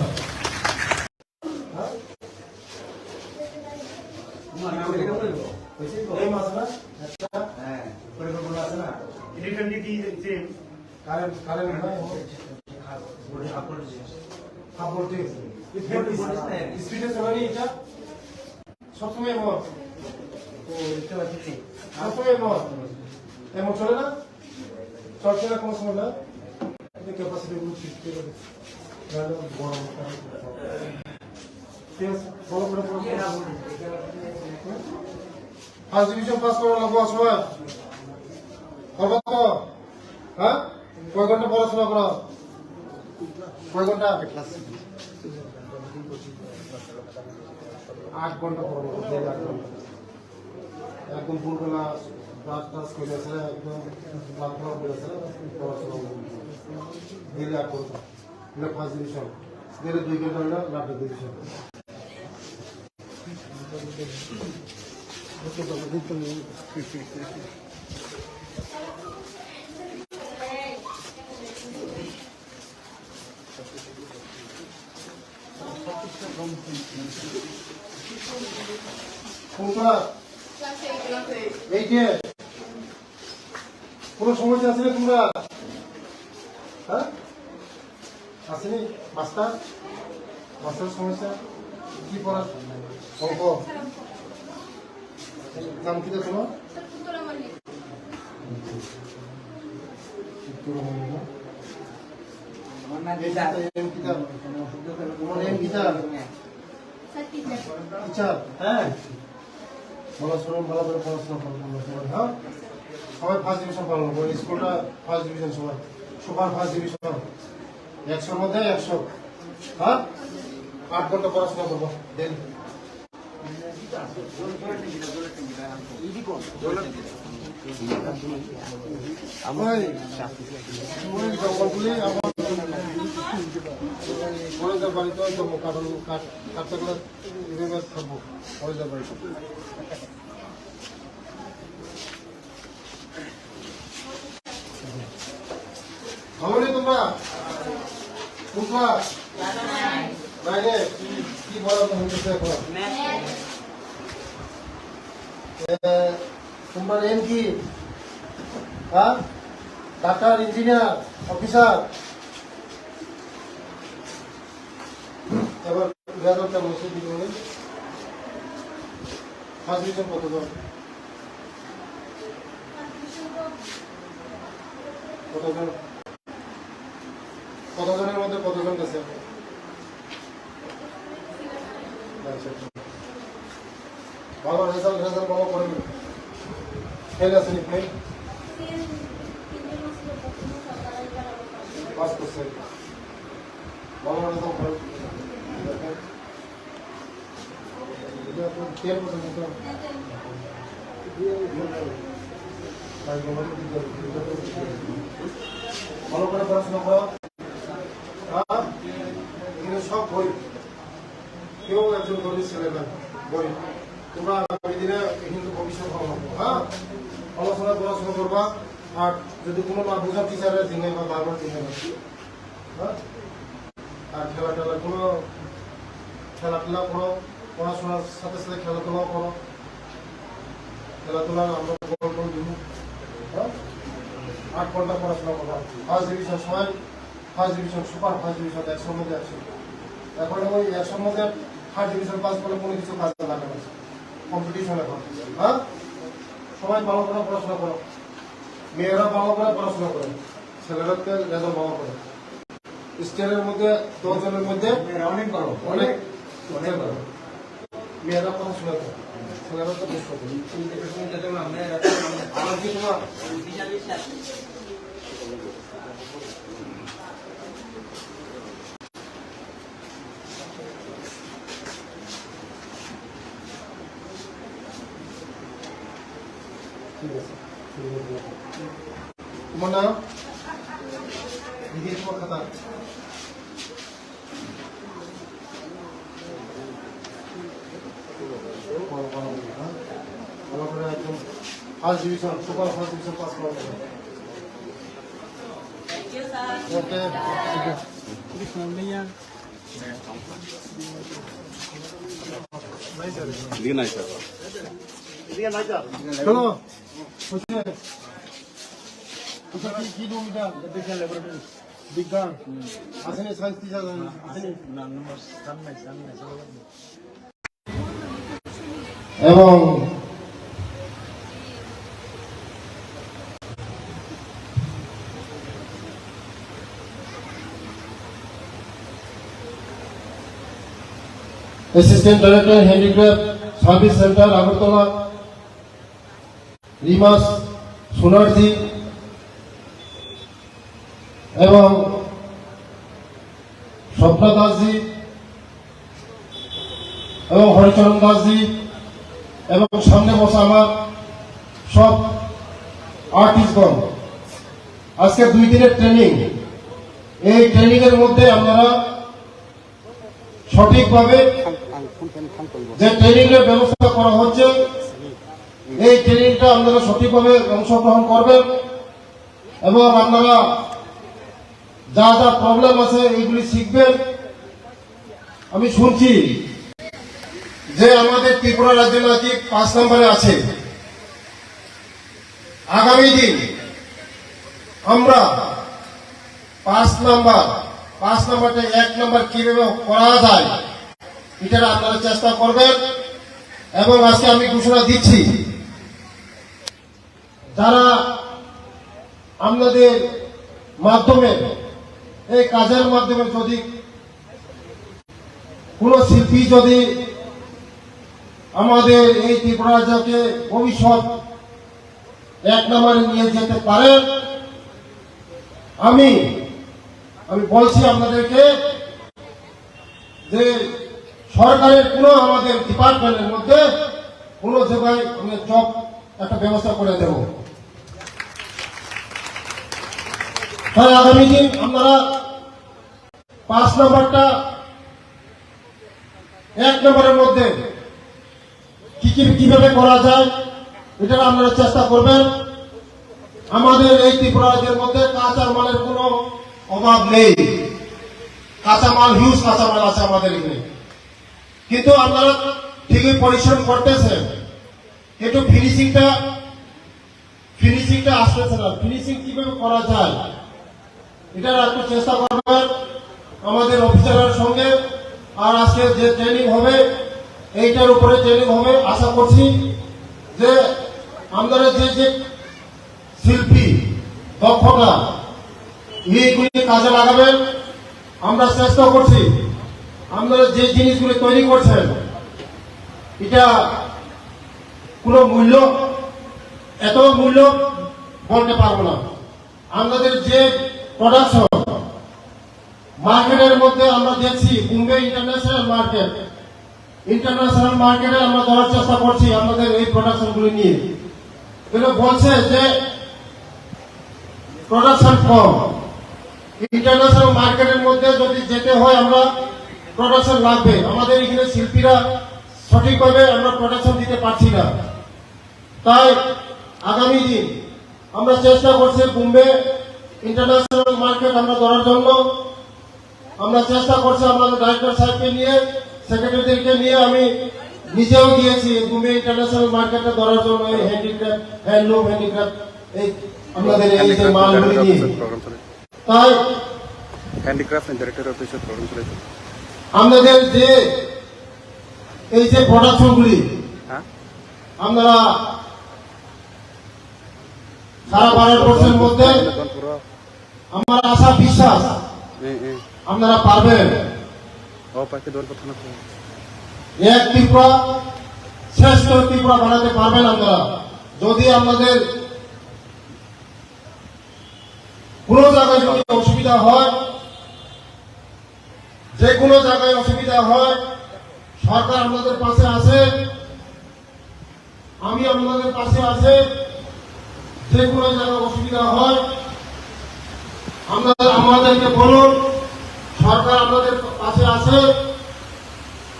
এই মাছ না হ্যাঁ, পরিকল্পনা আছে না? কারেন্ট কাপড় ঠিক স্পিডে চলে এটা সবসময় মত সবসময় মত এমন চলে না, চলছে না কোনো সময় না। ক্যাপাসিটি বড় ঠিক আছে, বড় করে ফার্স্ট ডিভিশন পাস করা লাগবো সময় করবো তো। হ্যাঁ, কয় ঘন্টা পড়াশোনা করা, কয় ঘন্টা? 8 ঘন্টা পড়বো, 8 ঘন্টা একদম ভোরবেলা ব্রাশ টাশ করে আসে, একদম প্রার্থনা করে আসে পড়াশোনা দিলে 8 ঘন্টা, ফার্স্ট ডিভিশন দিলে 2 ঘন্টা হলে লাস্ট ডিভিশন। এই যে কোন সমস্যা আছে তোমরা? হ্যাঁ, আসেনি? মাস্টার সমস্যা কি পড়া? অঙ্ক নাম কি তোমার? হ্যাঁ, পড়াশোনা ভালো করে পড়াশোনা করবো। হ্যাঁ, সবাই ফার্স্ট ডিভিশন পালন করবো। স্কুলটা ফার্স্ট ডিভিশন, সবাই সুপার ফার্স্ট ডিভিশন, 100-র মধ্যে 100। হ্যাঁ, 8 ঘন্টা পড়াশোনা করবো দিন। জঙ্গলগুলি আমার কলেজের বাড়িতে কাটতে গেলে থাকবো কলেজের বাড়িতে। খবরই তোমরা বুঝলা বাইরে কি বলা হইতেছে এখন? তোমার এম কি? হ্যাঁ, ডাক্তার, ইঞ্জিনিয়ার, অফিসার। এবার রেজাল্টটা বসে দিবে। ফার্স্ট ডিভিশন কত? কতজন কতজনের মধ্যে কতজন গেছে? আচ্ছা, ভালো রেজাল্ট ভালো করেন। ফেল আছে নি? ফেল পাস করছে, ভালো রেজাল্ট করেন। এটা তো 10 পর্যন্ত ভালো করে পড়াশোনা করো। এগুলো সব বই, কেউ একজন গরিব ছেলে না, বই তোমরা আগামী দিনে কিন্তু ভবিষ্যৎ ভালো। হ্যাঁ, পড়াশোনা করবা। আর যদি কোনো না বোঝা টিচারের দিনে বা বারবার দিনে, হ্যাঁ, আর খেলাধুলা করো, পড়াশোনার সাথে সাথে খেলাধুলাও করো। খেলাধুলা আমরা গোল দিব। 8 ঘন্টা পড়াশোনা করবা। ফার্স্ট ডিভিশন সবাই, first division, super first division 100 মধ্যে 100। এখন ওই 100 মধ্যে ফার্স্ট ডিভিশন পাস করলে কোনো কিছু কাজে লাগে না, কম্পিটিশন এখন। হ্যাঁ, সবাই ভালো করে পড়াশোনা করো। মেয়েরা ভালো করে পড়াশোনা করে, ছেলেরাকে রেজাল্ট ভালো করে। স্টেটের মধ্যে 10 জনের মধ্যে অনেক বড় অনেক মেয়েরা পড়াশোনা করে, ছেলেরা তো বেশ করে। আমার কি তোমার তোমার নাম দিদির তোমার খাতা ভালো করে একদম first division, super first division pass করা যাবে। ওকে, দিয়ে নাই স্যার। চলো কি রুম এটা? বিজ্ঞান আসেনি, সায়েন্স টিচার আসেনি। এবং assistant director handicraft service centre Agartala রিমাস সোনারজি এবং স্বপ্না দাসজি এবং হরিচরণ দাসজি এবং সামনে বসা আমার সব আর্টিস্টগণ, আজকে 2 দিনের ট্রেনিং। এই ট্রেনিং এর মধ্যে আপনারা সঠিকভাবে যে ট্রেনিং এর ব্যবস্থা করা হচ্ছে, এই ট্রেনিংটা আপনারা সঠিকভাবে অংশগ্রহণ করবেন এবং আপনারা যা যা প্রবলেম আছে এইগুলি শিখবেন। আমি শুনছি যে আমাদের ত্রিপুরা রাজ্য নাকি 5 নম্বরে আছে। আগামী দিন আমরা 5 নাম্বারটা 1 নাম্বার কিভাবে করা যায় এটা আপনারা চেষ্টা করবেন। এবং আজকে আমি ঘোষণা দিচ্ছি, যারা আপনাদের মাধ্যমে এই কাজের মাধ্যমে যদি কোন শিল্পী যদি আমাদের এই ত্রিপুরা রাজ্যকে ভবিষ্যৎ 1 নম্বরে নিয়ে যেতে পারেন, আমি বলছি আপনাদেরকে যে সরকারের কোন আমাদের ডিপার্টমেন্টের মধ্যে কোন জায়গায় আমি জব একটা ব্যবস্থা করে দেব। তাই আগামী দিন আপনারা 5 নম্বরটা 1 নম্বরের মধ্যে কিভাবে করা যায় এটা আপনারা চেষ্টা করবেন। আমাদের এই ত্রিপুরা রাজ্যের মধ্যে কাঁচা মালের কোনো অভাব নেই, কাঁচামাল হিউজ কাঁচামাল আছে আমাদের এখানে, কিন্তু আপনারা ঠিকই পরিশ্রম করতেছেন, কিন্তু ফিনিশিংটা আসতেছে না। ফিনিশিং কিভাবে করা যায় এটা একটু চেষ্টা করবেন আমাদের অফিসারের সঙ্গে। আর আজকে যে ট্রেনিং হবে এইটার উপরে ট্রেনিং হবে। আশা করছি যে আমাদের যে শিল্পী দক্ষতা এইগুলি কাজে লাগাবেন। আমরা চেষ্টা করছি আপনারা যে জিনিসগুলি তৈরি করছেন এটা কোনো মূল্য, এত মূল্য বলতে পারবো না। আমাদের যে প্রোডাকশন মার্কেটের মধ্যে আমরা দেখছি বোম্বে ইন্টারন্যাশনাল মার্কেটে আমরা ধরার চেষ্টা করছি আমাদের এই প্রোডাকশনগুলি নিয়ে। এটা বলছে যে প্রোডাকশন কম, ইন্টারন্যাশনাল মার্কেটের মধ্যে যদি যেতে হয় আমরা প্রোডাকশন লাগবে। আমাদের এখানে শিল্পীরা সঠিকভাবে আমরা প্রোডাকশন দিতে পারছি না। তাই আগামী দিন আমরা চেষ্টা করছি বোম্বে ইন্টারন্যাশনাল মার্কেট আমরা ধরার জন্য। আমরা চেষ্টা করছি আমাদের ডাইরেক্টর সাহেবকে নিয়ে, সেক্রেটারিদেরকে নিয়ে, আমি নিজেও গিয়েছি বোম্বে ইন্টারন্যাশনাল মার্কেটে ধরার জন্য। এই হ্যান্ডিক্রাফট, হ্যান্ডলুম হ্যান্ডিক্রাফট, এই আমাদের এই যে মালগুলি নিয়ে। তাই হ্যান্ডিক্রাফট এন্ড ডাইরেক্টর অফিসের প্রোগ্রাম চলেছে। আমাদের যে এই যে প্রোডাকশনগুলি হ্যাঁ, আপনারা সারা ভারতবর্ষের মধ্যে আমার আশা বিশ্বাস আপনারা পারবেন। পাখি দৌড় কথা না, এক ত্রিপুরা শ্রেষ্ঠ ত্রিপুরা বানাতে পারবেন আপনারা যদি আপনাদের কোনো জায়গায় যদি অসুবিধা হয়, যে কোনো জায়গায় অসুবিধা হয়, সরকার আপনাদের পাশে আছে, আমি আপনাদের পাশে আছে। যে কোনো জায়গায় অসুবিধা হয় আমাদেরকে বলুন, সরকার আপনাদের পাশে আছে।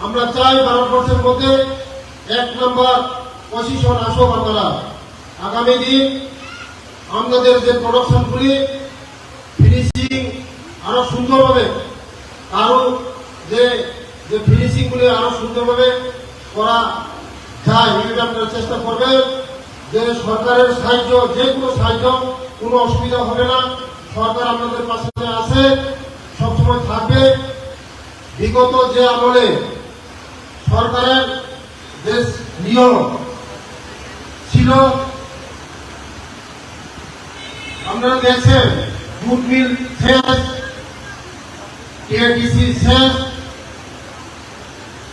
আমরা চাই ভারতবর্ষের মধ্যে 1 নম্বর পজিশন আসুক আপনারা। আগামী দিন আপনাদের যে প্রোডাকশনগুলি ফিনিশিং আরো সুন্দরভাবে, আরো যে ফিনিশিংগুলি আরো সুন্দরভাবে করা যায়, এটা আপনারা চেষ্টা করবেন। যে সরকারের সাহায্য, যে কোনো সাহায্য, কোনো অসুবিধা হবে না। সরকার আপনাদের পাশে আছে, সবসময় থাকবে। বিগত যে আমলে সরকারের যে নিয়ম ছিল আপনারা দেখছেন, জুট মিল শেষ, টিআরটিসি শেষ,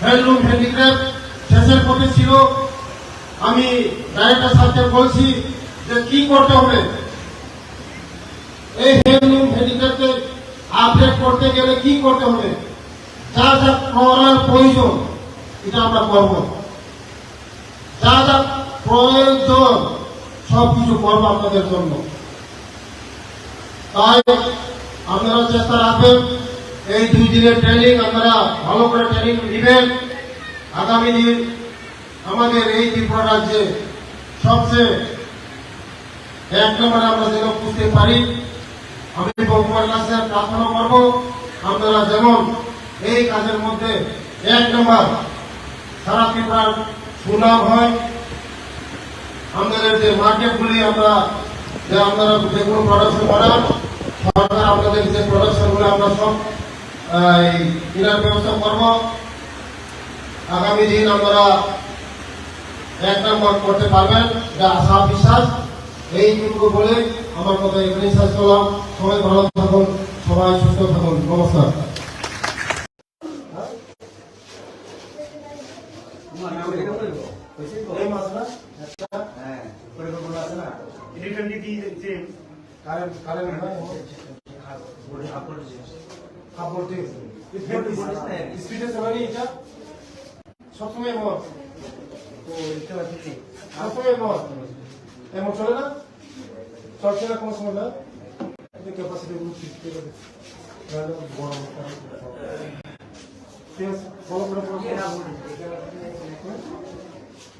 হ্যান্ডলুম হ্যান্ডিক্রাফট শেষের পথে ছিল। আমি ডাইরেক্টর সাহেবকে বলছি যে কি করতে হবে, এই হ্যান্ডলুম হ্যান্ডিক্রাফটকে আপডেট করতে গেলে কি করতে হবে, যা যা করার প্রয়োজন এটা আমরা করব, যা যা প্রয়োজন সবকিছু করবো আপনাদের জন্য। তাই আপনারা চেষ্টা রাখবেন এই 2 দিনের ট্রেনিং আপনারা ভালো করে ট্রেনিং নেবেন। আগামী দিন আমাদের এই ত্রিপুরা রাজ্যে সবচেয়ে 1 নম্বরে আমরা যেন বুঝতে পারি। আমি ভগবানের কাছে প্রার্থনা করব আপনারা যেমন এই কাজের মধ্যে 1 নম্বর সারা ত্রিপুরার সুনাম হয়। আমাদের যে মার্কেটগুলি আপনারা যে কোনো প্রোডাকশন বানান, সরকার আপনাদের যে প্রোডাকশনগুলো আমরা সব কেনার ব্যবস্থা করব। আগামী দিন আপনারা 1 নম্বর করতে পারবেন, যা আশা বিশ্বাস। এইটুকু বলে আমার কথা এখানেই শেষ করলাম। সবাই ভালো থাকুন, সবাই সুস্থ থাকুন। নমস্কার। এই মাছটা হ্যাঁ, পরিকল্পনা আছে না? কারেন্ট কাপড় দিয়ে স্পিডে চালানি এটা সবসময় মত, সবসময় মত এমন চলে না, চলছে না কোনো সময় না। ক্যাপাসিটি বড় ঠিক আছে, বড় করে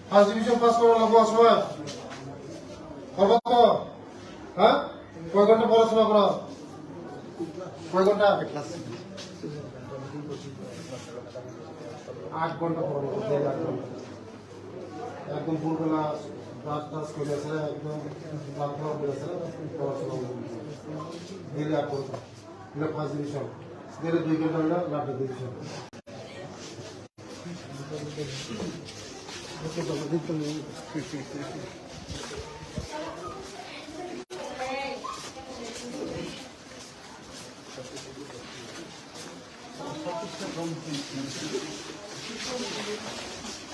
ফার্স্ট ডিভিশন পাস করা লাগবো সবাই। করবো তো? হ্যাঁ, কয় ঘন্টা পড়াশোনা করা, কয় ঘন্টা? 8 ঘন্টা পড়বো, 8 ঘন্টা একদম ভোরবেলা ব্রাশ টাশ করে আসে, একদম প্রার্থনা করে আসে, পড়াশোনা দিলে 8 ঘন্টা, দিলে ফার্স্ট ডিভিশন, দিলে 2 ঘন্টা হলে লাস্ট ডিভিশন।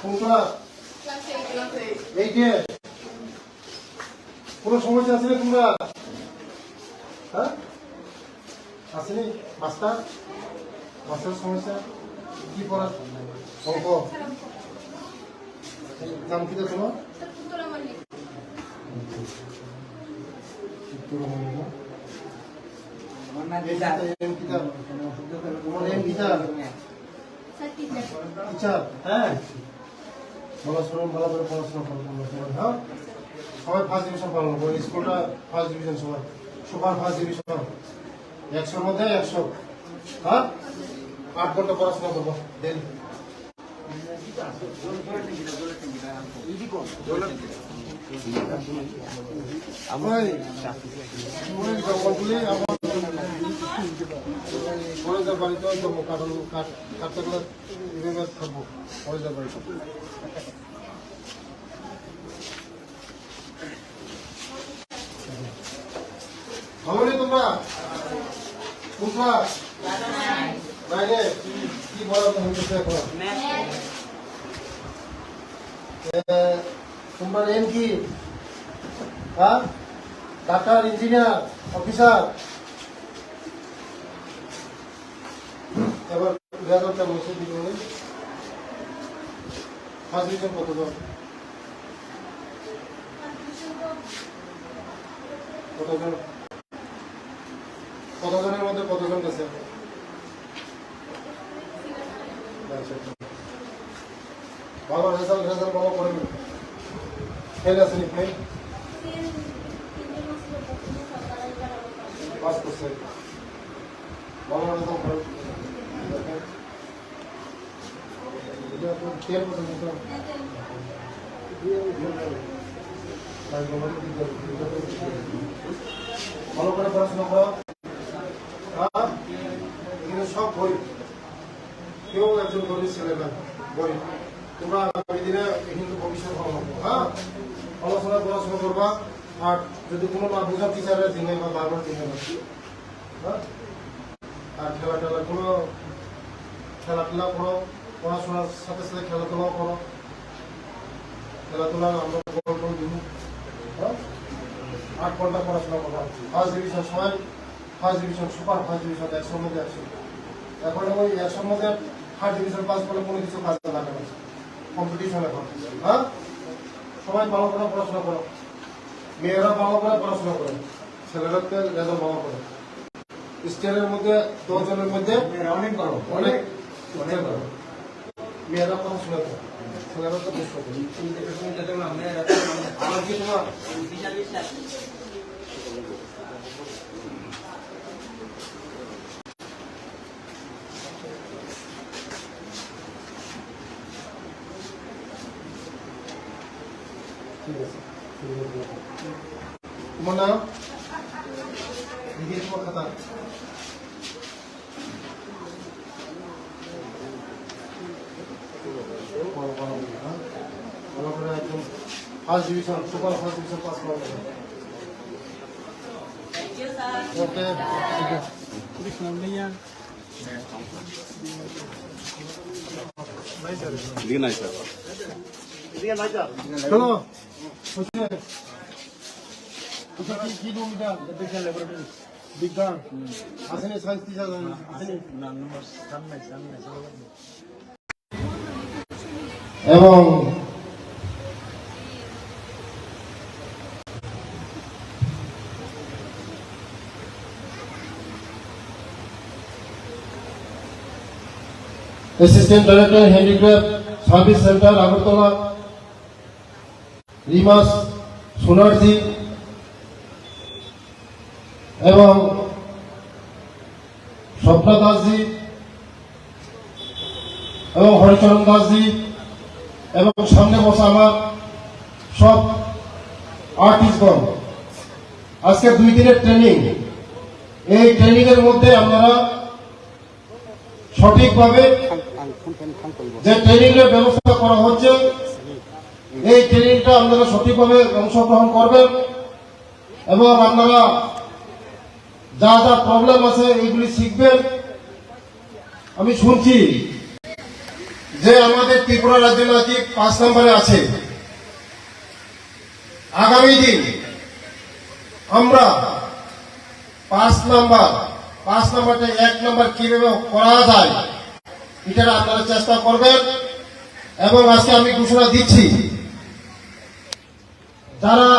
কোন ক্লাস? এইটে। কোনো সমস্যা আছে না তোমরা? হ্যাঁ আসেনি? মাস্টার সমস্যা কি পড়া? অঙ্ক নাম কি তোমার? হ্যাঁ ভালো করে পড়াশোনা করবো। হ্যাঁ সবাই ফার্স্ট ডিভিশন পালন করবো। স্কুলটা ফার্স্ট ডিভিশন, সবাই সুপার ফার্স্ট ডিভিশন, 100-র মধ্যে 100। হ্যাঁ 8 ঘন্টা পড়াশোনা করবো। দেন জঙ্গলগুলি আমার কলেজের বাড়িতে কাঠটা এভাবে থাকবো কলেজের বাড়িতে। ভালো নেই তোমরা? কোন ক্লাস? বাইরে কি পড়াতে হচ্ছে এখন? তোমার এম কি? হ্যাঁ ডাক্তার, ইঞ্জিনিয়ার, অফিসার। এবার রেজাল্টটা বসে দিবে। ফার্স্ট ডিভিশন কতজন? কতজনের মধ্যে কতজন গেছে? ভালো রেজাল্ট ভালো করেন। ফেল আসেনি? ফেল পাস করছে। ভালো রেজাল্ট করেন। ভালো করে পড়াশোনা করো। এখানে সব গরিব, কেউ একজন গরিব ছেলে না, গরিব। তোমরা আগামী দিনে কিন্তু ভবিষ্যৎ ভালো হবে। হ্যাঁ পড়াশোনা করবা। আর যদি কোনো না বোঝা টিচারের দিনে বা বারবার দিনে না। হ্যাঁ আর খেলাধুলা করো, পড়াশোনার সাথে সাথে খেলাধুলাও করো। খেলাধুলা আমরা দিব। হ্যাঁ 8 ঘন্টা পড়াশোনা করবো। ফার্স্ট ডিভিশন, সবাই first division, super first division, 100-র মধ্যে 100। এখন ওই 100-র মধ্যে ফার্স্ট ডিভিশন পাস করলে কোনো কিছু কাজে লাগে না, কম্পিটিশন এখন। হ্যাঁ সবাই ভালো করে পড়াশোনা করো। মেয়েরা ভালো করে পড়াশোনা করে, ছেলেরাকে রেজাল্ট ভালো করে। স্টেলের মধ্যে 10 জনের মধ্যে অনেক ভালো, অনেক ভালো। মেয়েরা পড়াশোনা করে, ছেলেরা তো বেশ করে। আমার কি তোমার তোমার নাম? নিজের খাতা ভালো করে একদম first division, super first division pass করা যাবে। ওকে চলো কি বিজ্ঞান আসেনি? সায়েন্স টিচার আসেনি? এবং assistant director handicraft service centre Agartala, রিমাস সোনারজি এবং স্বপ্না দাসজি এবং হরিচরণ দাসজি এবং সামনে বসা আমার সব আর্টিস্টগণ। আজকে 2 দিনের ট্রেনিং। এই ট্রেনিং এর মধ্যে আপনারা সঠিকভাবে যে ট্রেনিং এর ব্যবস্থা করা হচ্ছে, এই ট্রেনিংটা আপনারা সঠিকভাবে অংশগ্রহণ করবেন এবং আপনারা যা যা প্রবলেম আছে এইগুলি শিখবেন আমি শুনছি যে আমাদের ত্রিপুরা রাজ্য নাকি 5 নম্বরে আছে। আগামী দিন আমরা 5 নম্বরটা 1 নম্বর কিভাবে করা যায় এটা আপনারা চেষ্টা করবেন। এবং আজকে আমি ঘোষণা দিচ্ছি, যারা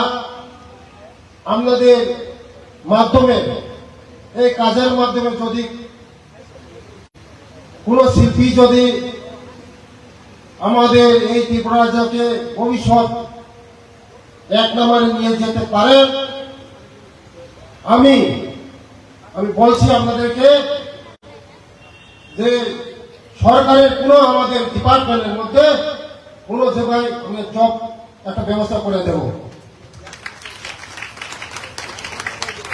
আপনাদের মাধ্যমে এই কাজের মাধ্যমে যদি কোন শিল্পী যদি আমাদের এই ত্রিপুরা রাজ্যকে ভবিষ্যৎ 1 নম্বরে নিয়ে যেতে পারেন, আমি বলছি আপনাদেরকে যে সরকারের কোন আমাদের ডিপার্টমেন্টের মধ্যে কোন জায়গায় আমি জব একটা ব্যবস্থা করে দেব।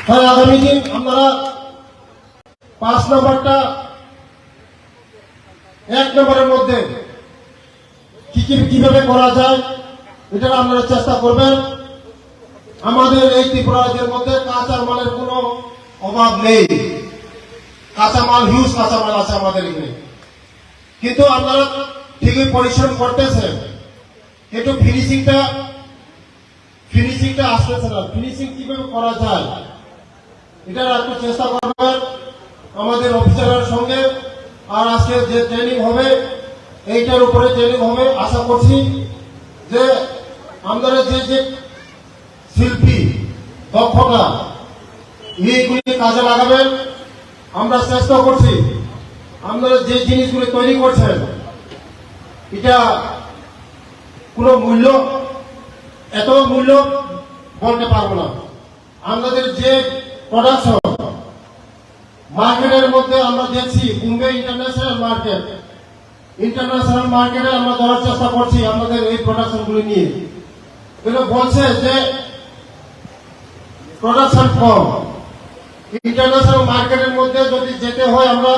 তাই আগামী দিন আপনারা 5 নম্বরটা 1 নম্বরের মধ্যে কিভাবে করা যায় এটা আপনারা চেষ্টা করবেন। আমাদের এই ত্রিপুরা রাজ্যের মধ্যে কাঁচা মালের কোনো অভাব নেই, কাঁচামাল হিউজ কাঁচামাল আছে আমাদের এখানে, কিন্তু আপনারা ঠিকই পরিশ্রম করতেছেন, কিন্তু ফিনিশিংটা আসতেছে না। ফিনিশিং কিভাবে করা যায় এটা একটু চেষ্টা করবেন আমাদের অফিসারের সঙ্গে। আর আজকে যে ট্রেনিং হবে এইটার উপরে ট্রেনিং হবে। আশা করছি যে আমাদের যে শিল্পী দক্ষতা এইগুলি কাজে লাগাবেন। আমরা চেষ্টা করছি আপনারা যে জিনিসগুলি তৈরি করছেন এটা কোনো মূল্য, এত মূল্য বলতে পারবো না। আমাদের যে প্রোডাকশন মার্কেটের মধ্যে আমরা দেখছি বোম্বে ইন্টারন্যাশনাল মার্কেটে আমরা ধরার চেষ্টা করছি আমাদের এই প্রোডাকশনগুলি নিয়ে। এগুলো বলছে যে প্রোডাকশন কম, ইন্টারন্যাশনাল মার্কেটের মধ্যে যদি যেতে হয় আমরা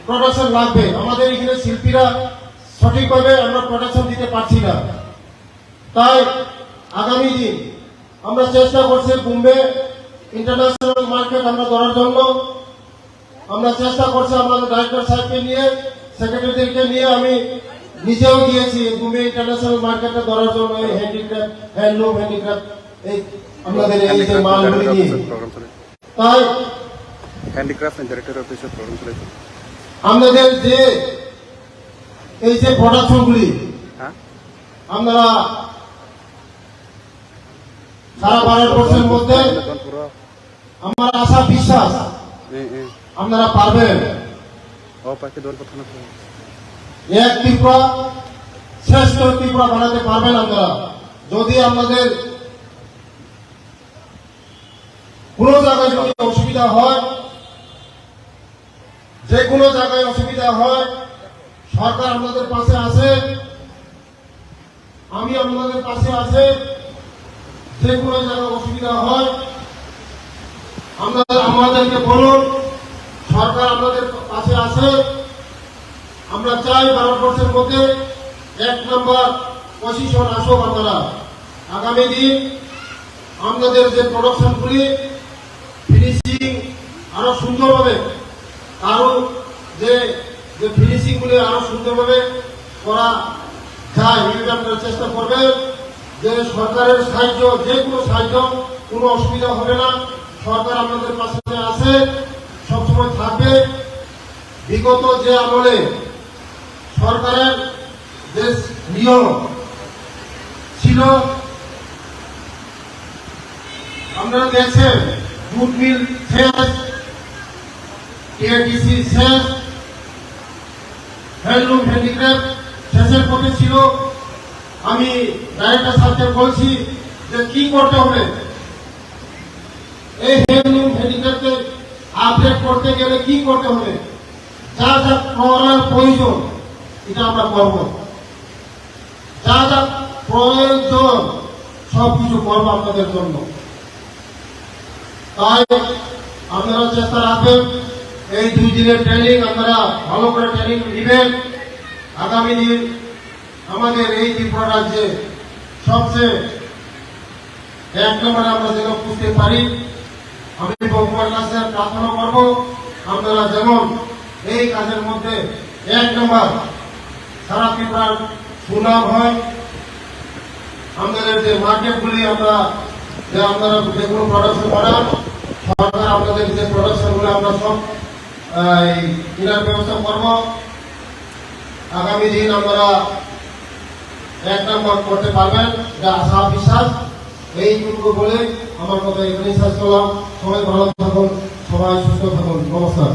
প্রোডাকশন লাগবে। আমাদের এখানে শিল্পীরা সঠিকভাবে আমরা প্রোডাকশন দিতে পারছি না। তাই আগামী দিন আমরা চেষ্টা করছি বোম্বে ইন্টারন্যাশনাল মার্কেট আমরা ধরার জন্য। আমরা চেষ্টা করছি আমাদের ডাইরেক্টর সাহেবকে নিয়ে, সেক্রেটারিদেরকে নিয়ে, আমি নিজেও গিয়েছি বোম্বে ইন্টারন্যাশনাল মার্কেটে ধরার জন্য। এই হ্যান্ডিক্রাফট, হ্যান্ডলুম হ্যান্ডিক্রাফট এই আমাদের এই যে মালগুলি নিয়ে। তাই হ্যান্ডিক্রাফট এন্ড ডাইরেক্টর অফিসের প্রোগ্রাম চলেছে। আমাদের যে এই যে প্রোডাকশনগুলি হ্যাঁ আমরা সারা ভারতবর্ষের মধ্যে আমার আশা বিশ্বাস আপনারা পারবেন। এক ত্রিপুরা শ্রেষ্ঠ ত্রিপুরা বানাতে পারবেন আপনারা যদি আপনাদের কোনো জায়গায় যদি অসুবিধা হয়, যে কোনো জায়গায় অসুবিধা হয়, সরকার আপনাদের পাশে আছে, আমি আপনাদের পাশে আছে। যে কোনো জায়গায় অসুবিধা হয় আমাদেরকে বলুন, সরকার আপনাদের পাশে আছে। আমরা চাই ভারতবর্ষের মধ্যে 1 নম্বর পজিশন আসুক। আপনারা আগামী দিন আমাদের যে প্রোডাকশনগুলি ফিনিশিং আরো সুন্দরভাবে, আরো যে ফিনিশিংগুলি আরো সুন্দরভাবে করা যায় এটা আপনারা চেষ্টা করবেন। যে সরকারের সাহায্য, যে কোনো সাহায্য, কোনো অসুবিধা হবে না। সরকার আপনাদের পাশে আছে, সবসময় থাকবে। বিগত যে আমলে সরকারের যে নিয়ম ছিল আপনারা দেখছেন, জুট মিল শেষ, টিআরডিসি শেষ, হ্যান্ডলুম হ্যান্ডিক্রাফট শেষের পথে ছিল। আমি ডাইরেক্টর সাহেবকে বলছি যে কি করতে হবে, এই হ্যান্ডলুম হ্যান্ডিক্রাফটকে আপডেট করতে গেলে কি করতে হবে, যা যা করার প্রয়োজন এটা আমরা করব, যা যা প্রয়োজন সবকিছু করবো আপনাদের জন্য। তাই আপনারা চেষ্টা রাখবেন এই 2 দিনের ট্রেনিং আপনারা ভালো করে ট্রেনিং নেবেন। আগামী দিন আমাদের এই ত্রিপুরা রাজ্যে সবচেয়ে 1 নম্বরে আমরা যেন বুঝতে পারি। আমি ভগবানের কাছে প্রার্থনা করব আপনারা যেমন এই কাজের মধ্যে 1 নম্বর সারা ত্রিপুরার সুনাম হয়। আমাদের যে মার্কেটগুলি আপনারা যে কোনো প্রোডাকশন করান, সরকার আপনাদের যে প্রোডাকশনগুলো আমরা সব কেনার ব্যবস্থা করব। আগামী দিন আমরা 1 নম্বর করতে পারবেন, যা আশা বিশ্বাস। এইটুকু বলে আমার কথা এখানেই শেষ করলাম। সবাই ভালো থাকুন, সবাই সুস্থ থাকুন। নমস্কার।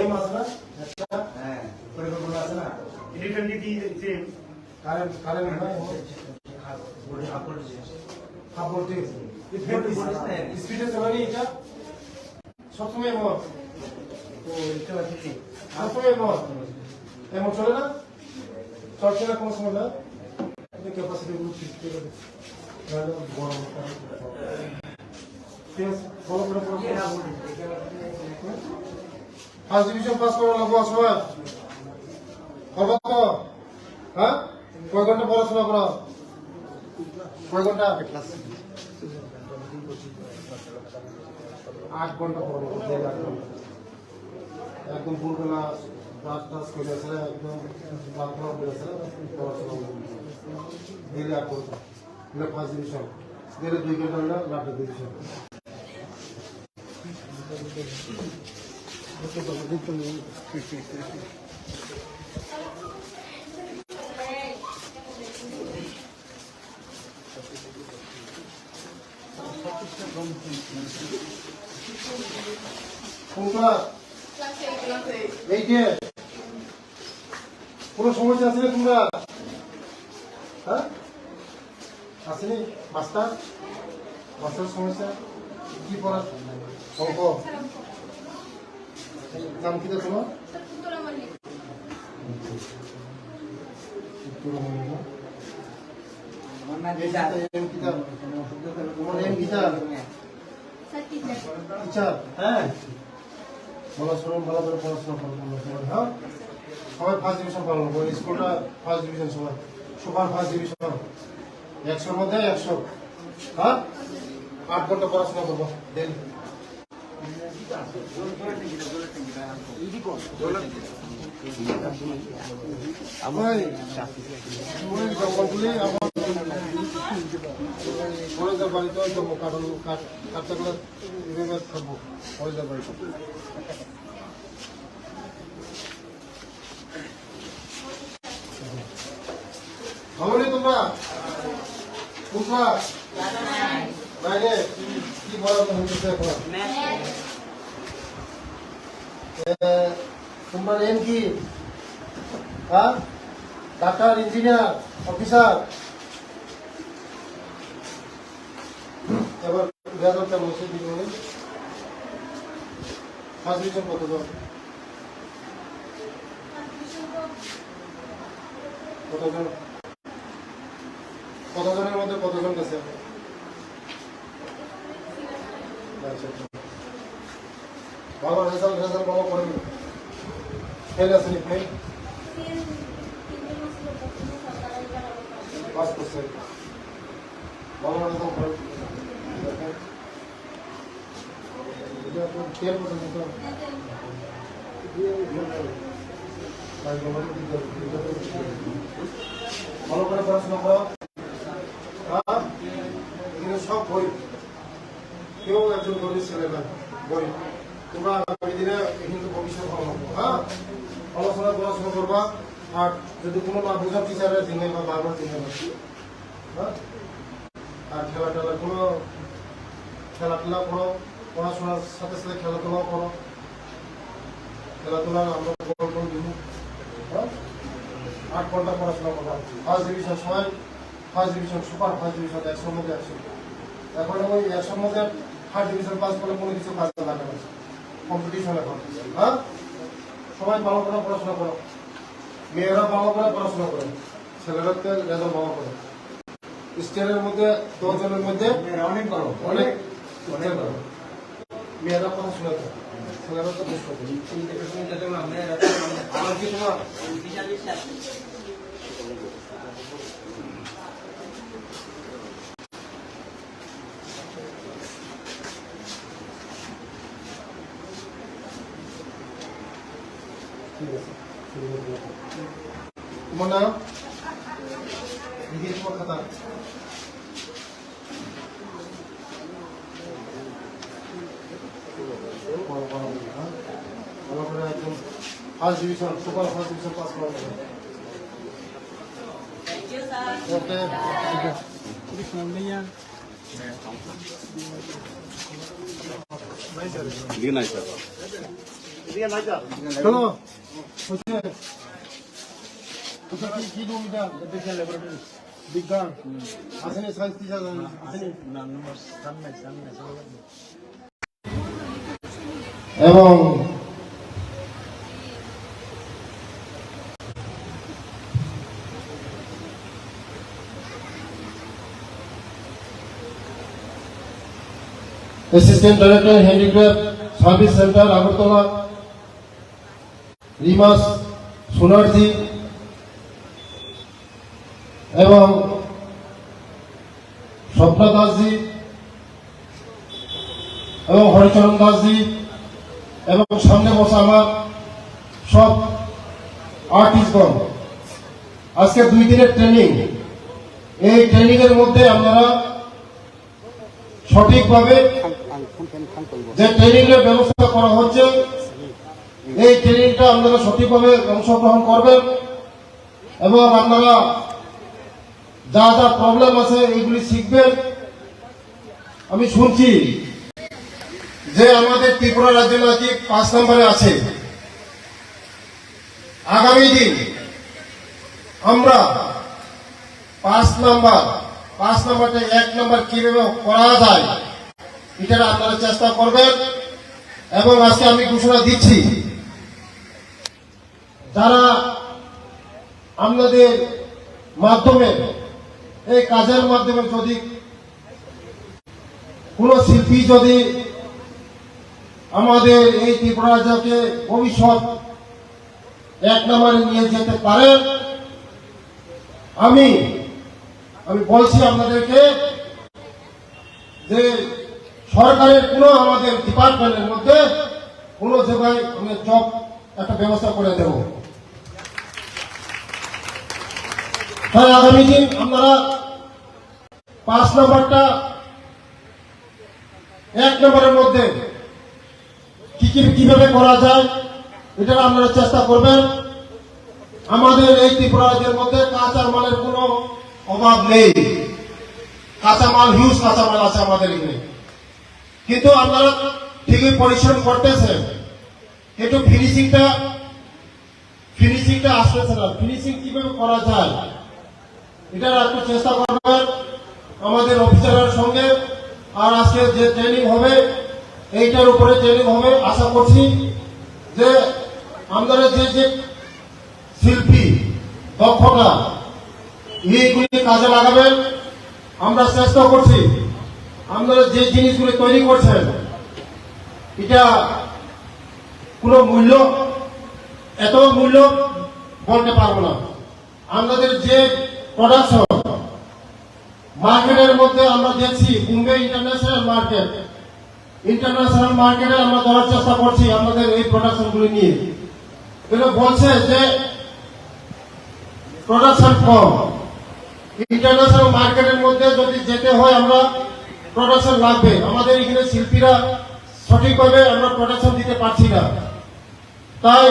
এই মাছটা হ্যাঁ, পরিকল্পনা আছে না? কারেন্ট কাপড়টি স্পিডে চলানি এটা সবসময় মত সবসময় মত এমন চলে না, চলছে না কোনো সময় না। ক্যাপাসিটি গরম ঠিক আছে, বলো করে ফার্স্ট ডিভিশন পাস করা লাগবো সবাই। করবো তো? হ্যাঁ, কয় ঘন্টা পড়াশোনা করো? কয় ঘন্টা? 8 ঘন্টা পড়বো, 8 ঘন্টা। একদম ভোরবেলা ব্রাশ টাশ করে আসে, একদম প্রার্থনা করে আসে, পড়াশোনা ডেলি 8 ঘন্টা। ফার্স্ট ডিভিশন ডেলি 2 ঘন্টা হলে লাস্ট ডিভিশন। এই যে কোনো সমস্যা আছে না তোমরা? হ্যাঁ, আসেনি? মাস্টার সমস্যা কি পড়া? অঙ্ক নাম কি তোমার? হ্যাঁ, পড়াশোনা ভালো করে পড়াশোনা করবো। হ্যাঁ, সবাই ফার্স্ট ডিভিশন পাবো। স্কুলটা ফার্স্ট ডিভিশন, সবাই সুপার ফার্স্ট ডিভিশন 100-র মধ্যে 100। হ্যাঁ, 8 ঘন্টা পড়াশোনা করবো ডেলি। জঙ্গলগুলি আমার কলেজের বাড়িতে কাঠটাগুলো এভাবে থাকবো কলেজের বাড়িতে। ভালো নেই তোমরা? তোমরা বাইরে কি বলা হচ্ছে এখন? তোমার এম কি? হ্যাঁ, ডাক্তার, ইঞ্জিনিয়ার, অফিসার। এবার রেজাল্ট কেমন হচ্ছে? ফার্স্ট ডিভিশন কতজন? কতজনের মধ্যে কতজন গেছে? ভালো রেজাল্ট ভালো করেন। ফেল আসেনি? ফেল পাস করছে, ভালো রেজাল্ট করেন। ভালো করে পড়াশোনা করো। এখানে সব গরিব, কেউ একজন গরিব ছেলে না, গরিব। তোমরা আগামী দিনে কিন্তু ভবিষ্যৎ ভালো হবে। হ্যাঁ, পড়াশোনা করবা। আর যদি কোনো না বোঝা টিচারের দিনে বা বারবার দিনে না। হ্যাঁ, আর খেলাটেলা করো, পড়াশোনার সাথে সাথে খেলাধুলাও করো। খেলাধুলা আমরা দিব। হ্যাঁ, 8 ঘন্টা পড়াশোনা করবা। ফার্স্ট ডিভিশন সবাই first division, super first division 100-র মধ্যে 100। এখন ওই 100-র মধ্যে ফার্স্ট ডিভিশন পাস করলে কোনো কিছু কাজে লাগে না, কম্পিটিশন এখন। হ্যাঁ, সবাই ভালো করে পড়াশোনা করো। মেয়েরা ভালো করে পড়াশোনা করে, ছেলেরা রেজাল্ট ভালো করে। স্টেটের মধ্যে 10 জনের মধ্যে অনেক বড়, অনেক মেয়েরা পড়াশোনা করে, ছেলেরা তো বেশ করে। আমার কি তোমার ঠিক আছে তোমার নাম লিখে তোমার খাতা ভালো করে একদম first division super first division pass করা যাবে ওকে দিয়ে নাই স্যার চলো হচ্ছে তোকে কি রুম এটা বিজ্ঞান ল্যাবরেটরি বিজ্ঞান আসেনি সায়েন্স টিচার আসেনি এবং assistant director handicraft service centre Agartala রিমাস সোনারজি এবং স্বপ্না দাসজি এবং হরিচরণ দাসজি এবং সামনে বসা আমার সব আর্টিস্টগণ আজকে 2 দিনের ট্রেনিং এই ট্রেনিং এর মধ্যে আপনারা সঠিকভাবে যে ট্রেনিং এর ব্যবস্থা করা হচ্ছে এই ট্রেনিংটা আপনারা সঠিকভাবে অংশগ্রহণ করবেন এবং আপনারা যা যা প্রবলেম আছে এইগুলি শিখবেন আমি শুনছি যে আমাদের ত্রিপুরা রাজ্য নাকি 5 নম্বরে আছে আগামী দিন আমরা 5 নম্বরটা 1 নম্বর কিভাবে করা যায় এটা আপনারা চেষ্টা করবেন এবং আজকে আমি ঘোষণা দিচ্ছি যারা আপনাদের মাধ্যমে এই কাজের মাধ্যমে যদি কোন শিল্পী যদি আমাদের এই ত্রিপুরা রাজ্যকে ভবিষ্যৎ 1 নম্বরে নিয়ে যেতে পারে আমি বলছি আপনাদেরকে যে সরকারের কোনো আমাদের ডিপার্টমেন্টের মধ্যে কোনো জায়গায় আমি জব একটা ব্যবস্থা করে দেব তাই আগামী দিন আপনারা 5 নম্বরটা 1 নম্বরের মধ্যে কিভাবে করা যায় এটা আপনারা চেষ্টা করবেন আমাদের এই ত্রিপুরা রাজ্যের মধ্যে কাঁচা মালের কোনো অভাব নেই কাঁচামাল হিউজ কাঁচামাল আছে আমাদের এখানে কিন্তু আপনারা ঠিকই পরিশ্রম করতেছেন কিন্তু ফিনিশিংটা আসতেছে না ফিনিশিং কিভাবে করা যায় এটা একটু চেষ্টা করবেন আমাদের অফিসারের সঙ্গে আর আজকে যে ট্রেনিং হবে এইটার উপরে ট্রেনিং হবে আশা করছি যে আমাদের যে শিল্পী দক্ষতা এইগুলি কাজে লাগাবেন আমরা চেষ্টা করছি আপনারা যে জিনিসগুলি তৈরি করছেন এটা কোনো মূল্য এত মূল্য বলতে পারবো না আমাদের যে প্রোডাকশন মার্কেটের মধ্যে আমরা দেখছি বোম্বে ইন্টারন্যাশনাল মার্কেটে আমরা ধরার চেষ্টা করছি আমাদের এই প্রোডাকশন গুলি নিয়ে এগুলো বলছে যে প্রোডাকশন কম ইন্টারন্যাশনাল মার্কেটের মধ্যে যদি যেতে হয় আমরা প্রোডাকশন লাগবে আমাদের এখানে শিল্পীরা সঠিকভাবে আমরা প্রোডাকশন দিতে পারছি না তাই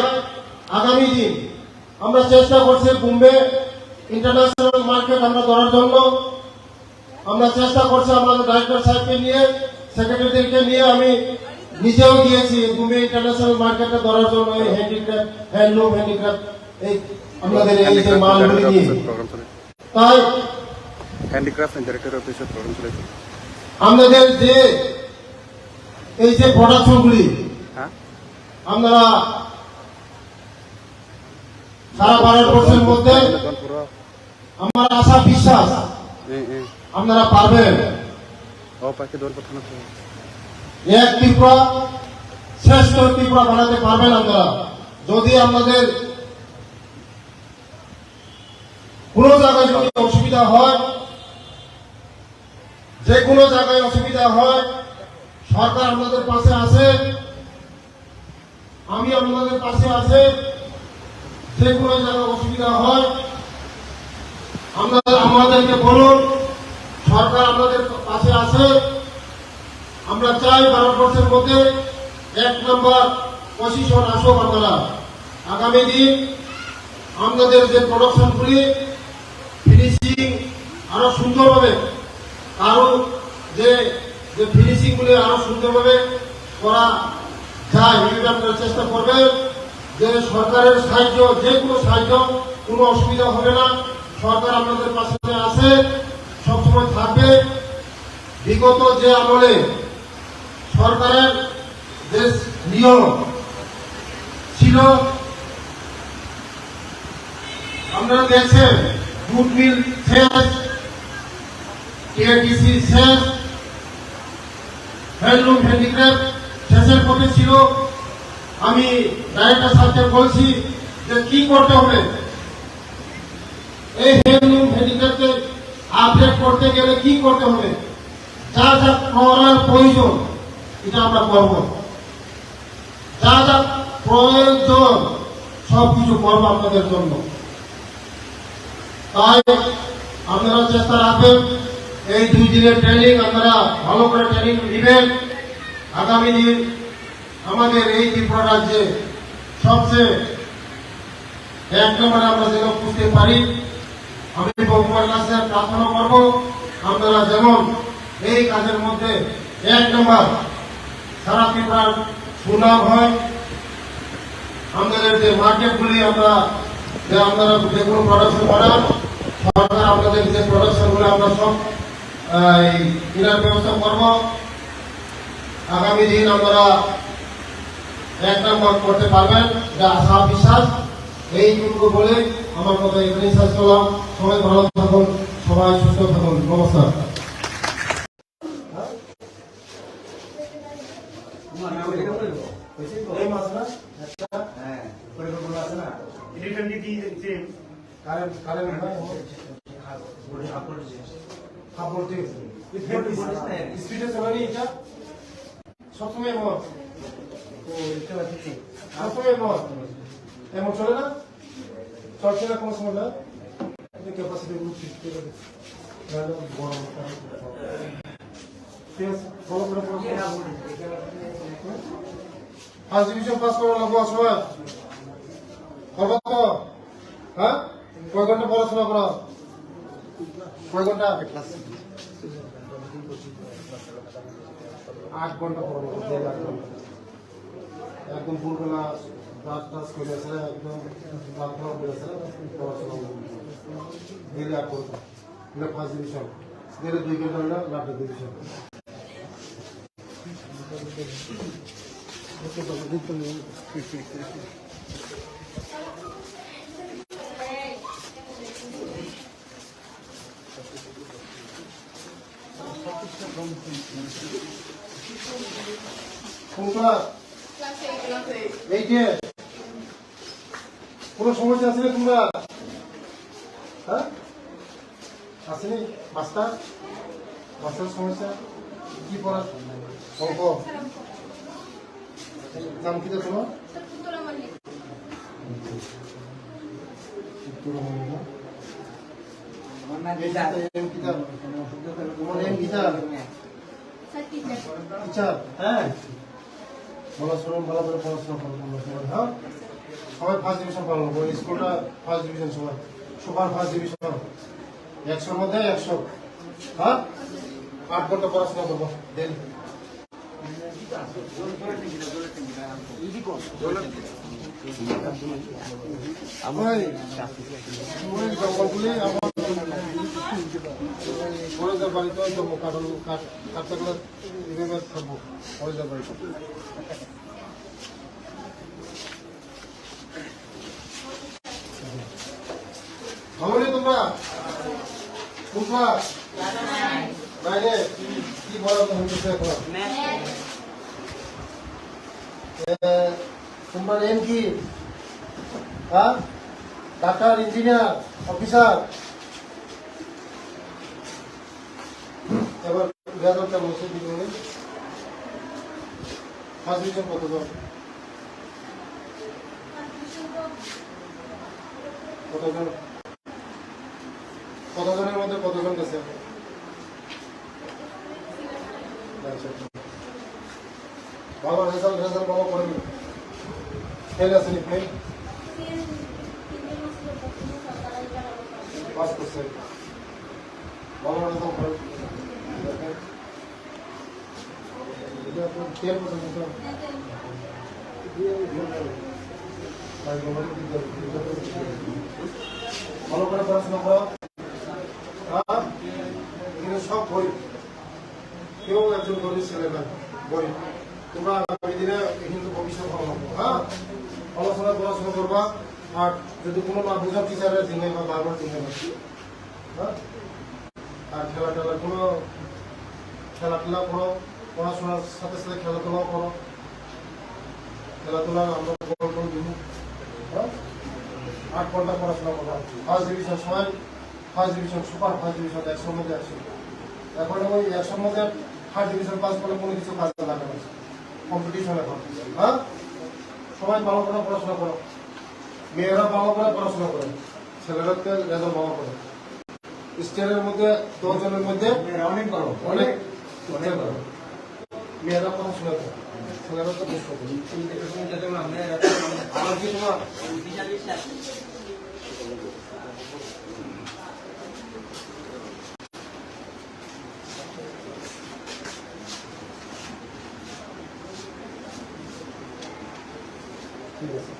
আগামী দিন আমরা চেষ্টা করছি বোম্বে ইন্টারন্যাশনাল মার্কেট আমরা ধরার জন্য আমরা চেষ্টা করছি আমাদের ডাইরেক্টর সাহেবকে নিয়ে সেক্রেটারিদেরকে নিয়ে আমি নিজেও গিয়েছি বোম্বে ইন্টারন্যাশনাল মার্কেটে ধরার জন্য এই হ্যান্ডিক্রাফট হ্যান্ডলুম হ্যান্ডিক্রাফট এই আমাদের এই যে মালগুলি নিয়ে তাই হ্যান্ডিক্রাফট ডাইরেক্টর অফিসের প্রোগ্রাম চলেছে আমাদের যে এই যে প্রোডাকশনগুলি হ্যাঁ আমরা সারা ভারতবর্ষের মধ্যে আমার আশা বিশ্বাস আপনারা পারবেন ও পাখি দৌড় পাঠানো এক ত্রিপুরা শ্রেষ্ঠ ত্রিপুরা বানাতে পারবেন আপনারা যদি আপনাদের কোন জায়গায় যদি অসুবিধা হয় যে কোনো জায়গায় অসুবিধা হয় সরকার আপনাদের পাশে আছে আমি আপনাদের পাশে আছে সেই কোনো জায়গায় অসুবিধা হয় আমাদেরকে বলুন। সরকার আমাদের পাশে আছে। আমরা চাই ভারতবর্ষের মধ্যে 1 নম্বর পজিশন আসুক। আপনারা আগামী দিন আমাদের যে প্রোডাকশনগুলি ফিনিশিং আরো সুন্দরভাবে আরো যে ফিনিশিংগুলি আরো সুন্দরভাবে করা যায় এগুলি আপনারা চেষ্টা করবেন। যে সরকারের সাহায্য, যে কোনো সাহায্য, কোনো অসুবিধা হবে না। সরকার আপনাদের পাশে আছে, সবসময় থাকবে। বিগত যে আমলে সরকারের যে নিয়ম ছিল আপনারা দেখছেন, জুট মিল শেষ, টিআরটিসি শেষ, হ্যান্ডলুম হ্যান্ডিক্রাফট শেষের পথে ছিল। আমি ডাইরেক্টর সাহেবকে বলছি যে কি করতে হবে, এই হ্যান্ডলুম হ্যান্ডিক্রাফটকে আপডেট করতে গেলে কি করতে হবে, যা যা করার প্রয়োজন এটা আমরা করব। যা যা প্রয়োজন সবকিছু করবো আপনাদের জন্য। তাই আপনারা চেষ্টা রাখবেন এই 2 দিনের ট্রেনিং আপনারা ভালো করে ট্রেনিং নেবেন। আগামী দিন আমাদের এই ত্রিপুরা রাজ্যে সবচেয়ে 1 নম্বরে আমরা যেন বুঝতে পারি। আমি ভগবানের কাছে প্রার্থনা করব আপনারা যেমন এই কাজের মধ্যে 1 নম্বর সারা ত্রিপুরার সুনাম হয়। আমাদের যে মার্কেটগুলি আপনারা যে কোনো প্রোডাকশন করান, সরকার আপনাদের যে প্রোডাকশনগুলো আমরা সব কেনার ব্যবস্থা করব। আগামী দিন আপনারা 1 নম্বর করতে পারবেন, যা আশা বিশ্বাস। এইটুকু বলে আমার কথা এখানেই শেষ করলাম। সবাই ভালো থাকুন, সবাই সুস্থ থাকুন। নমস্কার। এই মাছ না হ্যাঁ, পরিকল্পনা আছে না? স্পিডে চলে এটা সবসময় মত, সবসময় মত এমন চলে না, চলছে না কোনো সময় না। ক্যাপাসিটি গরম ঠিক আছে, ভালো করে ফার্স্ট ডিভিশন পাস করা লাগবো সবাই। করবো তো? হ্যাঁ, কয় ঘন্টা পড়াশোনা করো? কয় ঘন্টা? 8 ঘন্টা পড়বো, 8 ঘন্টা একদম ভোরবেলা ব্রাশ টাশ করে আসে, একদম প্রার্থনা করে আসে, পড়াশোনা ডেলি 8 ঘন্টা। এটা ফার্স্ট ডিভিশন, ডেলি 2 ঘন্টা হলে লাস্ট ডিভিশন। এই যে কোন সমস্যা আছে তোমরা? হ্যাঁ, আসেনি? মাস্টার সমস্যা কি পড়া? অঙ্ক নাম কি তোমার? টিচার। হ্যাঁ, ভালো শুনুন, ভালো করে পড়াশোনা করুন। হ্যাঁ, সবাই ফার্স্ট ডিভিশন পালন করবো। স্কুলটা ফার্স্ট ডিভিশন, সবাই সুপার ফার্স্ট ডিভিশন, 100-র মধ্যে 100। হ্যাঁ, 8 ঘন্টা পড়াশোনা করবো ডেলি। জঙ্গলগুলি আমার কলেজের বাড়িতে কাটতে গেলে এভাবে থাকবো কলেজের বাড়িতে। ভালো নেই তোমরা? বাইরে কি বলা হচ্ছে এখন? তোমার এম কি? হ্যাঁ, ডাক্তার, ইঞ্জিনিয়ার, অফিসার। এবার বেতন কেমন হচ্ছে? ফার্স্ট ডিভিশন কত? কতজন কতজনের মধ্যে কতজন গেছে? বাবা রেজাল্ট বাবা করেন ফেল আসেনি ফেল পাস করছে বাবা রেজাল্ট করেন তেল পর্যন্ত ভালো করে পড়াশোনা করো। এগুলো সব বই, কেউ একজন গরিব ছেলে না বই। তোমরা আগামী দিনে কিন্তু ভবিষ্যৎ ভালো হবে। হ্যাঁ, পড়াশোনা করবা। আর যদি কোনো না বোঝা টিচারের দিনে বা বারবার দিনে না। হ্যাঁ, আর খেলাধুলা করো, পড়াশোনার সাথে সাথে খেলাধুলাও করো। খেলাধুলা আমরা গল্প দিব। হ্যাঁ, 8 ঘন্টা পড়াশোনা করবা। ফার্স্ট ডিভিশন সবাই first division, super first division 100 মধ্যে 100। এখন ওই 100 মধ্যে ফার্স্ট ডিভিশন পাস করলে কোনো কিছু কাজে লাগে না, কম্পিটিশন এখন। হ্যাঁ, সবাই ভালো করে পড়াশোনা করো। মেয়েরা ভালো করে পড়াশোনা করে, ছেলেরাকে রেজাল্ট ভালো করে। স্টেটের মধ্যে 10 জনের মধ্যে অনেক বড় অনেক করো। মেয়েরা পড়াশোনা করে, ছেলেরা তো বেশ করে। আমার কি তোমার ঠিক আছে,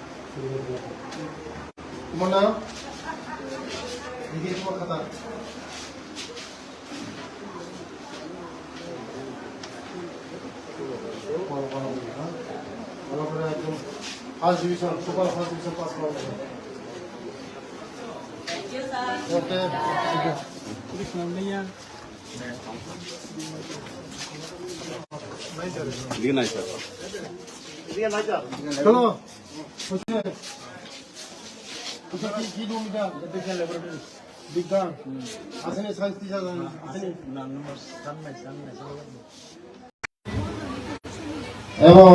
তোমার নাম দিদির তোমার খাতা ভালো করে একদম first division, super first division pass করা যাবে। দিয়ে নাই স্যার। চলো কি রুম এটা? বিজ্ঞান আসেনি, সায়েন্স টিচার আসেনি। এবং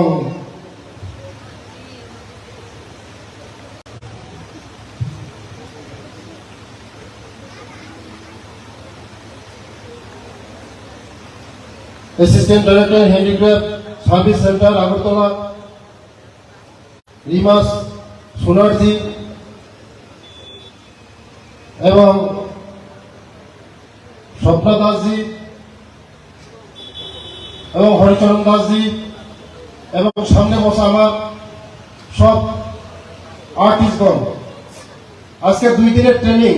assistant director handicraft service centre Agartala রিমাস সোনারজি এবং স্বপ্না দাসজি এবং হরিচরণ দাসজি এবং সামনে বসা আমার সব আর্টিস্টগণ, আজকে 2 দিনের ট্রেনিং।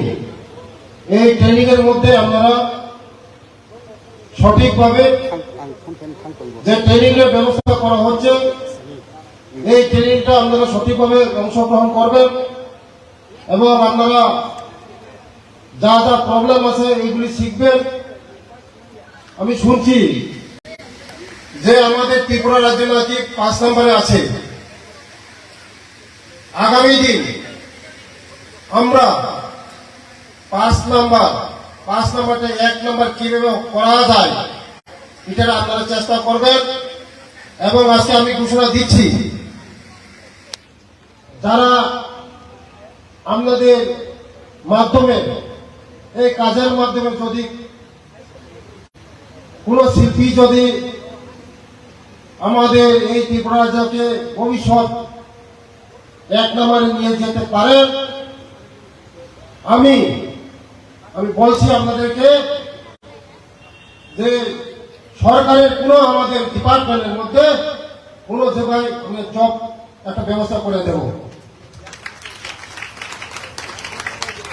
এই ট্রেনিং এর মধ্যে আপনারা সঠিকভাবে যে ট্রেনিং এর ব্যবস্থা করা হচ্ছে, এই ট্রেনিংটা আপনারা সঠিকভাবে অংশগ্রহণ করবেন এবং আপনারা যা যা প্রবলেম আছে এইগুলি শিখবেন। আমি শুনছি যে আমাদের ত্রিপুরা রাজ্য নাকি 5 নম্বরে আছে। আগামী দিন আমরা 5 নাম্বারটা 1 নম্বর কিভাবে করা যায় এটা আপনারা চেষ্টা করবেন। এবং আজকে আমি ঘোষণা দিচ্ছি, যারা আপনাদের মাধ্যমে এই কাজের মাধ্যমে যদি কোন শিল্পী যদি আমাদের এই ত্রিপুরা রাজ্যকে ভবিষ্যৎ 1 নম্বরে নিয়ে যেতে পারেন, আমি বলছি আপনাদেরকে যে সরকারের কোনো আমাদের ডিপার্টমেন্টের মধ্যে কোনো জায়গায় আমি জব একটা ব্যবস্থা করে দেব।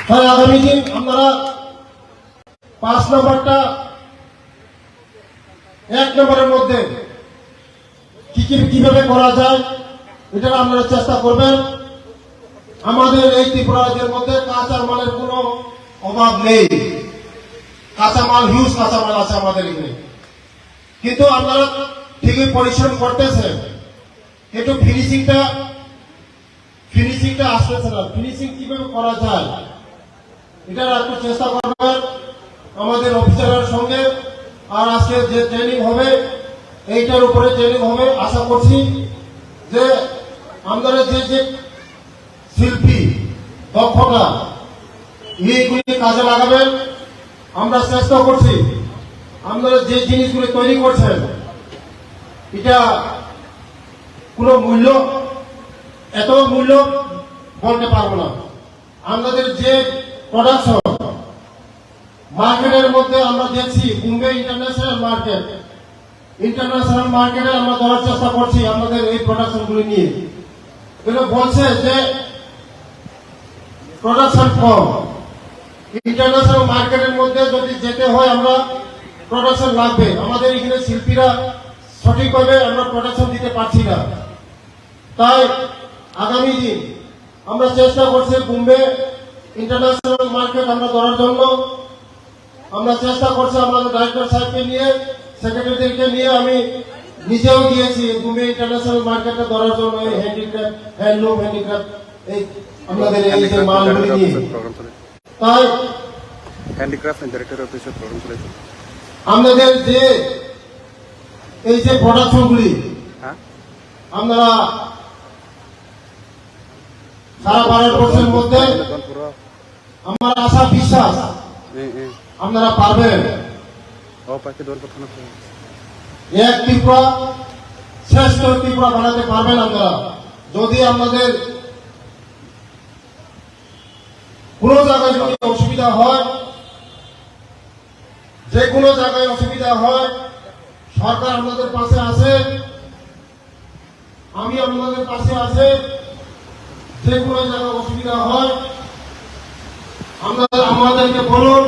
তাই আগামী দিন আপনারা 5 নম্বরটা 1 নম্বরের মধ্যে কিভাবে করা যায় এটা আপনারা চেষ্টা করবেন। আমাদের এই ত্রিপুরা রাজ্যের মধ্যে কাঁচা মালের কোনো অভাব নেই, কাঁচামাল হিউজ কাঁচামাল আছে আমাদের এখানে, কিন্তু আপনারা ঠিকই পরিশ্রম করতেছেন, কিন্তু ফিনিশিংটা আসতেছে না। ফিনিশিং কিভাবে করা যায় এটার একটু চেষ্টা করবেন আমাদের অফিসারের সঙ্গে। আর আজকে যে ট্রেনিং হবে এইটার উপরে ট্রেনিং হবে। আশা করছি যে আমাদের যে শিল্পী দক্ষতা এইগুলি কাজে লাগাবেন। আমরা চেষ্টা করছি আপনারা যে জিনিসগুলি তৈরি করছেন এটা কোনো মূল্য এত মূল্য বলতে পারবো না। আমাদের যে প্রোডাকশন মার্কেটের মধ্যে আমরা দেখছি বোম্বে ইন্টারন্যাশনাল মার্কেটে আমরা ধরার চেষ্টা করছি আমাদের এই প্রোডাকশনগুলি নিয়ে। এটা বলছে যে প্রোডাকশন কম, ইন্টারন্যাশনাল মার্কেটের মধ্যে যদি যেতে হয় আমরা প্রোডাকশন লাগবে। আমাদের এখানে শিল্পীরা সঠিকভাবে আমরা প্রোডাকশন দিতে পারছি না। তাই আগামী দিন আমরা চেষ্টা করছি বোম্বে ইন্টারন্যাশনাল মার্কেট আমরা ধরার জন্য। আমরা চেষ্টা করছি আমাদের ডাইরেক্টর সাহেবকে নিয়ে, সেক্রেটারিদেরকে নিয়ে, আমি নিজেও গিয়েছি বোম্বে ইন্টারন্যাশনাল মার্কেটে ধরার জন্য। এই হ্যান্ডিক্রাফট, হ্যান্ডলুম হ্যান্ডিক্রাফট, এই আমাদের এই যে মালগুলি নিয়ে। তাই হ্যান্ডিক্রাফট এন্ড ডাইরেক্টর অফিসের প্রোগ্রাম চলেছে। আমাদের যে এই যে প্রোডাকশনগুলি হ্যাঁ, আপনারা সারা ভারতবর্ষের মধ্যে আমার আশা বিশ্বাস আপনারা পারবেন। এক ত্রিপুরা শ্রেষ্ঠ ত্রিপুরা বানাতে পারবেন আপনারা। যদি আপনাদের কোন জায়গায় যদি অসুবিধা হয়, যে কোনো জায়গায় অসুবিধা হয়, সরকার আপনাদের পাশে আছে, আমি আপনাদের পাশে আছে। যে কোনো জায়গায় অসুবিধা হয় আমাদেরকে বলুন,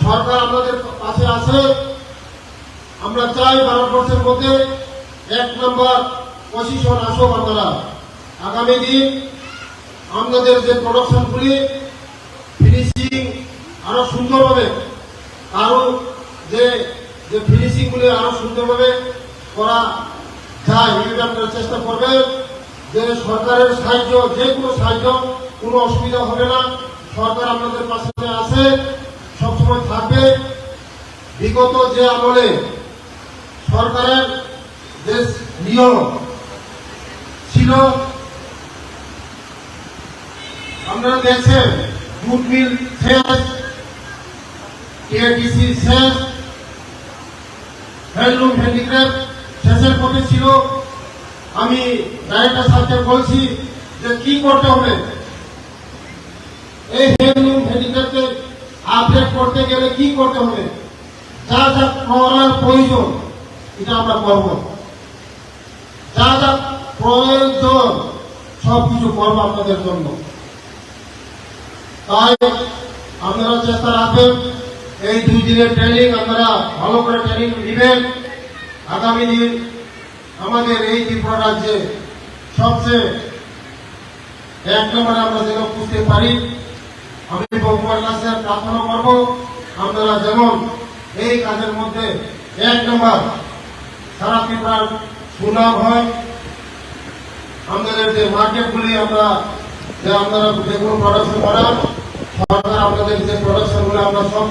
সরকার আপনাদের পাশে আছে। আমরা চাই ভারতবর্ষের মধ্যে 1 নম্বর পজিশন আসুক আপনারা। আগামী দিন আমাদের যে প্রোডাকশনগুলি ফিনিশিং আরো সুন্দরভাবে, আরো যে ফিনিশিং গুলি আরো সুন্দরভাবে করা যায় এটা আপনারা চেষ্টা করবেন। যে সরকারের সাহায্য, যে কোনো সাহায্য, কোনো অসুবিধা হবে না। সরকার আপনাদের পাশে আছে, সবসময় থাকবে। বিগত যে আমলে সরকারের যে নিয়ম ছিল আপনারা দেখছেন, জুট মিল শেষ, কেটিসি শেষ, হ্যান্ডলুম হ্যান্ডিক্রাফট শেষের পথে ছিল। আমি ডাইরেক্টর সাহেবকে বলছি যে কি করতে হবে, এই হ্যান্ডলুম হ্যান্ডিক্রাফটকে আপডেট করতে গেলে কি করতে হবে, যা যা করার প্রয়োজন এটা আমরা করব। যা যা প্রয়োজন সবকিছু করবো আপনাদের জন্য। তাই আপনারা চেষ্টা রাখবেন এই 2 দিনের ট্রেনিং আপনারা ভালো করে ট্রেনিং নেবেন। আগামী দিন আমাদের এই ত্রিপুরা রাজ্যে সবচেয়ে 1 নম্বরে আমরা যেন বুঝতে পারি। আমি ভগবানের কাছে প্রার্থনা করবো আপনারা যেমন এই কাজের মধ্যে 1 নম্বর সারা ত্রিপুরার সুনাম হয়। আমাদের যে মার্কেটগুলি আপনারা যে কোনো প্রোডাকশন করান, সরকার আপনাদের যে প্রোডাকশনগুলো আমরা সব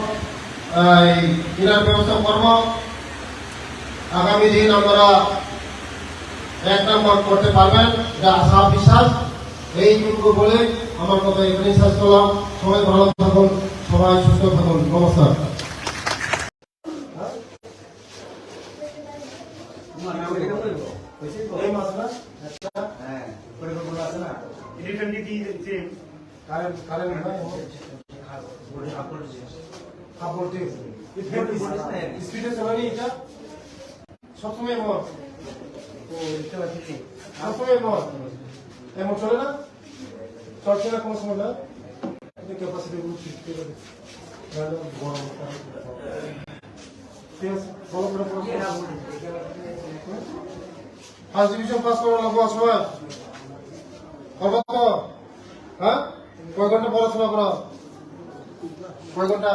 কেনার ব্যবস্থা করব। আগামী দিন আপনারা 1 নম্বর করতে পারবেন, যা আশা বিশ্বাস। এইটুকু বলে আমার কথা এখানে শেষ করলাম। সবাই ভালো থাকুন, সবাই সুস্থ থাকুন। নমস্কার। এই মাছ না, হ্যাঁ, পরিকল্পনা আছে না? কারেন্ট কাপড় দিয়ে স্পিডে চালানি এটা সবসময় মত, সবসময় মত এমন চলে না, চলছে না কোনো সময় না। ক্যাপাসিটি বড় ফার্স্ট ডিভিশন পাস করা লাগবো সময় করবো তো। হ্যাঁ, কয় ঘন্টা পড়াশোনা করা, কয় ঘন্টা?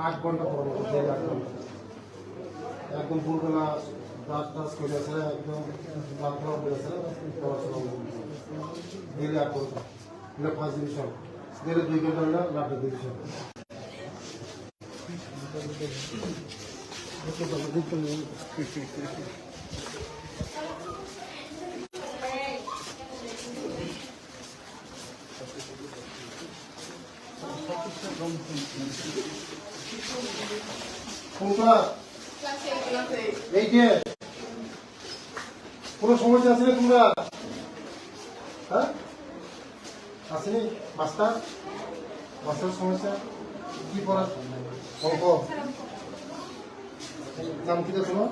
8 ঘন্টা পড়বো, 8 ঘন্টা একদম ভোরবেলা ব্রাশ টাশ করেছে, একদম প্রার্থনা করেছে, পড়াশোনা ডেলি 8 ঘন্টা। এটা ফার্স্ট ডিভিশন, ডেলি 2 ঘন্টা হলে লাস্ট ডিভিশন। কোনটা এইটে কোনো সমস্যা আছে না তোমরা? হ্যাঁ আসেনি? মাস্টার সমস্যা কি পড়া? অঙ্ক নাম কি তোমার?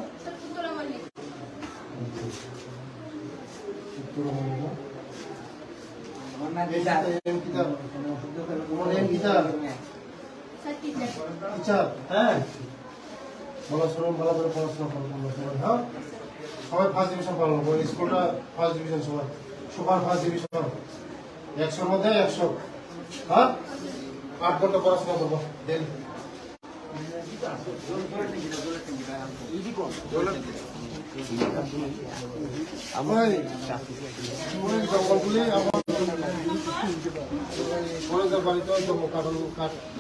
আমার নাম গীতা। তোমার নাম গীতা? টিচার? হ্যাঁ ভালো শুনুন, ভালো করে পড়াশোনা করবো সবাই। হ্যাঁ সবাই ফার্স্ট ডিভিশন পালন করবো, স্কুলটা ফার্স্ট ডিভিশন, সবাই সুপার ফার্স্ট ডিভিশন 100-র মধ্যে 100। হ্যাঁ 8 ঘন্টা পড়াশোনা করবো ডেলি। আমার জঙ্গলগুলি আমার কলেজের বাড়িতে জন্ম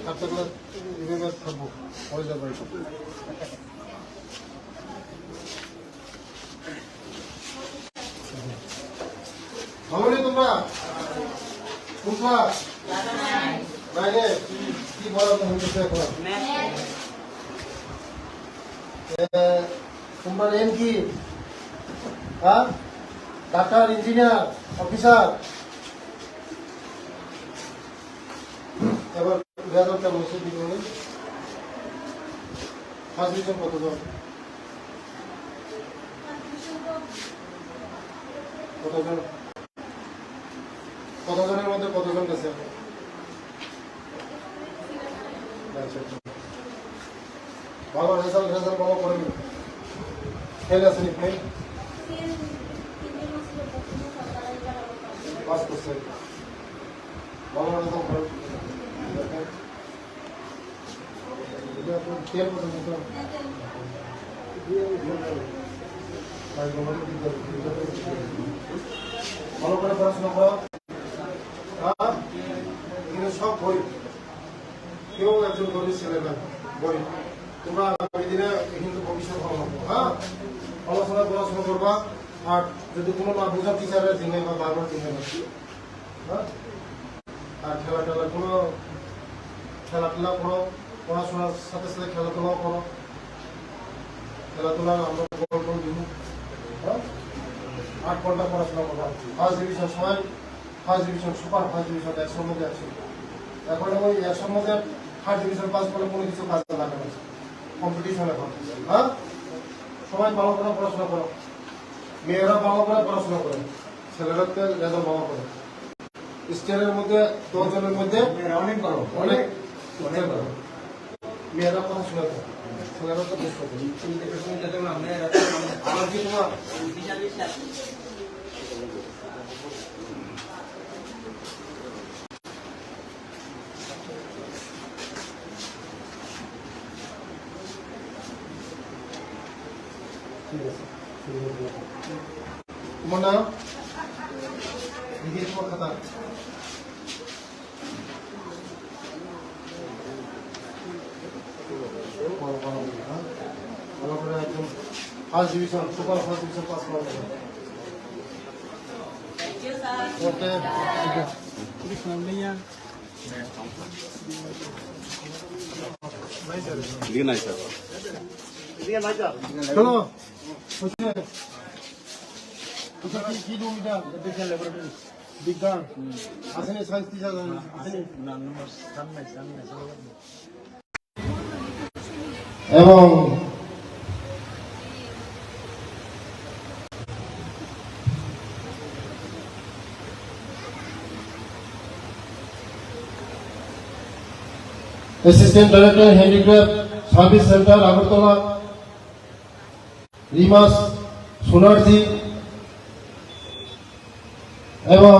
কাটতে গেলে এভাবে থাকবো কলেজের বাড়িতে। ভালো নেই তোমরা? কোন ক্লাস? বাইরে কি পড়াতে হইতেছে এখন? তোমার এম কি? হ্যাঁ ডাক্তার, ইঞ্জিনিয়ার, অফিসার? এবার রেজাল্ট কেমন হচ্ছে জীবনে? ফার্স্ট ডিভিশন কতজন? কতজনের মধ্যে কতজন গেছে? ভালো রেজাল্ট ভালো করেনি? ফেল আসেনি? ফেল পাস করছে, ভালো রেজাল্ট করে। তেল পর্যন্ত ভালো করে পড়াশোনা করো। কিন্তু সব বই, কেউ একজন গরিব ছেলে না, বই তোমরা আগামী দিনে কিন্তু ভবিষ্যৎ ভালো হবে। হ্যাঁ পড়াশোনা করবা। আর যদি কোনো না বোঝা টিচারের দিনে বা বারবার দিনে, হ্যাঁ আর খেলাটেলা করো, পড়াশোনার সাথে সাথে খেলাধুলাও করো। খেলাধুলা আমরা গোল দিব। হ্যাঁ 8 ঘন্টা পড়াশোনা করবা। ফার্স্ট ডিভিশন সবাই, first division super first division 100-র মধ্যে আছে। এখন ওই 100-র মধ্যে ফার্স্ট ডিভিশন পাস করলে কোনো কিছু কাজে লাগে না, কম্পিটিশন এখন। হ্যাঁ সবাই ভালো করে পড়াশোনা করো, মেয়েরা ভালো করে পড়াশোনা করে, ছেলেরা রেজাল্ট ভালো করে। স্টেটের মধ্যে 10 জনের মধ্যে অনেক বড় অনেক করো, মেয়েরা পড়াশোনা করে, ছেলেরা তো বেশ করে। আমার কি তোমার তোমার নাম? নিজের তোমার খাতা ভালো করে একদম first division super first division pass করা যাবে। চলো কি রুম এটা? বিজ্ঞান আসেনি? সায়েন্স টিচার আসেনি? এবং assistant director handicraft service centre Agartala, রিমাস সোনারজি এবং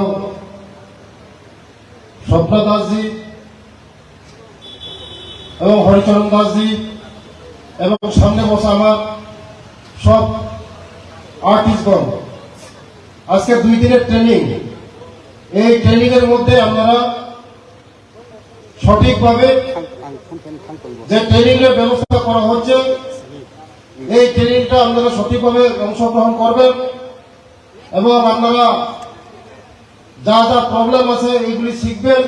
স্বপ্না দাসজি এবং হরিচরণ দাসজি এবং সামনে বসা আমার সব আর্টিস্টগণ, আজকে 2 দিনের ট্রেনিং। এই ট্রেনিং এর মধ্যে আপনারা সঠিকভাবে যে ট্রেনিং এর ব্যবস্থা করা হচ্ছে, এই ট্রেনিংটা আপনারা সঠিকভাবে অংশগ্রহণ করবেন এবং আপনারা যা যা প্রবলেম আছে এইগুলি শিখবেন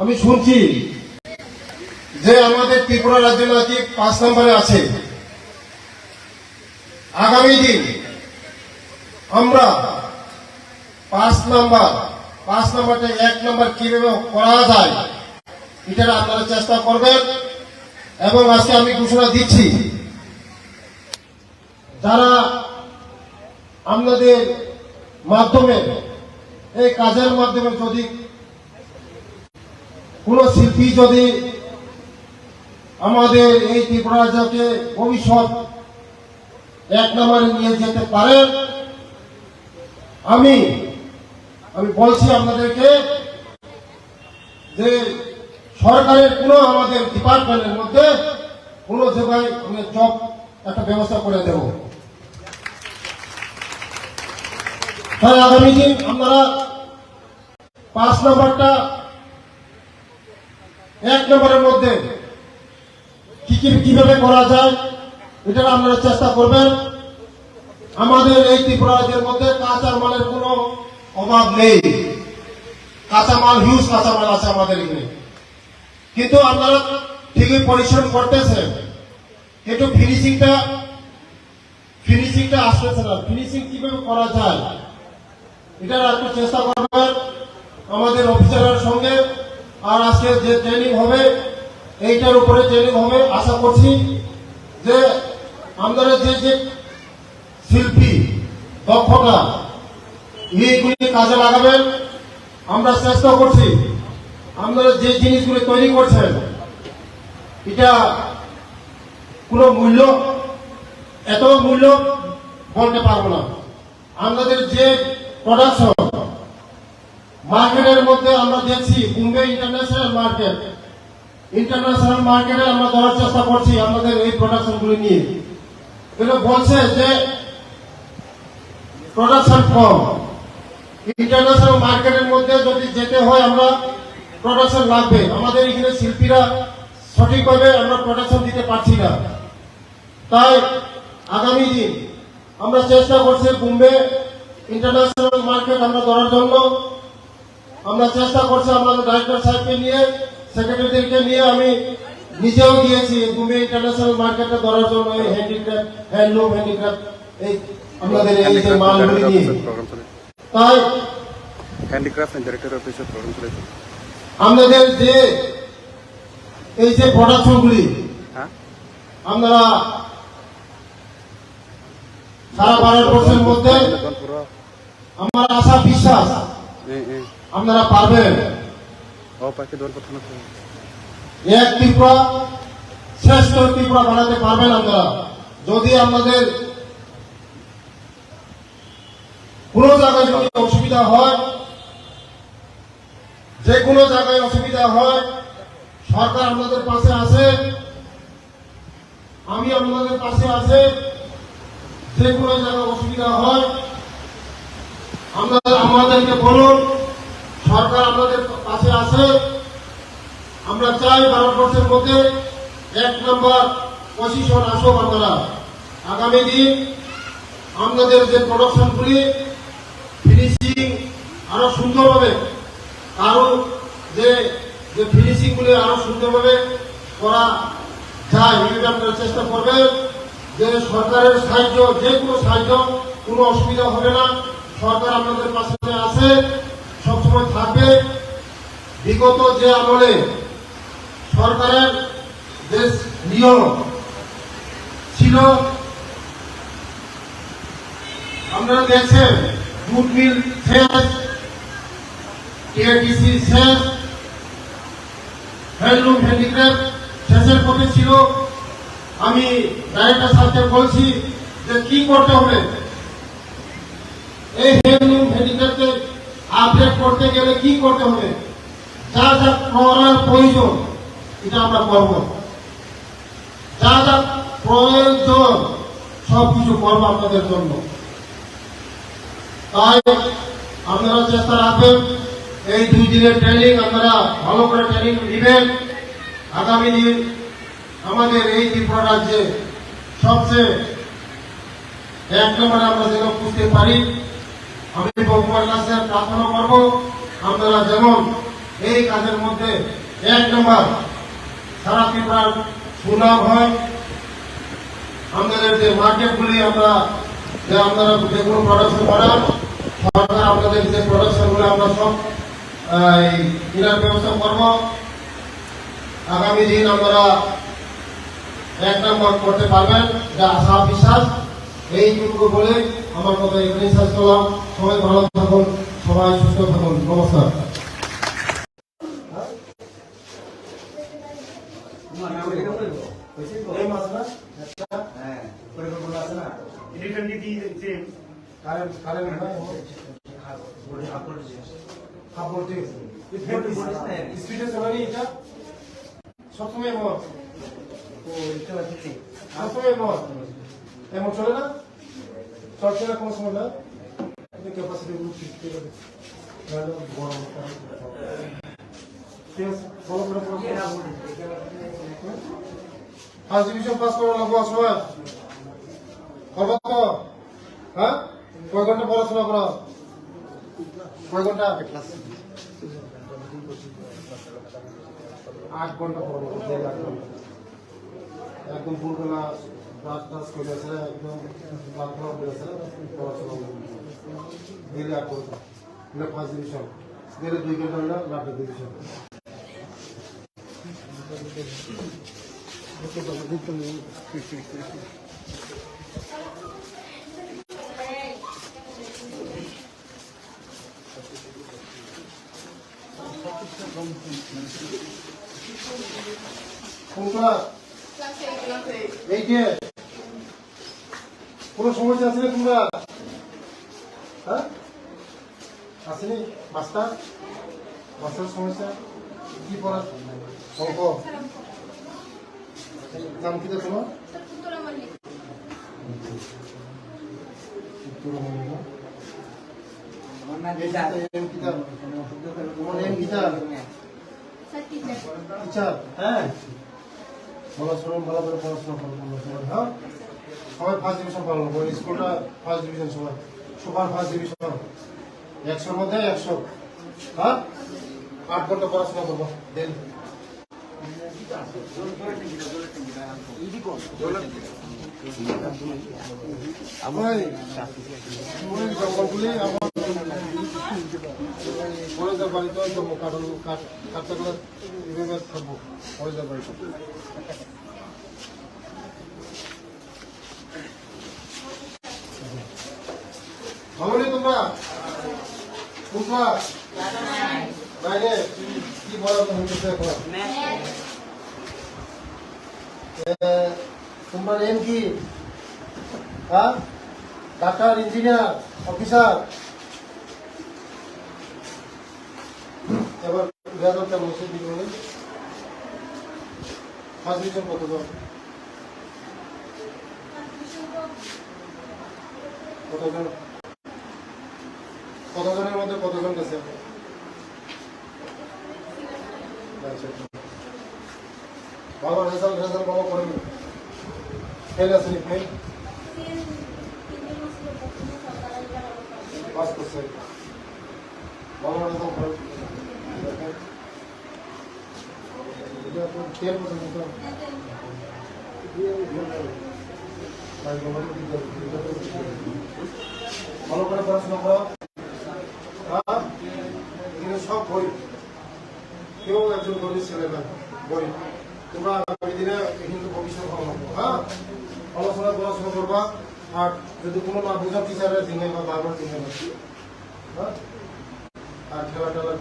আমি শুনছি যে আমাদের ত্রিপুরা রাজ্য নাকি 5 নম্বরে আছে। আগামী দিন আমরা 5 নম্বরটা 1 নম্বর কিভাবে করা যায় এটা আপনারা চেষ্টা করবেন। এবং আজকে আমি ঘোষণা দিচ্ছি, যারা আপনাদের মাধ্যমে এই কাজের মাধ্যমে যদি কোন শিল্পী যদি আমাদের এই ত্রিপুরা রাজ্যকে ভবিষ্যৎ 1 নম্বরে নিয়ে যেতে পারেন, আমি বলছি আপনাদেরকে যে সরকারের কোন আমাদের ডিপার্টমেন্টের মধ্যে কোন জায়গায় আমি জব একটা ব্যবস্থা করে দেব। তাই আগামী দিন আপনারা 5 নম্বরটা 1 নম্বরের মধ্যে কিভাবে করা যায় এটা আপনারা চেষ্টা করবেন। আমাদের এই ত্রিপুরা রাজ্যের মধ্যে কাঁচা মালের কোনো অভাব নেই, কাঁচামাল হিউজ কাঁচামাল আছে আমাদের এখানে, কিন্তু আপনারা ঠিকই পরিশ্রম করতেছেন, কিন্তু ফিনিশিংটা আসতেছে না। ফিনিশিং কিভাবে করা যায় এটা একটু চেষ্টা করবেন আমাদের অফিসারের সঙ্গে। আর আজকে যে ট্রেনিং হবে এইটার উপরে ট্রেনিং হবে। আশা করছি যে আমাদের যে শিল্পী দক্ষতা এইগুলি কাজে লাগাবেন। আমরা চেষ্টা করছি আপনারা যে জিনিসগুলি তৈরি করছেন এটা কোনো মূল্য, এত মূল্য বলতে পারবো না। আমাদের যে প্রোডাকশন মার্কেটের মধ্যে আমরা দেখছি বোম্বে ইন্টারন্যাশনাল মার্কেটে আমরা দেওয়ার চেষ্টা করছি আমাদের এই প্রোডাকশনগুলি নিয়ে। এটা বলছে যে প্রোডাকশন কম, ইন্টারন্যাশনাল মার্কেটের মধ্যে যদি যেতে হয় আমরা প্রোডাকশন লাগবে। আমাদের এখানে শিল্পীরা সঠিকভাবে আমরা প্রোডাকশন দিতে পারছি না। তাই আগামী দিন আমরা চেষ্টা করছি বোম্বে ইন্টারন্যাশনাল মার্কেট আমরা ধরার জন্য। আমরা চেষ্টা করছি আমাদের ডাইরেক্টর সাহেবকে নিয়ে, সেক্রেটারিদেরকে নিয়ে, আমি নিজেও গিয়েছি বোম্বে ইন্টারন্যাশনাল মার্কেটে ধরার জন্য। এই হ্যান্ডিক্রাফট, হ্যান্ডলুম হ্যান্ডিক্রাফট এই আমাদের এই যে মালগুলি নিয়ে। তাই হ্যান্ডিক্রাফট এন্ড ডাইরেক্টর অফিসের প্রোগ্রাম চলেছে। আমাদের যে এই যে প্রোডাকশনগুলি আপনারা সারা ভারতবর্ষের মধ্যে আমার আশা বিশ্বাস আপনারা পারবেন। এক ত্রিপুরা শ্রেষ্ঠ ত্রিপুরা বানাতে পারবেন আপনারা। যদি আপনাদের কোন জায়গায় যদি অসুবিধা হয়, যে কোনো জায়গায় অসুবিধা হয়, সরকার আপনাদের পাশে আছে, আমি আপনাদের পাশে আছে। যে কোনো জায়গায় অসুবিধা হয় আমাদেরকে বলুন, সরকার আপনাদের পাশে আছে। আমরা চাই ভারতবর্ষের মধ্যে 1 নম্বর পজিশন আসুক। আপনারা আগামী দিন আমাদের যে প্রোডাকশনগুলি ফিনিশিং আরো সুন্দরভাবে, আরো যে ফিনিশিং গুলি আরো সুন্দরভাবে করা যায় এই আপনারা চেষ্টা করবেন। যে সরকারের সাহায্য, যে কোনো সাহায্য, কোনো অসুবিধা হবে না। সরকার আপনাদের পাশে আছে, সবসময় থাকবে। বিগত যে আমলে সরকারের যে নিয়ম ছিল আপনারা দেখছেন, জুট মিল শেষ, টিআরডিসি শেষ, হ্যান্ডলুম হ্যান্ডিক্রাফট শেষের পথে ছিল। আমি ডাইরেক্টর সাহেবকে বলছি যে কি করতে হবে, এই হ্যান্ডলুম হ্যান্ডিক্রাফটকে আপডেট করতে গেলে কি করতে হবে, যা যা করার প্রয়োজন এটা আমরা করব, যা যা প্রয়োজন সবকিছু করবো আপনাদের জন্য। তাই আপনারা চেষ্টা রাখবেন এই 2 দিনের ট্রেনিং আপনারা ভালো করে ট্রেনিং নেবেন। আগামী দিন আমাদের এই ত্রিপুরা রাজ্যে সবচেয়ে 1 নম্বরে আমরা যেন বুঝতে পারি। আমি ভগবানের কাছে প্রার্থনা করবো আপনারা যেমন এই কাজের মধ্যে 1 নম্বর সারা ত্রিপুরার সুনাম হয়। আমাদের যে মার্কেটগুলি আপনারা যে কোনো প্রোডাকশন করান, সরকার আপনাদের যে প্রোডাকশনগুলো আমরা সব কেনার ব্যবস্থা করব। আগামী দিন আপনারা 1 নম্বর করতে পারবেন, যা আশা বিশ্বাস। এইটুকু বলে আমার কথা এখানে শেষ করলাম। সবাই ভালো থাকুন, সবাই সুস্থ থাকুন। নমস্কার। এই মাছ না হ্যাঁ, পরিকল্পনা আছে না? কারেন্ট কাপড় ঠিক আছে। স্পিডে চলে এটা সবসময় মত সবসময় মত এমন চলে না, চলছে না কোনো সময় না। ক্যাপাসিটি ঠিক আছে, বড় ঠিক আছে। ফলো করে ফার্স্ট ডিভিশন পাস করা লাগবো সময় করবো তো। হ্যাঁ, কয় ঘন্টা পড়াশোনা করো? কয় ঘন্টা? 8 ঘন্টা পড়বো। একদম ভোরবেলা ব্রাশ টাশ করে আছে, একদম প্রার্থনা করে আছে, পড়াশোনা ডেলি 8 ঘন্টা। ফার্স্ট ডিভিশন ডেলি 2 ঘন্টা হলে লাস্ট ডিভিশন। এই যে কোনো সমস্যা আছে না তোমরা? হ্যাঁ, আসেনি? মাস্টার সমস্যা কি পড়া? অঙ্ক নাম কি তোমার? হ্যাঁ, ভালো করে পড়াশোনা করবো। হ্যাঁ, সবাই ফার্স্ট ডিভিশন পালন করবো। স্কুলটা ফার্স্ট ডিভিশন, সবাই সুপার ফার্স্ট ডিভিশন, 100-র মধ্যে 100। হ্যাঁ, 8 ঘন্টা পড়াশোনা করবো ডেলি। জঙ্গলগুলি আমার কলেজের বাড়িতে কাটতে গেলে এভাবে থাকবো কলেজের বাড়িতে। ভাবনি তোমরা বুঝলা বাইরে কি বলা হইতেছে এখন? তোমার এম কি? হ্যাঁ, ডাক্তার, ইঞ্জিনিয়ার, অফিসার। এবার রেজাল্টটা বসে দিবে। ফার্স্ট ডিভিশন কতজন? কতজনের মধ্যে কতজন গেছে? ভালো রেজাল্ট ভালো করেন। ফেল আসেনি? ফেল পাস করছে। ভালো রেজাল্ট করেন। 10 পর্যন্ত ভালো করে পড়াশোনা করো। সব গরিব, কেউ একজন গরিব ছেলে না, গরিব। তোমরা আগামী দিনে কিন্তু ভবিষ্যৎ ভালো লাগবো। হ্যাঁ, পড়াশোনা করবা। আর যদি কোনো না বোঝা টিচারের দিনে বা বাবার দিনে। হ্যাঁ, আর খেলাটেলা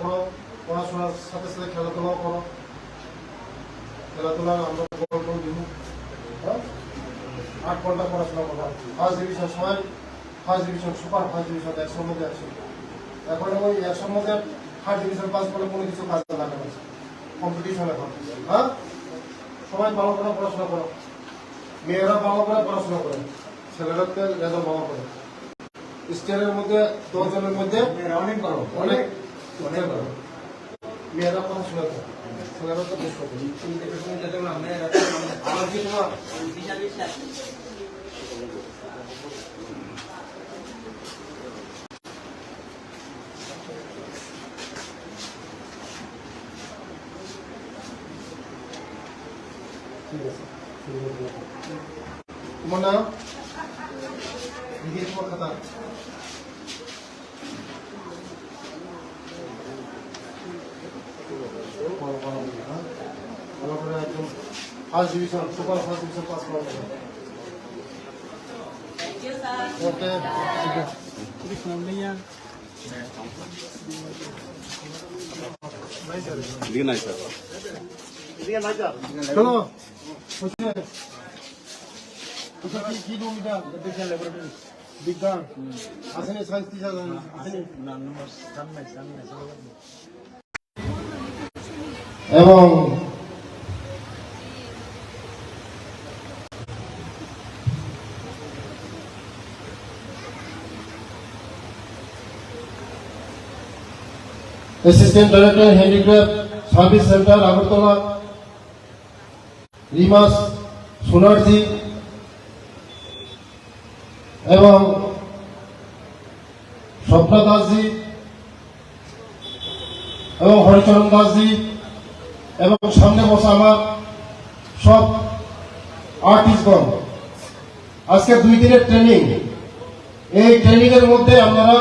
করো, পড়াশোনার সাথে সাথে খেলাধুলাও করো। খেলাধুলা আমরা দিব। হ্যাঁ, 8 ঘন্টা পড়াশোনা করবা। ফার্স্ট ডিভিশন সবাই first division, super first division 100-র মধ্যে 100। এখন ওই 100-র মধ্যে ফার্স্ট ডিভিশন পাস করলে কোনো কিছু কাজ লাগে না, কম্পিটিশন এখন। হ্যাঁ, সবাই ভালো করে পড়াশোনা করো। মেয়েরা ভালো করে পড়াশোনা করে, ছেলেরা রেজাল্ট ভালো করে। স্টেটের মধ্যে 10 জনের মধ্যে অনেক মেয়েরা পড়াশোনা করে, ছেলেরা তো বেশ করে। আমার কি তোমার তোমার নাম লিখে তোমার খাতা ভালো করে একদম first division super first division pass করা হবে। ওকে দিকে নাই স্যার চলো কি রুম এটা দেখে ল্যাবরেটরি বিজ্ঞান আসেনি সায়েন্স টিচার আসেনি এবং assistant director handicraft service centre Agartala রিমাস সোনারজি এবং স্বপ্না দাসজি এবং হরিচরণ দাসজি এবং সামনে বসা আমার সব আর্টিস্টগণ আজকে 2 দিনের ট্রেনিং। এই ট্রেনিং এর মধ্যে আপনারা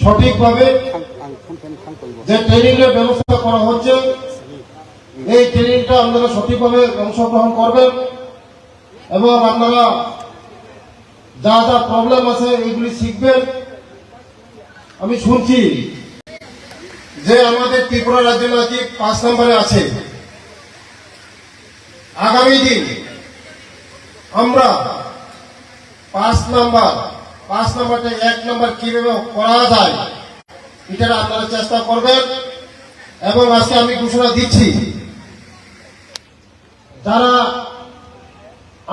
সঠিকভাবে যে ট্রেনিং এর ব্যবস্থা করা হচ্ছে এই ট্রেনিংটা আপনারা সঠিকভাবে অংশগ্রহণ করবেন এবং আপনারা যা যা প্রবলেম আছে এইগুলি শিখবেন। আমি শুনছি যে আমাদের ত্রিপুরা রাজ্য নাকি 5 নম্বরে আছে। আগামী দিন আমরা 5 নাম্বারটা 1 নাম্বার কিভাবে করা যায় এটা আপনারা চেষ্টা করবেন। এবং আজকে আমি ঘোষণা দিচ্ছি যারা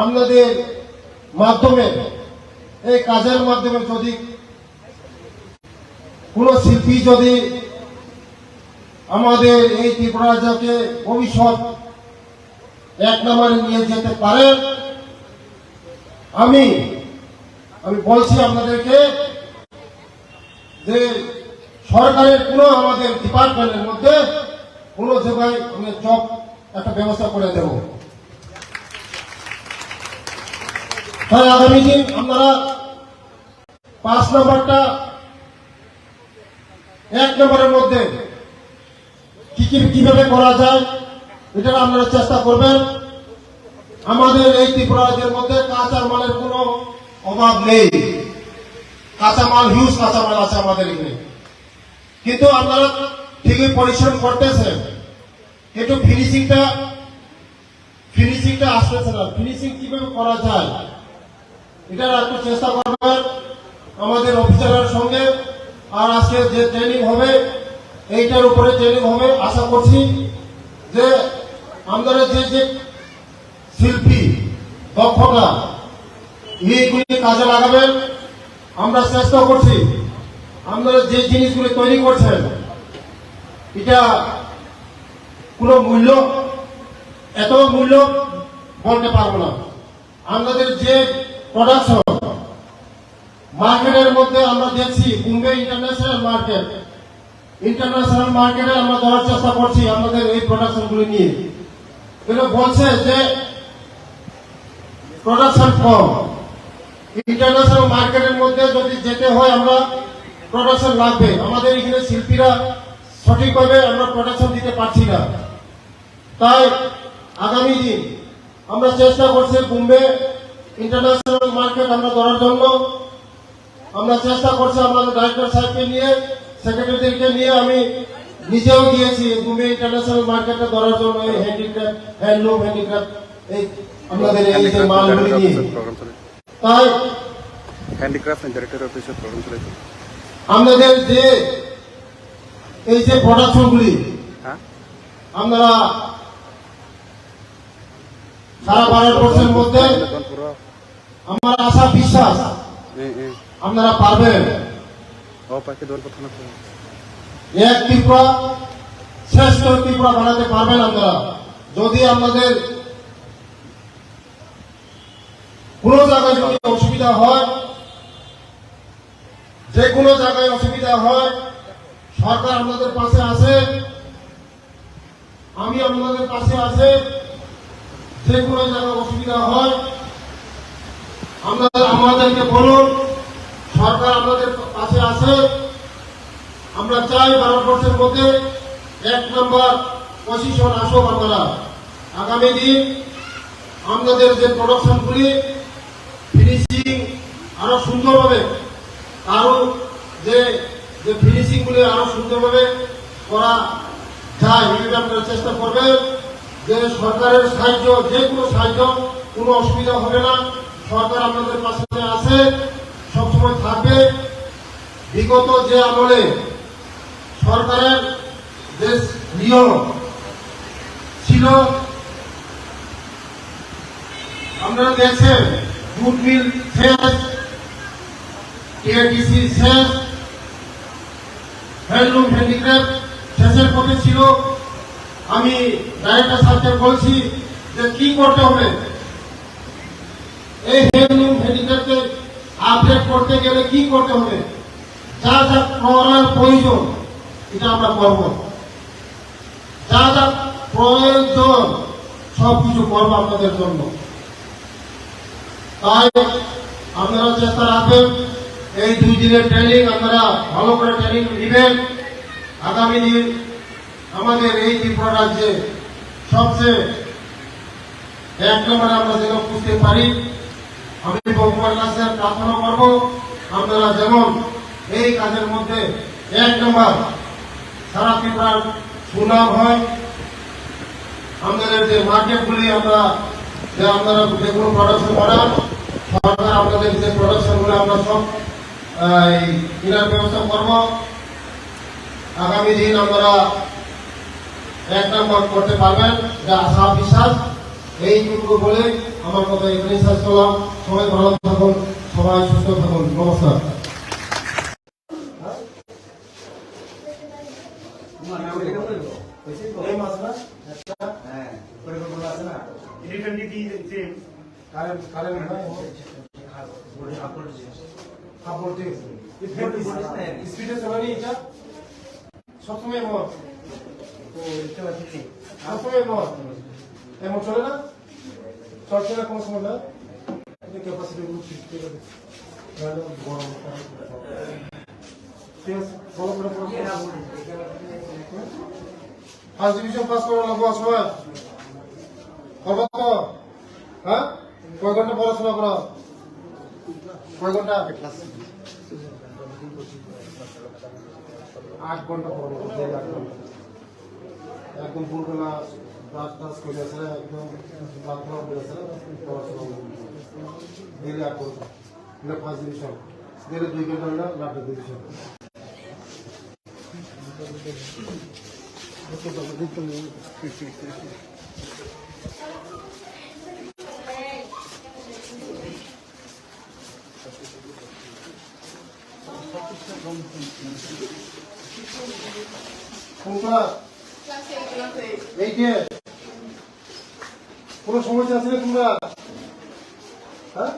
আপনাদের মাধ্যমে এই কাজের মাধ্যমে যদি কোন শিল্পী যদি আমাদের এই ত্রিপুরা রাজ্যকে ভবিষ্যৎ 1 নম্বরে নিয়ে যেতে পারেন আমি বলছি আপনাদেরকে যে সরকারের কোন আমাদের ডিপার্টমেন্টের মধ্যে কোন জায়গায় আমি জব একটা ব্যবস্থা করে দেব। তাই আগামী দিন আপনারা 5 নম্বরটা 1 নম্বরের মধ্যে কিভাবে করা যায় এটা আপনারা চেষ্টা করবেন। আমাদের এই ত্রিপুরা রাজ্যের মধ্যে কাঁচা মালের কোনো অভাব নেই। কাঁচামাল হিউজ কাঁচামাল আছে আমাদের এখানে, কিন্তু আপনারা ঠিকই পরিশ্রম করতেছেন কিন্তু ফিনিশিংটা আসতেছে না। ফিনিশিং কিভাবে করা যায় এটা একটু চেষ্টা করবেন আমাদের অফিসারের সঙ্গে। আর আজকে যে ট্রেনিং হবে এইটার উপরে ট্রেনিং হবে। আশা করছি যে আমাদের যে শিল্পী দক্ষতা এইগুলি কাজে লাগাবেন। আমরা চেষ্টা করছি আপনারা যে জিনিসগুলি তৈরি করছেন এটা কোনো মূল্য এত মূল্য বলতে পারবো না। আমাদের যে প্রোডাকশন মার্কেটের মধ্যে আমরা দেখছি বোম্বে ইন্টারন্যাশনাল মার্কেটে আমরা ধরার চেষ্টা করছি আমাদের এই প্রোডাকশনগুলি নিয়ে। এটা বলছে যে প্রোডাকশন কম, ইন্টারন্যাশনাল মার্কেটের মধ্যে যদি যেতে হয় আমরা প্রোডাকশন লাগবে। আমাদের এখানে শিল্পীরা সঠিকভাবে আমরা প্রোডাকশন দিতে পারছি না। তাই আগামী দিন আমরা চেষ্টা করছি বোম্বে ইন্টারন্যাশনাল মার্কেট আমরা ধরার জন্য। আমরা চেষ্টা করছি আমাদের ডাইরেক্টর সাহেবকে নিয়ে, সেক্রেটারিদেরকে নিয়ে, আমি নিজেও গিয়েছি বোম্বে ইন্টারন্যাশনাল মার্কেটটা ধরার জন্য। এই হ্যান্ডিক্রাফট, হ্যান্ডলুম হ্যান্ডিক্রাফট এই আমাদের এই যে মালগুলি নিয়ে। তাই হ্যান্ডিক্রাফট এন্ড ডাইরেক্টর অফিসের প্রোগ্রাম চলেছে। আমাদের যে এই যে প্রোডাকশনগুলি আপনারা সারা ভারতবর্ষের মধ্যে আমার আশা বিশ্বাস আপনারা পারবেন। এক ত্রিপুরা শ্রেষ্ঠ ত্রিপুরা বানাতে পারবেন আপনারা যদি আপনাদের কোন জায়গায় যদি অসুবিধা হয়, যে কোনো জায়গায় অসুবিধা হয় সরকার আপনাদের পাশে আছে, আমি আপনাদের পাশে আছে। সেগুলো যারা অসুবিধা হয় আমাদেরকে বলুন, সরকার আমাদের পাশে আছে। আমরা চাই ভারতবর্ষের মধ্যে 1 নম্বর পজিশন আসুক। আমরা আগামী দিন আমাদের যে প্রোডাকশনগুলি ফিনিশিং আরো সুন্দরভাবে, আরো যে ফিনিশিংগুলি আরো সুন্দরভাবে করা যায়, এটা আপনারা চেষ্টা করবেন। যে সরকারের সাহায্য, যে কোনো সাহায্য, কোনো অসুবিধা হবে না। সরকার আপনাদের পাশে আছে, সবসময় থাকবে। বিগত যে আমলে সরকারের যে নিয়ম ছিল, আপনারা দেখছেন, জুট মিল শেষ, টিআরটিসি শেষ, হ্যান্ডলুম হ্যান্ডিক্রাফট শেষের পথে ছিল। আমি ডাইরেক্টর সাহেবকে বলছি যে কি করতে হবে, এই হ্যান্ডলুম হ্যান্ডিক্রাফটকে আপডেট করতে গেলে কি করতে হবে, যা যা করার প্রয়োজন এটা আমরা করব, যা যা প্রয়োজন সবকিছু করবো আপনাদের জন্য। তাই আপনারা চেষ্টা রাখবেন, এই 2 দিনের ট্রেনিং আপনারা ভালো করে ট্রেনিং নেবেন। আগামী দিন আমাদের এই ত্রিপুরা রাজ্যে সবচেয়ে 1 নম্বরে আমরা যেন বুঝতে পারি। আমি ভগবানের কাছে প্রার্থনা করব, আপনারা যেমন এই কাজের মধ্যে 1 নম্বর সারা ত্রিপুরার সুনাম হয়। আমাদের যে মার্কেটগুলি আপনারা যে কোনো প্রোডাকশন করান, সরকার আপনাদের যে প্রোডাকশনগুলো আমরা সব কেনার ব্যবস্থা করব। আগামী দিন আপনারা 1 নম্বর করতে পারবেন, যা আশা বিশ্বাস। এইটুকু বলে আমার কথা এখানেই শেষ করলাম। সবাই ভালো থাকুন, সবাই সুস্থ থাকুন। নমস্কার। এই মাছটা হ্যাঁ, পরিকল্পনা আছে না? কারেন্ট কাপড় দিয়ে স্পিডে চলেনি এটা, সবসময় মত সবসময় মত এমন চলে না, চলছে না কোন সময় না। ক্যাপাসিটি গরম ঠিক আছে, ভালো করে ফার্স্ট ডিভিশন পাস করা লাগবো সবাই। হবে তো? হ্যাঁ, কয় ঘন্টা পড়াশোনা করা, কয় ঘন্টা? 8 ঘন্টা পড়াবো, 8 ঘন্টা একদম ভোরবেলা ব্রাশ টাশ করে আসে, একদম প্রার্থনা করে আসে পড়াশোনা ডেলি 8 ঘন্টা। এটা ফার্স্ট ডিভিশন, ডেলি 2 ঘন্টা হলে লাস্ট ডিভিশন। কোনো সমস্যা আছে না তোমরা? হ্যাঁ,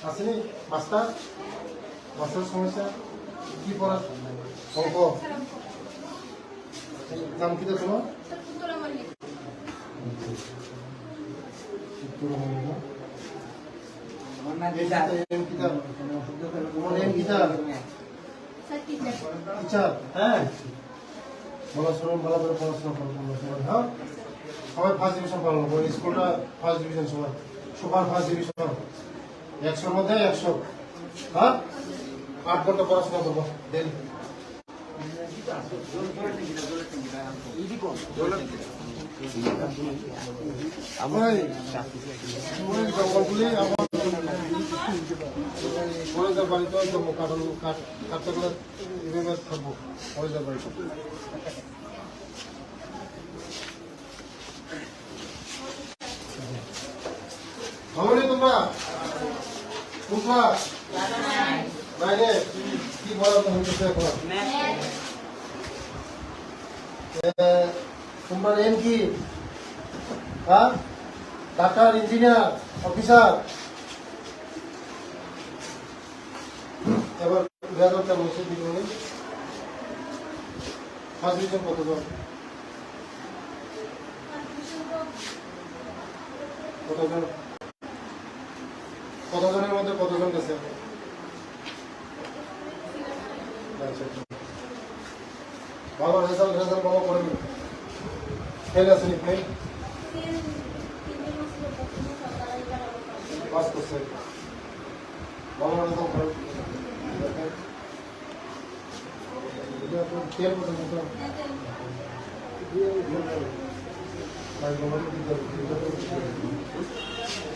আসেনি? মাস্টার সমস্যা কি পড়া? অঙ্ক নাম কি তোমার? হ্যাঁ, পড়াশোনা ভালো করে পড়াশোনা করবো। হ্যাঁ, সবাই ফার্স্ট ডিভিশন পালন করবো। স্কুলটা ফার্স্ট ডিভিশন, সবাই সুপার ফার্স্ট ডিভিশন, 100-র মধ্যে 100। হ্যাঁ, 8 ঘন্টা পড়াশোনা করবো ডেলি। জঙ্গলগুলি আমার কলেজের বাড়িতে কাটতে করে এভাবে থাকবো কলেজের বাড়িতে। ভাবনি তোমরা তোমরা বাইরে কি বলা হচ্ছে এখন? তোমরা এম কি? হ্যাঁ, ডাক্তার, ইঞ্জিনিয়ার, অফিসার। এবার রেজাল্টটা বসে দিবেন। ফার্স্ট ডিভিশন কত? কতজন কতজনের মধ্যে কতজন গেছে? আচ্ছা, ভালো রেজাল্ট ভালো করেন। ফেল আসেনি? ফেল পাস করছে, ভালো রেজাল্ট করেন। তেল পর্যন্ত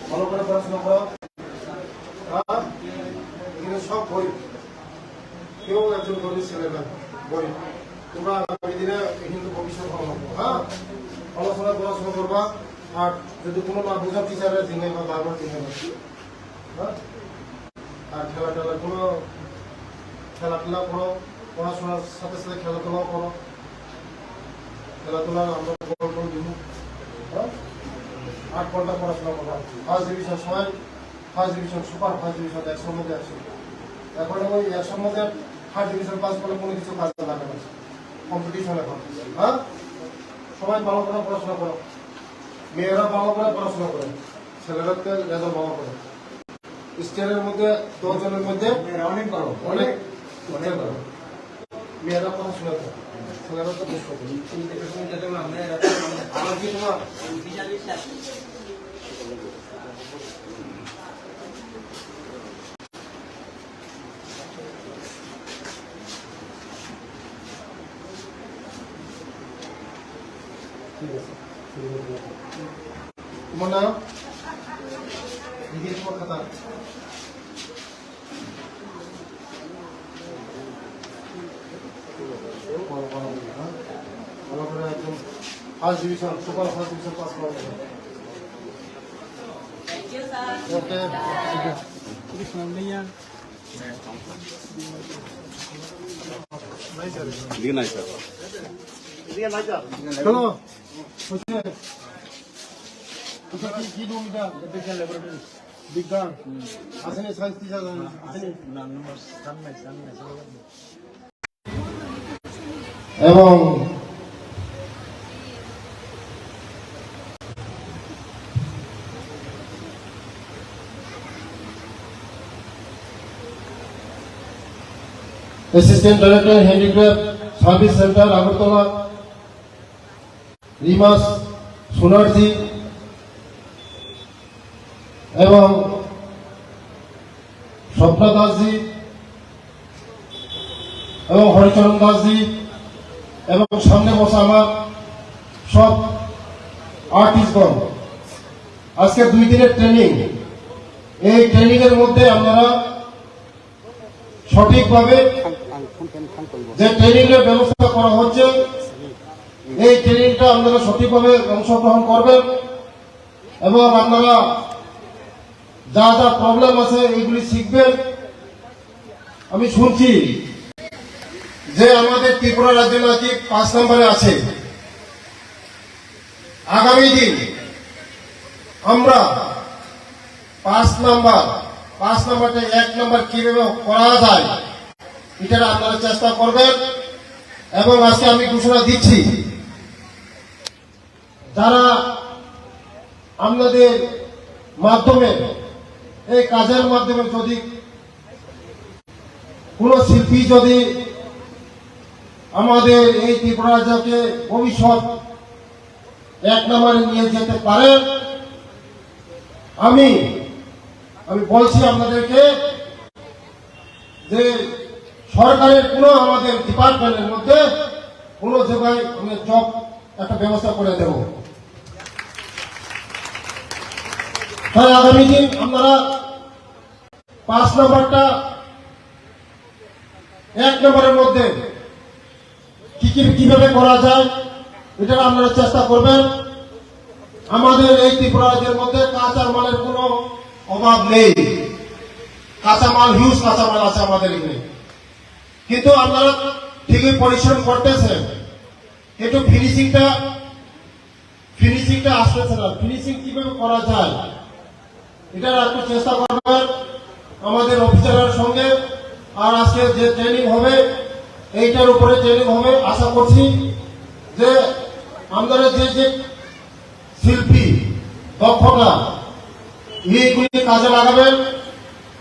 ভালো করে পড়াশোনা করো। এখানে সব গরিব, কেউ একজন গরিব ছেলে না, গরিব। তোমরা আগামী দিনে কিন্তু ভবিষ্যৎ ভালো হবে। হ্যাঁ, পড়াশোনা করবা। আর যদি কোনো না বোঝা টিচারের দিনে বা বারবার দিনে, হ্যাঁ। আর খেলাধুলা করো, পড়াশোনার সাথে সাথে খেলাধুলাও করো। খেলাধুলা আমরা দিব। হ্যাঁ, 8 ঘন্টা পড়াশোনা করবো। ফার্স্ট ডিভিশন সবাই, first division, super first division 100 মধ্যে 100। এখন ওই 100 মধ্যে ফার্স্ট ডিভিশন পাস করলে কোনো কিছু কাজে লাগে না, কম্পিটিশন এখন। হ্যাঁ, সবাই ভালো করে পড়াশোনা করো। মেয়েরা ভালো করে পড়াশোনা করে, ছেলেরাকে রেজাল্ট ভালো করে। স্টেটের মধ্যে 10 জনের মধ্যে অনেক ভালো, অনেক ভালো। মেয়েরা পড়াশোনা করে, ছেলেরা তো বেশ করে। আমার কি তোমার তোমার নাম নিজের খাতা ভালো করে একদম first division, super first division pass করা যাবে। ওকে, লিগে নাই স্যার। চলো কি রুম এটা? বিজ্ঞান আসেনি, সায়েন্স টিচার আসেনি। এবং assistant director handicraft service centre Agartala রিমাস সোনারজি এবং স্বপ্না দাসজি এবং হরিচরণ দাসজি এবং সামনে বসা আমার সব আর্টিস্টগণ, আজকে 2 দিনের ট্রেনিং। এই ট্রেনিং এর মধ্যে আপনারা সঠিকভাবে যে ট্রেনিং এর ব্যবস্থা করা হচ্ছে, এই ট্রেনিংটা আপনারা সঠিকভাবে অংশগ্রহণ করবেন এবং আপনারা যা যা প্রবলেম আছে এইগুলি শিখবেন। আমি শুনছি যে আমাদের ত্রিপুরা রাজ্য নাকি 5 নম্বরে আছে। আগামী দিন আমরা 5 নাম্বারটা 1 নাম্বার কিভাবে করা যায় এটা আপনারা চেষ্টা করবেন। এবং আজকে আমি ঘোষণা দিচ্ছি, যারা আপনাদের মাধ্যমে এই কাজের মাধ্যমে যদি কোন শিল্পী যদি আমাদের এই ত্রিপুরা রাজ্যকে ভবিষ্যৎ 1 নম্বরে নিয়ে যেতে পারেন, আমি বলছি আপনাদেরকে যে সরকারের কোন আমাদের ডিপার্টমেন্টের মধ্যে কোন জায়গায় আমি জব একটা ব্যবস্থা করে দেব। তাই আগামী দিন আপনারা 5 নম্বরটা 1 নম্বরের মধ্যে কিভাবে করা যায় এটা আপনারা চেষ্টা করবেন। আমাদের এই ত্রিপুরা রাজ্যের মধ্যে কাঁচা মালের কোনো অভাব নেই, কাঁচামাল হিউজ কাঁচামাল আছে আমাদের এখানে, কিন্তু আপনারা ঠিকই পরিশ্রম করতেছেন, কিন্তু ফিনিশিংটা আসতেছে না। ফিনিশিং কিভাবে করা যায় এটা একটু চেষ্টা করবেন আমাদের অফিসারের সঙ্গে। আর আজকে যে ট্রেনিং হবে এইটার উপরে ট্রেনিং হবে। আশা করছি যে আমাদের যে শিল্পী দক্ষতা এইগুলি কাজে লাগাবেন।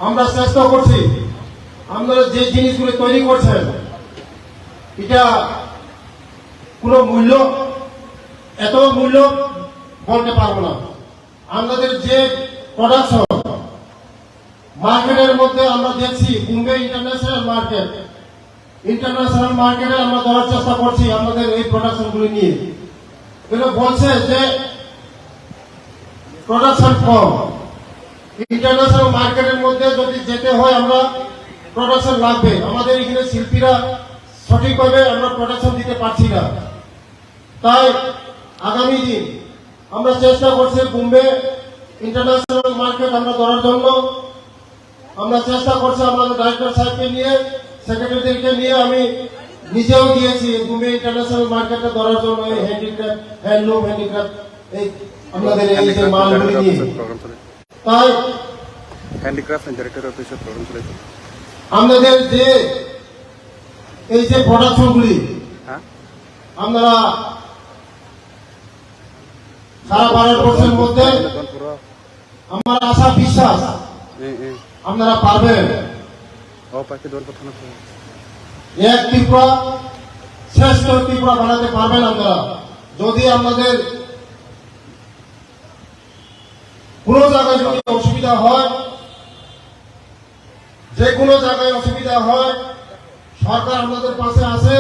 আমরা চেষ্টা করছি আপনারা যে জিনিসগুলি তৈরি করছেন এটা কোনো মূল্য এত মূল্য বলতে পারবো না। আমাদের যে প্রোডাকশন মার্কেটের মধ্যে আমরা দেখছি বোম্বে ইন্টারন্যাশনাল মার্কেটে আমরা ধরার চেষ্টা করছি আমাদের এই প্রোডাকশনগুলি নিয়ে। কিন্তু বলছে যে প্রোডাকশন কম, ইন্টারন্যাশনাল মার্কেটের মধ্যে যদি যেতে হয় আমরা প্রোডাকশন লাগবে। আমাদের এখানে শিল্পীরা সঠিকভাবে আমরা প্রোডাকশন দিতে পারছি না। তাই আগামী দিন আমরা চেষ্টা করছি বোম্বে ইন্টারন্যাশনাল মার্কেট আমরা ধরার জন্য। আমরা চেষ্টা করছি আমাদের ডাইরেক্টর সাহেবকে নিয়ে, সেক্রেটারিদেরকে নিয়ে, আমি নিজেও গিয়েছি বোম্বে ইন্টারন্যাশনাল মার্কেটে ধরার জন্য এই হ্যান্ডিক্রাফট, হ্যান্ডলুম হ্যান্ডিক্রাফট এই আমাদের এই যে মালগুলি নিয়ে। তাই হ্যান্ডিক্রাফট এন্ড ডাইরেক্টর অফিসের প্রোগ্রাম চলেছে। আমাদের যে এই যে প্রোডাকশনগুলি হ্যাঁ, আমরা সারা ভারতবর্ষের মধ্যে আমার আশা বিশ্বাস আপনারা পারবেন। এক ত্রিপুরা শ্রেষ্ঠ ত্রিপুরা বানাতে পারবেন আপনারা যদি আমাদের কোনো জায়গায় যদি অসুবিধা হয়, যে কোনো জায়গায় অসুবিধা হয়, সরকার আপনাদের পাশে আছে,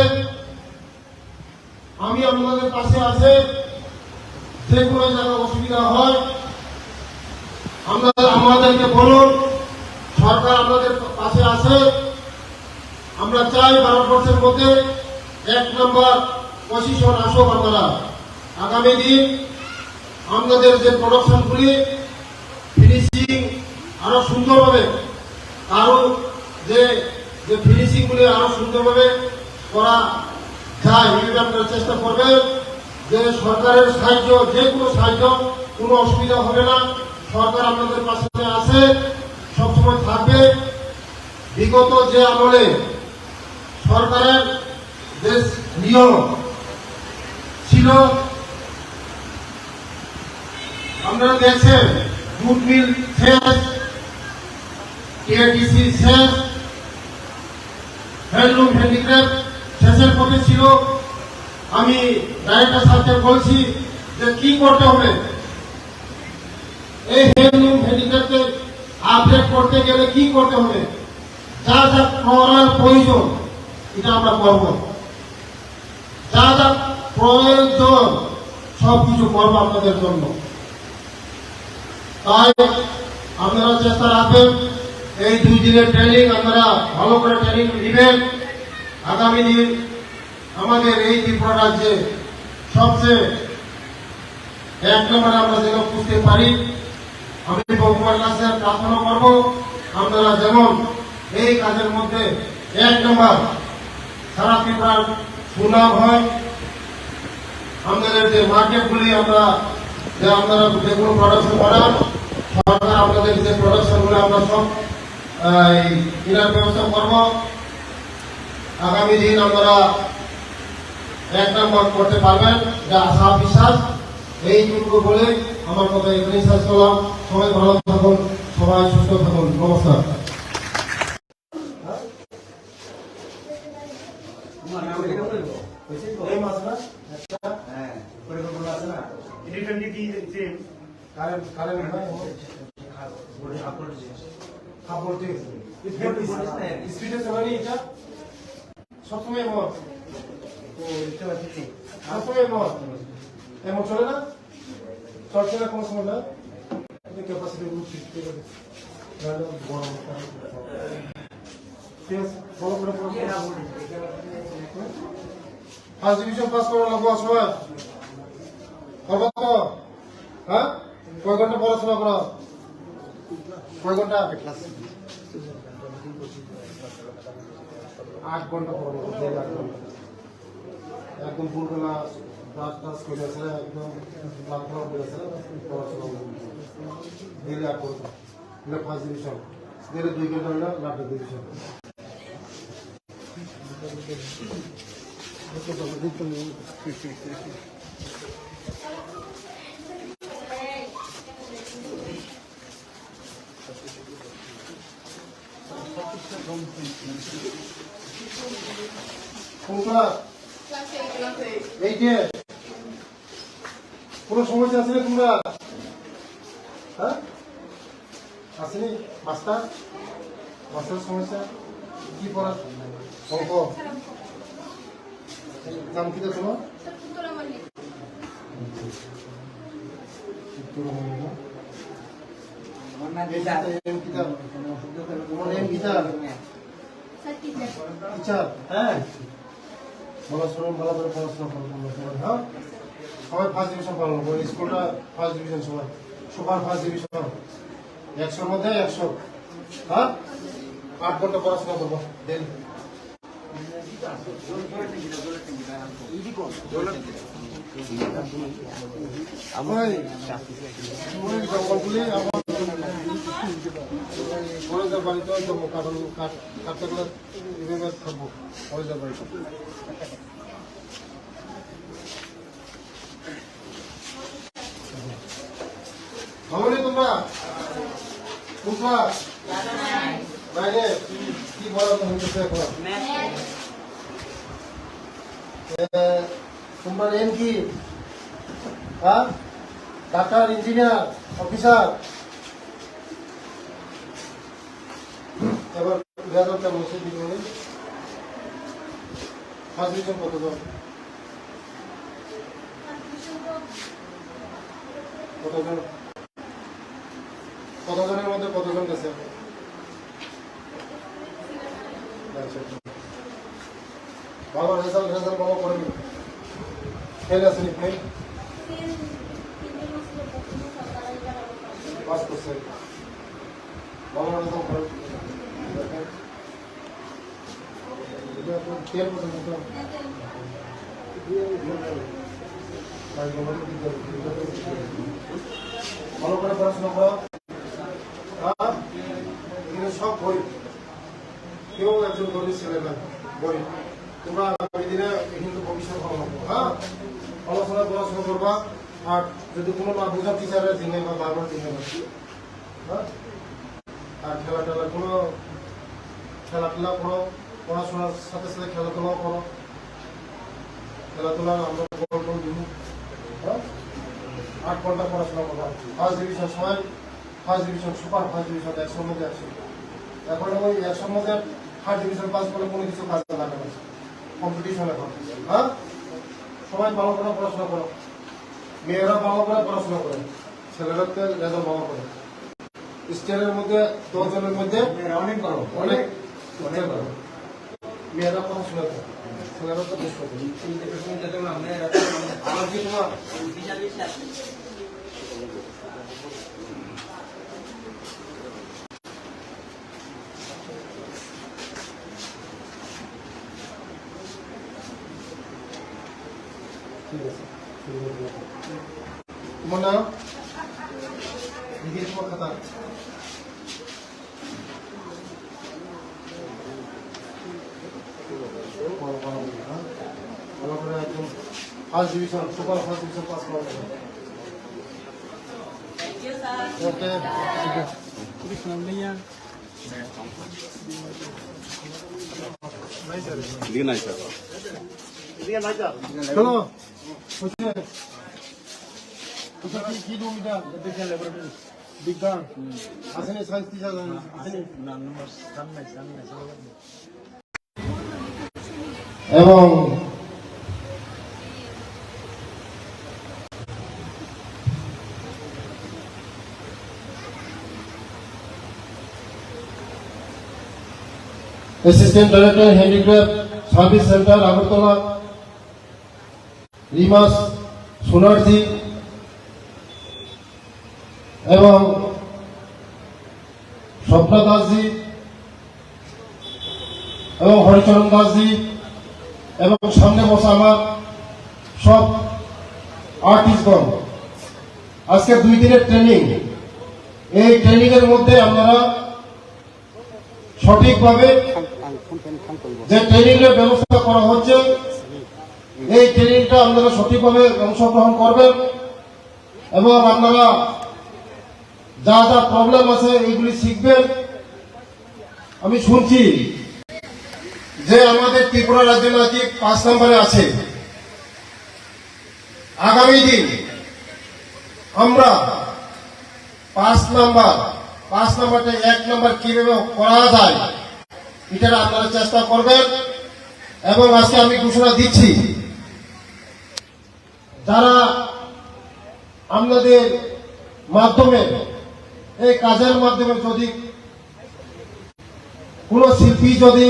আমি আপনাদের পাশে আছে। যে কোনো জায়গায় অসুবিধা হয় আমাদেরকে বলুন, সরকার আপনাদের পাশে আছে। আমরা চাই ভারতবর্ষের মধ্যে 1 নম্বর পজিশন আসুক। আপনারা আগামী দিন আপনাদের যে প্রোডাকশনগুলি ফিনিশিং আরো সুন্দরভাবে, আরো যে ফিনিশিংগুলি আরো সুন্দরভাবে করা যায় এইভাবে আপনারা চেষ্টা করবেন। যে সরকারের সাহায্য, যে কোনো সাহায্য, কোনো অসুবিধা হবে না। সরকার আপনাদের পাশে আছে, সবসময় থাকবে। বিগত যে আমলে সরকারের যে নিয়ম ছিল আপনারা দেখছেন, জুট মিল শেষ, টিআরটিসি শেষ, হ্যান্ডলুম হ্যান্ডিক্রাফট শেষের পথে ছিল। আমি ডাইরেক্টর সাহেবকে বলছি যে কি করতে হবে, এই হ্যান্ডলুম হ্যান্ডিক্রাফটকে আপডেট করতে গেলে কি করতে হবে, যা যা করার প্রয়োজন এটা আমরা করব, যা যা প্রয়োজন সবকিছু করবো আপনাদের জন্য। তাই আপনারা চেষ্টা রাখবেন এই 2 দিনের ট্রেনিং আপনারা ভালো করে ট্রেনিং নেবেন। আগামী দিন আমাদের এই ত্রিপুরা রাজ্যে সবচেয়ে 1 নম্বরে আমরা যেন বুঝতে পারি। আমি ভগবান কাছে প্রার্থনা করব আপনারা যেমন এই কাজের মধ্যে 1 নম্বর সারা ত্রিপুরার সুনাম হয়। আমাদের যে মার্কেটগুলি আপনারা যে কোনো প্রোডাকশন করান, সরকার আপনাদের যে প্রোডাকশনগুলো আমরা সব কেনার ব্যবস্থা করব। আগামী দিন আপনারা 1 নম্বর করতে পারবেন, যা আশা বিশ্বাস। এইটুকু বলে আমার কথা এখানেই শেষ করলাম। সবাই ভালো থাকুন, সবাই সুস্থ থাকুন। নমস্কার। এই মাছটা হ্যাঁ, পরিকল্পনা আছে না? সবসময় মত সবসময় মত এমন চলে না, চলছে না কোনো সময় না। ক্যাপাসিটি ঠিক আছে, বড় করে ফার্স্ট ডিভিশন পাস করা লাগবো সবাই। করবো তো? হ্যাঁ, কয় ঘন্টা পড়াশোনা করো? কয় ঘন্টা? 8 ঘন্টা পড়বো, 8 ঘন্টা একদম ভোরবেলা ব্রাশ টাশ করে আছে, একদম প্রার্থনা করে আছে, পড়াশোনা ডেলি 8 ঘন্টা। ফার্স্ট ডিভিশন ডেলি 2 ঘন্টা হলে লাস্ট ডিভিশন। কোন ক্লাস? এইটে। কোনো সমস্যা আছে না তোমরা? হ্যাঁ আসেনি? মাস্টার সমস্যা কি পড়া? অঙ্ক। নাম কি তোমার? হ্যাঁ ভালো করে পড়াশোনা করবো হ্যাঁ সবাই ফার্স্ট ডিভিশন পালন করবো স্কুলটা ফার্স্ট ডিভিশন সবাই সুপার ফার্স্ট ডিভিশন 100-র মধ্যে 100 হ্যাঁ 8 ঘন্টা পড়াশোনা করবো দেন জঙ্গলগুলি আমার কলেজের বাড়িতে কাটতে গেলে এভাবে থাকবো কলেজের বাড়িতে ভালো নেই তোমরা তোমরা বাইরে কি বলা হইতেছে এখন তোমরা এম কি হ্যাঁ ডাক্তার ইঞ্জিনিয়ার অফিসার এবার রেজাল্টটা বসে দিতে হবে ফার্স্ট ডিভিশন কতজন কতজনের মধ্যে কতজন গেছে ভালো রেজাল্ট ভালো করেনি ফেল আসেনি ফেল পাস করছে ভালো রেজাল্ট করে তেল পর্যন্ত ভালো করে পড়াশোনা করো এখানে সব গরিব কেউ একজন গরিব ছেলে না গরিব তোমরা আগামী দিনে কিন্তু ভবিষ্যৎ ভালো হবে হ্যাঁ পড়াশোনা করবা আর যদি কোনো না বোঝা টিচারের দিনে বা বাবার দিনে হ্যাঁ আর খেলা কোনো খেলাধুলা করো পড়াশোনার সাথে সাথে খেলাধুলাও করো খেলাধুলা আমরা দিব হ্যাঁ 8 ঘন্টা পড়াশোনা করবা ফার্স্ট ডিভিশন সবাই first division super first division 100-র মধ্যে 100 এখন ওই 100-র মধ্যে ফার্স্ট ডিভিশন পাস করলে কোনো কিছু কাজে লাগে না কম্পিটিশন এখন হ্যাঁ সবাই ভালো করে পড়াশোনা করো মেয়েরা ভালো করে পড়াশোনা করে ছেলেরা তো রেজাল্ট ভালো করে স্টেটের মধ্যে 10 জনের মধ্যে অনেক ভালো অনেক ভালো মেয়েরা পড়াশোনা করে ছেলেরা তো বেশ করে আমার কি তোমার ঠিক আছে তোমার নাম লিখে তোমার খাতা ভালো করে একদম first division super first division pass করা যাবে ওকে চলো কি দুটা বিজ্ঞান আসেনি সায়েন্স টিচার এবং assistant director handicraft service centre Agartala রিমাস সোনারজি এবং স্বপ্না দাসজি এবং হরিচরণ দাসজি এবং সামনে বসা আমার সব আর্টিস্টগণ আজকে 2 দিনের ট্রেনিং এই ট্রেনিং এর মধ্যে আপনারা সঠিকভাবে যে ট্রেনিং এর ব্যবস্থা করা হচ্ছে এই ট্রেনিংটা আপনারা সঠিকভাবে অংশগ্রহণ করবেন এবং আপনারা যা যা প্রবলেম আছে এইগুলি শিখবেন আমি শুনছি যে আমাদের ত্রিপুরা রাজ্য নাকি 5 নম্বরে আছে। আগামী দিন আমরা 5 নম্বরটা 1 নম্বর কিভাবে করা যায় এটা আপনারা চেষ্টা করবেন। এবং আজকে আমি ঘোষণা দিচ্ছি, যারা আপনাদের মাধ্যমে এই কাজের মাধ্যমে যদি কোন শিল্পী যদি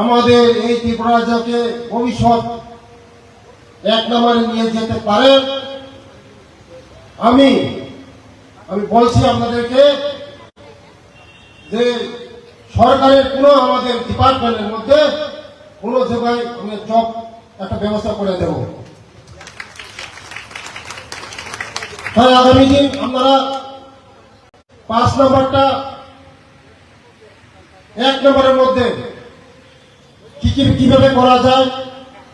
আমাদের এই ত্রিপুরা রাজ্যকে ভবিষ্যৎ 1 নম্বরে নিয়ে যেতে পারেন, আমি বলছি আপনাদেরকে যে সরকারের কোনো আমাদের ডিপার্টমেন্টের মধ্যে কোনো জায়গায় আমি জব একটা ব্যবস্থা করে দেব। তাই আগামী দিন আপনারা 5 নম্বরটা 1 নম্বরের মধ্যে কিভাবে করা যায়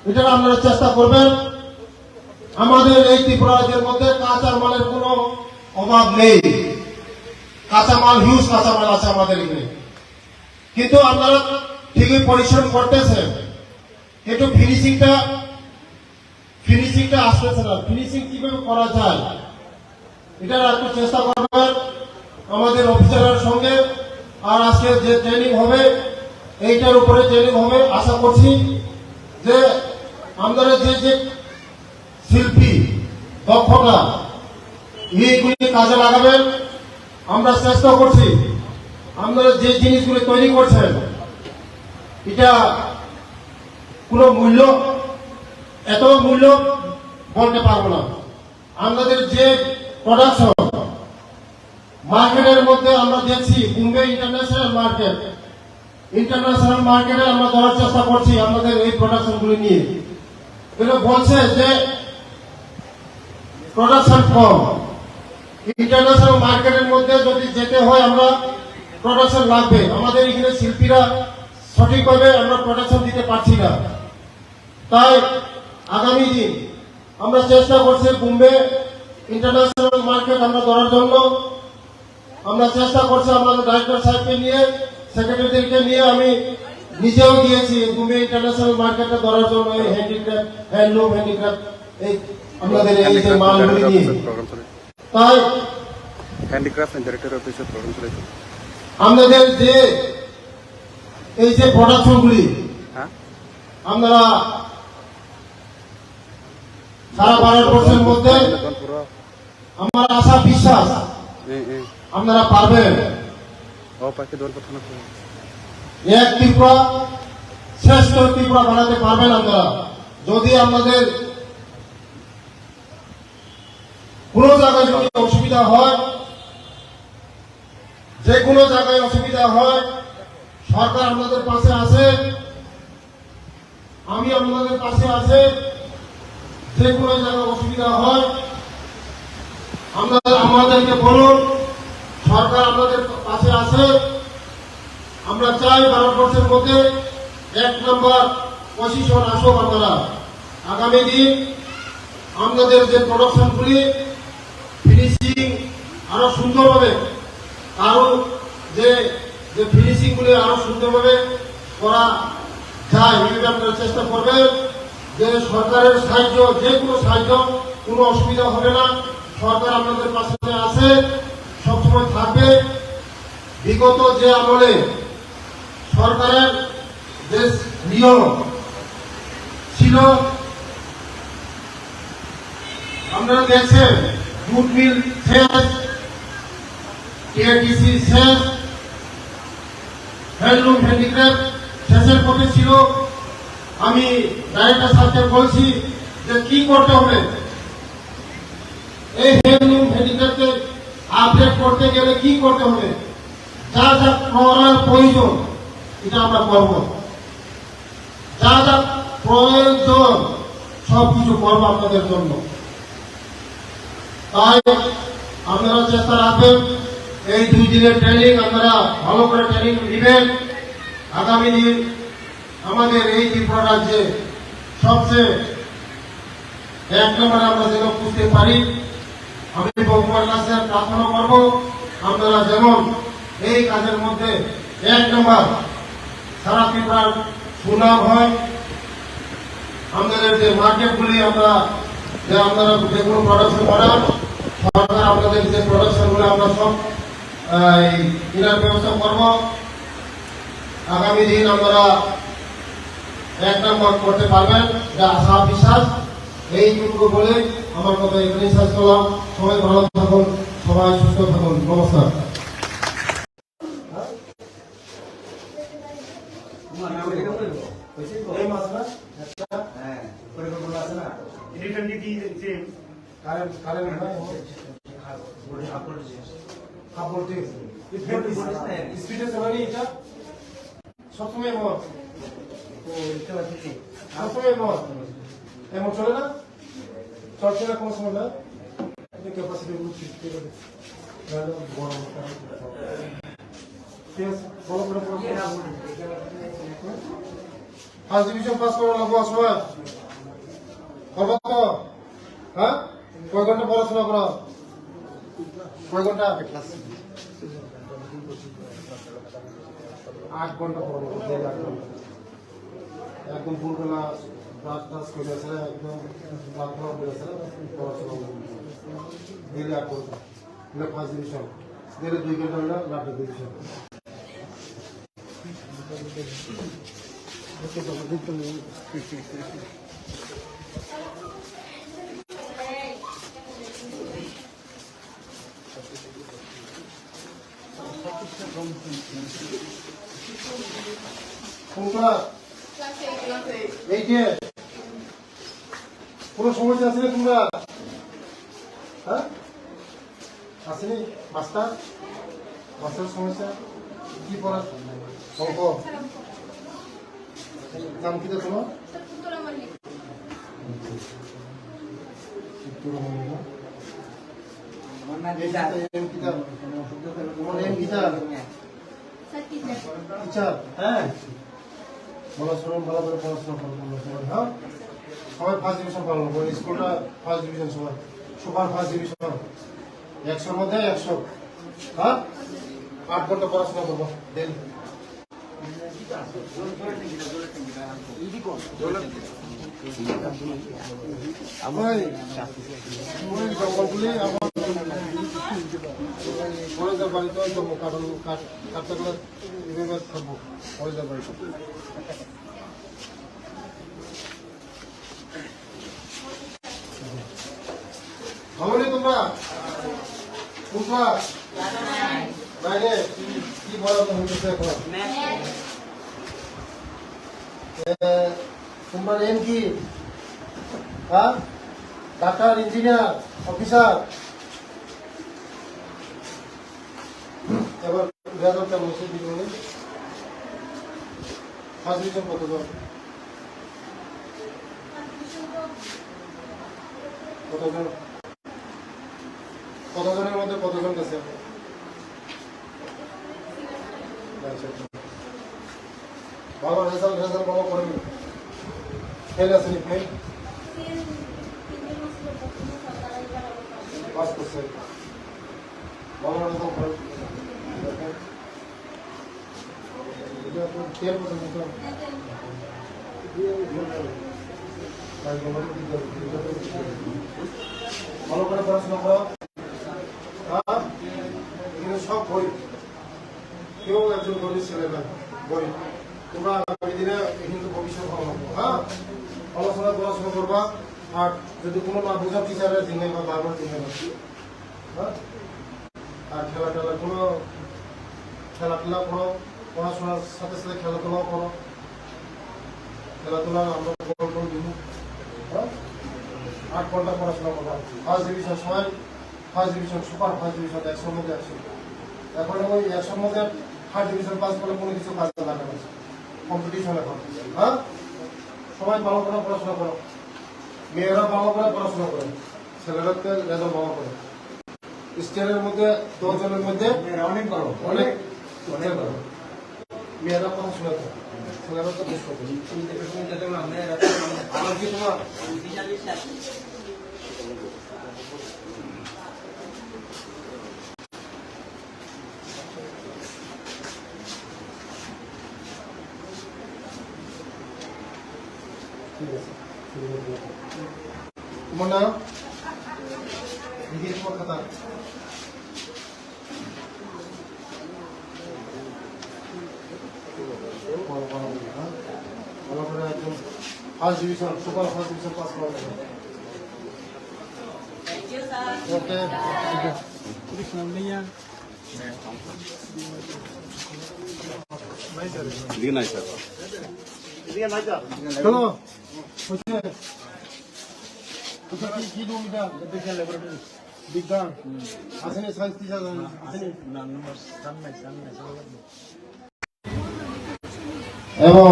এটা আপনারা চেষ্টা করবেন। আমাদের এই ত্রিপুরা রাজ্যের মধ্যে কাঁচা মালের কোনো অভাব নেই, কাঁচামাল হিউজ কাঁচামাল আছে আমাদের এখানে, কিন্তু আপনারা ঠিকই পরিশ্রম করতেছেন, কিন্তু ফিনিশিংটা আসতেছে না। ফিনিশিং কিভাবে করা যায় এটা একটু চেষ্টা করবেন আমাদের অফিসারের সঙ্গে। আর আজকে যে ট্রেনিং হবে এইটার উপরে ট্রেনিং হবে। আশা করছি যে আপনারা যে শিল্পী দক্ষতা এইগুলি কাজে লাগাবেন। আমরা চেষ্টা করছি আপনারা যে জিনিসগুলি তৈরি করছেন এটা কোনো মূল্য, এত মূল্য বলতে পারবো না। আমাদের যে প্রোডাকশন মার্কেটের মধ্যে আমরা দেখছি বোম্বে ইন্টারন্যাশনাল মার্কেটে আমরা ধরার চেষ্টা করছি আমাদের এই প্রোডাকশন গুলি নিয়ে। এগুলো বলছে যে প্রোডাকশন কম, ইন্টারন্যাশনাল মার্কেটের মধ্যে যদি যেতে হয় আমরা প্রোডাকশন লাগবে। আমাদের এখানে শিল্পীরা সঠিকভাবে আমরা প্রোডাকশন দিতে পারছি না। তাই আগামী দিন আমরা চেষ্টা করছি বোম্বে ইন্টারন্যাশনাল মার্কেট আমরা ধরার জন্য। আমরা চেষ্টা করছি আমাদের ডাইরেক্টর সাহেবকে নিয়ে, সেক্রেটারিদেরকে নিয়ে, আমি নিজেও গিয়েছি বোম্বে ইন্টারন্যাশনাল মার্কেটে ধরার জন্য। এই হ্যান্ডিক্রাফট, হ্যান্ডলুম হ্যান্ডিক্রাফট এই আমাদের এই যে মালগুলি নিয়ে। তাই হ্যান্ডিক্রাফট এন্ড ডাইরেক্টর অফিসের প্রোগ্রাম চলেছে। আমাদের যে এই যে প্রোডাকশনগুলি আমরা সারা ভারতবর্ষের মধ্যে আমার আশা বিশ্বাস আপনারা পারবেন। এক ত্রিপুরা শ্রেষ্ঠ ত্রিপুরা বানাতে পারবেন আপনারা। যদি আপনাদের কোন জায়গায় যদি অসুবিধা হয়, যে কোনো জায়গায় অসুবিধা হয়, সরকার আপনাদের পাশে আছে, আমি আপনাদের পাশে আছে। যে কোনো জায়গায় অসুবিধা হয় আমাদেরকে বলুন, সরকার আপনাদের পাশে আছে। আমরা চাই ভারতবর্ষের মধ্যে 1 নম্বর পজিশন আসুক। আপনারা আগামী দিন আপনাদের যে প্রোডাকশনগুলি ফিনিশিং আরো সুন্দরভাবে, আরো যে ফিনিশিং গুলি আরো সুন্দরভাবে করা যায় এটা আপনারা চেষ্টা করবেন। যে সরকারের সাহায্য, যে কোনো সাহায্য, কোনো অসুবিধা হবে না। সরকার আপনাদের পাশে আছে, সবসময় থাকবে। বিগত যে আমলে সরকারের যে নিয়ম ছিল আপনারা দেখছেন, জুট মিল শেষ, টিআরটিসি শেষ, হ্যান্ডলুম হ্যান্ডিক্রাফট শেষের পথে ছিল। আমি ডাইরেক্টর সাহেবকে বলছি যে কি করতে হবে, এই হ্যান্ডলুম হ্যান্ডিক্রাফটকে আপডেট করতে গেলে কি করতে হবে, যা যা করার প্রয়োজন এটা আমরা করব। যা যা প্রয়োজন সবকিছু করবো আপনাদের জন্য। তাই আপনারা চেষ্টা রাখবেন এই 2 দিনের ট্রেনিং আপনারা ভালো করে ট্রেনিং নেবেন। আগামী দিন আমাদের এই ত্রিপুরা রাজ্যে সবচেয়ে 1 নম্বরে আমরা যেন বুঝতে পারি। আমি ভগবানের কাছে প্রার্থনা করব আপনারা যেমন এই কাজের মধ্যে 1 নম্বর সারা ত্রিপুরার সুনাম হয়। আমাদের যে মার্কেটগুলি আমরা যে আপনারা যে কোনো প্রোডাকশন করান, সরকার আপনাদের যে প্রোডাকশনগুলো আমরা সব কেনার ব্যবস্থা করব। আগামী দিন আপনারা 1 নম্বর করতে পারবেন, যা আশা বিশ্বাস। এইটুকু বলে আমার কথা এখানেই শেষ করলাম। সবাই ভালো থাকুন, সবাই সুস্থ থাকুন। নমস্কার। এই মাছ না হ্যাঁ, পরিকল্পনা আছে না? কারেন্ট কাপড় দিয়ে স্পিডে চালানি এটা সবসময় মত সবসময় মত এমন চলে না, চলছে না কোনো সময় না। ক্যাপাসিটি গরম ঠিক আছে, বলো করে ফার্স্ট ডিভিশন পাস করা লাগবো সবাই। করবো তো? হ্যাঁ, কয় ঘন্টা পড়াশোনা করো? কয় ঘন্টা? 8 ঘন্টা পড়বো, 8 ঘন্টা একদম ভোরবেলা ব্রাশ টাশ করে আসে, একদম প্রার্থনা করে আসে পড়াশোনা ডেলি 8 ঘন্টা হলে ফার্স্ট ডিভিশন, ডেলি 2 ঘন্টা হলে লাস্ট ডিভিশন। কোনটা? এই যে কোনো সমস্যা আছে না তোমরা? হ্যাঁ, আসেনি? মাস্টার সমস্যা কি পড়া? অঙ্ক নাম কি তোমার? হ্যাঁ, ভালো করে পড়াশোনা করবো সবাই। হ্যাঁ, সবাই ফার্স্ট ডিভিশন পালন করবো। স্কুলটা ফার্স্ট ডিভিশন, সবাই সুপার ফার্স্ট ডিভিশন, 100-র মধ্যে 100। হ্যাঁ, 8 ঘন্টা পড়াশোনা করবো ডেলি। জঙ্গলগুলি আমার কলেজের বাড়িতে কাটতে গেলে এভাবে থাকবো কলেজের বাড়িতে। ভালো নেই তোমরা? কোনটা বাইরে কি পড়াতে হইতেছে এখন? তোমার এম কি? হ্যাঁ, ডাক্তার, ইঞ্জিনিয়ার, অফিসার। এবার রেজাল্টটা বসে দিলে ফার্স্ট ডিভিশন কতজন? কতজনের মধ্যে কতজন গেছে? ভালো রেজাল্ট ভালো করেন। ফেল আসেনি? ফেল পাস করছে, ভালো রেজাল্ট করেন। ভালো করে পড়াশোনা করো। কিন্তু সব বই, কেউ একজন গরিব ছেলে না, বই। তোমরা আগামী দিনে কিন্তু ভবিষ্যৎ ভালো লাগবে। হ্যাঁ, পড়াশোনা করবা। আর যদি কোনো না বোঝা টিচারের জিনে বা বারবার জিনে না। হ্যাঁ, আর খেলাধুলা করো, পড়াশোনার সাথে সাথে খেলাধুলাও করো। খেলাধুলা আমরা দিব। হ্যাঁ, 8 ঘন্টা পড়াশোনা করবা। ফার্স্ট ডিভিশন, সবাই first division, super first division, 100-র মধ্যে 100। এখন ওই 100-র মধ্যে ফার্স্ট ডিভিশন পাস করলে কোনো কিছু কাজে লাগে না, কম্পিটিশন এখন। হ্যাঁ, সবাই ভালো করে পড়াশোনা করো। মেয়েরা ভালো করে পড়াশোনা করে, ছেলেরাকে রেজাল্ট ভালো করে। স্টেটের মধ্যে 10 জনের মধ্যে অনেক বড়, অনেক মেয়েরা পড়াশোনা করে, ছেলেরা তো বেশ করে। আমার কি তোমার ঠিক আছে তোমার নাম নিজের তোমার খাতা ভালো করে একদম first division super first division pass করা যাবে ওকে দিকে নাই স্যার চলো হচ্ছে ওটা কি রুম এটা বিজ্ঞান ল্যাবরেটরি বিজ্ঞান আসেনি সায়েন্স টিচার আসেনি এবং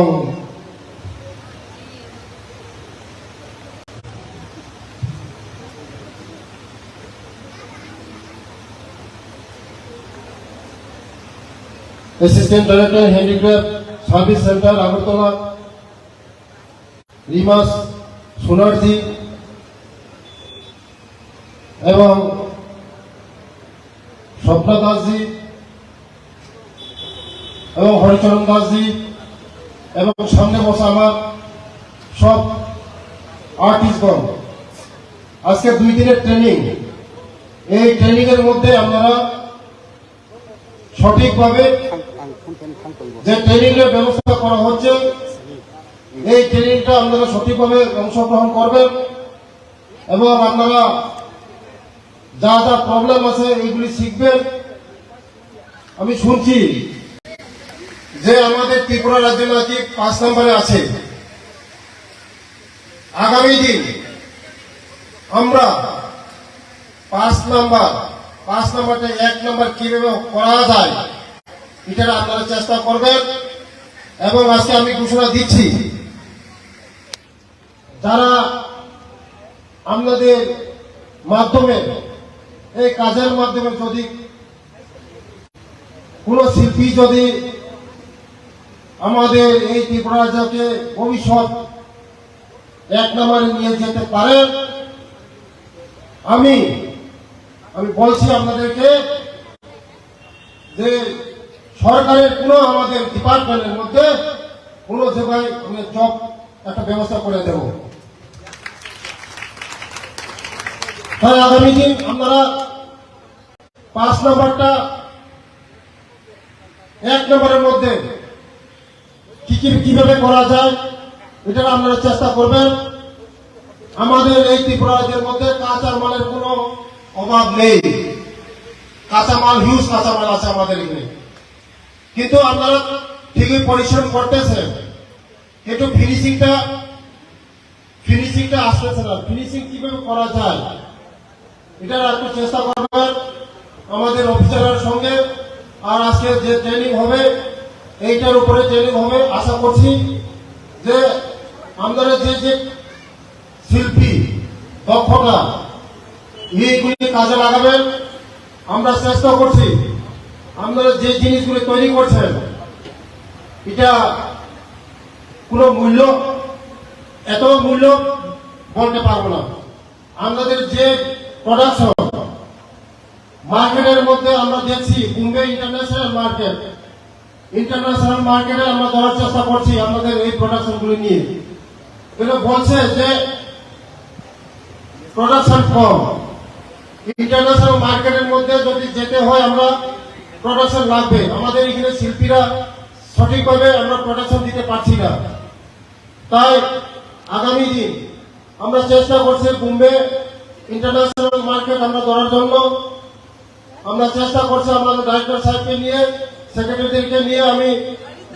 assistant director handicraft service centre Agartala রিমাস সোনারজি এবং স্বপ্না দাসজি এবং হরিচরণ দাসজি এবং সামনে বসা আমার সব আর্টিস্টগণ আজকে 2 দিনের ট্রেনিং এই ট্রেনিং এর মধ্যে আপনারা সঠিকভাবে যে ট্রেনিং এর ব্যবস্থা করা হচ্ছে এই ট্রেনিংটা আপনারা সঠিকভাবে অংশগ্রহণ করবেন এবং আপনারা যা যা প্রবলেম আছে এইগুলি শিখবেন। আমি শুনছি যে আমাদের ত্রিপুরা রাজ্য নাকি 5 নম্বরে আছে। আগামী দিন আমরা 5 নম্বরটা 1 নম্বর কিভাবে করা যায় এটা আপনারা চেষ্টা করবেন এবং আজকে আমি ঘোষণা দিচ্ছি যারা আপনাদের মাধ্যমে এই কাজের মাধ্যমে যদি কোন শিল্পী যদি আমাদের এই ত্রিপুরা রাজ্যকে ভবিষ্যৎ 1 নম্বরে নিয়ে যেতে পারেন আমি বলছি আপনাদেরকে যে সরকারের কোনো আমাদের ডিপার্টমেন্টের মধ্যে কোনো জায়গায় আমি জব একটা ব্যবস্থা করে দেব। তাই আগামী দিন আপনারা 5 নম্বরটা 1 নম্বরের মধ্যে কিভাবে করা যায় এটা আপনারা চেষ্টা করবেন। আমাদের এই ত্রিপুরা রাজ্যের মধ্যে কাঁচা মালের কোনো অভাব নেই, কাঁচামাল হিউজ কাঁচামাল আছে আমাদের এখানে, কিন্তু আপনারা ঠিকই পরিশ্রম করতেছেন কিন্তু ফিনিশিংটা আসতেছে না। ফিনিশিং কিভাবে করা যায় এটার একটু চেষ্টা করবেন আমাদের অফিসারের সঙ্গে। আর আজকে যে ট্রেনিং হবে এইটার উপরে ট্রেনিং হবে। আশা করছি যে আপনারা যে শিল্পী দক্ষতা এইগুলি কাজে লাগাবেন। আমরা চেষ্টা করছি আপনারা যে জিনিসগুলি তৈরি করছেন এটা কোনো মূল্য এত মূল্য বলতে পারবো না। আমাদের যে প্রোডাকশন মার্কেটের মধ্যে আমরা দেখছি বোম্বে ইন্টারন্যাশনাল মার্কেটে আমরা ধরার চেষ্টা করছি আমাদের এই প্রোডাকশনগুলি নিয়ে। এটা বলছে যে প্রোডাকশন কম, ইন্টারন্যাশনাল মার্কেটের মধ্যে যদি যেতে হয় আমরা প্রোডাকশন লাগবে। আমাদের এখানে শিল্পীরা সঠিকভাবে আমরা প্রোডাকশন দিতে পারছি না। তাই আগামী দিন আমরা চেষ্টা করছি বোম্বে ইন্টারন্যাশনাল মার্কেট আমরা ধরার জন্য। আমরা চেষ্টা করছি আমাদের ডাইরেক্টর সাহেবকে নিয়ে, সেক্রেটারিদেরকে নিয়ে, আমি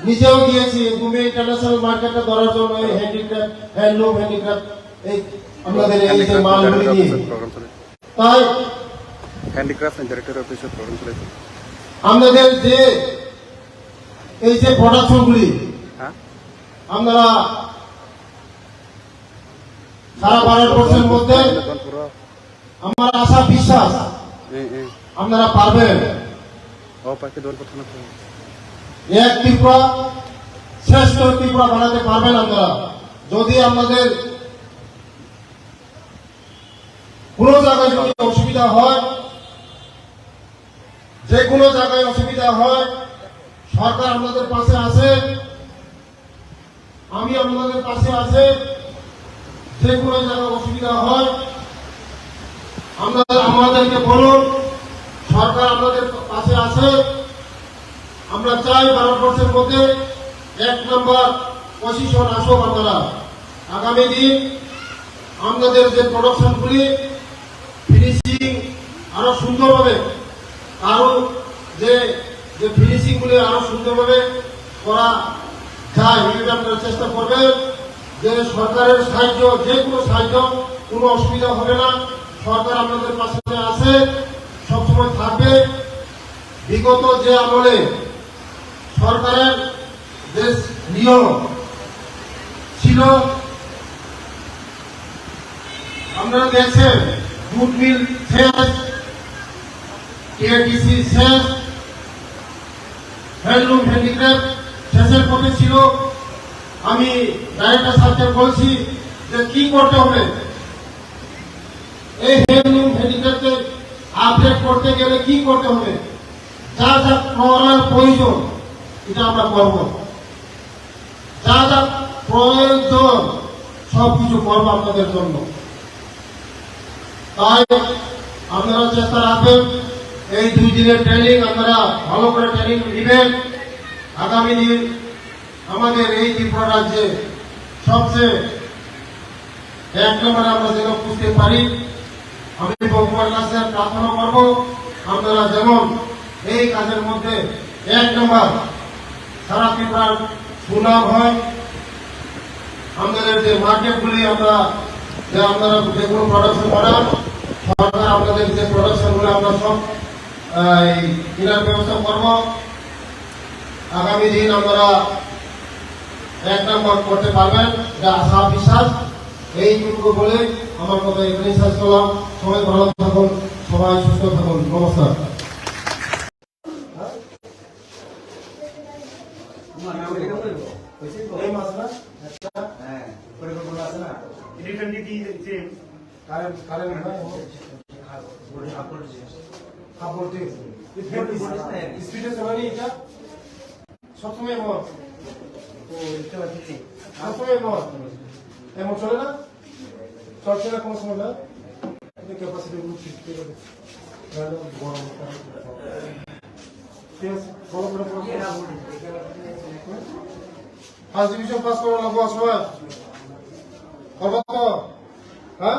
নিজেও গিয়েছি বোম্বে ইন্টারন্যাশনাল মার্কেটটা ধরার জন্য। এই হ্যান্ডিক্রাফট, হ্যান্ডলুম হ্যান্ডিক্রাফট এই আমাদের এই যে মালগুলি নিয়ে। তাই হ্যান্ডিক্রাফট ডাইরেক্টর অফিসের প্রোগ্রাম চলেছে। আমাদের যে এই যে প্রোডাকশনগুলি আপনারা সারা ভারতবর্ষের মধ্যে আমার আশা বিশ্বাস আপনারা পারবেন। এক ত্রিপুরা শ্রেষ্ঠ ত্রিপুরা বানাতে পারবেন আপনারা যদি আপনাদের কোন জায়গায় যদি অসুবিধা হয়, যে কোনো জায়গায় অসুবিধা হয়, সরকার আপনাদের পাশে আছে, আমি আপনাদের পাশে আছে। যে কোনো জায়গায় অসুবিধা হয় আমাদেরকে বলুন, সরকার আমাদের পাশে আছে। আমরা চাই ভারতবর্ষের মধ্যে 1 নম্বর পজিশন আসুক। আপনারা আগামী দিন আমাদের যে প্রোডাকশনগুলি ফিনিশিং আরো সুন্দরভাবে, আরো যে ফিনিশিংগুলি আরো সুন্দরভাবে করা যায়, এটা আপনারা চেষ্টা করবেন। যে সরকারের সাহায্য, যে কোনো সাহায্য, কোনো অসুবিধা হবে না। সরকার আপনাদের পাশে আছে, সবসময় থাকবে। বিগত যে আমলে সরকারের যে নিয়ম ছিল, আপনারা দেখছেন জুট মিল শেষ, টিআরটিসি শেষ, হ্যান্ডলুম হ্যান্ডিক্রাফট শেষের পথে ছিল। আমি ডাইরেক্টর সাহেবকে বলছি যে কি করতে হবে, এই হ্যান্ডলুম হ্যান্ডিক্রাফটকে আপডেট করতে গেলে কি করতে হবে, যা যা করার প্রয়োজন এটা আমরা করব, যা যা প্রয়োজন সবকিছু করবো আপনাদের জন্য। তাই আপনারা চেষ্টা রাখবেন, এই 2 দিনের ট্রেনিং আপনারা ভালো করে ট্রেনিং নেবেন। আগামী দিন আমাদের এই ত্রিপুরা রাজ্যে সবচেয়ে 1 নম্বরে আমরা যেন বুঝতে পারি। আমি ভগবানের কাছে প্রার্থনা করবো আপনারা যেমন এই কাজের মধ্যে 1 নম্বর সারা ত্রিপুরার সুনাম হয়। আমাদের যে মার্কেটগুলি আপনারা যে কোনো প্রোডাকশন করান, সরকার আপনাদের যে প্রোডাকশনগুলো আমরা সব কেনার ব্যবস্থা করব। আগামী দিন আপনারা 1 নম্বর করতে পারবেন, যা আশা বিশ্বাস। এইটুকু বলে আমার কথা এখানে শেষ করলাম। সবাই ভালো থাকুন, সবাই সুস্থ থাকুন। নমস্কার। এই মাছ না হ্যাঁ, পরিকল্পনা আছে না? স্পিডে চলে এটা সবসময় মত, সবসময় মত এমন চলে না, চলছে না কোনো সময় না। ক্যাপাসিটি বড় ফার্স্ট ডিভিশন পাস করা লাগবো সময় করবো তো। হ্যাঁ,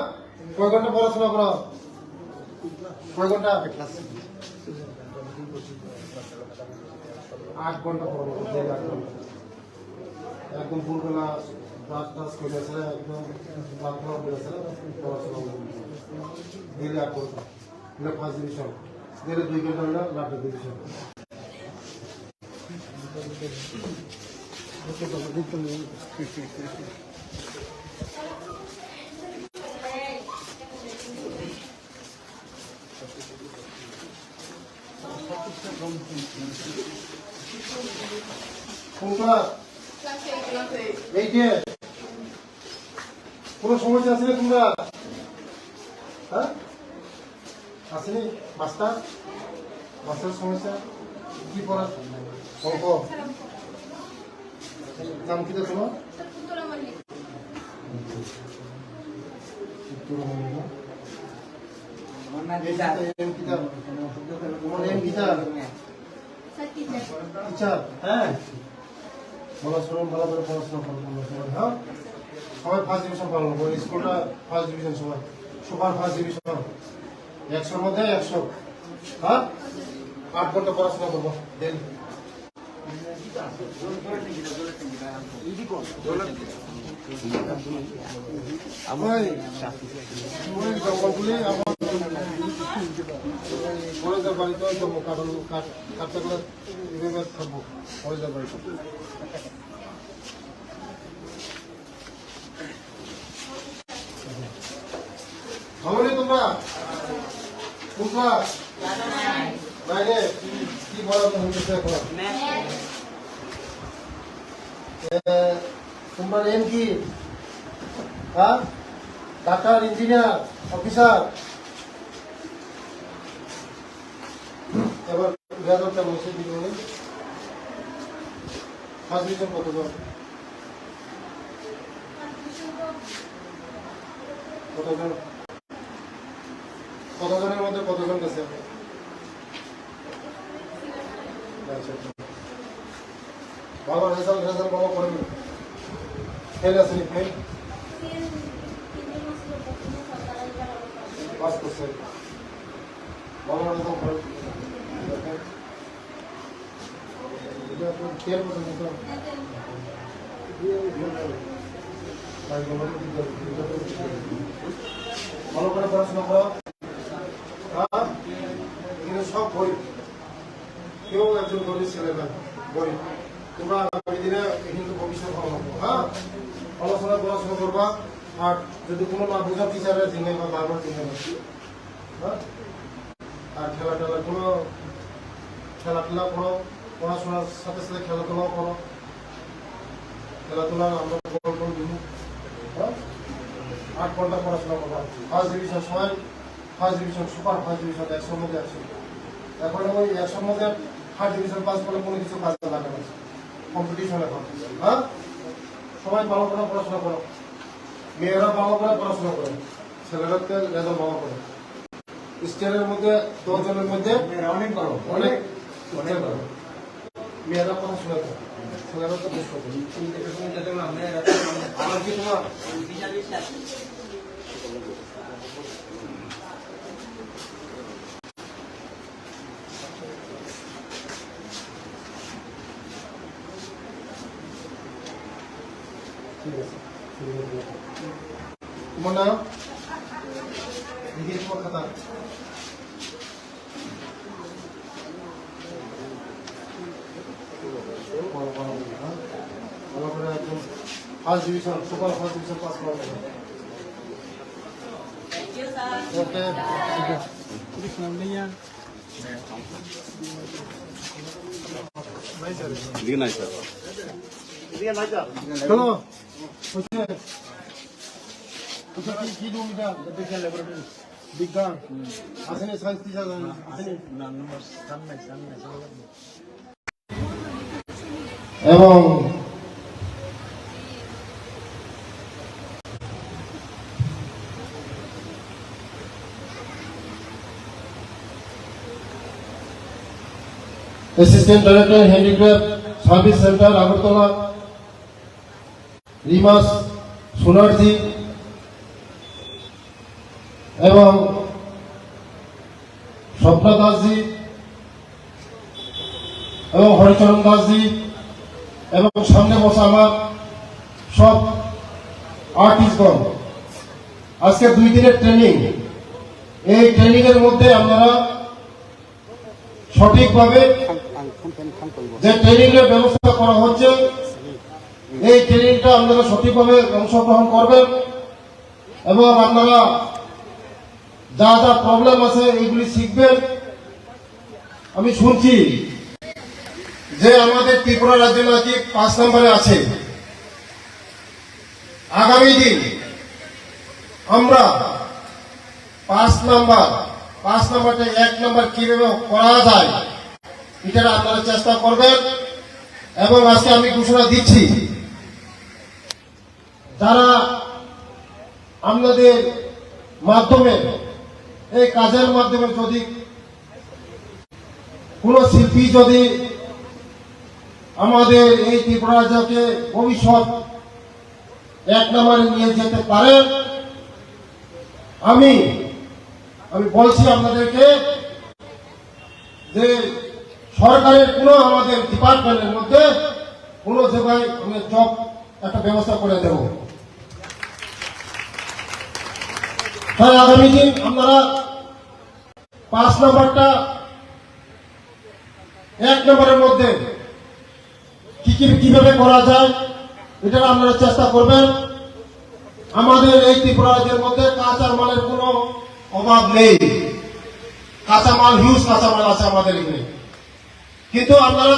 কয় ঘন্টা পড়াশোনা করা, কয় ঘন্টা? 8 ঘন্টা পড়বো, 8 ঘন্টা একদম ভোরবেলা ব্রাশ টাশ করে আসলে একদম প্রার্থনা করে আসলে পড়াশোনা ডেলি 8 ঘন্টা, এটা ফার্স্ট ডিভিশন। ডেলি 2 ঘন্টা হলে লাস্ট ডিভিশন। কোন সমস্যা আছে তোমরা? হ্যাঁ, আসেনি? মাস্টার সমস্যা কি পড়া? অঙ্ক নাম কি তোমার? হ্যাঁ, ভালো শুনুন, ভালো করে পড়াশোনা করুন। হ্যাঁ, সবাই ফার্স্ট ডিভিশন পালন করবো। স্কুলটা ফার্স্ট ডিভিশন, সবাই সুপার ফার্স্ট ডিভিশন, 100-র মধ্যে 100। হ্যাঁ, 8 ঘন্টা পড়াশোনা করবো ডেলি। জঙ্গলগুলি আমার কলেজের বাড়িতে কাটতে গেলে এভাবে থাকবো কলেজের বাড়িতে। ভাবনি তোমরা বুঝলা বাইরে কি বলা হচ্ছে এখন? তোমার এম কি? হ্যাঁ, ডাক্তার, ইঞ্জিনিয়ার, অফিসার। এবার বেতনটা বসে দিবে ফার্স্ট ডিভিশন কত? কতজন কতজনের মধ্যে কতজন গেছে? আচ্ছা, ভালো রেজাল্ট ভালো করবেন। ফেল আসেনি? ফেল পাস করছে, ভালো রেজাল্ট করবেন। ভালো করে পড়াশোনা করো। কিন্তু সব বই, কেউ একজন গরিব ছেলে না, গরিব। তোমরা আগামী দিনে কিন্তু ভবিষ্যৎ ভালো হবে। হ্যাঁ, পড়াশোনা করবা। আর যদি কোনো না বোঝা টিচারের দিনে বা বারবার দিনে, হ্যাঁ। আর খেলাধুলা করো, পড়াশোনার সাথে সাথে খেলাধুলাও করো। খেলাধুলা আমরা বল দিব। হ্যাঁ, 8 ঘন্টা পড়াশোনা করবা। ফার্স্ট ডিভিশন সবাই, first division, super first division 100-র মধ্যে 100। এখন ওই 100-র মধ্যে ফার্স্ট ডিভিশন পাস করলে কোনো কিছু কাজে লাগে না, কম্পিটিশন এখন। হ্যাঁ, সবাই ভালো করে পড়াশোনা করো। মেয়েরা ভালো করে পড়াশোনা করে, ছেলেরাকে রেজাল্ট ভালো করে। স্টেটের মধ্যে 10 জনের মধ্যে অনেক বড়, অনেক করো। মেয়েরা পড়াশোনা করে, ছেলেরা তো বেশ করে। আমার কি তোমার ঠিক আছে, তোমার নাম লিখে তোমার খাতা। ভালো করে একদম first division, super first division pass করা যাবে। ওকে, এদিকে নাই স্যার। চলো কি রুম এটা? বিজ্ঞান আসেনি, সায়েন্স টিচার আসেনি। এবং assistant director handicraft service centre Agartala রিমাস সোনারজি এবং স্বপ্না দাসজি এবং হরিচরণ দাসজি এবং সামনে বসা আমার সব আর্টিস্টগণ, আজকে 2 দিনের ট্রেনিং। এই ট্রেনিং এর মধ্যে আপনারা সঠিকভাবে যে ট্রেনিং এর ব্যবস্থা করা হচ্ছে, এই ট্রেনিংটা আপনারা সঠিকভাবে অংশগ্রহণ করবেন এবং আপনারা যা যা প্রবলেম আছে এইগুলি শিখবেন। আমি শুনছি যে আমাদের ত্রিপুরা রাজ্য নাকি 5 নম্বরে আছে। আগামী দিন আমরা 5 নাম্বারটা 1 নাম্বার কিভাবে করা যায় এটা আপনারা চেষ্টা করবেন। এবং আজকে আমি ঘোষণা দিচ্ছি, যারা আপনাদের মাধ্যমে এই কাজের মাধ্যমে যদি কোন শিল্পী যদি আমাদের এই ত্রিপুরা রাজ্যকে ভবিষ্যৎ 1 নম্বরে নিয়ে যেতে পারেন, আমি বলছি আপনাদেরকে যে সরকারের কোন আমাদের ডিপার্টমেন্টের মধ্যে কোন জায়গায় আমি জব একটা ব্যবস্থা করে দেব। তাই আগামী দিন আপনারা 5 নম্বরটা 1 নম্বরের মধ্যে কিভাবে করা যায় এটা আপনারা চেষ্টা করবেন। আমাদের এই ত্রিপুরা রাজ্যের মধ্যে কাঁচা মালের কোনো অভাব নেই, কাঁচামাল হিউজ কাঁচামাল আছে আমাদের এখানে, কিন্তু আপনারা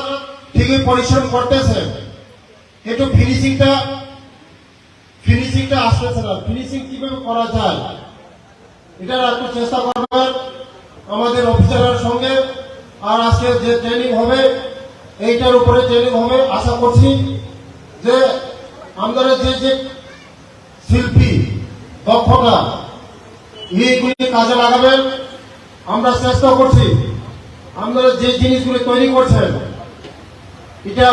ঠিকই পরিশ্রম করতেছেন, কিন্তু ফিনিশিংটা আসতেছে না। ফিনিশিং কিভাবে করা যায় এটার একটু চেষ্টা করবেন আমাদের অফিসারের সঙ্গে। আর আজকে যে ট্রেনিং হবে এইটার উপরে ট্রেনিং হবে। আশা করছি যে আমাদের যে শিল্পী দক্ষতা এইগুলি কাজে লাগাবেন। আমরা চেষ্টা করছি আপনারা যে জিনিসগুলি তৈরি করছেন এটা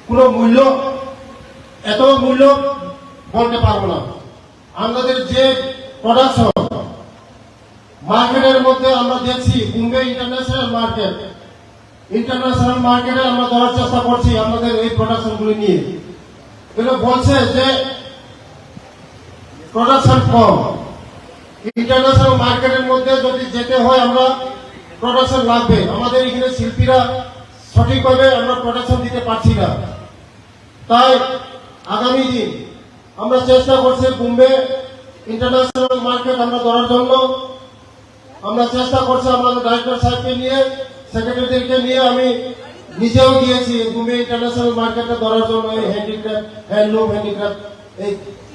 কোনো মূল্য, এত মূল্য বলতে পারবো না। আমাদের যে প্রোডাকশন মার্কেটের মধ্যে আমরা দেখছি বোম্বে ইন্টারন্যাশনাল মার্কেটে আমরা ধরার চেষ্টা করছি আমাদের এই প্রোডাকশনগুলি নিয়ে। এগুলো বলছে যে প্রোডাকশন কম, ইন্টারন্যাশনাল মার্কেটের মধ্যে যদি যেতে হয় আমরা প্রোডাকশন লাগবে। আমাদের এখানে শিল্পীরা সঠিকভাবে আমরা প্রোডাকশন দিতে পারছি না। তাই আগামী দিন আমরা চেষ্টা করছি বোম্বে ইন্টারন্যাশনাল মার্কেট আমরা ধরার জন্য। আমরা চেষ্টা করছি আমাদের ডাইরেক্টর সাহেবকে নিয়ে, সেক্রেটারিদেরকে নিয়ে, আমি নিজেও গিয়েছি বোম্বে ইন্টারন্যাশনাল মার্কেটে ধরার জন্য। এই হ্যান্ডিক্রাফট, হ্যান্ডলুম হ্যান্ডিক্রাফট, এই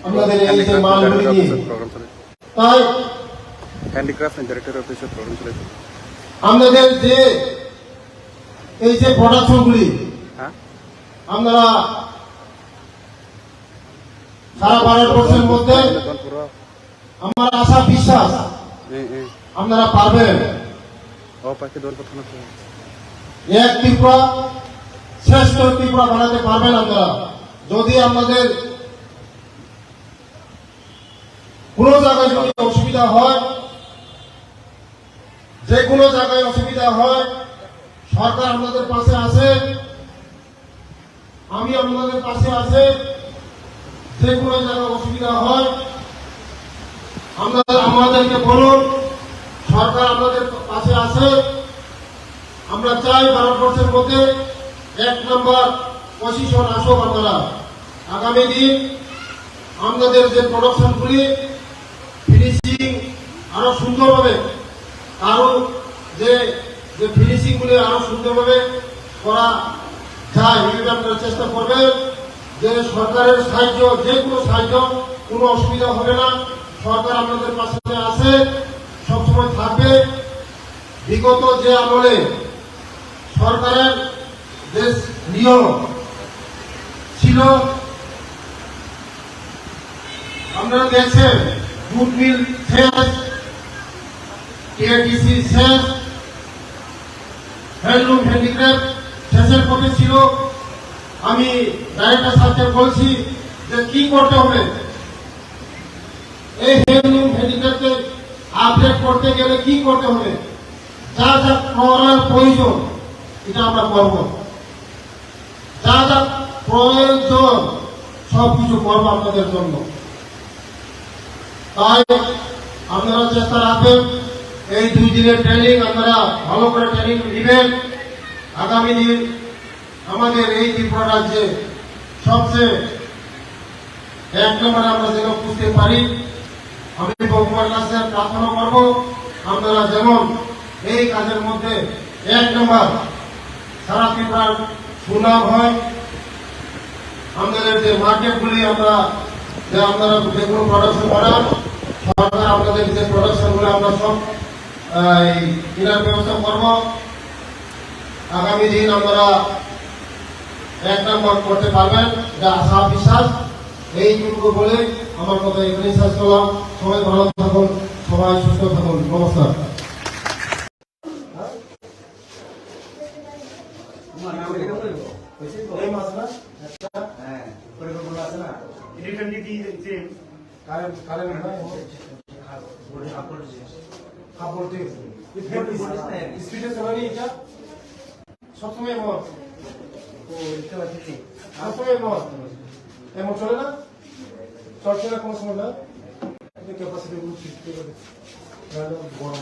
আমাদের এই যে মালগুলি নিয়ে। তাই হ্যান্ডিক্রাফট এন্ড ডাইরেক্টর অফিসের প্রোগ্রাম চলেছে। আমাদের যে এই যে প্রোডাকশনগুলি হ্যাঁ, আপনারা সারা ভারতবর্ষের মধ্যে আমার আশা বিশ্বাস আপনারা পারবেন। পাখি দল কথা না এক ত্রিপুরা শ্রেষ্ঠ ত্রিপুরা বানাতে পারবেন আপনারা যদি আপনাদের কোন জায়গায় যদি অসুবিধা হয়, যে কোনো জায়গায় অসুবিধা হয়, সরকার আপনাদের পাশে আছে, আমি আপনাদের পাশে আছে। যে কোনো জায়গায় অসুবিধা হয় আমাদেরকে বলুন, সরকার আপনাদের পাশে আছে। আমরা চাই ভারতবর্ষের মধ্যে 1 নম্বর পজিশন আসুক আপনারা। আগামী দিন আমাদের যে প্রোডাকশনগুলি ফিনিশিং আরো সুন্দরভাবে, আরো যে ফিনিশিং গুলি আরো সুন্দরভাবে করা যায় এই আপনারা চেষ্টা করবেন। যে সরকারের সাহায্য, যে কোনো সাহায্য, কোনো অসুবিধা হবে না। সরকার আপনাদের পাশে আছে, সবসময় থাকবে। বিগত যে আমলে সরকারের যে নিয়ম ছিল আপনারা দেখছেন, জুট মিল শেষ, কেটিসি শেষ, হ্যান্ডলুম হ্যান্ডিক্রাফট শেষের পথে ছিল। আমি ডাইরেক্টর সাহেবকে বলছি যে কি করতে হবে, এই হ্যান্ডলুম হ্যান্ডিক্রাফটকে আপডেট করতে গেলে কি করতে হবে, যা যা করার প্রয়োজন এটা আমরা করব, যা যা প্রয়োজন সবকিছু করবো আপনাদের জন্য। তাই আপনারা চেষ্টা রাখবেন এই 2 দিনের ট্রেনিং আপনারা ভালো করে ট্রেনিং নেবেন। আগামী দিন আমাদের এই ত্রিপুরা রাজ্যে সবচেয়ে 1 নম্বরে আমরা যেন বুঝতে পারি। আমি ভগবানের কাছে প্রার্থনা করব আপনারা যেমন এই কাজের মধ্যে 1 নম্বর সারা ত্রিপুরার সুনাম হয়। আমাদের যে মার্কেটগুলি আপনারা যে কোনো প্রোডাকশন বানান, সরকার আপনাদের যে প্রোডাকশনগুলো আমরা সব কেনার ব্যবস্থা করব। আগামী দিন আপনারা 1 নম্বর করতে পারবেন, যা আশা বিশ্বাস। এইটুকু বলে আমার কথা এখানে শেষ করলাম। সবাই ভালো থাকুন, সবাই সুস্থ থাকুন। নমস্কার। এই মাছ না হ্যাঁ, পরিকল্পনা আছে না? কারেন্ট কাপড় দিয়ে স্পিডে চালানি এটা সবসময় মত সবসময় মত এমন চলে না, চলছে না কোনো সময় না। ক্যাপাসিটি বড়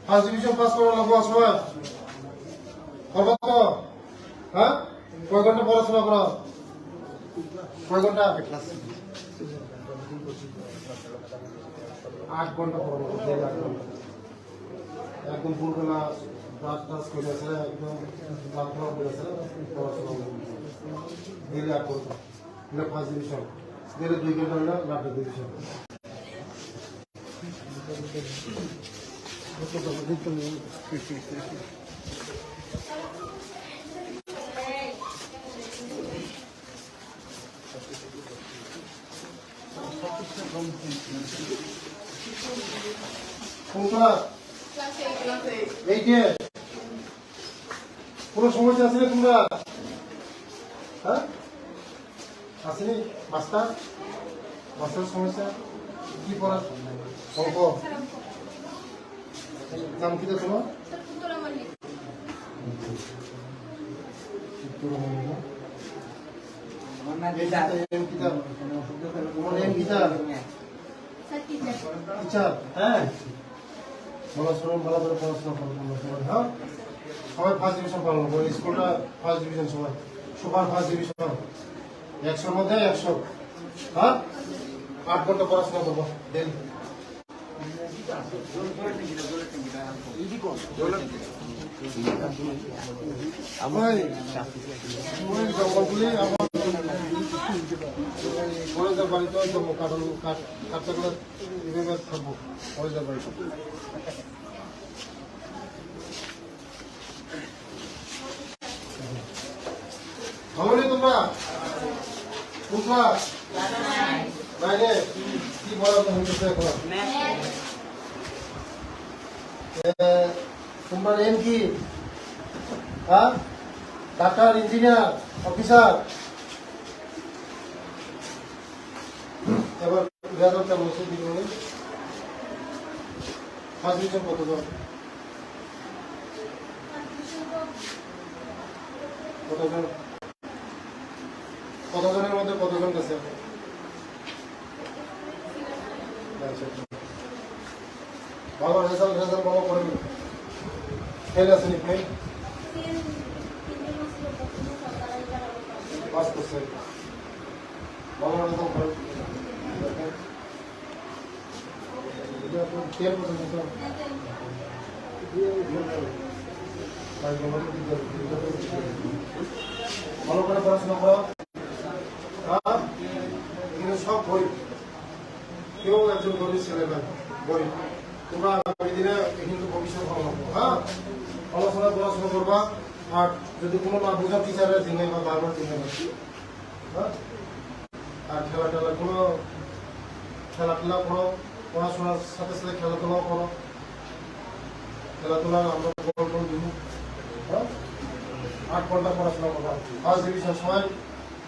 ফার্স্ট ডিভিশন পাস করা লাগবো সময় করবো তো। হ্যাঁ, কয় ঘন্টা পড়াশোনা করা, কয় ঘন্টা? 8 ঘন্টা পড়াবো, 8 ঘন্টা একদম ভোরবেলা ব্রাশ টাশ করে আসে, একদম বাথরুম করে আসে পড়াশোনা ডেলি 8 ঘন্টা। এটা ফার্স্ট ডিভিশন, ডেলি 2 ঘন্টা হলে লাস্ট ডিভিশন। কোন ক্লাস? এইটে। কোনো সমস্যা আছে তোমরা? হ্যাঁ আসেনি? মাস্টার সমস্যা কি পড়া? অঙ্ক। নাম কি তোমার? হ্যাঁ ভালো ভালো করে পড়াশোনা করবো সবাই। হ্যাঁ সবাই ফার্স্ট ডিভিশন পালন করবো। স্কুলটা ফার্স্ট ডিভিশন, সবাই সুপার ফার্স্ট ডিভিশন, 100-র মধ্যে 100। হ্যাঁ 8 ঘন্টা পড়াশোনা করবো ডেলি। জঙ্গলগুলি আমার কলেজের বাড়িতে কাঠটা করে এভাবে থাকবো কলেজের বাড়িতে। ভাবনি তোমরা বুঝলা বাইরে কি বলা হইতেছে এখন? তোমার এম কি? হ্যাঁ ডাক্তার, ইঞ্জিনিয়ার, অফিসার। এবার রেজাল্টটা বসে দিবে। ফার্স্ট ডিভিশন কতজন? কতজনের মধ্যে কতজন গেছে? ভালো রেজাল্ট ভালো করেন। ফেল আসেনি? ফেল পাস করছে। ভালো রেজাল্ট করেন। ভালো করে পড়াশোনা করো। সব গরিব, কেউ একজন গরিব ছেলে না, গরিব। তোমরা আগামী দিনে কিন্তু ভবিষ্যৎ ভালো হবে। হ্যাঁ পড়াশোনা করবা। আর যদি কোনো না বোঝা টিচারের দিনে বা বারবার দিনে। হ্যাঁ আর খেলাটেলা করো, পড়াশোনার সাথে সাথে খেলাধুলাও করো। খেলাধুলা আমরা কন্ট্রোল দিব। হ্যাঁ 8 ঘন্টা পড়াশোনা করবা। ফার্স্ট ডিভিশন, সবাই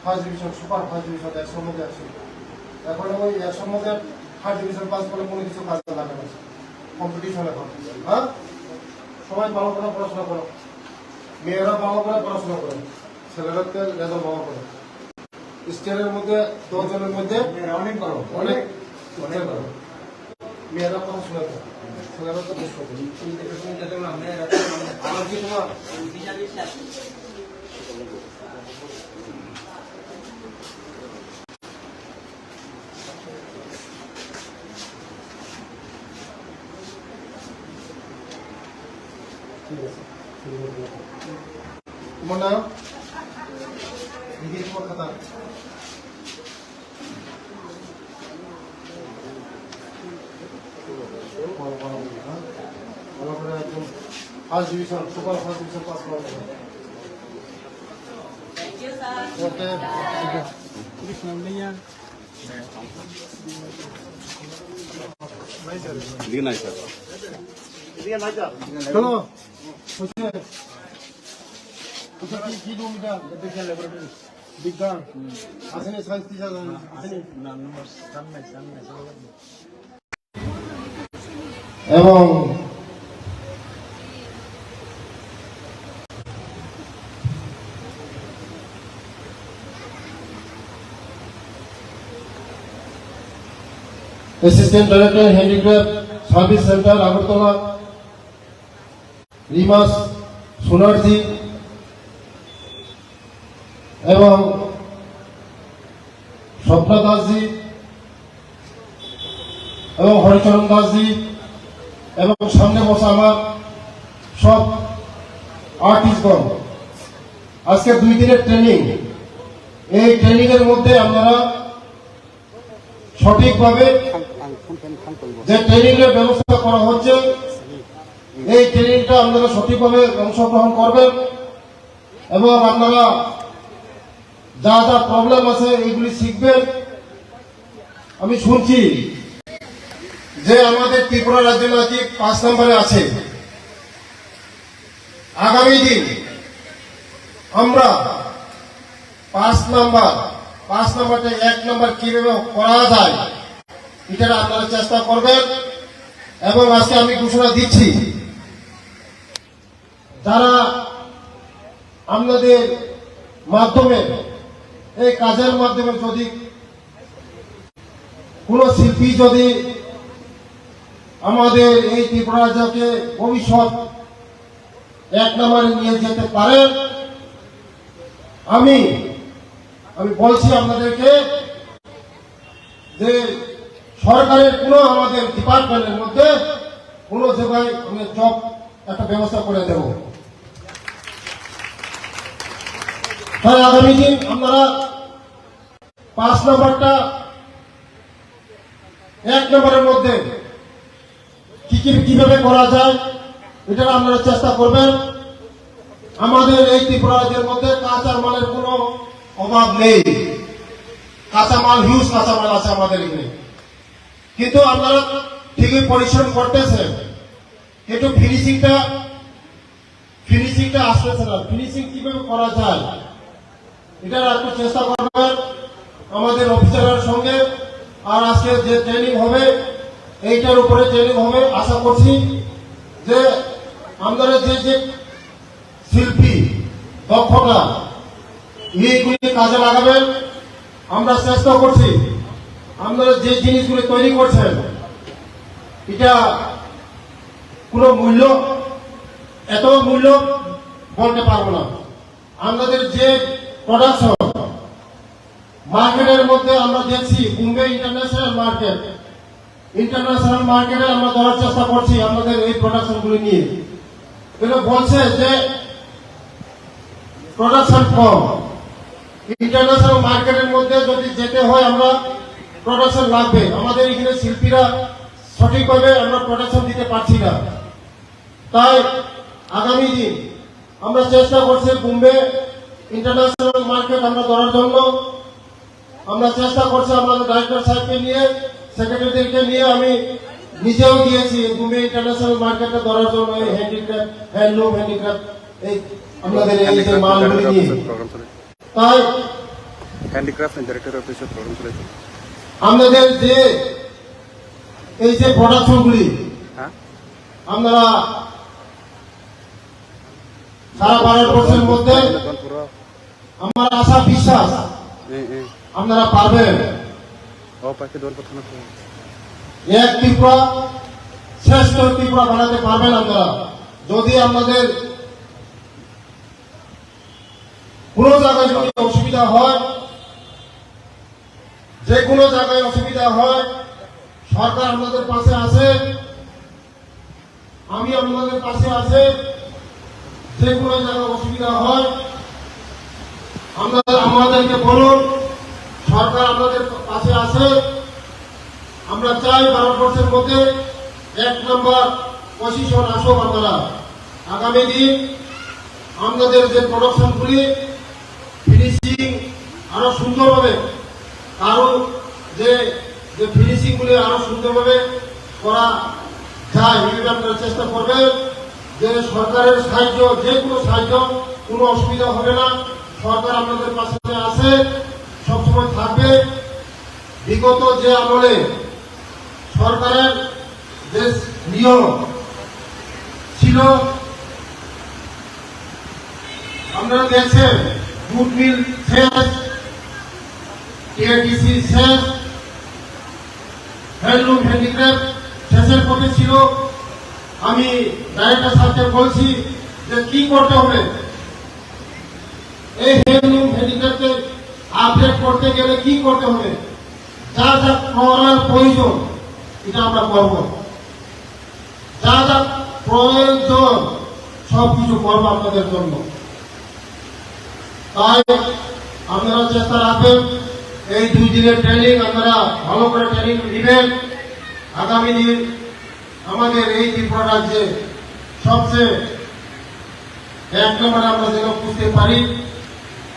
first division, super first division, 100-র মধ্যে 100। এখন ওই 100-র মধ্যে ফার্স্ট ডিভিশন পাস করলে কোনো কিছু কাজে লাগে না, কম্পিটিশন এখন। হ্যাঁ সবাই ভালো করে পড়াশোনা করো। মেয়েরা ভালো করে পড়াশোনা করে, ছেলেরাকে রেজাল্ট ভালো করে। স্টেটের মধ্যে 10 জনের মধ্যে অনেক মেয়েরা পড়াশোনা করে, ছেলেরা তো বেশ করে। আমার কি তোমার তোমার নাম? দিদির তোমার খাতা? ভালো করে একদম first division, super first division pass করা যাবে। ওকে চলো কি রুম এটা? বিজ্ঞান আসেনি? সায়েন্স টিচার আসেনি? এবং assistant director handicraft service centre Agartala, রিমাস সোনারজি এবং স্বপ্না দাসজি এবং হরিচরণ দাসজি এবং সামনে বসা আমার সব আর্টিস্টগণ। আজকে 2 দিনের ট্রেনিং। এই ট্রেনিং এর মধ্যে আপনারা সঠিকভাবে যে ট্রেনিং এর ব্যবস্থা করা হচ্ছে, এই ট্রেনিংটা আপনারা সঠিকভাবে অংশগ্রহণ করবেন এবং আপনারা যা যা প্রবলেম আছে এইগুলি শিখবেন আমি শুনছি যে আমাদের ত্রিপুরা রাজ্য নাকি 5 নম্বরে আছে। আগামী দিন আমরা 5 নম্বরটা 1 নম্বর কিভাবে করা যায় এটা আপনারা চেষ্টা করবেন। এবং আজকে আমি ঘোষণা দিচ্ছি, যারা আপনাদের মাধ্যমে এই কাজের মাধ্যমে যদি কোন শিল্পী যদি আমাদের এই ত্রিপুরা রাজ্যকে ভবিষ্যৎ 1 নম্বরে নিয়ে যেতে পারেন, আমি বলছি আপনাদেরকে যে সরকারের কোন আমাদের ডিপার্টমেন্টের মধ্যে কোন জায়গায় আমি জব একটা ব্যবস্থা করে দেব। তাই আগামী দিন আপনারা 5 নম্বরটা 1 নম্বরের মধ্যে কিভাবে করা যায় এটা আপনারা চেষ্টা করবেন। আমাদের এই ত্রিপুরা রাজ্যের মধ্যে কাঁচা মালের কোনো অভাব নেই, কাঁচামাল হিউজ কাঁচামাল আছে আমাদের এখানে, কিন্তু আপনারা ঠিকই পরিশ্রম করতেছেন, কিন্তু ফিনিশিংটা আসতেছে না। ফিনিশিং কিভাবে করা যায় এটা একটু চেষ্টা করবেন আমাদের অফিসারের সঙ্গে। আর আজকে যে ট্রেনিং হবে এইটার উপরে ট্রেনিং হবে। আশা করছি যে আমাদের যে শিল্পী দক্ষতা এইগুলি কাজে লাগাবেন। আমরা চেষ্টা করছি আপনারা যে জিনিসগুলি তৈরি করছেন এটা কোনো মূল্য, এত মূল্য বলতে পারবো না। আমাদের যে প্রোডাকশন মার্কেটের মধ্যে আমরা দেখছি বোম্বে ইন্টারন্যাশনাল মার্কেটে আমরা ধরার চেষ্টা করছি আমাদের এই প্রোডাকশনগুলি নিয়ে। এটা বলছে যে প্রোডাকশন কম, ইন্টারন্যাশনাল মার্কেটের মধ্যে যদি যেতে হয় আমরা প্রোডাকশন লাগবে। আমাদের এখানে শিল্পীরা সঠিকভাবে আমরা প্রোডাকশন দিতে পারছি না। তাই আগামী দিন আমরা চেষ্টা করছি বোম্বে ইন্টারন্যাশনাল মার্কেট আমরা ধরার জন্য। আমরা চেষ্টা করছি আমাদের ডাইরেক্টর সাহেবকে নিয়ে, সেক্রেটারিদেরকে নিয়ে, আমি নিজেও গিয়েছি বোম্বে ইন্টারন্যাশনাল মার্কেটে ধরার জন্য। এই হ্যান্ডিক্রাফট, হ্যান্ডলুম হ্যান্ডিক্রাফট এই আমাদের এই যে মালগুলি নিয়ে। তাই হ্যান্ডিক্রাফট এন্ড ডাইরেক্টর অফিসের প্রোগ্রাম চলেছে। আমাদের যে এই যে প্রোডাকশনগুলি হ্যাঁ, আপনারা সারা ভারতবর্ষের মধ্যে আমার আশা বিশ্বাস আপনারা পারবেন। পাখি দৌড় কথা না এক ত্রিপুরা শ্রেষ্ঠ ত্রিপুরা বানাতে পারবেন আপনারা যদি আপনাদের কোনো জায়গায় যদি অসুবিধা হয়, যে কোনো জায়গায় অসুবিধা হয়, সরকার আপনাদের পাশে আছে, আমি আপনাদের পাশে আছে। যে কোনো জায়গায় অসুবিধা হয় আমাদেরকে বলুন, সরকার আপনাদের পাশে আছে। আমরা চাই ভারতবর্ষের মধ্যে 1 নম্বর পজিশন আসুক। আপনারা আগামী দিন আমাদের যে প্রোডাকশনগুলি ফিনিশিং আরো সুন্দরভাবে, আরো যে ফিনিশিং গুলি আরো সুন্দরভাবে করা যায় এইভাবে আপনারা চেষ্টা করবেন। যে সরকারের সাহায্য, যে কোনো সাহায্য, কোনো অসুবিধা হবে না। সরকার আপনাদের পাশে আছে, সবসময় থাকবে। বিগত যে আমলে সরকারের যে নিয়ম ছিল আপনারা দেখছেন, জুট মিল শেষ, টিআরটিসি শেষ, হ্যান্ডলুম হ্যান্ডিক্রাফট শেষের পথে ছিল। আমি ডাইরেক্টর সাহেবকে বলছি যে কি করতে হবে, এই হ্যান্ডলুম হ্যান্ডিক্রাফটকে আপডেট করতে গেলে কি করতে হবে, যা যা করার প্রয়োজন এটা আমরা করব, যা যা প্রয়োজন সবকিছু করবো আপনাদের জন্য। তাই আপনারা চেষ্টা রাখবেন এই 2 দিনের ট্রেনিং আপনারা ভালো করে ট্রেনিং নেবেন। আগামী দিন আমাদের এই ত্রিপুরা রাজ্যে সবচেয়ে 1 নম্বরে আমরা যেন বুঝতে পারি।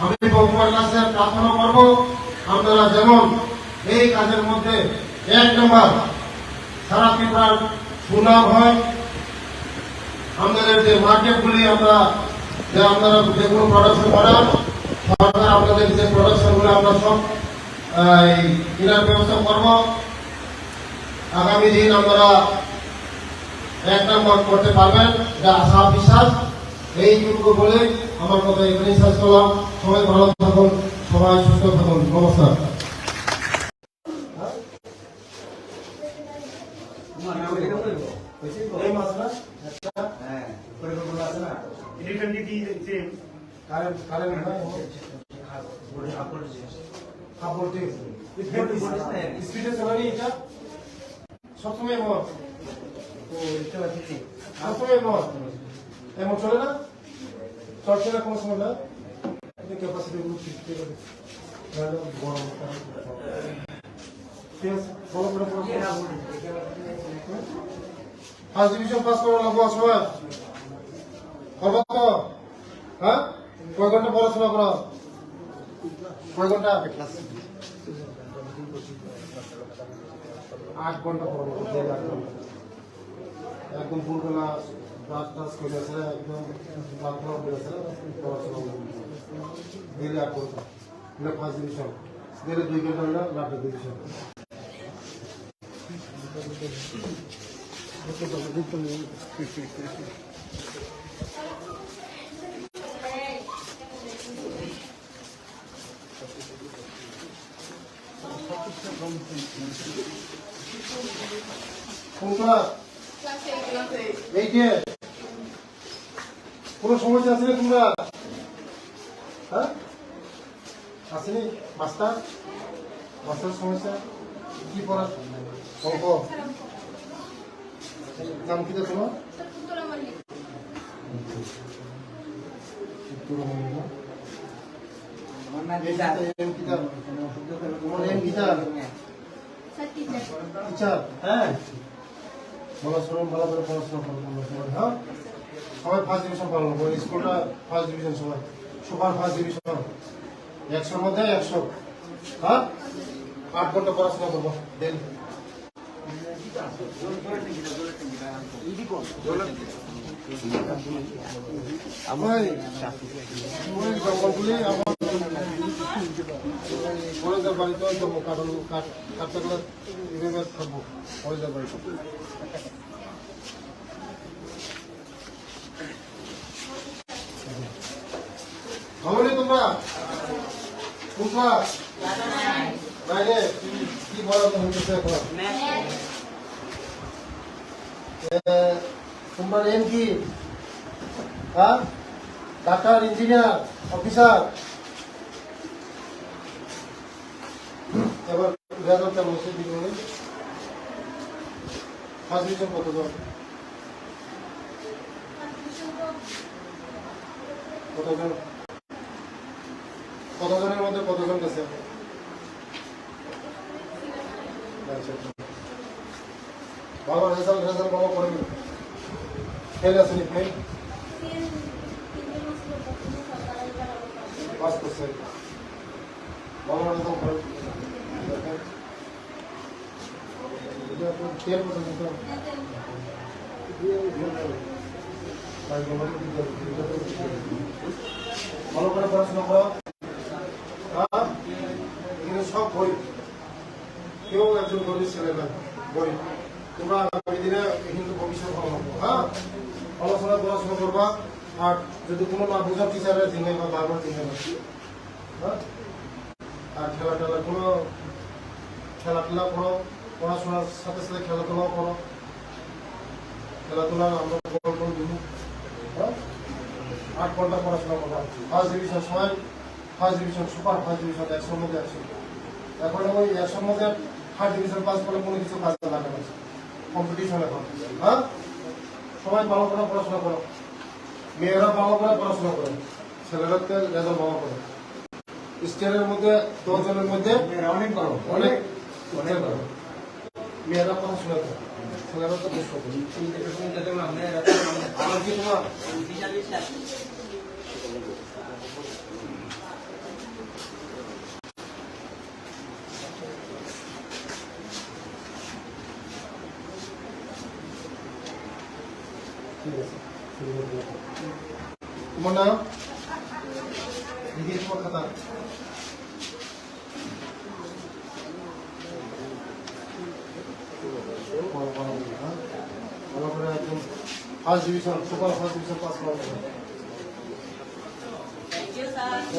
আমি ভগবানের কাছে প্রার্থনা করব আপনারা যেমন এই কাজের মধ্যে 1 নম্বর সারা ত্রিপুরার সুনাম হয়। আমাদের যে মার্কেটগুলি আপনারা যে কোনো প্রোডাকশন করান, সরকার আপনাদের যে প্রোডাকশনগুলো আমরা সব কেনার ব্যবস্থা করব। আগামী দিন আপনারা 1 নম্বর করতে পারবেন, যা আশা বিশ্বাস। এইটুকু বলে আমার কথা এখানেই শেষ করলাম। সবাই ভালো থাকুন, সবাই সুস্থ থাকুন। নমস্কার। এই মাছটা হ্যাঁ, পরিকল্পনা আছে না? কারেন্ট কাপড় দিয়ে স্পিডে চলানি এটা সবসময় মত সবসময় মত এমন চলে না, চলছে না কোনো সময় না। ক্যাপাসিটি গরম ঠিক আছে, বড় করে ফার্স্ট ডিভিশন পাস করা লাগবো সবাই। করবো তো? হ্যাঁ, কয় ঘন্টা পড়াশোনা করো? কয় ঘন্টা? 8 ঘন্টা পড়বো। 8 ঘন্টা একদম ভোরবেলা ব্রাশ টাশ করে আছে, একদম প্রার্থনা করে আছে, পড়াশোনা ডেলি 8 ঘন্টা। ফার্স্ট ডিভিশন ডেলি 2 ঘন্টা হলে লাস্ট ডিভিশন। কোনটা? এইটে কোনো সমস্যা আছে না তোমরা? হ্যাঁ, আসেনি? মাস্টার সমস্যা কি পড়া? অঙ্ক নাম কি তোমার? হ্যাঁ, ভালো করে পড়াশোনা করবো। হ্যাঁ, সবাই ফার্স্ট ডিভিশন পালন করবো। স্কুলটা ফার্স্ট ডিভিশন, সবাই সুপার ফার্স্ট ডিভিশন, 100-র মধ্যে 100। হ্যাঁ, 8 ঘন্টা পড়াশোনা করবো ডেলি। জঙ্গলগুলি আমার কলেজের বাড়িতে কাঠটা এভাবে থাকবো কলেজের বাড়িতে। ভাবনি তোমরা কোনটা বাইরে কি বলা হচ্ছে এখন? তোমার এম কি? হ্যাঁ, ডাক্তার, ইঞ্জিনিয়ার, অফিসার। এবার রেজাল্টটা বসে দিবে। ফার্স্ট ডিভিশন কতজন? কতজনের মধ্যে কতজন গেছে? ভালো রেজাল্ট ভালো করবি। ফেল আসেনি? ফেল পাস করছে। ভালো রেজাল্ট করে 10 পর্যন্ত ভালো করে পড়াশোনা করো। এখানে সব গরিব, কেউ একজন গরিব ছেলে না, গরিব। তোমরা আগামী দিনে কিন্তু ভবিষ্যৎ ভালো হবে। হ্যাঁ, পড়াশোনা করবা। আর যদি কোনো না বোঝার টিচারের দিনে বা বারবার দিনে না। হ্যাঁ, আর খেলাধুলা করো, পড়াশোনার সাথে সাথে খেলাধুলাও করো। খেলাধুলা আমরা দিব। হ্যাঁ, 8 ঘন্টা পড়াশোনা করবা। ফার্স্ট ডিভিশন সবাই first division, super first division, 100-র মধ্যে 100। এখন ওই 100-র মধ্যে ফার্স্ট ডিভিশন পাস করলে কোনো কিছু কাজ লাগে না, কম্পিটিশন এখন। হ্যাঁ, সবাই ভালো করে পড়াশোনা করো। মেয়েরা ভালো করে পড়াশোনা করে, ছেলেরা রেজাল্ট ভালো করে। স্টেটের মধ্যে 10 জনের মধ্যে অনেক ভালো, অনেক ভালো। মেয়েরা পড়াশোনা করে, ছেলেরা তো বেশ করে। আমার কি তোমার তোমার নাম নিজের খাতা ভালো করে একদম first division super first division pass করা যাবে।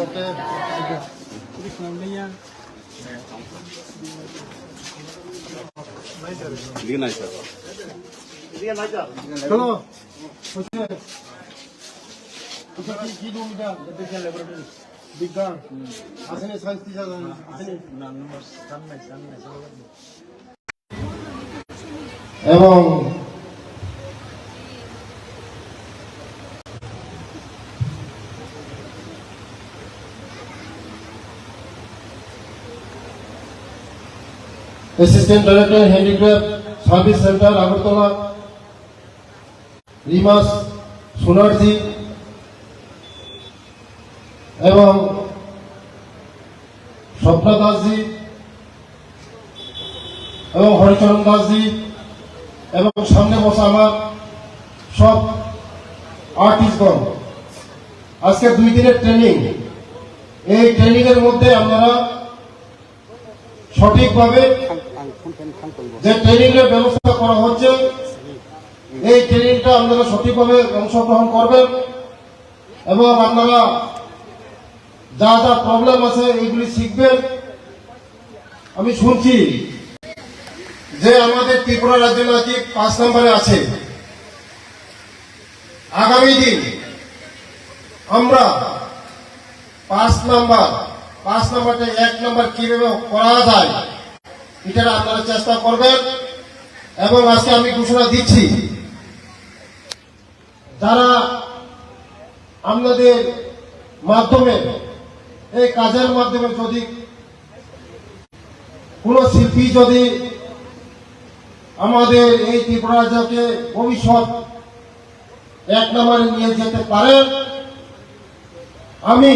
ওকে দিয়ে নাই স্যার চলো কি রুম এটা বিজ্ঞান আসেনি সায়েন্স টিচার আসেনি এবং assistant director handicraft service centre Agartala রিমাস সোনারজি এবং স্বপ্না দাসজি এবং হরিচরণ দাসজি এবং সামনে বসা আমার সব আর্টিস্টগণ, আজকে 2 দিনের ট্রেনিং। এই ট্রেনিং এর মধ্যে আপনারা সঠিকভাবে যে ট্রেনিং এর ব্যবস্থা করা হচ্ছে এই ট্রেনিংটা আপনারা সঠিকভাবে অংশগ্রহণ করবেন এবং আপনারা যা যা প্রবলেম আছে এইগুলি শিখবেন। আমি শুনছি যে আমাদের ত্রিপুরা রাজ্য নাকি 5 নম্বরে আছে। আগামী দিন আমরা 5 নাম্বারটা 1 নাম্বার কিভাবে করা যায় এটা আপনারা চেষ্টা করবেন। এবং আজকে আমি ঘোষণা দিচ্ছি, যারা আপনাদের মাধ্যমে এই কাজের মাধ্যমে যদি কোন শিল্পী যদি আমাদের এই ত্রিপুরা রাজ্যকে ভবিষ্যৎ 1 নম্বরে নিয়ে যেতে পারেন, আমি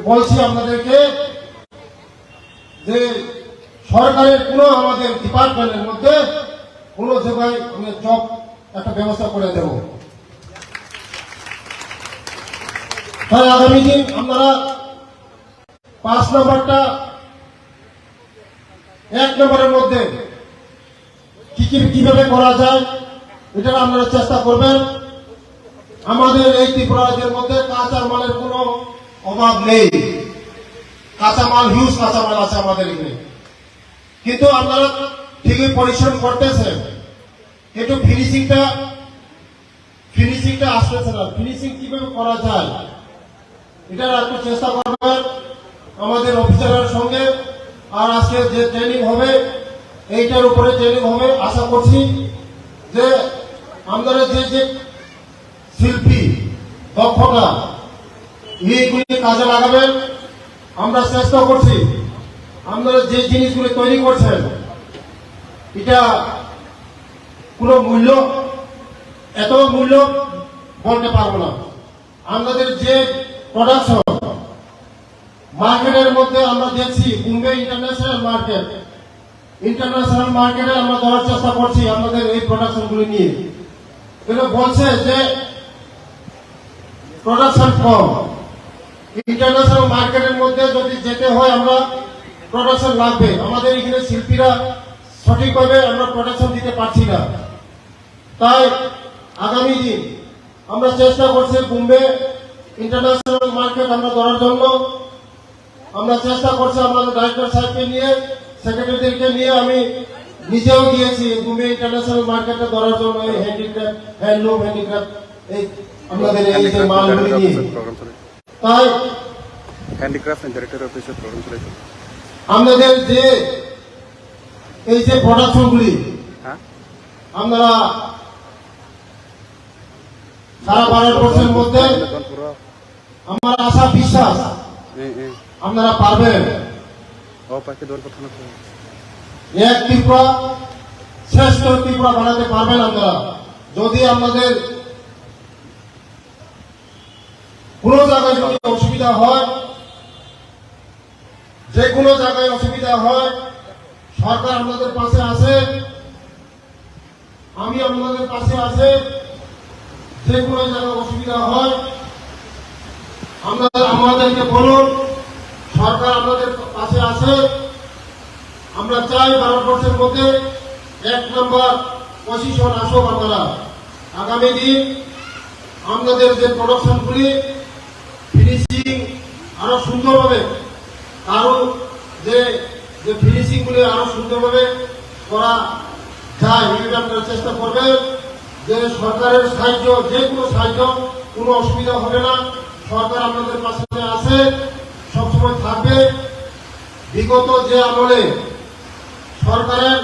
বলছি আপনাদেরকে যে সরকারের কোন আমাদের ডিপার্টমেন্টের মধ্যে কোন জায়গায় আমি জব একটা ব্যবস্থা করে দেব। তাই আগামী দিন আপনারা 5 নম্বরটা 1 নম্বরের মধ্যে কিভাবে করা যায় এটা আপনারা চেষ্টা করবেন। আমাদের এই ত্রিপুরা রাজ্যের মধ্যে কাঁচা মালের কোনো অভাব নেই, কাঁচামাল হিউজ কাঁচামাল আছে আমাদের এখানে, কিন্তু আপনারা ঠিকই পরিশ্রম করতেছেন, কিন্তু ফিনিশিংটা আসতেছে না। ফিনিশিং কিভাবে করা যায় এটা একটু চেষ্টা করবেন আমাদের অফিসারের সঙ্গে। আর আজকে যে ট্রেনিং হবে এইটার উপরে ট্রেনিং হবে। আশা করছি যে আমাদের যে শিল্পী দক্ষতা এইগুলি কাজে লাগাবেন। আমরা চেষ্টা করছি আপনারা যে জিনিসগুলি তৈরি করছেন এটা কোনো মূল্য এত মূল্য বলতে পারবো না। আমাদের যে প্রোডাকশন মার্কেটের মধ্যে আমরা দেখছি বোম্বে ইন্টারন্যাশনাল মার্কেটে আমরা ধরার চেষ্টা করছি আমাদের এই প্রোডাকশনগুলি নিয়ে। কিন্তু বলছে যে প্রোডাকশন কম, ইন্টারন্যাশনাল মার্কেটের মধ্যে যদি যেতে হয় আমরা প্রোডাকশন লাগবে। আমাদের এখানে শিল্পীরা সঠিকভাবে আমরা প্রোডাকশন দিতে পারছি না। তাই আগামী দিন আমরা চেষ্টা করছি বোম্বে ইন্টারন্যাশনাল মার্কেট আমরা ধরার জন্য। আমরা চেষ্টা করছি আমাদের ডাইরেক্টর সাহেবকে নিয়ে, সেক্রেটারিদেরকে নিয়ে, আমি নিজেও গিয়েছি বোম্বে ইন্টারন্যাশনাল মার্কেটে ধরার জন্য। এই হ্যান্ডিক্রাফট, হ্যান্ডলুম হ্যান্ডিক্রাফট এই আমাদের এই যে মালগুলি নিয়ে। তাই হ্যান্ডিক্রাফট ডাইরেক্টর অফিসের প্রোগ্রাম চলেছে। আমাদের যে এই যে প্রোডাকশনগুলি হ্যাঁ আমরা সারা ভারতবর্ষের মধ্যে আমার আশা বিশ্বাস আপনারা পারবেন। এক ত্রিপুরা শ্রেষ্ঠ ত্রিপুরা বানাতে পারবেন আপনারা যদি আপনাদের কোনো জায়গায় যদি অসুবিধা হয়, যে কোনো জায়গায় অসুবিধা হয়, সরকার আপনাদের পাশে আছে, আমি আপনাদের পাশে আছে। যে কোনো জায়গায় অসুবিধা হয় আমাদেরকে বলুন। সরকার আমাদের পাশে আছে। আমরা চাই ভারতবর্ষের মধ্যে 1 নম্বর পজিশন আসুক। আপনারা আগামী দিন আমাদের যে প্রোডাকশনগুলি ফিনিশিং আরো সুন্দরভাবে আরো যে ফিনিশিংগুলি আরো সুন্দরভাবে করা যায় এটা আপনারা চেষ্টা করবেন। যে সরকারের সাহায্য, যে কোনো সাহায্য, কোনো অসুবিধা হবে না। সরকার আপনাদের পাশে আছে, সবসময় থাকবে। বিগত যে আমলে সরকারের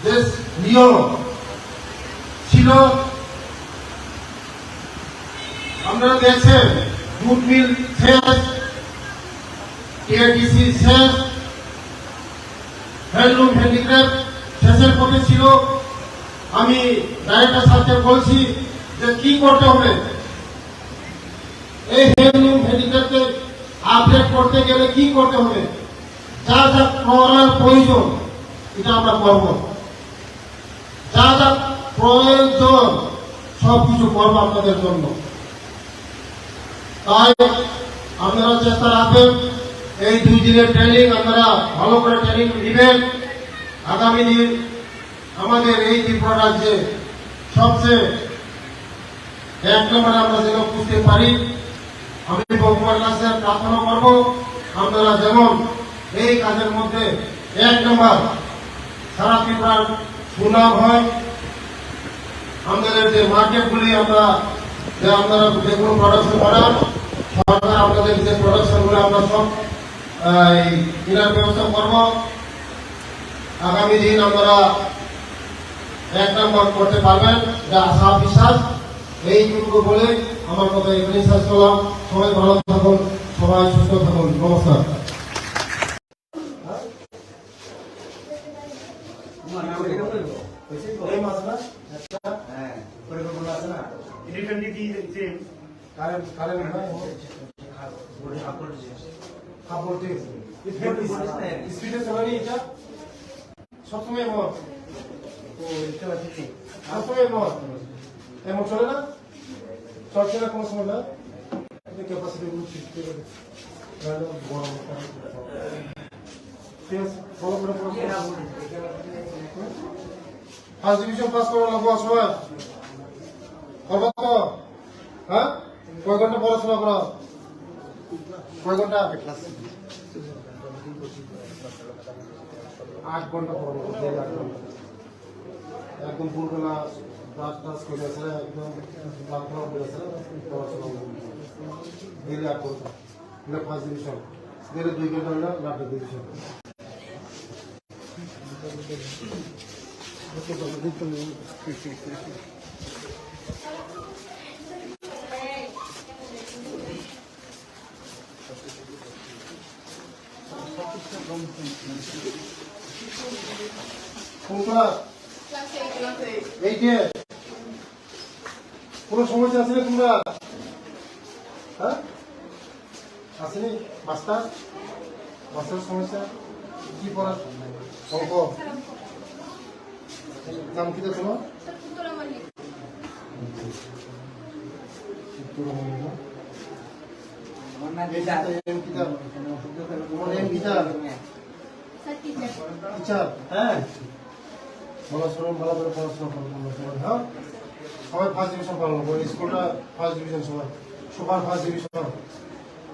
যে নিয়ম ছিল আপনারা দেখছেন, জুট মিল শেষ, টিআইটিসি শেষ, হ্যান্ডলুম হ্যান্ডিক্রাফট শেষের পথে ছিল। আমি ডাইরেক্টর সাহেবকে বলছি যে কি করতে হবে, এই হ্যান্ডলুম হ্যান্ডিক্রাফটকে আপডেট করতে গেলে কি করতে হবে, যা যা করার প্রয়োজন এটা আমরা করব। যা যা প্রয়োজন সবকিছু করবো আপনাদের জন্য। তাই আপনারা চেষ্টা রাখবেন, এই 2 দিনের ট্রেনিং আপনারা ভালো করে ট্রেনিং নেবেন। আগামী দিন আমাদের এই ত্রিপুরা রাজ্যে সবচেয়ে 1 নম্বরে আমরা যেন বুঝতে পারি। আমি ভগবান কাছে প্রার্থনা করব আপনারা যেমন এই কাজের মধ্যে 1 নম্বর সারা ত্রিপুরার সুনাম হয়। আমাদের যে মার্কেটগুলি আপনারা যে কোনো প্রোডাকশন করান, সরকার আপনাদের যে প্রোডাকশনগুলো আমরা সব কেনার ব্যবস্থা করব। আগামী দিন আপনারা 1 নম্বর করতে পারবেন, যা আশা বিশ্বাস। এইটুকু বলে আমার কথা এখানে শেষ করলাম। সবাই ভালো থাকুন, সবাই সুস্থ থাকুন। নমস্কার। এই মাছটা হ্যাঁ, পরিকল্পনা আছে না? স্পিডে চলানি এটা সবসময় মত সবসময় মত এমন চলে না, চলছে না কোনো সময় না। ক্যাপাসিটি গরম ঠিক আছে, ভালো করে ফার্স্ট ডিভিশন পাস করা লাগবো সবাই। করবো তো? হ্যাঁ, কয় ঘন্টা পড়াশোনা করো? কয় ঘন্টা? 8 ঘন্টা পড়বো, 8 ঘন্টা একদম ভোরবেলা ব্রাশ টাশ করে আছে, একদম প্রার্থনা করে আছে, পড়াশোনা ডেলি 8 ঘন্টা। এটা ফার্স্ট ডিভিশন, ডেলি 2 ঘন্টা হলে লাস্ট ডিভিশন। কোন ক্লাস? এইটে। কোনো সমস্যা আছে না তোমরা? হ্যাঁ, আসেনি? মাস্টার সমস্যা কি পড়ার? অঙ্ক নাম কি তোমার? হ্যাঁ, পড়াশোনা ভালো করে পড়াশোনা করবো। হ্যাঁ, সবাই ফার্স্ট ডিভিশন পাবো। স্কুলটা ফার্স্ট ডিভিশন, সবার ফার্স্ট ডিভিশন,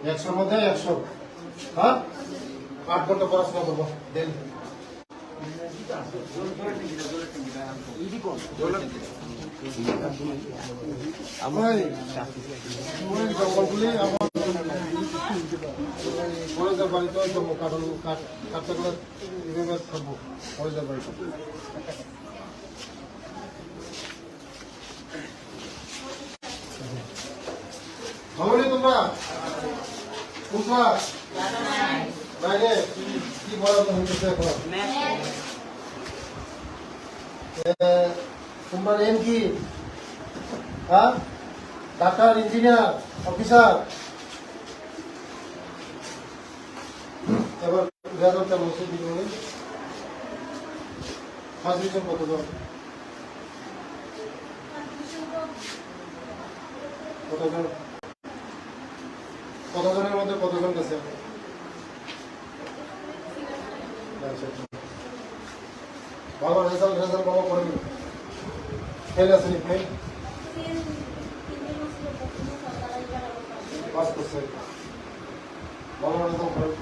100-র মধ্যে 100। হ্যাঁ, 8 ঘন্টা পড়াশোনা করবো ডেলি। জঙ্গলগুলি আমার কলেজের বাড়িতে কাঠগুলো এভাবে থাকবো কলেজের বাড়িতে। ভালো তোমরা কোনটা বাইরে কি বলা হইতেছে এখন? তোমার এম কি? হ্যাঁ, ডাক্তার, ইঞ্জিনিয়ার, অফিসার। এবার রেজাল্টটা বসে দিল। ফার্স্ট ডিভিশন কত? কতজন কতজনের মধ্যে কতজন গেছে? বাবা রেজাল্ট বাবা করেন ফেল আসেনি ফেল পাস করছে বাবা রেজাল্ট করেন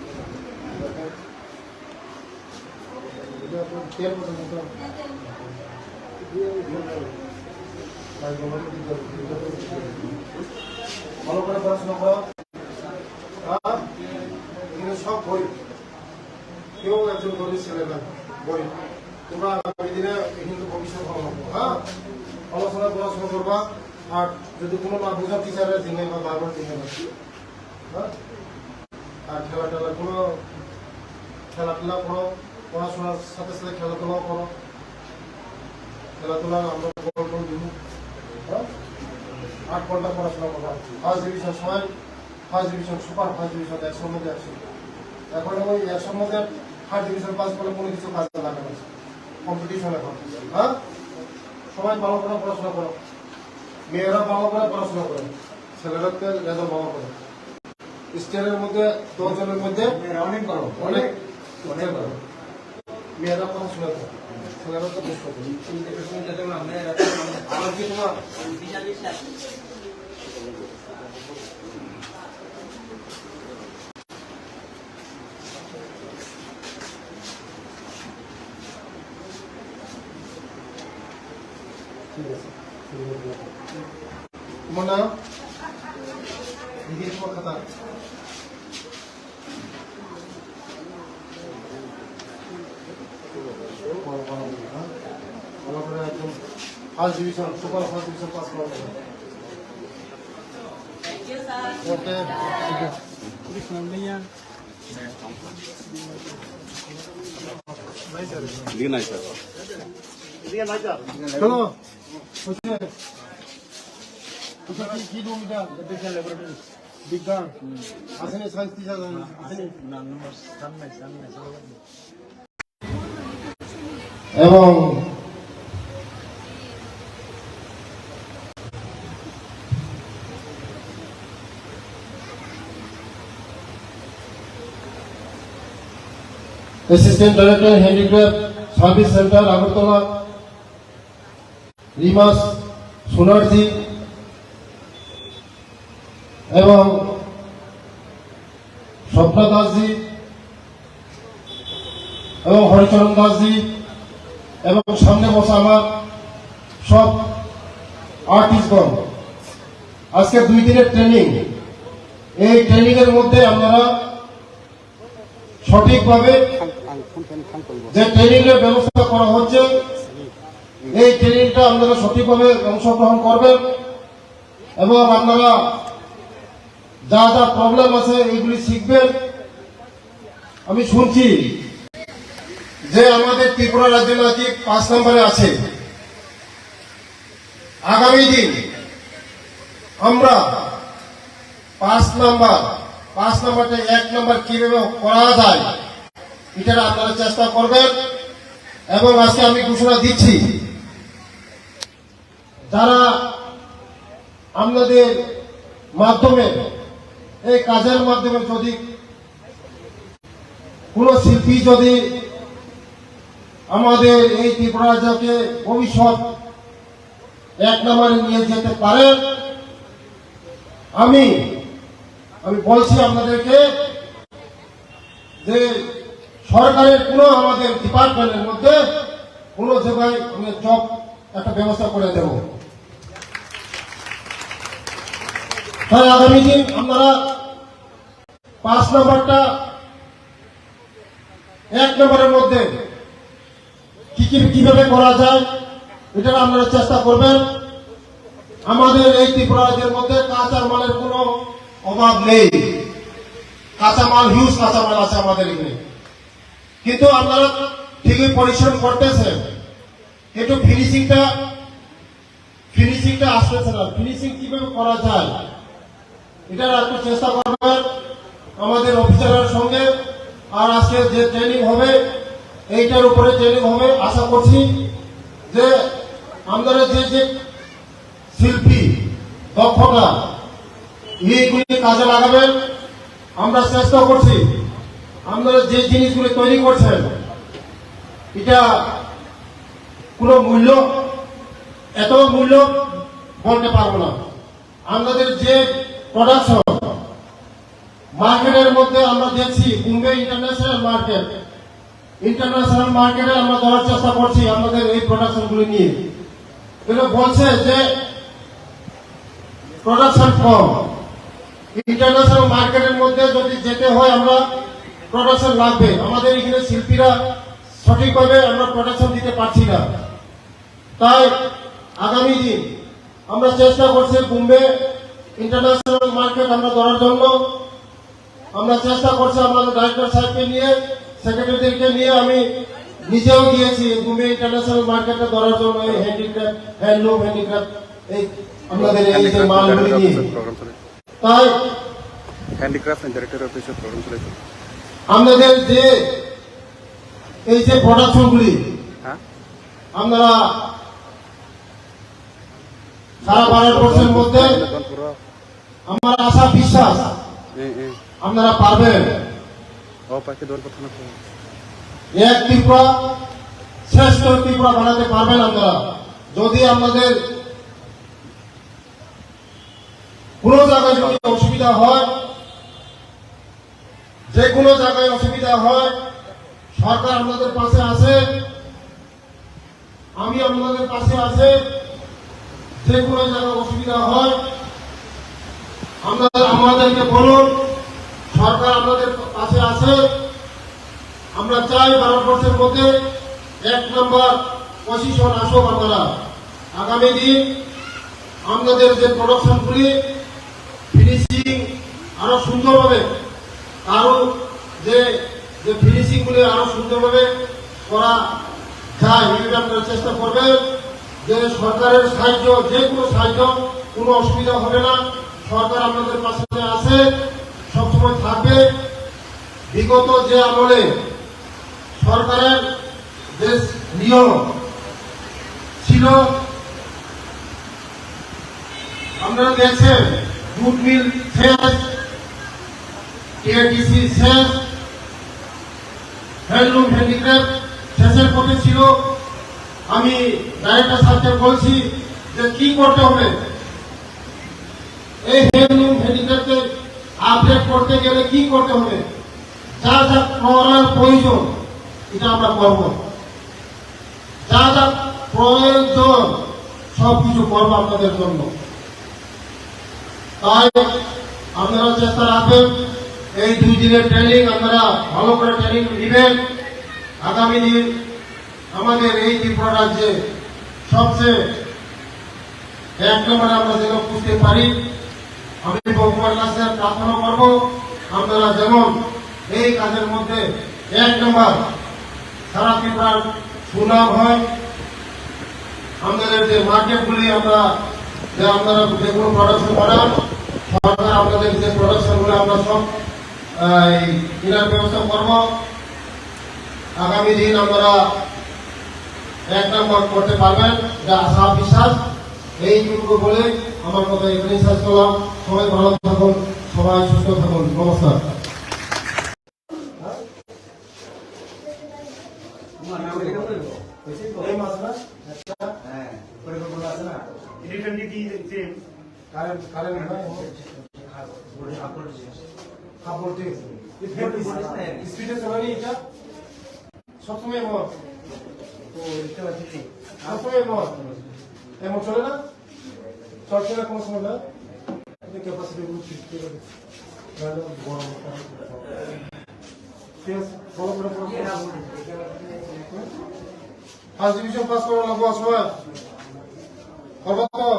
এটা আপনার তেল পর্যন্ত ভালো করে পড়াশোনা করো। এখানে সব গরিব, কেউ একজন গরিব ছেলে না, গরিব। তোমরা আগামী দিনে কিন্তু ভবিষ্যৎ ভালো হবে। হ্যাঁ, পড়াশোনা করবা। আর যদি কোনো না বোঝা টিচারের দিনে বা বাবার দিনে না, হ্যাঁ। আর খেলাধুলা করো, পড়াশোনার সাথে সাথে খেলাধুলাও করো। খেলাধুলা আমরা দিব, হ্যাঁ। 8 ঘন্টা পড়াশোনা করবা। ফার্স্ট ডিভিশন সবাই first division, super first division 100 মধ্যে 100। এখন ওই 100 মধ্যে ফার্স্ট ডিভিশন পাস করলে কোনো কিছু কাজে লাগে না, কম্পিটিশন এখন। হ্যাঁ, সবাই ভালো করে পড়াশোনা করো। মেয়েরা ভালো করে পড়াশোনা করে, ছেলেরাকে রেজাল্ট ভালো করে। স্টেটের মধ্যে 10 জনের মধ্যে মেয়েরা অনেক বড়, অনেক করো। মেয়েরা পড়াশোনা করে, ছেলেরা তো বেশ করে। আর কি তোমার ঠিক আছে, তোমার নাম নিজের খাতা ভালো করে একদম first division, super first division pass করা যাবে। ওকে, দিয়ে নাই স্যার। চলো কি রুম এটা? বিজ্ঞান আসেনি, সায়েন্স টিচার আসেনি। এবং assistant director handicraft service centre Agartala রিমাস সোনারজি এবং স্বপ্না দাসজি এবং হরিচরণ দাসজি এবং সামনে বসা আমার সব আর্টিস্টগণ, আজকে 2 দিনের ট্রেনিং। এই ট্রেনিং এর মধ্যে আপনারা সঠিকভাবে যে ট্রেনিং এর ব্যবস্থা করা হচ্ছে, এই ট্রেনিংটা আপনারা সঠিকভাবে অংশগ্রহণ করবেন এবং আপনারা যা যা প্রবলেম আছে এইগুলি শিখবেন। আমি শুনছি যে আমাদের ত্রিপুরা রাজ্য নাকি 5 নম্বরে আছে। আগামী দিন আমরা 5 নাম্বারটা 1 নম্বর কিভাবে করা যায় এটা আপনারা চেষ্টা করবেন। এবং আজকে আমি ঘোষণা দিচ্ছি, যারা আপনাদের মাধ্যমে এই কাজের মাধ্যমে যদি কোন শিল্পী যদি আমাদের এই ত্রিপুরা রাজ্যকে ভবিষ্যৎ 1 নম্বরে নিয়ে যেতে পারেন, আমি বলছি আপনাদেরকে যে সরকারের কোনো আমাদের ডিপার্টমেন্টের মধ্যে কোনো জায়গায় আমি জব একটা ব্যবস্থা করে দেব। তাই আগামী দিন আপনারা 5 নম্বরটা 1 নম্বরের মধ্যে কিভাবে করা যায় এটা আপনারা চেষ্টা করবেন। আমাদের এই ত্রিপুরা রাজ্যের মধ্যে কাঁচার মালের কোনো অভাব নেই, কাঁচামাল হিউজ কাঁচামাল আছে আমাদের এখানে, কিন্তু আপনারা ঠিকই পরিশ্রম করতেছেন, কিন্তু ফিনিশিংটা আসতেছে না। ফিনিশিং কিভাবে করা যায় এটা একটু চেষ্টা করবেন আমাদের অফিসারের সঙ্গে। আর আজকে যে ট্রেনিং হবে এইটার উপরে ট্রেনিং হবে। আশা করছি যে আমাদের যে শিল্পী দক্ষতা এইগুলি কাজে লাগাবেন। আমরা চেষ্টা করছি, আপনারা যে জিনিসগুলি তৈরি করছেন এটা কোনো মূল্য, এত মূল্য বলতে পারবো না। আমাদের যে প্রোডাকশন মার্কেটের মধ্যে আমরা দেখছি, বোম্বে ইন্টারন্যাশনাল মার্কেটে আমরা ধরার চেষ্টা করছি আমাদের এই প্রোডাকশন গুলি নিয়ে। এগুলো বলছে যে প্রোডাকশন কম, ইন্টারন্যাশনাল মার্কেটের মধ্যে যদি যেতে হয় আমরা প্রোডাকশন লাগবে। আমাদের এখানে শিল্পীরা সঠিকভাবে আমরা প্রোডাকশন দিতে পারছি না। তাই আগামী দিন আমরা চেষ্টা করছি বোম্বে ইন্টারন্যাশনাল মার্কেট আমরা ধরার জন্য। আমরা চেষ্টা করছি আমাদের ডাইরেক্টর সাহেবকে নিয়ে, সেক্রেটারিদেরকে নিয়ে, আমি নিজেও গিয়েছি বোম্বে ইন্টারন্যাশনাল মার্কেটে ধরার জন্য। এই হ্যান্ডিক্রাফট, হ্যান্ডলুম হ্যান্ডিক্রাফট, এই আমাদের এই যে মালগুলি নিয়ে। তাই হ্যান্ডিক্রাফট এন্ড ডাইরেক্টর অফিসের প্রোগ্রাম চলেছে। আমাদের যে এই যে প্রোডাকশনগুলি হ্যাঁ, আমরা সারা ভারতবর্ষের মধ্যে আমার আশা বিশ্বাস আপনারা পারবেন। এক ত্রিপুরা শ্রেষ্ঠ ত্রিপুরা বানাতে পারবেন আপনারা, যদি আপনাদের কোন জায়গায় যদি অসুবিধা হয়, যে কোনো জায়গায় অসুবিধা হয়, সরকার আপনাদের পাশে আছে, আমি আপনাদের পাশে আছে। যে কোনো জায়গায় অসুবিধা হয় আমাদেরকে বলুন, সরকার আমাদের পাশে আছে। আমরা চাই ভারতবর্ষের মধ্যে 1 নম্বর পজিশন আসুক। আপনারা আগামী দিন আমাদের যে প্রোডাকশনগুলি ফিনিশিং আরো সুন্দরভাবে, আরো যে ফিনিশিং গুলি আরো সুন্দরভাবে করা যায়, এটা আপনারা চেষ্টা করবেন। যে সরকারের সাহায্য, যে কোনো সাহায্য, কোনো অসুবিধা হবে না। সরকার আপনাদের পাশে আছে, সবসময় থাকবে। বিগত যে আমলে সরকারের যে নিয়ম ছিল আপনারা দেখছেন, জুট মিল শেষ, টিআরটিসি শেষ, হ্যান্ডলুম হ্যান্ডিক্রাফট শেষের পথে ছিল। আমি ডাইরেক্টর সাহেবকে বলছি যে কি করতে হবে, এই হ্যান্ডলুম হ্যান্ডিক্রাফটকে আপডেট করতে গেলে কি করতে হবে, যা যা করার প্রয়োজন এটা আমরা করব, যা যা প্রয়োজন সবকিছু করবো আপনাদের জন্য। তাই আপনারা চেষ্টা রাখবেন, এই 2 দিনের ট্রেনিং আপনারা ভালো করে ট্রেনিং নেবেন। আগামী দিন আমাদের এই ত্রিপুরা রাজ্যে সবচেয়ে 1 নম্বরে আমরা যেন বুঝতে পারি। আমি ভগবানের কাছে প্রার্থনা করব আপনারা যেমন এই কাজের মধ্যে 1 নম্বর সারা ত্রিপুরার সুনাম হয়। আমাদের যে মার্কেটগুলি আপনারা যে কোনো প্রোডাকশন করান, সরকার আপনাদের যে প্রোডাকশনগুলো আমরা সব কেনার ব্যবস্থা করব। আগামী দিন আপনারা 1 নম্বর করতে পারবেন, যা আশা বিশ্বাস। এইটুকু বলে আমার কথা এখানেই শেষ করলাম। সবাই ভালো থাকুন, সবাই সুস্থ থাকুন। নমস্কার। এই মাছ না, হ্যাঁ, পরিকল্পনা আছে না? কাপড় স্পিডে চলানি এটা সবসময় মত, সবসময় মত এমন চলে না, চলছে না কোনো সময় না। ক্যাপাসিটি গরম ফার্স্ট ডিভিশন পাস করা লাগবো সময় করবো তো।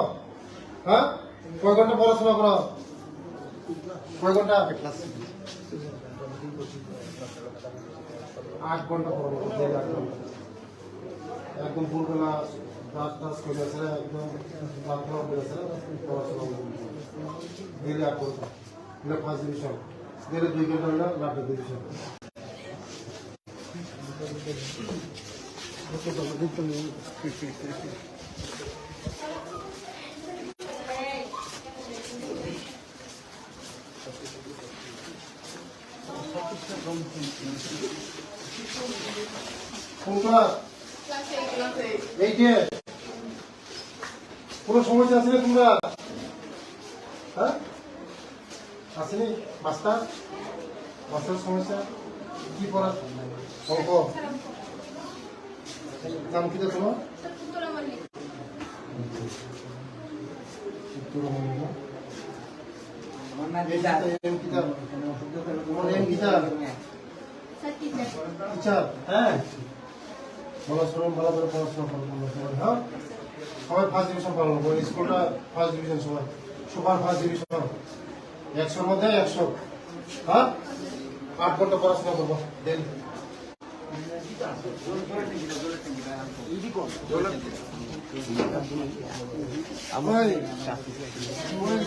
হ্যাঁ, কয় ঘন্টা পড়াশোনা করো, কয় ঘন্টা? 8 ঘন্টা পড়বো, একদম ভোরবেলা ব্রাশ টাশ করে আসলে একদম প্রার্থনা করে আসলে পড়াশোনা ডেলি 8 ঘন্টা, এটা ফার্স্ট ডিভিশন। ডেলি 2 ঘন্টা হলে লাভ ডিভিশন। কোন ক্লাস? এইটে। কোনো সমস্যা আছে না তোমরা? হ্যাঁ আসেনি? মাস্টার সমস্যা কি পড়া? অঙ্ক। নাম কি তোমার? আমার নাম গীতা। তোমার নাম গীতা? টিচার? হ্যাঁ। ভালো করে পড়াশোনা করো সবাই, হ্যাঁ? সবাই ফার্স্ট ডিভিশন পালন করো। স্কুলটা ফার্স্ট ডিভিশন, সবাই সুপার ফার্স্ট ডিভিশন 100-র মধ্যে 100, হ্যাঁ? 8 ঘন্টা পড়াশোনা করবো ডেলি।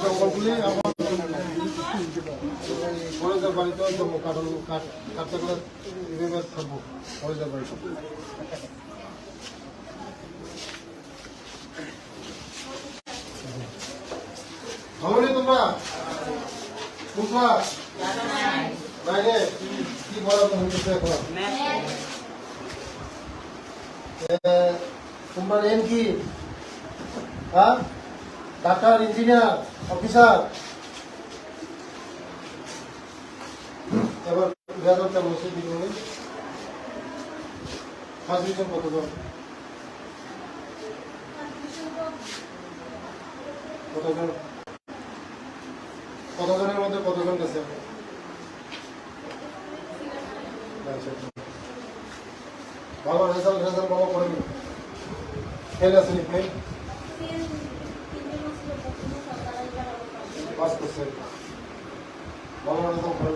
জঙ্গলগুলি আমার কলেজের বাড়িতে কাটতে গেলে এভাবে থাকবো কলেজের বাড়িতে। ভালো নেই তোমরা? তোমরা বাইরে কি বলো এখন? তোমার এম কি? হ্যাঁ, ডাক্তার, ইঞ্জিনিয়ার, অফিসার। এবার বেতনটা বসে দিন। ফার্স্ট ডিভিশন কতজন? কতজনের মধ্যে কতজন গেছে? ভালো রেজাল্ট ভালো করেনি? ফেল আসেনি? ফেল পাস করছে। ভালো রেজাল্ট করে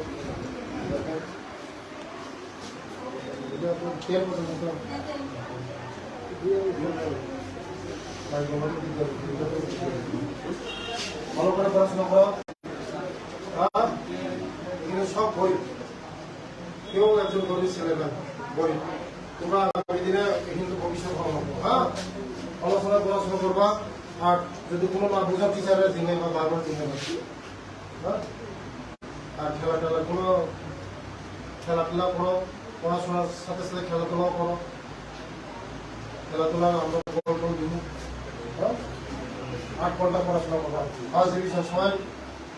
ভালো করে পড়াশোনা করো। এগুলো সব বই, কেউ একজন গরিব ছেলে না, বই। তোমরা আগামী দিনে কিন্তু ভবিষ্যৎ ভালো হবে, হ্যাঁ? পড়াশোনা করবা। আর যদি কোনো না বোঝা টিচারের দিনে বা বারবার দিনে, হ্যাঁ? আর খেলাধুলা করো, পড়াশোনার সাথে সাথে খেলাধুলাও করো। খেলাধুলা আমরা দিব, হ্যাঁ? 8 ঘন্টা পড়াশোনা করবা। ফার্স্ট ডিভিশন, সবাই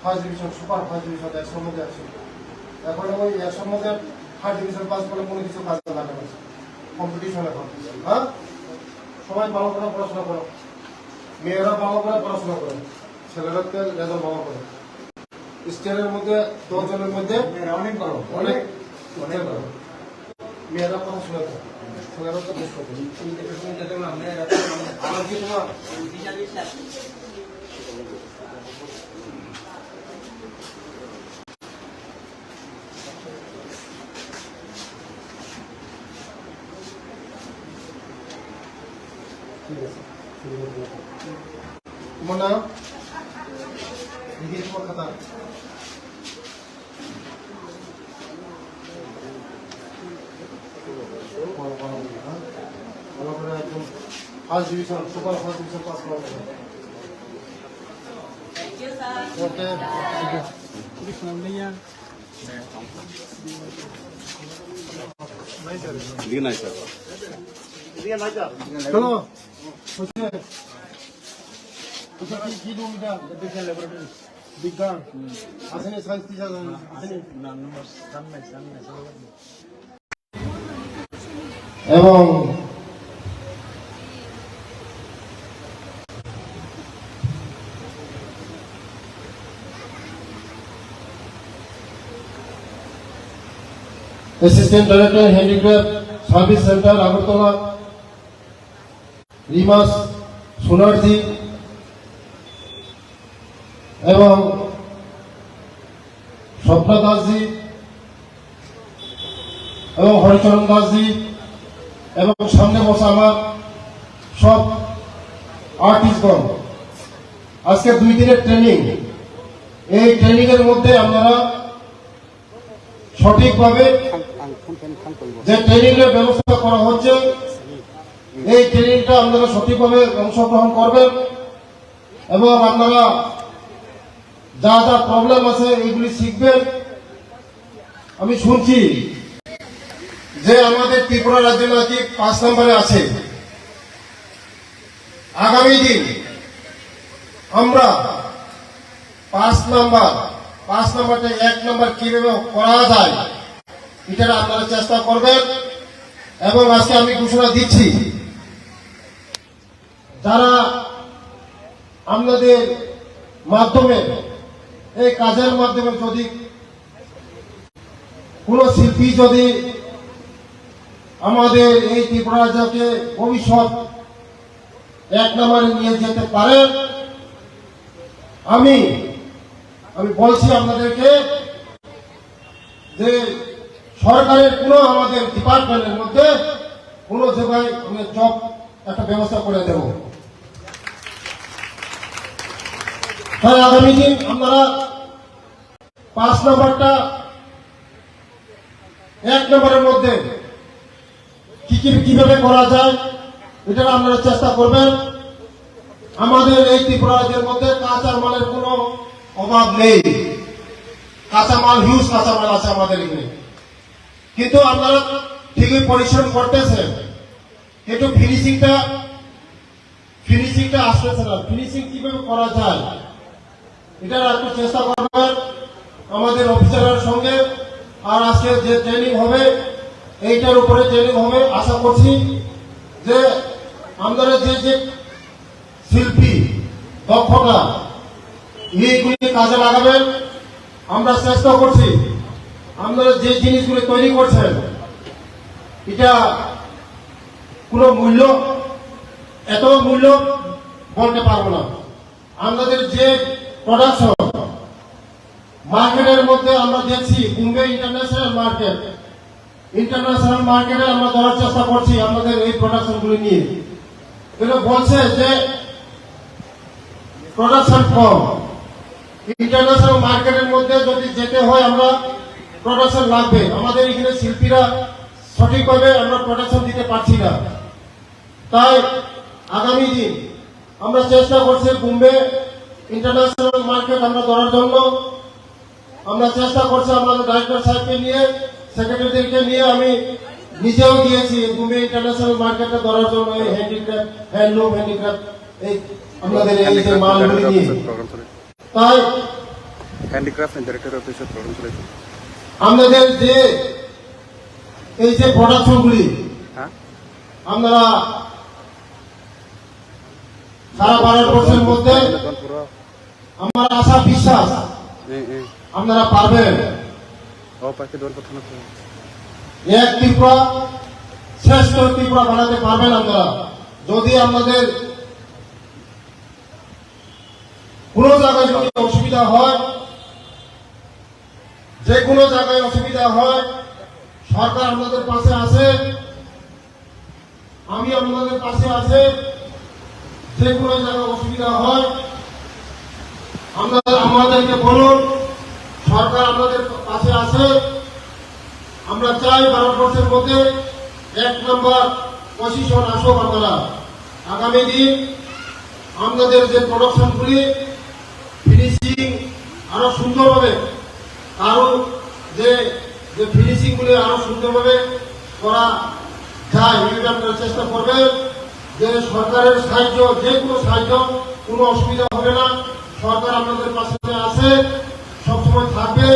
first division, super first division 100-র মধ্যে 100। এখন ওই 100-র মধ্যে ফার্স্ট ডিভিশন পাস করলে কোনো কিছু কাজে লাগে না, কম্পিটিশন এখন, হ্যাঁ? সবাই ভালো করে পড়াশোনা করো। মেয়েরা ভালো করে পড়াশোনা করে, ছেলেরাকে রেজাল্ট ভালো করে। স্টেটের মধ্যে 10 জনের মধ্যে অনেক বড়, অনেক করো। মেয়েরা পড়াশোনা করে, ছেলেরা তো বেশ করে। আমার কি তোমার ঠিক আছে? তোমার নাম লিখে তোমার খাতা। ভালো করে একদম first division, super first division pass করা যাবে। দিন নাই স্যার। চলো কি রুম এটা? বিজ্ঞান আসেনি? সায়েন্স টিচার আসেনি? এবং assistant director handicraft service centre Agartala রিমাস সোনারজি এবং স্বপ্না দাসজি এবং হরিচরণ দাসজি এবং সামনে বসা আমার সব আর্টিস্টগণ। আজকে 2 দিনের ট্রেনিং। এই ট্রেনিং এর মধ্যে আপনারা সঠিকভাবে যে ট্রেনিং এর ব্যবস্থা করা হচ্ছে, এই ট্রেনিংটা আপনারা সঠিকভাবে অংশগ্রহণ করবেন এবং আপনারা যা যা প্রবলেম আছে এইগুলি শিখবেন আমি শুনছি যে আমাদের ত্রিপুরা রাজ্য নাকি 5 নম্বরে আছে। আগামী দিন আমরা 5 নম্বরটা 1 নম্বর কিভাবে করা যায় এটা আপনারা চেষ্টা করবেন। এবং আজকে আমি ঘোষণা দিচ্ছি, যারা আপনাদের মাধ্যমে এই কাজের মাধ্যমে যদি কোন শিল্পী যদি আমাদের এই ত্রিপুরা রাজ্যকে ভবিষ্যৎ 1 নম্বরে নিয়ে যেতে পারেন, আমি বলছি আপনাদেরকে যে সরকারের কোনো আমাদের ডিপার্টমেন্টের মধ্যে কোনো জায়গায় আমি জব একটা ব্যবস্থা করে দেব। তাই আগামী দিন আপনারা 5 নম্বরটা 1 নম্বরের মধ্যে কিভাবে করা যায় এটা আপনারা চেষ্টা করবেন। আমাদের এই ত্রিপুরা রাজ্যের মধ্যে কাঁচা মালের কোনো অভাব নেই, কাঁচামাল হিউজ কাঁচামাল আছে আমাদের এখানে, কিন্তু আপনারা ঠিকই পরিশ্রম করতেছেন, কিন্তু ফিনিশিংটা আসতেছে না। ফিনিশিং কিভাবে করা যায় এটা একটু চেষ্টা করবেন আমাদের অফিসারের সঙ্গে। আর আজকে যে ট্রেনিং হবে এইটার উপরে ট্রেনিং হবে। আশা করছি যে আপনারা যে শিল্পী দক্ষতা এইগুলি কাজে লাগাবেন। আমরা চেষ্টা করছি আপনারা যে জিনিসগুলি তৈরি করছেন এটা কোনো মূল্য, এত মূল্য বলতে পারবো না। আমাদের যে প্রোডাকশন মার্কেটের মধ্যে আমরা দেখছি বোম্বে ইন্টারন্যাশনাল মার্কেটে আমরা ধরার চেষ্টা করছি আমাদের এই প্রোডাকশনগুলি নিয়ে। এটা বলছে যে প্রোডাকশন কম, ইন্টারন্যাশনাল মার্কেটের মধ্যে যদি যেতে হয় আমরা প্রোডাকশন লাগবে। আমাদের এখানে শিল্পীরা সঠিকভাবে আমরা প্রোডাকশন দিতে পারছি না। তাই আগামী দিন আমরা চেষ্টা করছি বোম্বে ইন্টারন্যাশনাল মার্কেট আমরা ধরার জন্য। আমরা চেষ্টা করছি আমাদের ডাইরেক্টর সাহেবকে নিয়ে, সেক্রেটারিদেরকে নিয়ে, আমি নিজেও গিয়েছি বোম্বে ইন্টারন্যাশনাল মার্কেটে ধরার জন্য। এই হ্যান্ডিক্রাফট, হ্যান্ডলুম হ্যান্ডিক্রাফট এই আমাদের এই যে মালগুলি নিয়ে। তাই হ্যান্ডিক্রাফট এন্ড ডাইরেক্টর অফিসের প্রোগ্রাম চলেছে। আমাদের যে এই যে প্রোডাকশনগুলি হ্যাঁ আপনারা সারা ভারতবর্ষের মধ্যে আমার আশা বিশ্বাস আপনারা পারবেন। এক ত্রিপুরা শ্রেষ্ঠ ত্রিপুরা বানাতে পারবেন আপনারা। যদি আপনাদের কোন জায়গায় যদি অসুবিধা হয়, যে কোনো জায়গায় অসুবিধা হয়, সরকার আপনাদের পাশে আছে, আমি আপনাদের পাশে আছে। যে কোনো জায়গায় অসুবিধা হয় আমাদেরকে বলুন, সরকার আপনাদের পাশে আছে। আমরা চাই ভারতবর্ষের মধ্যে 1 নম্বর পজিশন আসুক। আপনারা আগামী দিন আমাদের যে প্রোডাকশনগুলি ফিনিশিং আরো সুন্দরভাবে, আরো যে ফিনিশিং গুলি আরো সুন্দরভাবে করা যায় এটা আপনারা চেষ্টা করবেন। যে সরকারের সাহায্য, যে কোনো সাহায্য, কোনো অসুবিধা হবে না। সরকার আপনাদের পাশে আছে, সবসময় থাকবে।